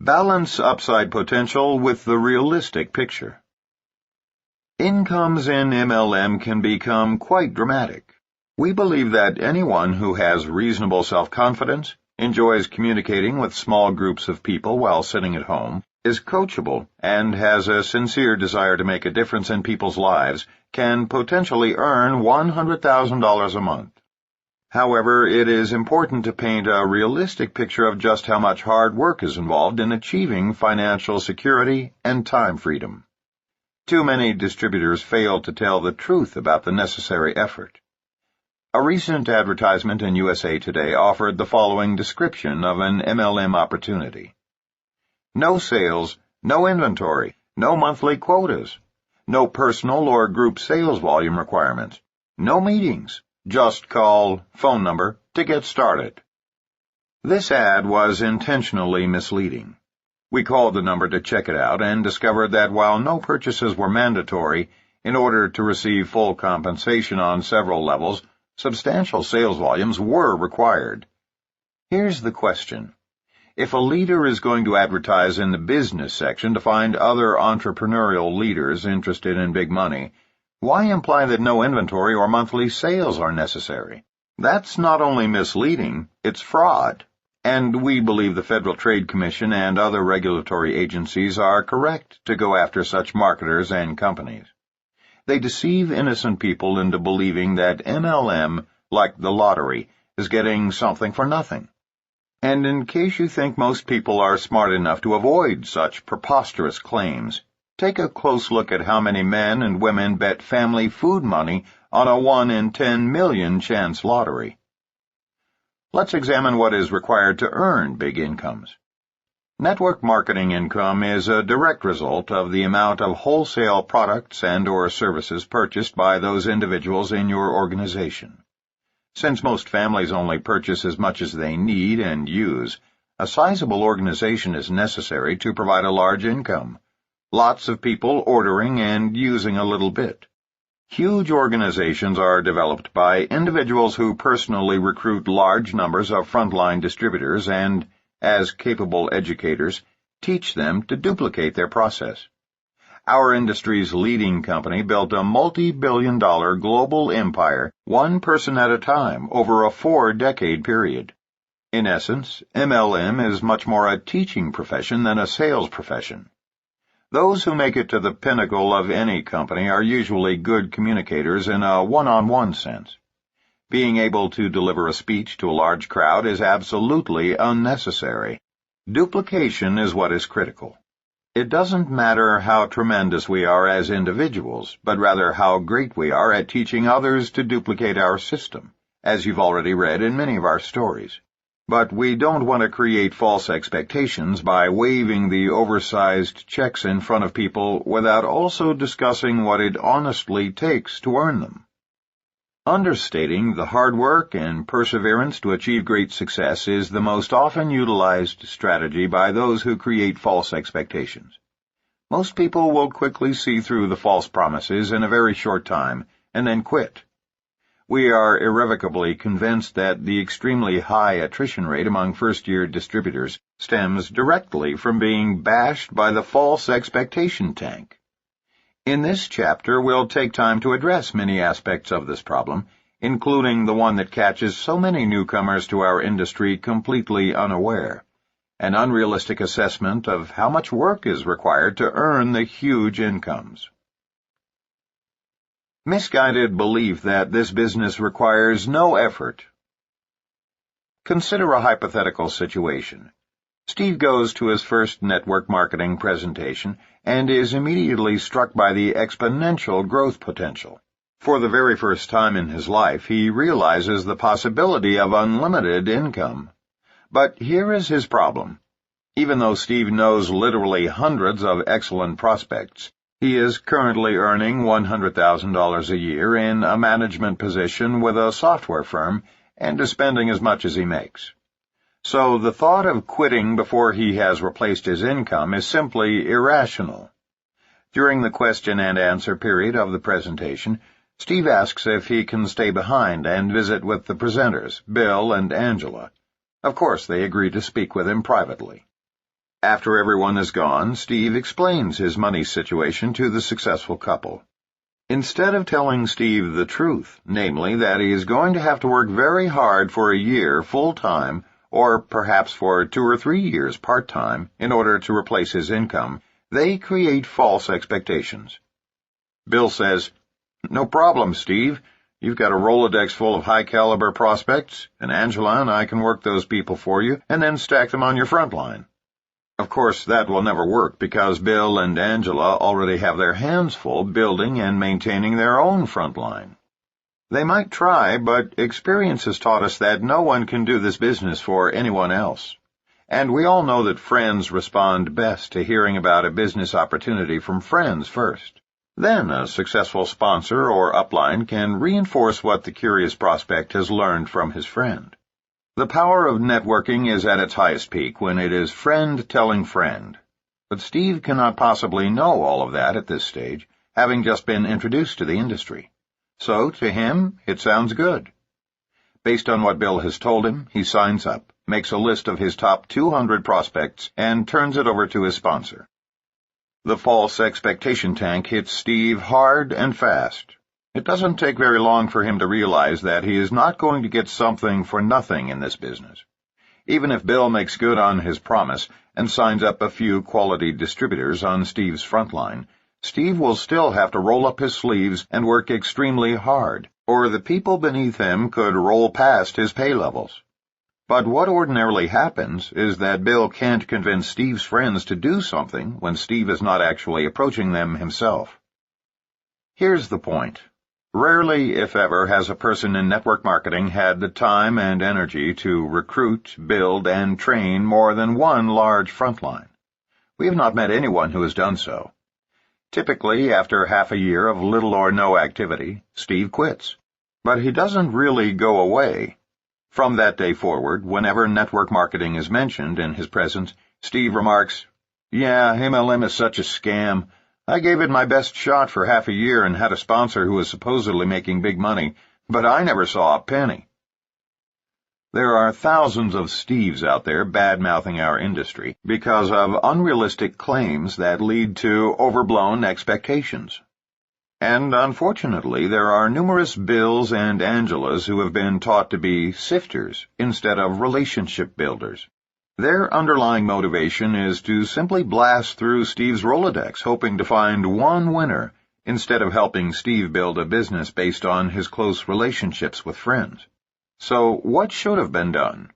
Balance upside potential with the realistic picture. Incomes in MLM can become quite dramatic. We believe that anyone who has reasonable self-confidence, enjoys communicating with small groups of people while sitting at home, is coachable, and has a sincere desire to make a difference in people's lives can potentially earn $100,000 a month. However, it is important to paint a realistic picture of just how much hard work is involved in achieving financial security and time freedom. Too many distributors fail to tell the truth about the necessary effort. A recent advertisement in USA Today offered the following description of an MLM opportunity. No sales, no inventory, no monthly quotas, no personal or group sales volume requirements, no meetings, just call, phone number, to get started. This ad was intentionally misleading. We called the number to check it out and discovered that while no purchases were mandatory, in order to receive full compensation on several levels, substantial sales volumes were required. Here's the question. If a leader is going to advertise in the business section to find other entrepreneurial leaders interested in big money, why imply that no inventory or monthly sales are necessary? That's not only misleading, it's fraud. And we believe the Federal Trade Commission and other regulatory agencies are correct to go after such marketers and companies. They deceive innocent people into believing that MLM, like the lottery, is getting something for nothing. And in case you think most people are smart enough to avoid such preposterous claims, take a close look at how many men and women bet family food money on a 1 in 10 million chance lottery. Let's examine what is required to earn big incomes. Network marketing income is a direct result of the amount of wholesale products and/or services purchased by those individuals in your organization. Since most families only purchase as much as they need and use, a sizable organization is necessary to provide a large income. Lots of people ordering and using a little bit. Huge organizations are developed by individuals who personally recruit large numbers of frontline distributors and, as capable educators, teach them to duplicate their process. Our industry's leading company built a multi-billion-dollar global empire, one person at a time, over a 4-decade period. In essence, MLM is much more a teaching profession than a sales profession. Those who make it to the pinnacle of any company are usually good communicators in a one-on-one sense. Being able to deliver a speech to a large crowd is absolutely unnecessary. Duplication is what is critical. It doesn't matter how tremendous we are as individuals, but rather how great we are at teaching others to duplicate our system, as you've already read in many of our stories. But we don't want to create false expectations by waving the oversized checks in front of people without also discussing what it honestly takes to earn them. Understating the hard work and perseverance to achieve great success is the most often utilized strategy by those who create false expectations. Most people will quickly see through the false promises in a very short time and then quit. We are irrevocably convinced that the extremely high attrition rate among first-year distributors stems directly from being bashed by the false expectation tank. In this chapter, we'll take time to address many aspects of this problem, including the one that catches so many newcomers to our industry completely unaware, an unrealistic assessment of how much work is required to earn the huge incomes. Misguided belief that this business requires no effort. Consider a hypothetical situation. Steve goes to his first network marketing presentation and is immediately struck by the exponential growth potential. For the very first time in his life, he realizes the possibility of unlimited income. But here is his problem. Even though Steve knows literally hundreds of excellent prospects, he is currently earning $100,000 a year in a management position with a software firm and is spending as much as he makes. So the thought of quitting before he has replaced his income is simply irrational. During the question and answer period of the presentation, Steve asks if he can stay behind and visit with the presenters, Bill and Angela. Of course, they agree to speak with him privately. After everyone is gone, Steve explains his money situation to the successful couple. Instead of telling Steve the truth, namely that he is going to have to work very hard for a year full-time, or perhaps for 2 or 3 years part-time, in order to replace his income, they create false expectations. Bill says, "No problem, Steve. You've got a Rolodex full of high-caliber prospects, and Angela and I can work those people for you and then stack them on your front line." Of course, that will never work because Bill and Angela already have their hands full building and maintaining their own front line. They might try, but experience has taught us that no one can do this business for anyone else. And we all know that friends respond best to hearing about a business opportunity from friends first. Then a successful sponsor or upline can reinforce what the curious prospect has learned from his friend. The power of networking is at its highest peak when it is friend telling friend. But Steve cannot possibly know all of that at this stage, having just been introduced to the industry. So, to him, it sounds good. Based on what Bill has told him, he signs up, makes a list of his top 200 prospects, and turns it over to his sponsor. The false expectation tank hits Steve hard and fast. It doesn't take very long for him to realize that he is not going to get something for nothing in this business. Even if Bill makes good on his promise and signs up a few quality distributors on Steve's front line, Steve will still have to roll up his sleeves and work extremely hard, or the people beneath him could roll past his pay levels. But what ordinarily happens is that Bill can't convince Steve's friends to do something when Steve is not actually approaching them himself. Here's the point. Rarely, if ever, has a person in network marketing had the time and energy to recruit, build, and train more than one large frontline. We have not met anyone who has done so. Typically, after half a year of little or no activity, Steve quits. But he doesn't really go away. From that day forward, whenever network marketing is mentioned in his presence, Steve remarks, "Yeah, MLM is such a scam. I gave it my best shot for half a year and had a sponsor who was supposedly making big money, but I never saw a penny. There are thousands of Steves out there bad-mouthing our industry because of unrealistic claims that lead to overblown expectations. And unfortunately, there are numerous Bills and Angelas who have been taught to be sifters instead of relationship builders. Their underlying motivation is to simply blast through Steve's Rolodex, hoping to find one winner, instead of helping Steve build a business based on his close relationships with friends. So what should have been done?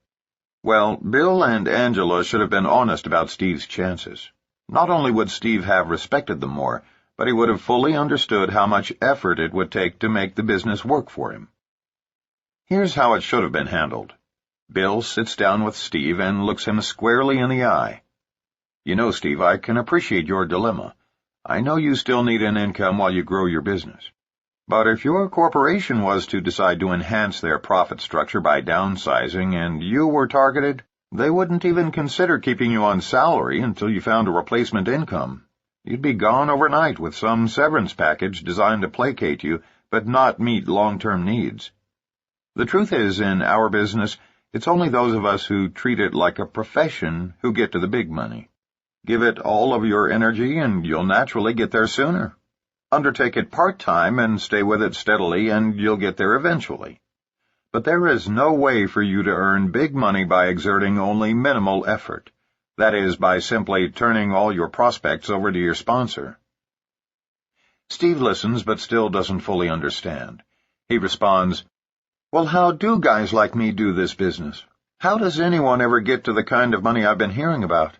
Well, Bill and Angela should have been honest about Steve's chances. Not only would Steve have respected them more, but he would have fully understood how much effort it would take to make the business work for him. Here's how it should have been handled. Bill sits down with Steve and looks him squarely in the eye. You know, Steve, I can appreciate your dilemma. I know you still need an income while you grow your business. But if your corporation was to decide to enhance their profit structure by downsizing and you were targeted, they wouldn't even consider keeping you on salary until you found a replacement income. You'd be gone overnight with some severance package designed to placate you, but not meet long-term needs. The truth is, in our business, it's only those of us who treat it like a profession who get to the big money. Give it all of your energy and you'll naturally get there sooner. Undertake it part-time and stay with it steadily and you'll get there eventually. But there is no way for you to earn big money by exerting only minimal effort. That is, by simply turning all your prospects over to your sponsor. Steve listens but still doesn't fully understand. He responds, "Well, how do guys like me do this business? How does anyone ever get to the kind of money I've been hearing about?"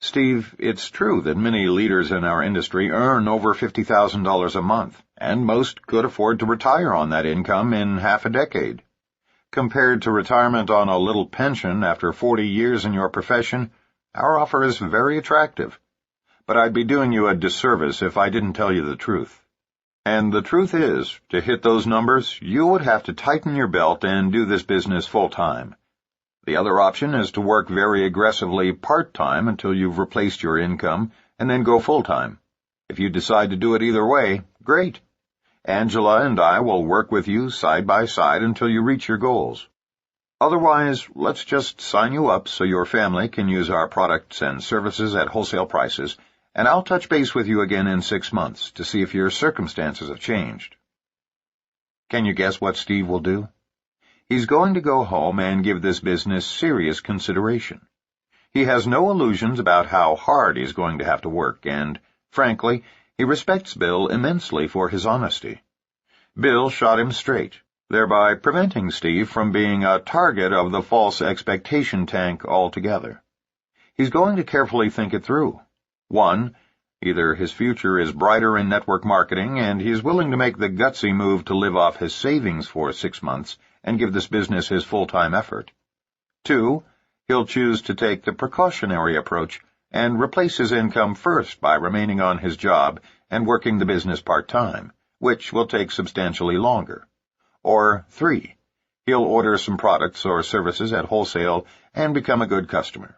Steve, it's true that many leaders in our industry earn over $50,000 a month, and most could afford to retire on that income in half a decade. Compared to retirement on a little pension after 40 years in your profession, our offer is very attractive. But I'd be doing you a disservice if I didn't tell you the truth. And the truth is, to hit those numbers, you would have to tighten your belt and do this business full-time. The other option is to work very aggressively part-time until you've replaced your income, and then go full-time. If you decide to do it either way, great. Angela and I will work with you side by side until you reach your goals. Otherwise, let's just sign you up so your family can use our products and services at wholesale prices, and I'll touch base with you again in 6 months to see if your circumstances have changed." Can you guess what Steve will do? He's going to go home and give this business serious consideration. He has no illusions about how hard he's going to have to work, and, frankly, he respects Bill immensely for his honesty. Bill shot him straight, thereby preventing Steve from being a target of the false expectation tank altogether. He's going to carefully think it through. 1, either his future is brighter in network marketing and he's willing to make the gutsy move to live off his savings for 6 months and give this business his full-time effort. 2, he'll choose to take the precautionary approach and replace his income first by remaining on his job and working the business part-time, which will take substantially longer. Or 3, he'll order some products or services at wholesale and become a good customer.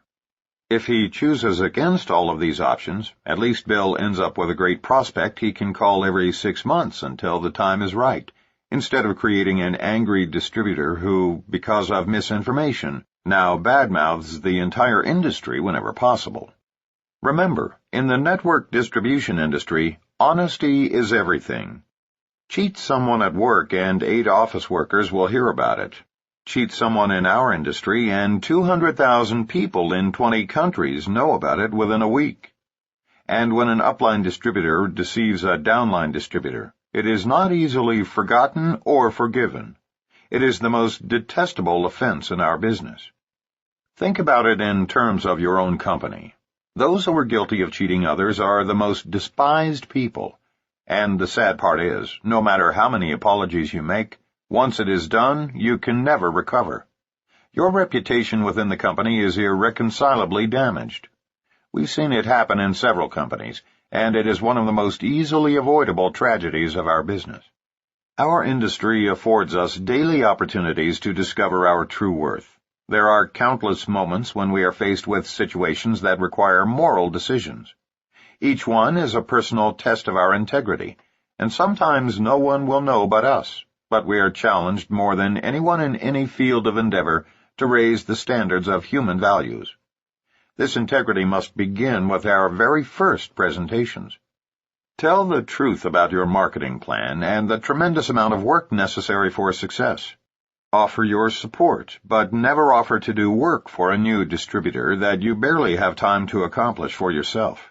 If he chooses against all of these options, at least Bill ends up with a great prospect he can call every 6 months until the time is right, instead of creating an angry distributor who, because of misinformation, now badmouths the entire industry whenever possible. Remember, in the network distribution industry, honesty is everything. Cheat someone at work and 8 office workers will hear about it. Cheat someone in our industry and 200,000 people in 20 countries know about it within a week. And when an upline distributor deceives a downline distributor, it is not easily forgotten or forgiven. It is the most detestable offense in our business. Think about it in terms of your own company. Those who are guilty of cheating others are the most despised people. And the sad part is, no matter how many apologies you make, once it is done, you can never recover. Your reputation within the company is irreconcilably damaged. We've seen it happen in several companies, and it is one of the most easily avoidable tragedies of our business. Our industry affords us daily opportunities to discover our true worth. There are countless moments when we are faced with situations that require moral decisions. Each one is a personal test of our integrity, and sometimes no one will know but us, but we are challenged more than anyone in any field of endeavor to raise the standards of human values. This integrity must begin with our very first presentations. Tell the truth about your marketing plan and the tremendous amount of work necessary for success. Offer your support, but never offer to do work for a new distributor that you barely have time to accomplish for yourself.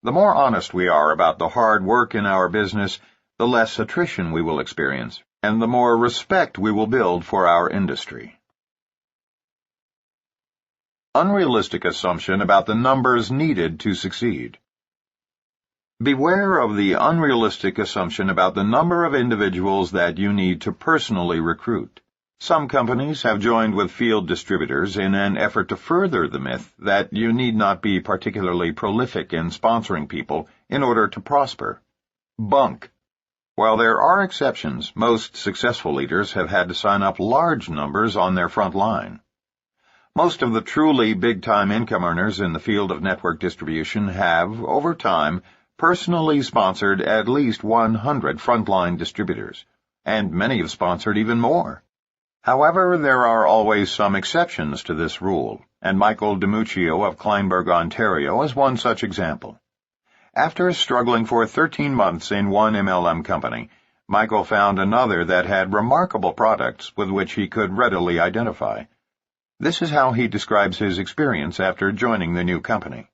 The more honest we are about the hard work in our business, the less attrition we will experience, and the more respect we will build for our industry. Unrealistic assumption about the numbers needed to succeed. Beware of the unrealistic assumption about the number of individuals that you need to personally recruit. Some companies have joined with field distributors in an effort to further the myth that you need not be particularly prolific in sponsoring people in order to prosper. Bunk. While there are exceptions, most successful leaders have had to sign up large numbers on their front line. Most of the truly big-time income earners in the field of network distribution have, over time, personally sponsored at least 100 frontline distributors, and many have sponsored even more. However, there are always some exceptions to this rule, and Michael DiMuccio of Kleinburg, Ontario, is one such example. After struggling for 13 months in one MLM company, Michael found another that had remarkable products with which he could readily identify. This is how he describes his experience after joining the new company.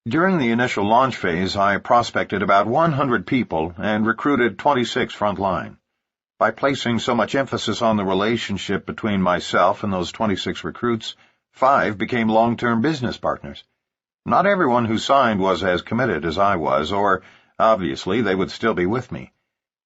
During the initial launch phase, I prospected about 100 people and recruited 26 frontline. By placing so much emphasis on the relationship between myself and those 26 recruits, 5 became long-term business partners. Not everyone who signed was as committed as I was, or, obviously, they would still be with me.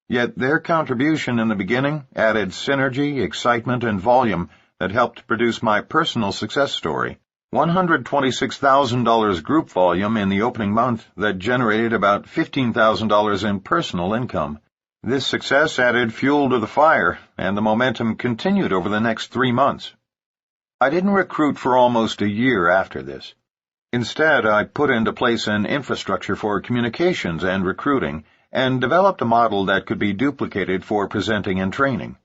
Yet their contribution in the beginning added synergy, excitement, and volume that helped produce my personal success story. $126,000 group volume in the opening month that generated about $15,000 in personal income. This success added fuel to the fire, and the momentum continued over the next 3 months. I didn't recruit for almost a year after this. Instead, I put into place an infrastructure for communications and recruiting, and developed a model that could be duplicated for presenting and training.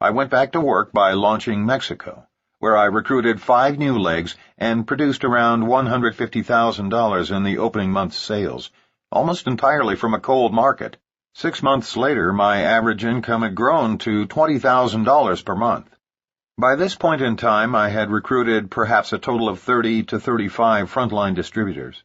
I went back to work by launching Mexico, where I recruited 5 new legs and produced around $150,000 in the opening month's sales, almost entirely from a cold market. 6 months later, my average income had grown to $20,000 per month. By this point in time, I had recruited perhaps a total of 30 to 35 frontline distributors.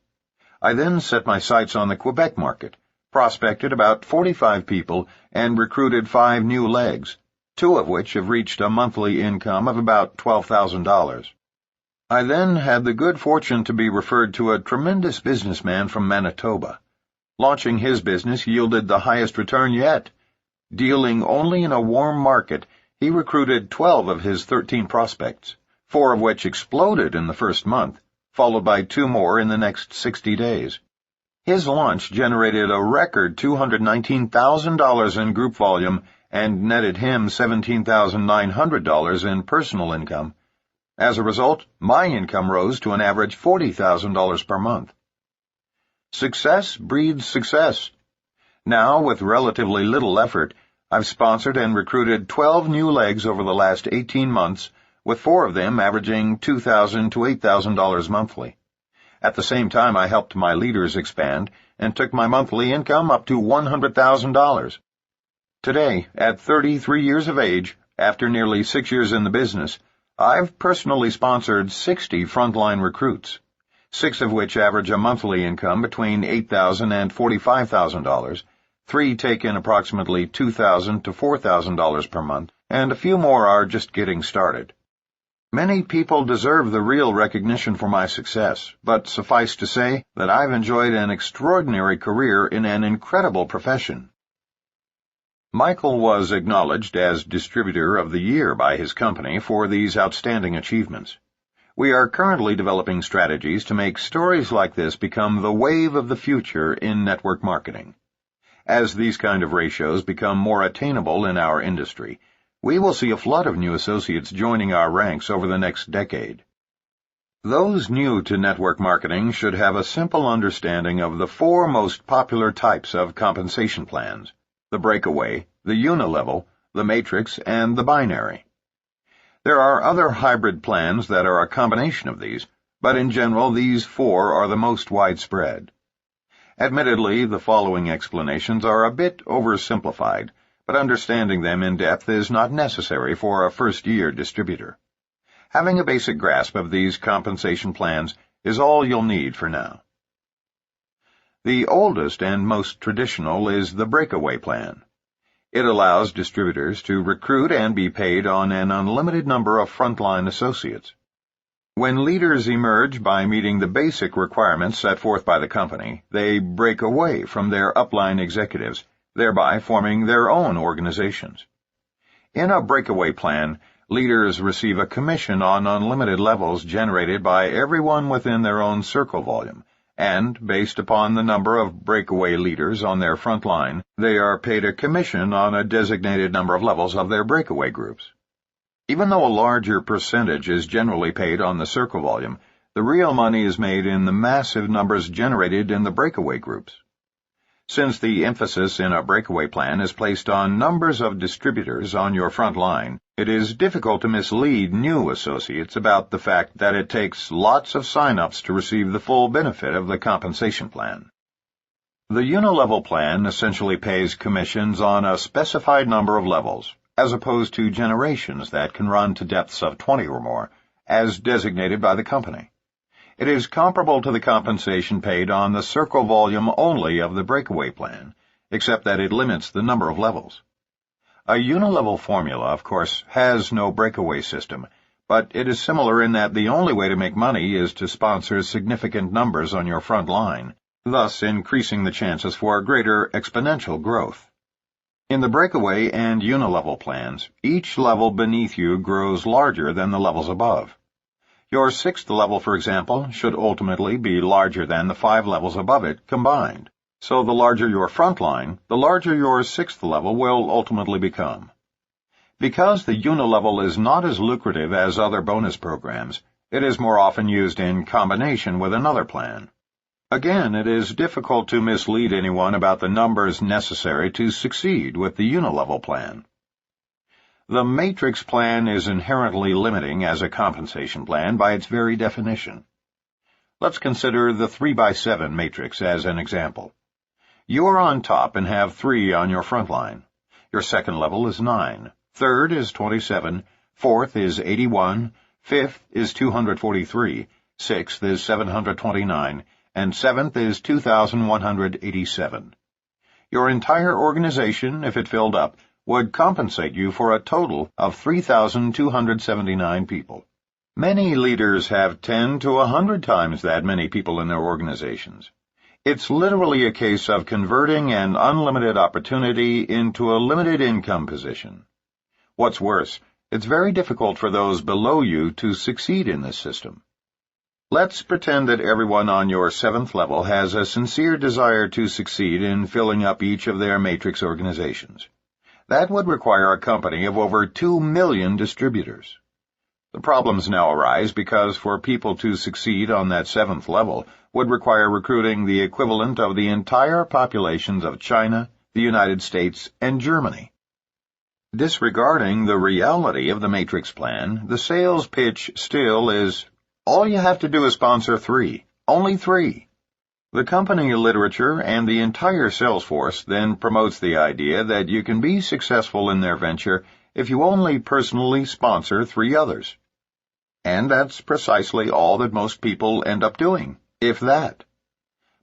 I then set my sights on the Quebec market, prospected about 45 people, and recruited 5 new legs, 2 of which have reached a monthly income of about $12,000. I then had the good fortune to be referred to a tremendous businessman from Manitoba. Launching his business yielded the highest return yet. Dealing only in a warm market, he recruited 12 of his 13 prospects, 4 of which exploded in the first month, followed by 2 more in the next 60 days. His launch generated a record $219,000 in group volume and netted him $17,900 in personal income. As a result, my income rose to an average $40,000 per month. Success breeds success. Now, with relatively little effort, I've sponsored and recruited 12 new legs over the last 18 months, with 4 of them averaging $2,000 to $8,000 monthly. At the same time, I helped my leaders expand and took my monthly income up to $100,000. Today, at 33 years of age, after nearly 6 years in the business, I've personally sponsored 60 frontline recruits, 6 of which average a monthly income between $8,000 and $45,000, 3 take in approximately $2,000 to $4,000 per month, and a few more are just getting started. Many people deserve the real recognition for my success, but suffice to say that I've enjoyed an extraordinary career in an incredible profession. Michael was acknowledged as Distributor of the Year by his company for these outstanding achievements. We are currently developing strategies to make stories like this become the wave of the future in network marketing. As these kind of ratios become more attainable in our industry, we will see a flood of new associates joining our ranks over the next decade. Those new to network marketing should have a simple understanding of the four most popular types of compensation plans: the breakaway, the unilevel, the matrix, and the binary. There are other hybrid plans that are a combination of these, but in general these four are the most widespread. Admittedly, the following explanations are a bit oversimplified, but understanding them in depth is not necessary for a first-year distributor. Having a basic grasp of these compensation plans is all you'll need for now. The oldest and most traditional is the breakaway plan. It allows distributors to recruit and be paid on an unlimited number of frontline associates. When leaders emerge by meeting the basic requirements set forth by the company, they break away from their upline executives, thereby forming their own organizations. In a breakaway plan, leaders receive a commission on unlimited levels generated by everyone within their own circle volume, and, based upon the number of breakaway leaders on their front line, they are paid a commission on a designated number of levels of their breakaway groups. Even though a larger percentage is generally paid on the circle volume, the real money is made in the massive numbers generated in the breakaway groups. Since the emphasis in a breakaway plan is placed on numbers of distributors on your front line, it is difficult to mislead new associates about the fact that it takes lots of sign-ups to receive the full benefit of the compensation plan. The unilevel plan essentially pays commissions on a specified number of levels, as opposed to generations that can run to depths of 20 or more, as designated by the company. It is comparable to the compensation paid on the circle volume only of the breakaway plan, except that it limits the number of levels. A unilevel formula, of course, has no breakaway system, but it is similar in that the only way to make money is to sponsor significant numbers on your front line, thus increasing the chances for greater exponential growth. In the breakaway and unilevel plans, each level beneath you grows larger than the levels above. Your sixth level, for example, should ultimately be larger than the 5 levels above it combined. So the larger your front line, the larger your sixth level will ultimately become. Because the unilevel is not as lucrative as other bonus programs, it is more often used in combination with another plan. Again, it is difficult to mislead anyone about the numbers necessary to succeed with the unilevel plan. The matrix plan is inherently limiting as a compensation plan by its very definition. Let's consider the 3x7 matrix as an example. You are on top and have 3 on your front line. Your second level is 9, third is 27, fourth is 81, fifth is 243, sixth is 729, and seventh is 2,187. Your entire organization, if it filled up, would compensate you for a total of 3,279 people. Many leaders have 10 to 100 times that many people in their organizations. It's literally a case of converting an unlimited opportunity into a limited income position. What's worse, it's very difficult for those below you to succeed in this system. Let's pretend that everyone on your 7th level has a sincere desire to succeed in filling up each of their matrix organizations. That would require a company of over 2 million distributors. The problems now arise because for people to succeed on that 7th level would require recruiting the equivalent of the entire populations of China, the United States, and Germany. Disregarding the reality of the matrix plan, the sales pitch still is, all you have to do is sponsor 3, only 3. The company literature and the entire sales force then promotes the idea that you can be successful in their venture if you only personally sponsor 3 others. And that's precisely all that most people end up doing, if that.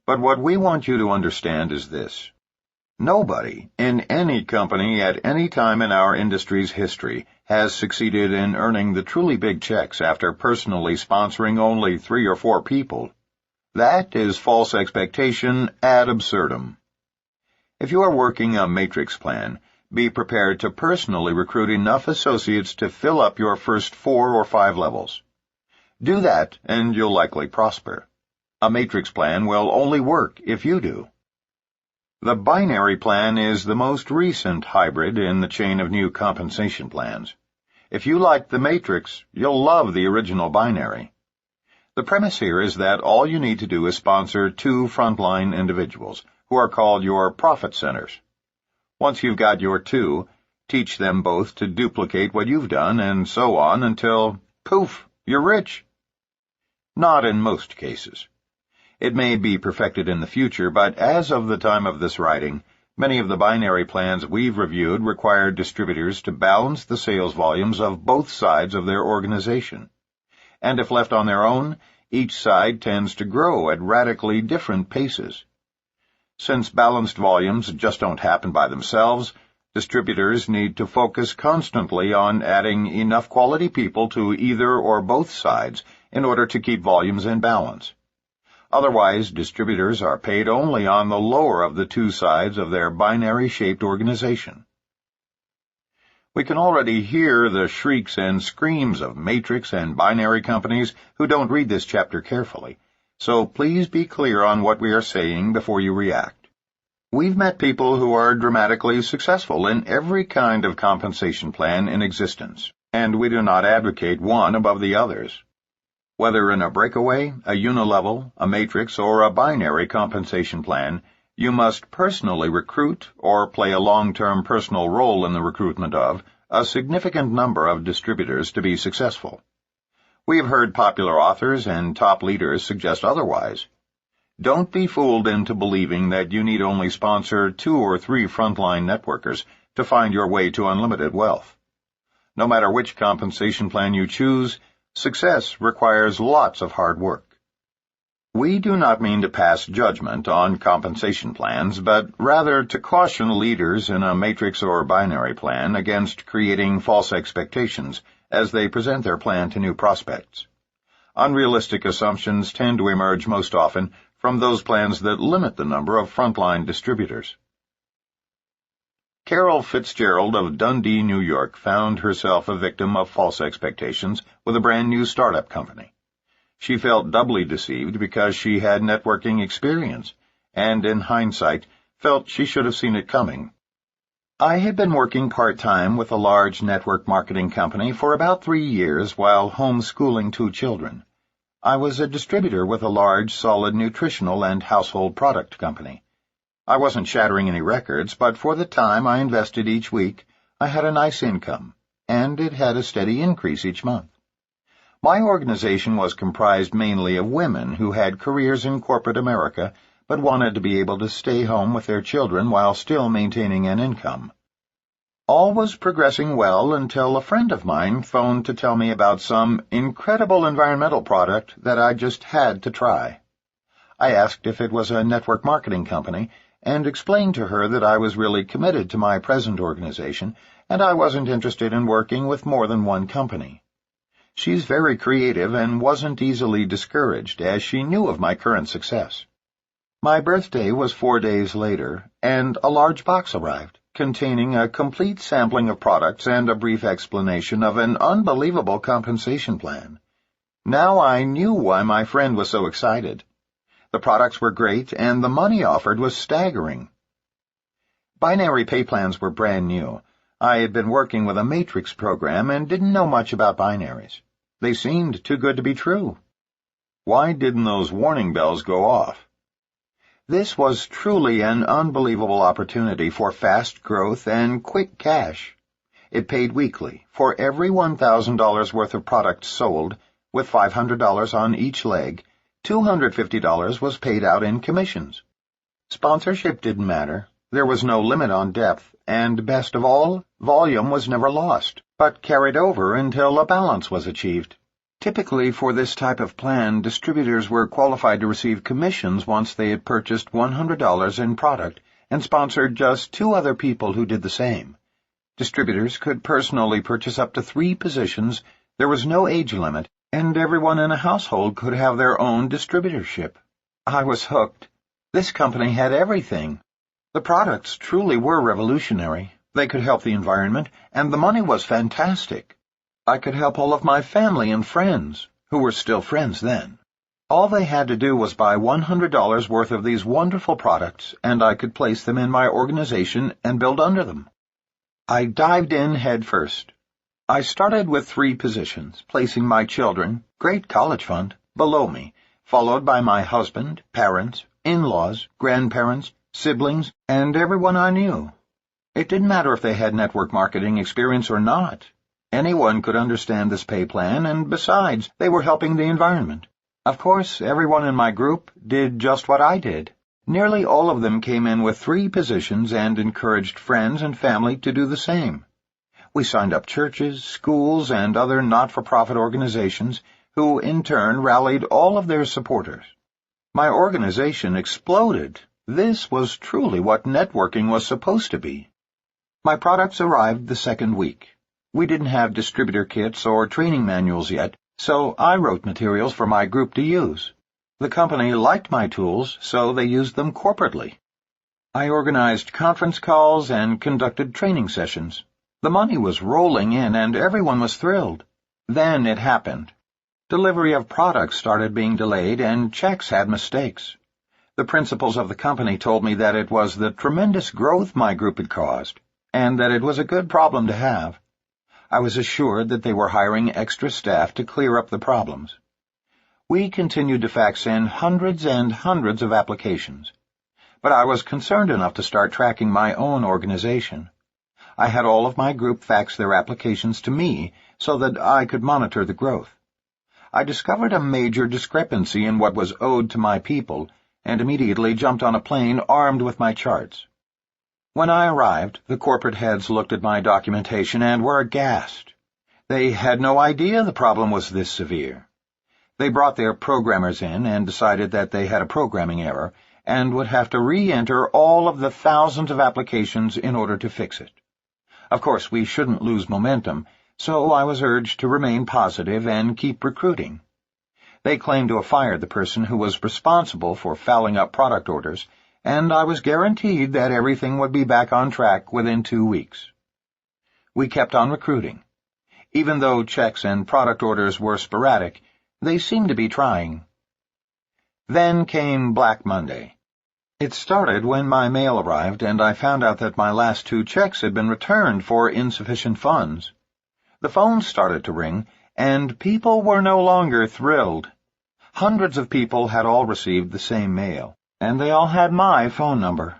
But what we want you to understand is this. Nobody in any company at any time in our industry's history has succeeded in earning the truly big checks after personally sponsoring only 3 or 4 people. That is false expectation ad absurdum. If you are working a matrix plan, be prepared to personally recruit enough associates to fill up your first 4 or 5 levels. Do that, and you'll likely prosper. A matrix plan will only work if you do. The binary plan is the most recent hybrid in the chain of new compensation plans. If you like the matrix, you'll love the original binary. The premise here is that all you need to do is sponsor 2 frontline individuals, who are called your profit centers. Once you've got your 2, teach them both to duplicate what you've done, and so on until, poof, you're rich. Not in most cases. It may be perfected in the future, but as of the time of this writing, many of the binary plans we've reviewed require distributors to balance the sales volumes of both sides of their organization. And if left on their own, each side tends to grow at radically different paces. Since balanced volumes just don't happen by themselves, distributors need to focus constantly on adding enough quality people to either or both sides in order to keep volumes in balance. Otherwise, distributors are paid only on the lower of the 2 sides of their binary-shaped organization. We can already hear the shrieks and screams of matrix and binary companies who don't read this chapter carefully, so please be clear on what we are saying before you react. We've met people who are dramatically successful in every kind of compensation plan in existence, and we do not advocate one above the others. Whether in a breakaway, a unilevel, a matrix, or a binary compensation plan, you must personally recruit or play a long-term personal role in the recruitment of a significant number of distributors to be successful. We have heard popular authors and top leaders suggest otherwise. Don't be fooled into believing that you need only sponsor 2 or 3 frontline networkers to find your way to unlimited wealth. No matter which compensation plan you choose, success requires lots of hard work. We do not mean to pass judgment on compensation plans, but rather to caution leaders in a matrix or binary plan against creating false expectations as they present their plan to new prospects. Unrealistic assumptions tend to emerge most often from those plans that limit the number of frontline distributors. Carol Fitzgerald of Dundee, New York, found herself a victim of false expectations with a brand-new startup company. She felt doubly deceived because she had networking experience, and in hindsight, felt she should have seen it coming. I had been working part-time with a large network marketing company for about 3 years while homeschooling 2 children. I was a distributor with a large, solid nutritional and household product company. I wasn't shattering any records, but for the time I invested each week, I had a nice income, and it had a steady increase each month. My organization was comprised mainly of women who had careers in corporate America, but wanted to be able to stay home with their children while still maintaining an income. All was progressing well until a friend of mine phoned to tell me about some incredible environmental product that I just had to try. I asked if it was a network marketing company, and explained to her that I was really committed to my present organization, and I wasn't interested in working with more than one company. She's very creative and wasn't easily discouraged, as she knew of my current success. My birthday was 4 days later, and a large box arrived, containing a complete sampling of products and a brief explanation of an unbelievable compensation plan. Now I knew why my friend was so excited. The products were great, and the money offered was staggering. Binary pay plans were brand new. I had been working with a matrix program and didn't know much about binaries. They seemed too good to be true. Why didn't those warning bells go off? This was truly an unbelievable opportunity for fast growth and quick cash. It paid weekly for every $1,000 worth of products sold, with $500 on each leg. $250 was paid out in commissions. Sponsorship didn't matter. There was no limit on depth, and best of all, volume was never lost, but carried over until a balance was achieved. Typically, for this type of plan, distributors were qualified to receive commissions once they had purchased $100 in product and sponsored just 2 other people who did the same. Distributors could personally purchase up to 3 positions, there was no age limit, and everyone in a household could have their own distributorship. I was hooked. This company had everything. The products truly were revolutionary. They could help the environment, and the money was fantastic. I could help all of my family and friends, who were still friends then. All they had to do was buy $100 worth of these wonderful products, and I could place them in my organization and build under them. I dived in head first. I started with 3 positions, placing my children, great college fund, below me, followed by my husband, parents, in-laws, grandparents, siblings, and everyone I knew. It didn't matter if they had network marketing experience or not. Anyone could understand this pay plan, and besides, they were helping the environment. Of course, everyone in my group did just what I did. Nearly all of them came in with 3 positions and encouraged friends and family to do the same. We signed up churches, schools, and other not-for-profit organizations who, in turn, rallied all of their supporters. My organization exploded. This was truly what networking was supposed to be. My products arrived the second week. We didn't have distributor kits or training manuals yet, so I wrote materials for my group to use. The company liked my tools, so they used them corporately. I organized conference calls and conducted training sessions. The money was rolling in, and everyone was thrilled. Then it happened. Delivery of products started being delayed, and checks had mistakes. The principals of the company told me that it was the tremendous growth my group had caused, and that it was a good problem to have. I was assured that they were hiring extra staff to clear up the problems. We continued to fax in hundreds and hundreds of applications, but I was concerned enough to start tracking my own organization. I had all of my group fax their applications to me so that I could monitor the growth. I discovered a major discrepancy in what was owed to my people and immediately jumped on a plane armed with my charts. When I arrived, the corporate heads looked at my documentation and were aghast. They had no idea the problem was this severe. They brought their programmers in and decided that they had a programming error and would have to re-enter all of the thousands of applications in order to fix it. Of course, we shouldn't lose momentum, so I was urged to remain positive and keep recruiting. They claimed to have fired the person who was responsible for fouling up product orders, and I was guaranteed that everything would be back on track within 2 weeks. We kept on recruiting. Even though checks and product orders were sporadic, they seemed to be trying. Then came Black Monday. It started when my mail arrived and I found out that my last 2 checks had been returned for insufficient funds. The phones started to ring, and people were no longer thrilled. Hundreds of people had all received the same mail, and they all had my phone number.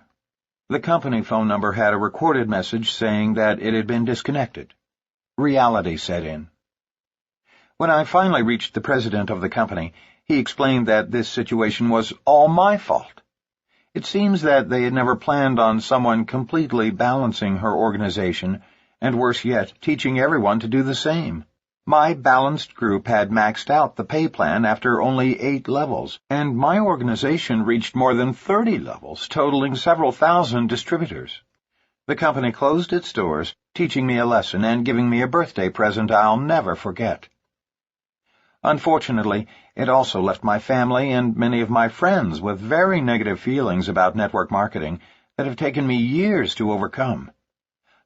The company phone number had a recorded message saying that it had been disconnected. Reality set in. When I finally reached the president of the company, he explained that this situation was all my fault. It seems that they had never planned on someone completely balancing her organization, and worse yet, teaching everyone to do the same. My balanced group had maxed out the pay plan after only 8 levels, and my organization reached more than 30 levels, totaling several thousand distributors. The company closed its doors, teaching me a lesson and giving me a birthday present I'll never forget. Unfortunately, it also left my family and many of my friends with very negative feelings about network marketing that have taken me years to overcome.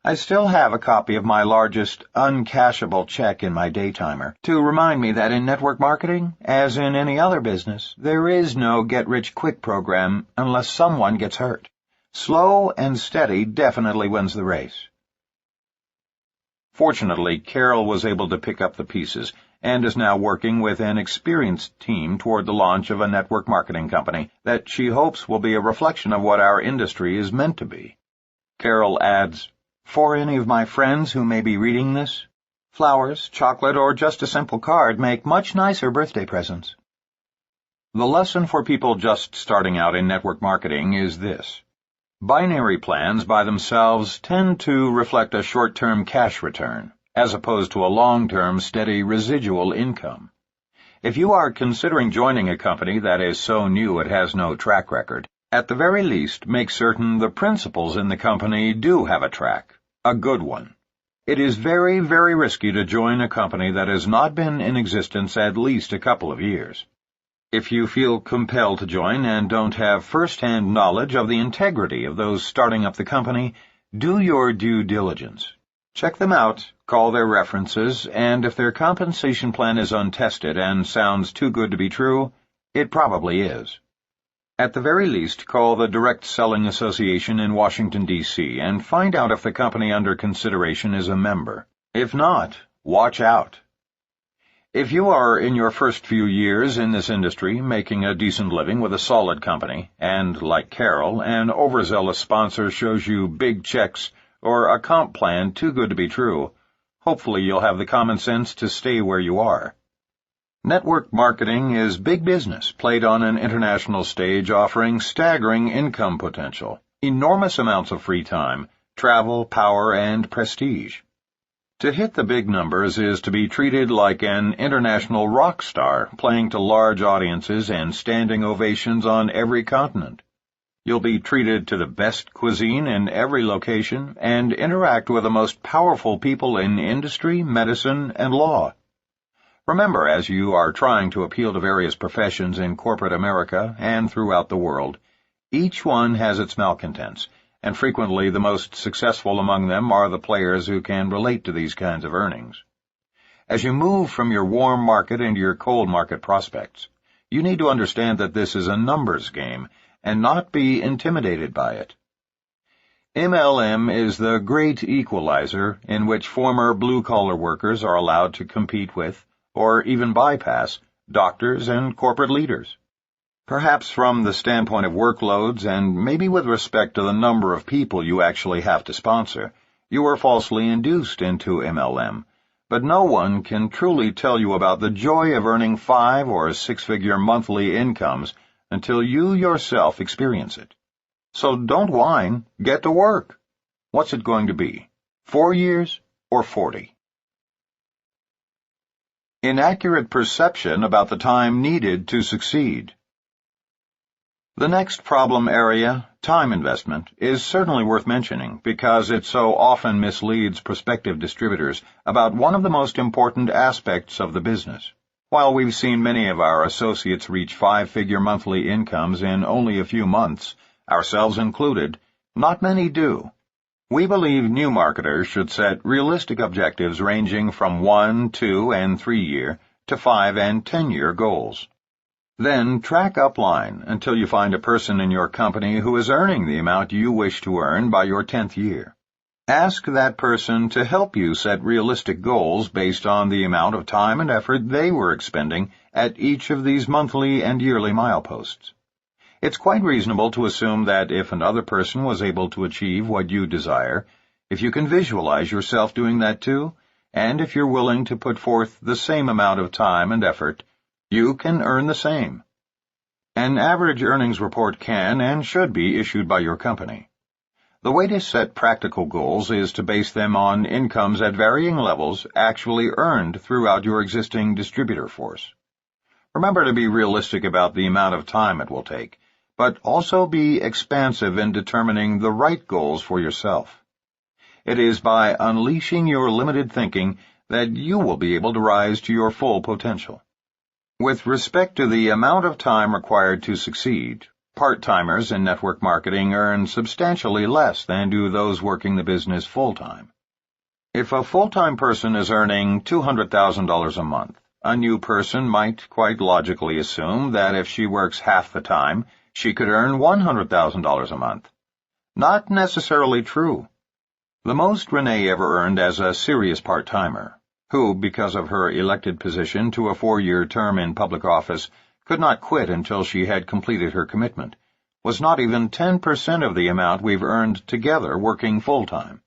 I still have a copy of my largest uncashable check in my daytimer to remind me that in network marketing, as in any other business, there is no get-rich-quick program unless someone gets hurt. Slow and steady definitely wins the race. Fortunately, Carol was able to pick up the pieces and is now working with an experienced team toward the launch of a network marketing company that she hopes will be a reflection of what our industry is meant to be. Carol adds, "For any of my friends who may be reading this, flowers, chocolate, or just a simple card make much nicer birthday presents." The lesson for people just starting out in network marketing is this. Binary plans by themselves tend to reflect a short-term cash return, as opposed to a long-term steady residual income. If you are considering joining a company that is so new it has no track record, at the very least make certain the principals in the company do have a track, a good one. It is very, very risky to join a company that has not been in existence at least a couple of years. If you feel compelled to join and don't have first-hand knowledge of the integrity of those starting up the company, do your due diligence. Check them out, call their references, and if their compensation plan is untested and sounds too good to be true, it probably is. At the very least, call the Direct Selling Association in Washington, D.C., and find out if the company under consideration is a member. If not, watch out. If you are in your first few years in this industry, making a decent living with a solid company, and, like Carol, an overzealous sponsor shows you big checks or a comp plan too good to be true, hopefully you'll have the common sense to stay where you are. Network marketing is big business played on an international stage, offering staggering income potential, enormous amounts of free time, travel, power, and prestige. To hit the big numbers is to be treated like an international rock star, playing to large audiences and standing ovations on every continent. You'll be treated to the best cuisine in every location and interact with the most powerful people in industry, medicine, and law. Remember, as you are trying to appeal to various professions in corporate America and throughout the world, each one has its malcontents, and frequently the most successful among them are the players who can relate to these kinds of earnings. As you move from your warm market into your cold market prospects, you need to understand that this is a numbers game and not be intimidated by it. MLM is the great equalizer in which former blue-collar workers are allowed to compete with, or even bypass, doctors and corporate leaders. Perhaps from the standpoint of workloads and maybe with respect to the number of people you actually have to sponsor, you are falsely induced into MLM, but no one can truly tell you about the joy of earning 5- or 6-figure monthly incomes until you yourself experience it. So don't whine, get to work. What's it going to be? 4 years or 40? Inaccurate perception about the time needed to succeed. The next problem area, time investment, is certainly worth mentioning because it so often misleads prospective distributors about one of the most important aspects of the business. While we've seen many of our associates reach 5-figure monthly incomes in only a few months, ourselves included, not many do. We believe new marketers should set realistic objectives ranging from 1, 2, and 3-year to 5- and 10-year goals. Then track upline until you find a person in your company who is earning the amount you wish to earn by your 10th year. Ask that person to help you set realistic goals based on the amount of time and effort they were expending at each of these monthly and yearly mileposts. It's quite reasonable to assume that if another person was able to achieve what you desire, if you can visualize yourself doing that too, and if you're willing to put forth the same amount of time and effort, you can earn the same. An average earnings report can and should be issued by your company. The way to set practical goals is to base them on incomes at varying levels actually earned throughout your existing distributor force. Remember to be realistic about the amount of time it will take, but also be expansive in determining the right goals for yourself. It is by unleashing your limited thinking that you will be able to rise to your full potential. With respect to the amount of time required to succeed, part-timers in network marketing earn substantially less than do those working the business full-time. If a full-time person is earning $200,000 a month, a new person might quite logically assume that if she works half the time, she could earn $100,000 a month. Not necessarily true. The most Renee ever earned as a serious part-timer, who, because of her elected position to a 4-year term in public office, could not quit until she had completed her commitment, was not even 10% of the amount we've earned together working full-time.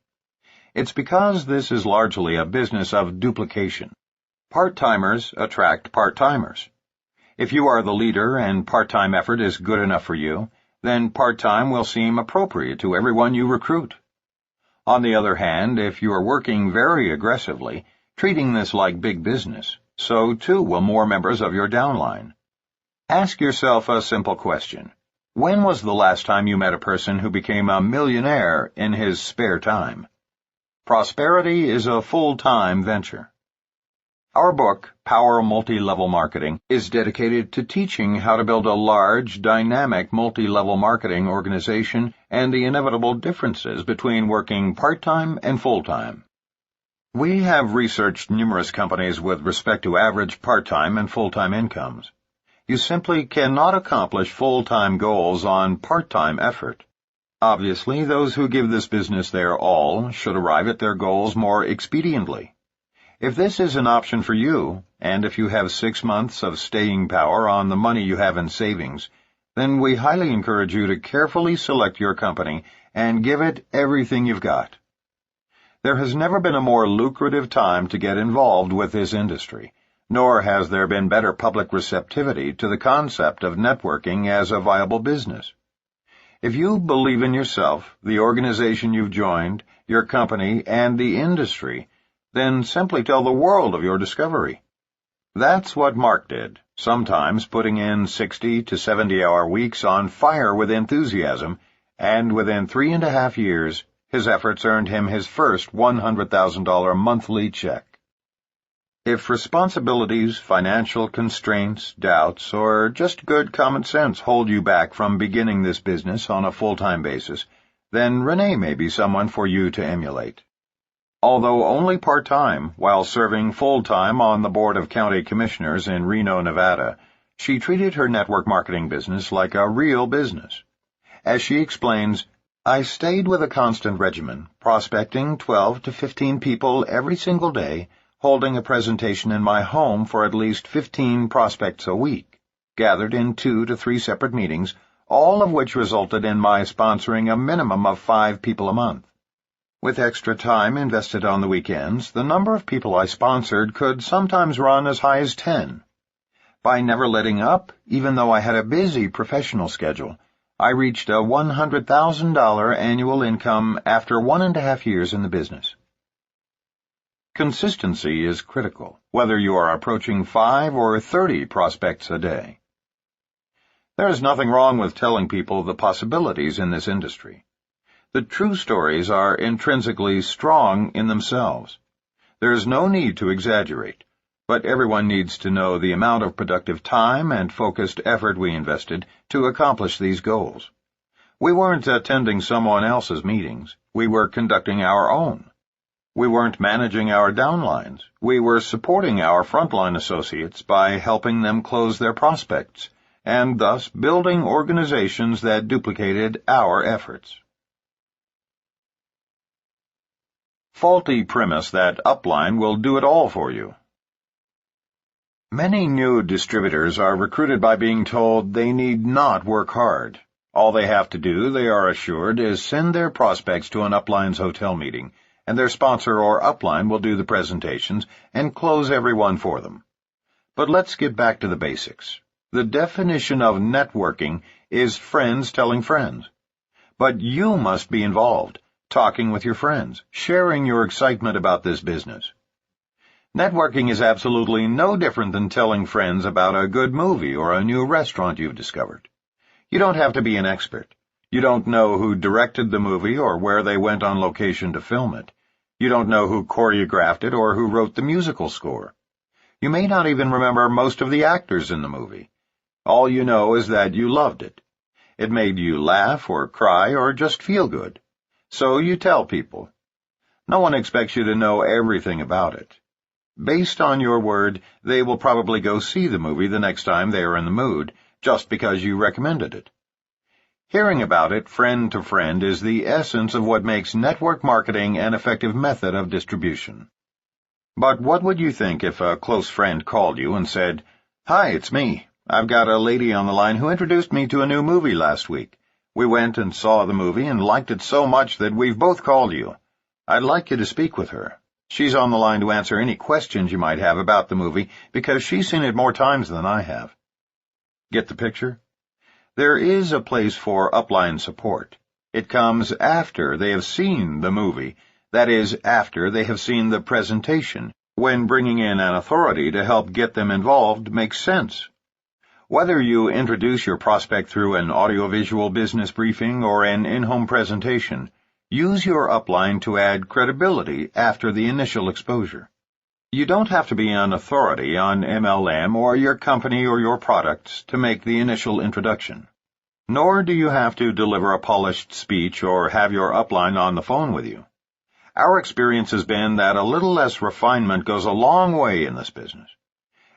It's because this is largely a business of duplication. Part-timers attract part-timers. If you are the leader and part-time effort is good enough for you, then part-time will seem appropriate to everyone you recruit. On the other hand, if you are working very aggressively, treating this like big business, so too will more members of your downline. Ask yourself a simple question. When was the last time you met a person who became a millionaire in his spare time? Prosperity is a full-time venture. Our book, Power Multi-Level Marketing, is dedicated to teaching how to build a large, dynamic multi-level marketing organization and the inevitable differences between working part-time and full-time. We have researched numerous companies with respect to average part-time and full-time incomes. You simply cannot accomplish full-time goals on part-time effort. Obviously, those who give this business their all should arrive at their goals more expediently. If this is an option for you, and if you have 6 months of staying power on the money you have in savings, then we highly encourage you to carefully select your company and give it everything you've got. There has never been a more lucrative time to get involved with this industry, nor has there been better public receptivity to the concept of networking as a viable business. If you believe in yourself, the organization you've joined, your company, and the industry, then simply tell the world of your discovery. That's what Mark did, sometimes putting in 60 to 70-hour weeks on fire with enthusiasm, and within 3.5 years, his efforts earned him his first $100,000 monthly check. If responsibilities, financial constraints, doubts, or just good common sense hold you back from beginning this business on a full-time basis, then Renee may be someone for you to emulate. Although only part-time, while serving full-time on the Board of County Commissioners in Reno, Nevada, she treated her network marketing business like a real business. As she explains, I stayed with a constant regimen, prospecting 12 to 15 people every single day, holding a presentation in my home for at least 15 prospects a week, gathered in 2 to 3 separate meetings, all of which resulted in my sponsoring a minimum of 5 people a month. With extra time invested on the weekends, the number of people I sponsored could sometimes run as high as 10. By never letting up, even though I had a busy professional schedule, I reached a $100,000 annual income after 1.5 years in the business. Consistency is critical, whether you are approaching 5 or 30 prospects a day. There is nothing wrong with telling people the possibilities in this industry. The true stories are intrinsically strong in themselves. There is no need to exaggerate, but everyone needs to know the amount of productive time and focused effort we invested to accomplish these goals. We weren't attending someone else's meetings. We were conducting our own. We weren't managing our downlines. We were supporting our frontline associates by helping them close their prospects, and thus building organizations that duplicated our efforts. Faulty premise that upline will do it all for you. Many new distributors are recruited by being told they need not work hard. All they have to do, they are assured, is send their prospects to an upline's hotel meeting, and their sponsor or upline will do the presentations and close everyone for them. But let's get back to the basics. The definition of networking is friends telling friends. But you must be involved, talking with your friends, sharing your excitement about this business. Networking is absolutely no different than telling friends about a good movie or a new restaurant you've discovered. You don't have to be an expert. You don't know who directed the movie or where they went on location to film it. You don't know who choreographed it or who wrote the musical score. You may not even remember most of the actors in the movie. All you know is that you loved it. It made you laugh or cry or just feel good. So you tell people. No one expects you to know everything about it. Based on your word, they will probably go see the movie the next time they are in the mood, just because you recommended it. Hearing about it friend to friend is the essence of what makes network marketing an effective method of distribution. But what would you think if a close friend called you and said, "Hi, it's me. I've got a lady on the line who introduced me to a new movie last week. We went and saw the movie and liked it so much that we've both called you. I'd like you to speak with her. She's on the line to answer any questions you might have about the movie because she's seen it more times than I have." Get the picture? There is a place for upline support. It comes after they have seen the movie, that is, after they have seen the presentation, when bringing in an authority to help get them involved makes sense. Whether you introduce your prospect through an audiovisual business briefing or an in-home presentation, use your upline to add credibility after the initial exposure. You don't have to be an authority on MLM or your company or your products to make the initial introduction. Nor do you have to deliver a polished speech or have your upline on the phone with you. Our experience has been that a little less refinement goes a long way in this business.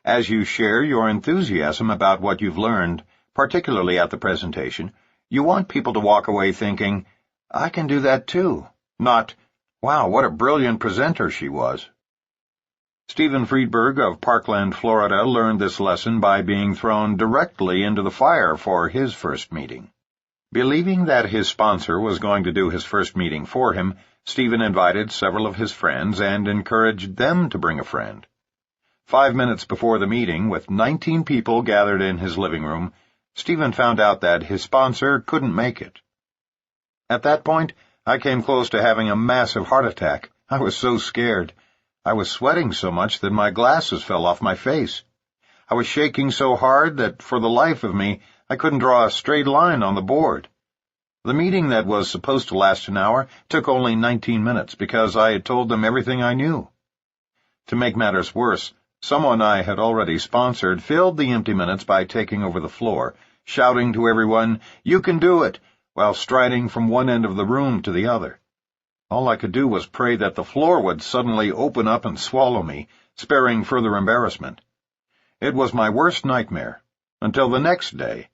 As you share your enthusiasm about what you've learned, particularly at the presentation, you want people to walk away thinking, "I can do that too," not, "Wow, what a brilliant presenter she was." Stephen Friedberg of Parkland, Florida, learned this lesson by being thrown directly into the fire for his first meeting. Believing that his sponsor was going to do his first meeting for him, Stephen invited several of his friends and encouraged them to bring a friend. 5 minutes before the meeting, with 19 people gathered in his living room, Stephen found out that his sponsor couldn't make it. At that point, I came close to having a massive heart attack. I was so scared. I was sweating so much that my glasses fell off my face. I was shaking so hard that, for the life of me, I couldn't draw a straight line on the board. The meeting that was supposed to last an hour took only 19 minutes because I had told them everything I knew. To make matters worse, someone I had already sponsored filled the empty minutes by taking over the floor, shouting to everyone, "You can do it," while striding from one end of the room to the other. All I could do was pray that the floor would suddenly open up and swallow me, sparing further embarrassment. It was my worst nightmare, until the next day.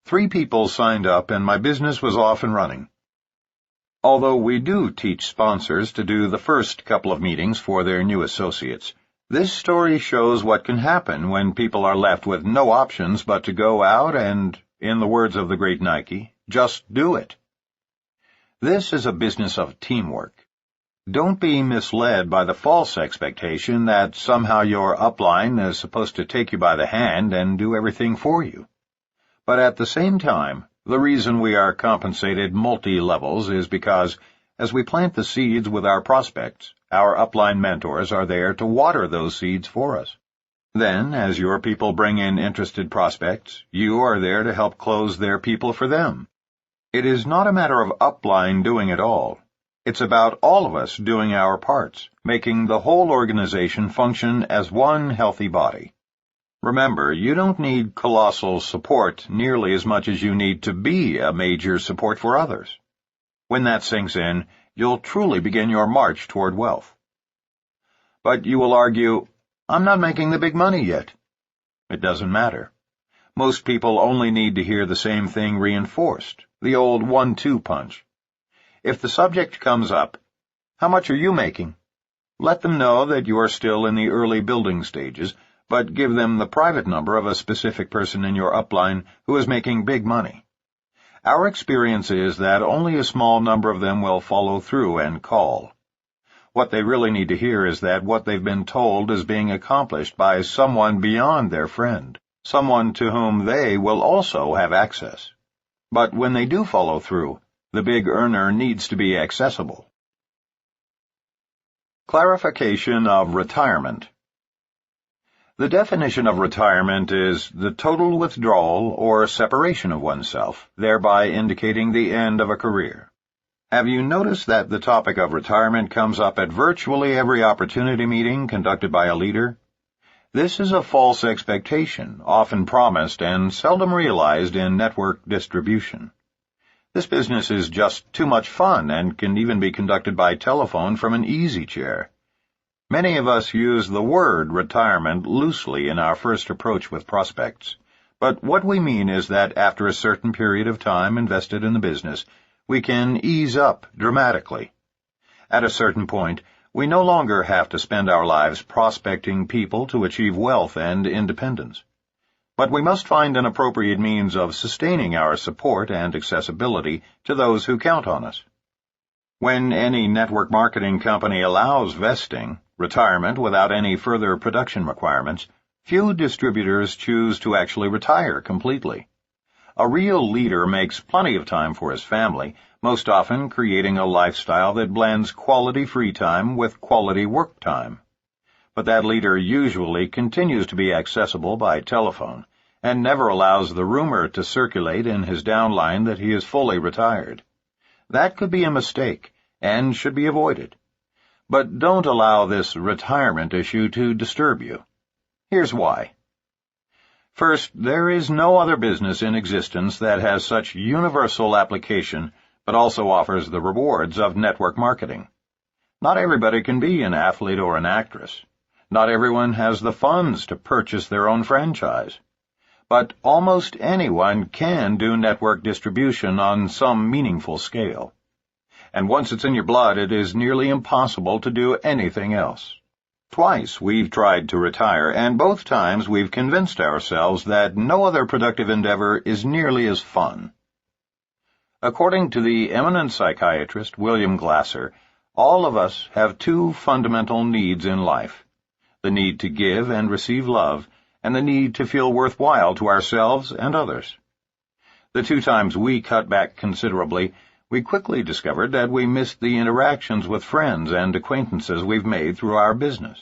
3 people signed up and my business was off and running. Although we do teach sponsors to do the first couple of meetings for their new associates, this story shows what can happen when people are left with no options but to go out and, in the words of the great Nike, just do it. This is a business of teamwork. Don't be misled by the false expectation that somehow your upline is supposed to take you by the hand and do everything for you. But at the same time, the reason we are compensated multi-levels is because, as we plant the seeds with our prospects, our upline mentors are there to water those seeds for us. Then, as your people bring in interested prospects, you are there to help close their people for them. It is not a matter of upline doing it all. It's about all of us doing our parts, making the whole organization function as one healthy body. Remember, you don't need colossal support nearly as much as you need to be a major support for others. When that sinks in, you'll truly begin your march toward wealth. But you will argue, "I'm not making the big money yet." It doesn't matter. Most people only need to hear the same thing reinforced, the old 1-2 punch. If the subject comes up, "How much are you making?" let them know that you are still in the early building stages, but give them the private number of a specific person in your upline who is making big money. Our experience is that only a small number of them will follow through and call. What they really need to hear is that what they've been told is being accomplished by someone beyond their friend, someone to whom they will also have access. But when they do follow through, the big earner needs to be accessible. Clarification of retirement. The definition of retirement is the total withdrawal or separation of oneself, thereby indicating the end of a career. Have you noticed that the topic of retirement comes up at virtually every opportunity meeting conducted by a leader? This is a false expectation, often promised and seldom realized in network distribution. This business is just too much fun and can even be conducted by telephone from an easy chair. Many of us use the word retirement loosely in our first approach with prospects, but what we mean is that after a certain period of time invested in the business, we can ease up dramatically. At a certain point, we no longer have to spend our lives prospecting people to achieve wealth and independence. But we must find an appropriate means of sustaining our support and accessibility to those who count on us. When any network marketing company allows vesting, retirement without any further production requirements, few distributors choose to actually retire completely. A real leader makes plenty of time for his family, most often creating a lifestyle that blends quality free time with quality work time. But that leader usually continues to be accessible by telephone and never allows the rumor to circulate in his downline that he is fully retired. That could be a mistake and should be avoided. But don't allow this retirement issue to disturb you. Here's why. First, there is no other business in existence that has such universal application but also offers the rewards of network marketing. Not everybody can be an athlete or an actress. Not everyone has the funds to purchase their own franchise. But almost anyone can do network distribution on some meaningful scale. And once it's in your blood, it is nearly impossible to do anything else. Twice we've tried to retire, and both times we've convinced ourselves that no other productive endeavor is nearly as fun. According to the eminent psychiatrist William Glasser, all of us have two fundamental needs in life: the need to give and receive love, and the need to feel worthwhile to ourselves and others. The two times we cut back considerably, we quickly discovered that we missed the interactions with friends and acquaintances we've made through our business.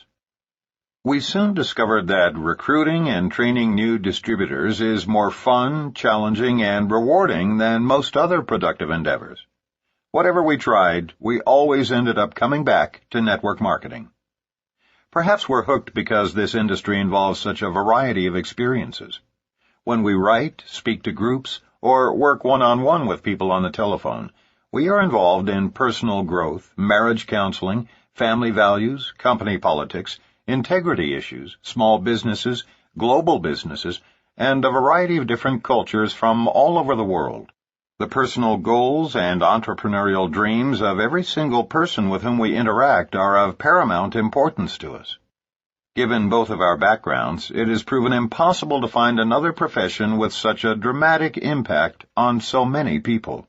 We soon discovered that recruiting and training new distributors is more fun, challenging, and rewarding than most other productive endeavors. Whatever we tried, we always ended up coming back to network marketing. Perhaps we're hooked because this industry involves such a variety of experiences. When we write, speak to groups, or work one-on-one with people on the telephone, we are involved in personal growth, marriage counseling, family values, company politics, integrity issues, small businesses, global businesses, and a variety of different cultures from all over the world. The personal goals and entrepreneurial dreams of every single person with whom we interact are of paramount importance to us. Given both of our backgrounds, it has proven impossible to find another profession with such a dramatic impact on so many people.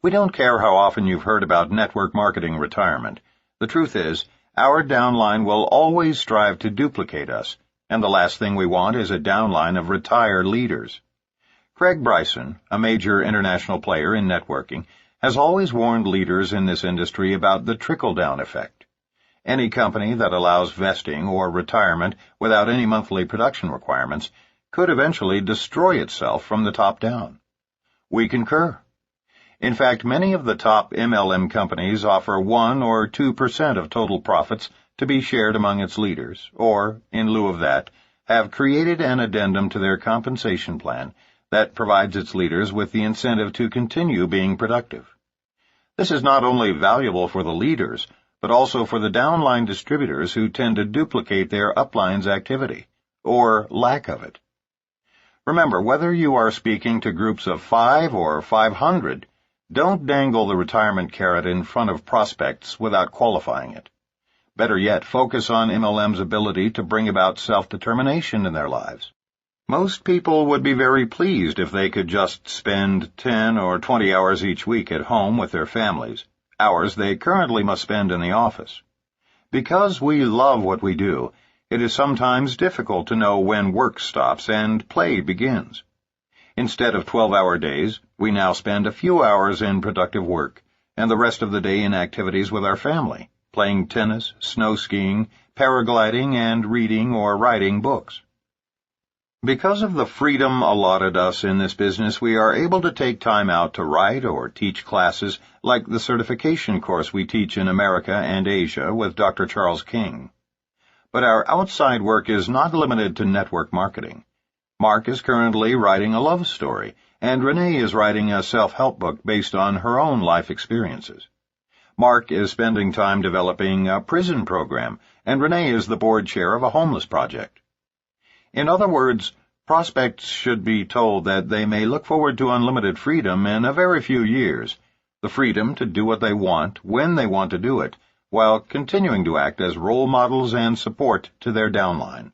We don't care how often you've heard about network marketing retirement. The truth is, our downline will always strive to duplicate us, and the last thing we want is a downline of retired leaders. Craig Bryson, a major international player in networking, has always warned leaders in this industry about the trickle-down effect. Any company that allows vesting or retirement without any monthly production requirements could eventually destroy itself from the top down. We concur. In fact, many of the top MLM companies offer 1 or 2% of total profits to be shared among its leaders, or, in lieu of that, have created an addendum to their compensation plan that provides its leaders with the incentive to continue being productive. This is not only valuable for the leaders, but also for the downline distributors who tend to duplicate their upline's activity, or lack of it. Remember, whether you are speaking to groups of 5 or 500, don't dangle the retirement carrot in front of prospects without qualifying it. Better yet, focus on MLM's ability to bring about self-determination in their lives. Most people would be very pleased if they could just spend 10 or 20 hours each week at home with their families, hours they currently must spend in the office. Because we love what we do, it is sometimes difficult to know when work stops and play begins. Instead of 12-hour days, we now spend a few hours in productive work, and the rest of the day in activities with our family, playing tennis, snow skiing, paragliding, and reading or writing books. Because of the freedom allotted us in this business, we are able to take time out to write or teach classes like the certification course we teach in America and Asia with Dr. Charles King. But our outside work is not limited to network marketing. Mark is currently writing a love story, and Renee is writing a self-help book based on her own life experiences. Mark is spending time developing a prison program, and Renee is the board chair of a homeless project. In other words, prospects should be told that they may look forward to unlimited freedom in a very few years, the freedom to do what they want when they want to do it, while continuing to act as role models and support to their downline.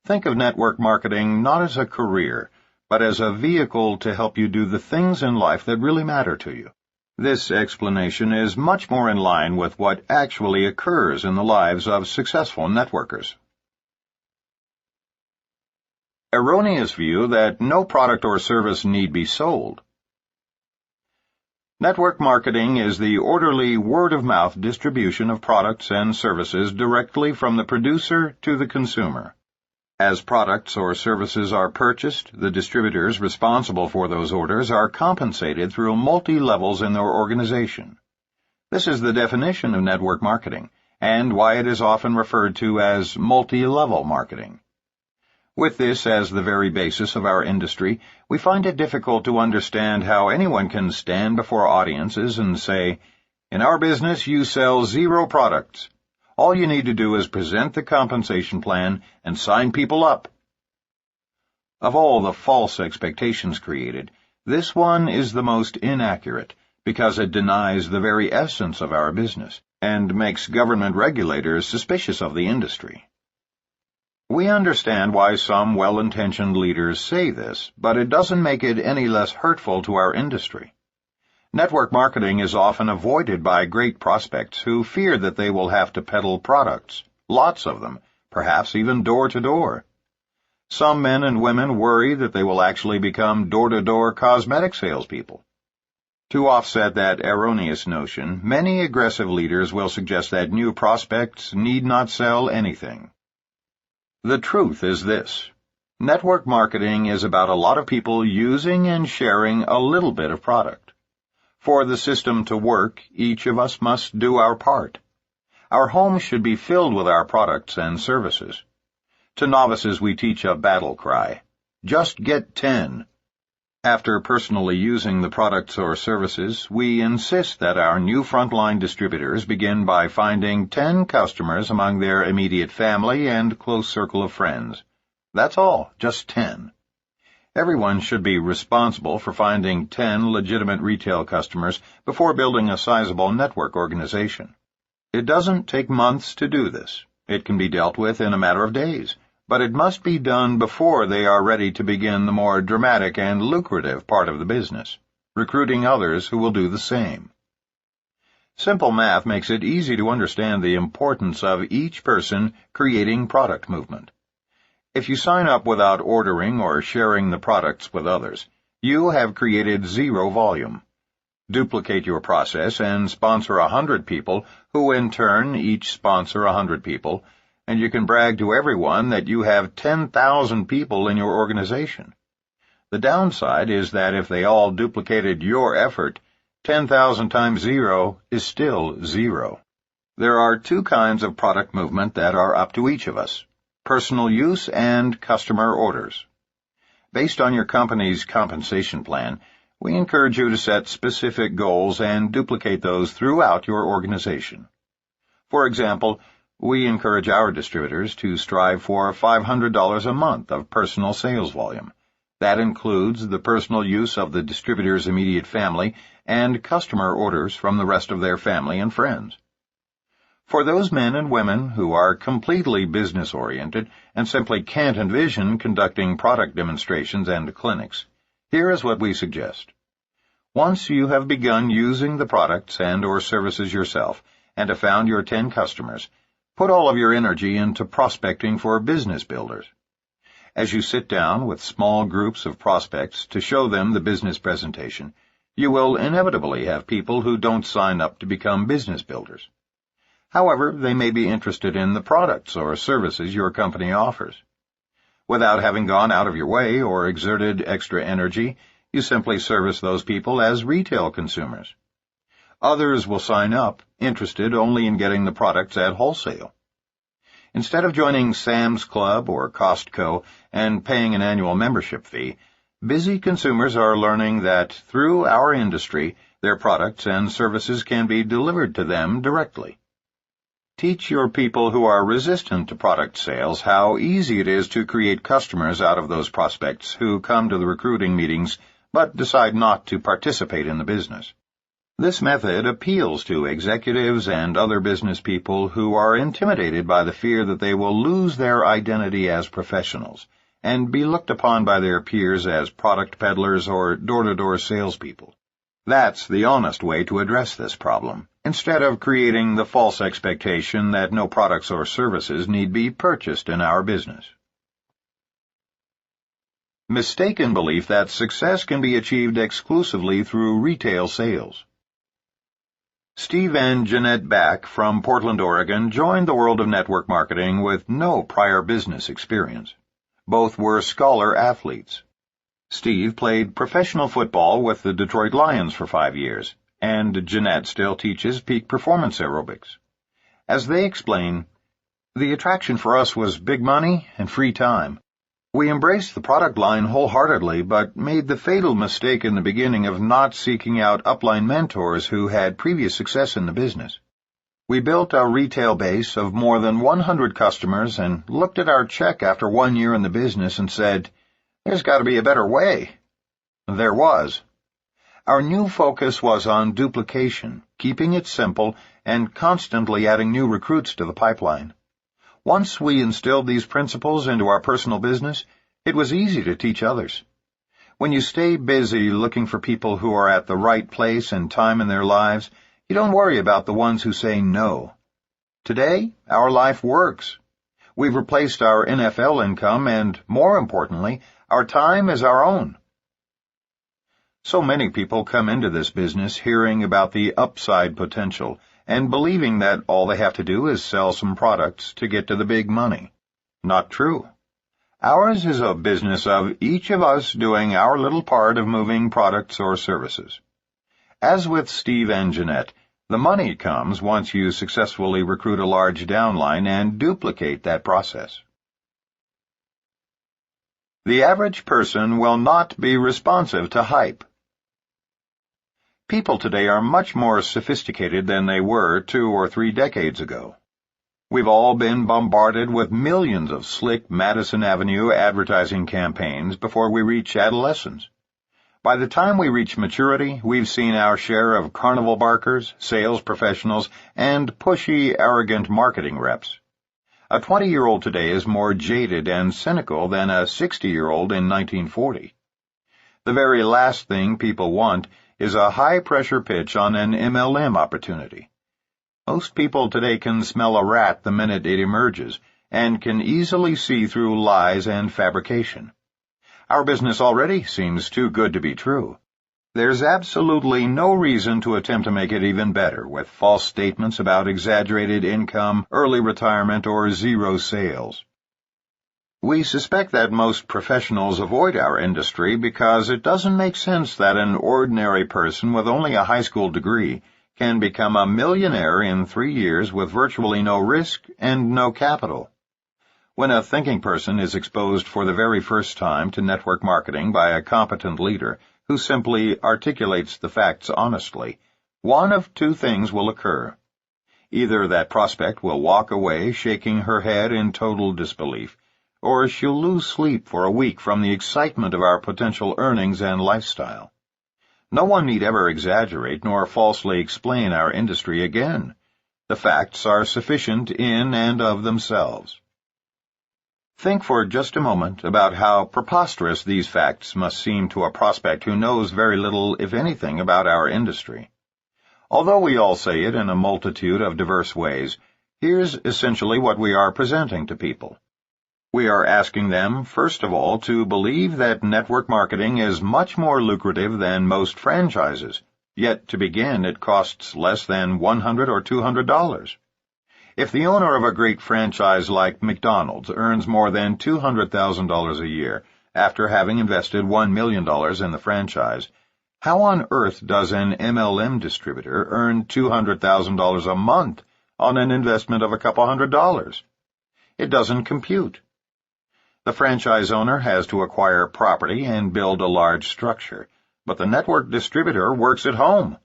Think of network marketing not as a career, but as a vehicle to help you do the things in life that really matter to you. This explanation is much more in line with what actually occurs in the lives of successful networkers. Erroneous view that no product or service need be sold. Network marketing is the orderly word-of-mouth distribution of products and services directly from the producer to the consumer. As products or services are purchased, the distributors responsible for those orders are compensated through multi-levels in their organization. This is the definition of network marketing, and why it is often referred to as multi-level marketing. With this as the very basis of our industry, we find it difficult to understand how anyone can stand before audiences and say, "In our business, you sell 0 products. All you need to do is present the compensation plan and sign people up." Of all the false expectations created, this one is the most inaccurate because it denies the very essence of our business, and makes government regulators suspicious of the industry. We understand why some well-intentioned leaders say this, but it doesn't make it any less hurtful to our industry. Network marketing is often avoided by great prospects who fear that they will have to peddle products, lots of them, perhaps even door to door. Some men and women worry that they will actually become door-to-door cosmetic salespeople. To offset that erroneous notion, many aggressive leaders will suggest that new prospects need not sell anything. The truth is this: network marketing is about a lot of people using and sharing a little bit of product. For the system to work, each of us must do our part. Our homes should be filled with our products and services. To novices we teach a battle cry: just get 10. After personally using the products or services, we insist that our new frontline distributors begin by finding 10 customers among their immediate family and close circle of friends. That's all, just 10. Everyone should be responsible for finding 10 legitimate retail customers before building a sizable network organization. It doesn't take months to do this. It can be dealt with in a matter of days, but it must be done before they are ready to begin the more dramatic and lucrative part of the business, recruiting others who will do the same. Simple math makes it easy to understand the importance of each person creating product movement. If you sign up without ordering or sharing the products with others, you have created zero volume. Duplicate your process and sponsor 100 people who in turn each sponsor 100 people, and you can brag to everyone that you have 10,000 people in your organization. The downside is that if they all duplicated your effort, 10,000 times 0 is still 0. There are two kinds of product movement that are up to each of us: personal use and customer orders. Based on your company's compensation plan, we encourage you to set specific goals and duplicate those throughout your organization. For example, we encourage our distributors to strive for $500 a month of personal sales volume. That includes the personal use of the distributor's immediate family and customer orders from the rest of their family and friends. For those men and women who are completely business-oriented and simply can't envision conducting product demonstrations and clinics, here is what we suggest. Once you have begun using the products and/or services yourself and have found your 10 customers, put all of your energy into prospecting for business builders. As you sit down with small groups of prospects to show them the business presentation, you will inevitably have people who don't sign up to become business builders. However, they may be interested in the products or services your company offers. Without having gone out of your way or exerted extra energy, you simply service those people as retail consumers. Others will sign up, interested only in getting the products at wholesale. Instead of joining Sam's Club or Costco and paying an annual membership fee, busy consumers are learning that through our industry, their products and services can be delivered to them directly. Teach your people who are resistant to product sales how easy it is to create customers out of those prospects who come to the recruiting meetings but decide not to participate in the business. This method appeals to executives and other business people who are intimidated by the fear that they will lose their identity as professionals and be looked upon by their peers as product peddlers or door-to-door salespeople. That's the honest way to address this problem, instead of creating the false expectation that no products or services need be purchased in our business. Mistaken belief that success can be achieved exclusively through retail sales. Steve and Jeanette Back from Portland, Oregon, joined the world of network marketing with no prior business experience. Both were scholar athletes. Steve played professional football with the Detroit Lions for 5 years, and Jeanette still teaches peak performance aerobics. As they explain, the attraction for us was big money and free time. We embraced the product line wholeheartedly, but made the fatal mistake in the beginning of not seeking out upline mentors who had previous success in the business. We built a retail base of more than 100 customers and looked at our check after 1 year in the business and said, "There's got to be a better way." There was. Our new focus was on duplication, keeping it simple, and constantly adding new recruits to the pipeline. Once we instilled these principles into our personal business, it was easy to teach others. When you stay busy looking for people who are at the right place and time in their lives, you don't worry about the ones who say no. Today, our life works. We've replaced our NFL income and, more importantly, our time is our own. So many people come into this business hearing about the upside potential and believing that all they have to do is sell some products to get to the big money. Not true. Ours is a business of each of us doing our little part of moving products or services. As with Steve and Jeanette, the money comes once you successfully recruit a large downline and duplicate that process. The average person will not be responsive to hype. People today are much more sophisticated than they were 2 or 3 decades ago. We've all been bombarded with millions of slick Madison Avenue advertising campaigns before we reach adolescence. By the time we reach maturity, we've seen our share of carnival barkers, sales professionals, and pushy, arrogant marketing reps. A 20-year-old today is more jaded and cynical than a 60-year-old in 1940. The very last thing people want is a high-pressure pitch on an MLM opportunity. Most people today can smell a rat the minute it emerges and can easily see through lies and fabrication. Our business already seems too good to be true. There's absolutely no reason to attempt to make it even better with false statements about exaggerated income, early retirement, or zero sales. We suspect that most professionals avoid our industry because it doesn't make sense that an ordinary person with only a high school degree can become a millionaire in 3 years with virtually no risk and no capital. When a thinking person is exposed for the very first time to network marketing by a competent leader who simply articulates the facts honestly, one of 2 things will occur. Either that prospect will walk away shaking her head in total disbelief, or she'll lose sleep for a week from the excitement of our potential earnings and lifestyle. No one need ever exaggerate nor falsely explain our industry again. The facts are sufficient in and of themselves. Think for just a moment about how preposterous these facts must seem to a prospect who knows very little, if anything, about our industry. Although we all say it in a multitude of diverse ways, here's essentially what we are presenting to people. We are asking them, first of all, to believe that network marketing is much more lucrative than most franchises, yet to begin it costs less than $100 or $200. If the owner of a great franchise like McDonald's earns more than $200,000 a year after having invested $1 million in the franchise, how on earth does an MLM distributor earn $200,000 a month on an investment of a couple $100? It doesn't compute. The franchise owner has to acquire property and build a large structure, but the network distributor works at home.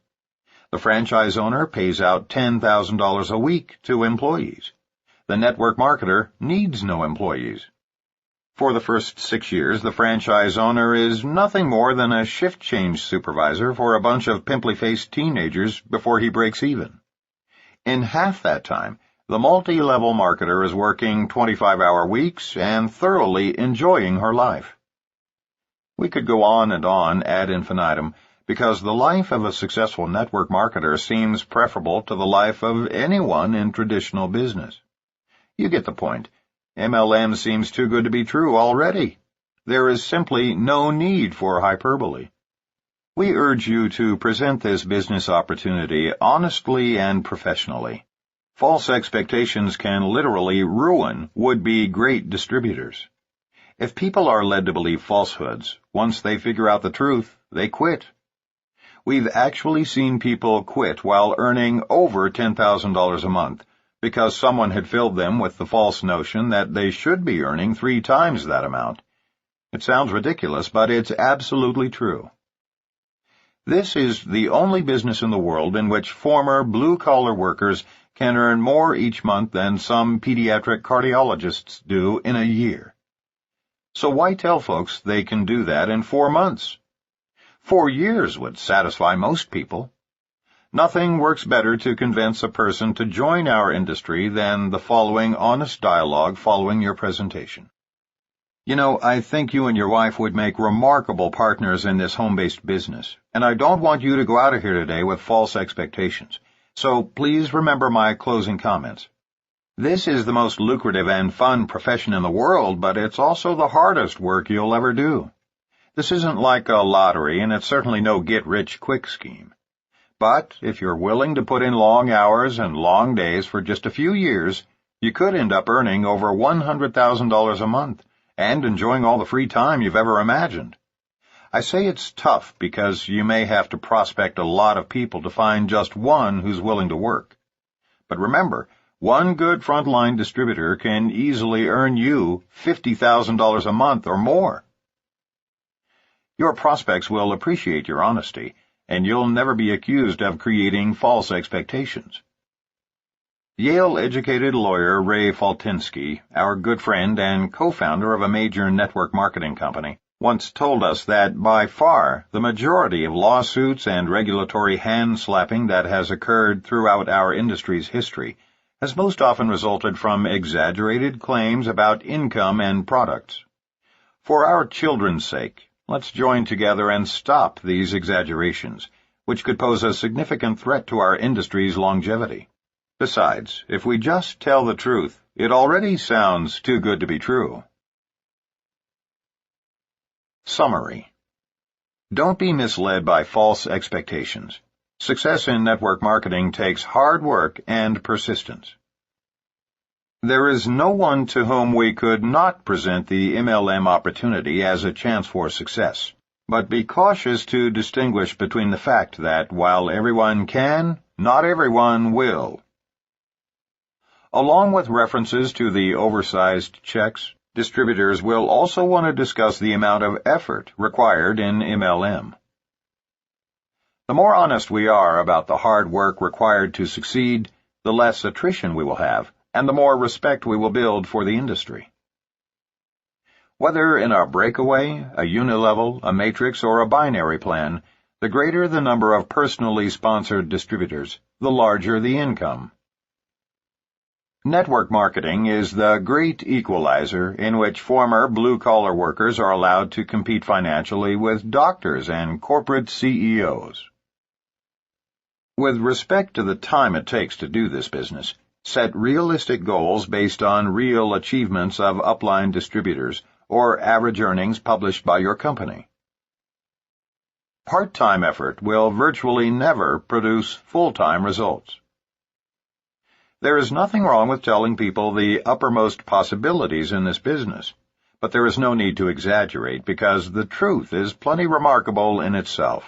The franchise owner pays out $10,000 a week to employees. The network marketer needs no employees. For the first 6 years, the franchise owner is nothing more than a shift change supervisor for a bunch of pimply-faced teenagers before he breaks even. In half that time, the multi-level marketer is working 25-hour weeks and thoroughly enjoying her life. We could go on and on ad infinitum, because the life of a successful network marketer seems preferable to the life of anyone in traditional business. You get the point. MLM seems too good to be true already. There is simply no need for hyperbole. We urge you to present this business opportunity honestly and professionally. False expectations can literally ruin would-be great distributors. If people are led to believe falsehoods, once they figure out the truth, they quit. We've actually seen people quit while earning over $10,000 a month because someone had filled them with the false notion that they should be earning 3 times that amount. It sounds ridiculous, but it's absolutely true. This is the only business in the world in which former blue-collar workers can earn more each month than some pediatric cardiologists do in a year. So why tell folks they can do that in 4 months? 4 years would satisfy most people. Nothing works better to convince a person to join our industry than the following honest dialogue following your presentation. You know, I think you and your wife would make remarkable partners in this home-based business, and I don't want you to go out of here today with false expectations. So please remember my closing comments. This is the most lucrative and fun profession in the world, but it's also the hardest work you'll ever do. This isn't like a lottery, and it's certainly no get-rich-quick scheme. But if you're willing to put in long hours and long days for just a few years, you could end up earning over $100,000 a month and enjoying all the free time you've ever imagined. I say it's tough because you may have to prospect a lot of people to find just one who's willing to work. But remember, one good frontline distributor can easily earn you $50,000 a month or more. Your prospects will appreciate your honesty, and you'll never be accused of creating false expectations. Yale-educated lawyer Ray Faltinsky, our good friend and co-founder of a major network marketing company, once told us that by far the majority of lawsuits and regulatory hand-slapping that has occurred throughout our industry's history has most often resulted from exaggerated claims about income and products. For our children's sake, let's join together and stop these exaggerations, which could pose a significant threat to our industry's longevity. Besides, if we just tell the truth, it already sounds too good to be true. Summary. Don't be misled by false expectations. Success in network marketing takes hard work and persistence. There is no one to whom we could not present the MLM opportunity as a chance for success, but be cautious to distinguish between the fact that while everyone can, not everyone will. Along with references to the oversized checks, distributors will also want to discuss the amount of effort required in MLM. The more honest we are about the hard work required to succeed, the less attrition we will have, and the more respect we will build for the industry. Whether in a breakaway, a unilevel, a matrix, or a binary plan, the greater the number of personally sponsored distributors, the larger the income. Network marketing is the great equalizer in which former blue-collar workers are allowed to compete financially with doctors and corporate CEOs. With respect to the time it takes to do this business, set realistic goals based on real achievements of upline distributors or average earnings published by your company. Part-time effort will virtually never produce full-time results. There is nothing wrong with telling people the uppermost possibilities in this business, but there is no need to exaggerate because the truth is plenty remarkable in itself.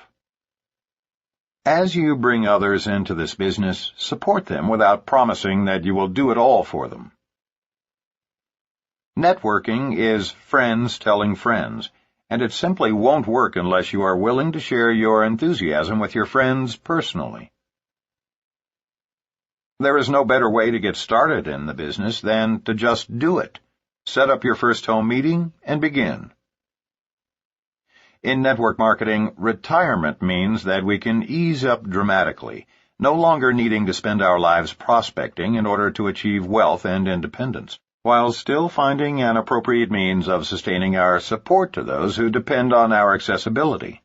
As you bring others into this business, support them without promising that you will do it all for them. Networking is friends telling friends, and it simply won't work unless you are willing to share your enthusiasm with your friends personally. There is no better way to get started in the business than to just do it. Set up your first home meeting and begin. In network marketing, retirement means that we can ease up dramatically, no longer needing to spend our lives prospecting in order to achieve wealth and independence, while still finding an appropriate means of sustaining our support to those who depend on our accessibility.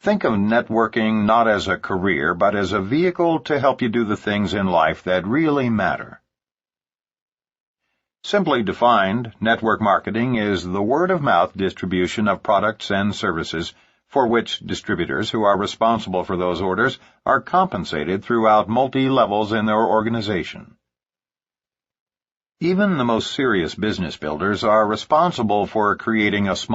Think of networking not as a career, but as a vehicle to help you do the things in life that really matter. Simply defined, network marketing is the word-of-mouth distribution of products and services for which distributors who are responsible for those orders are compensated throughout multi-levels in their organization. Even the most serious business builders are responsible for creating a small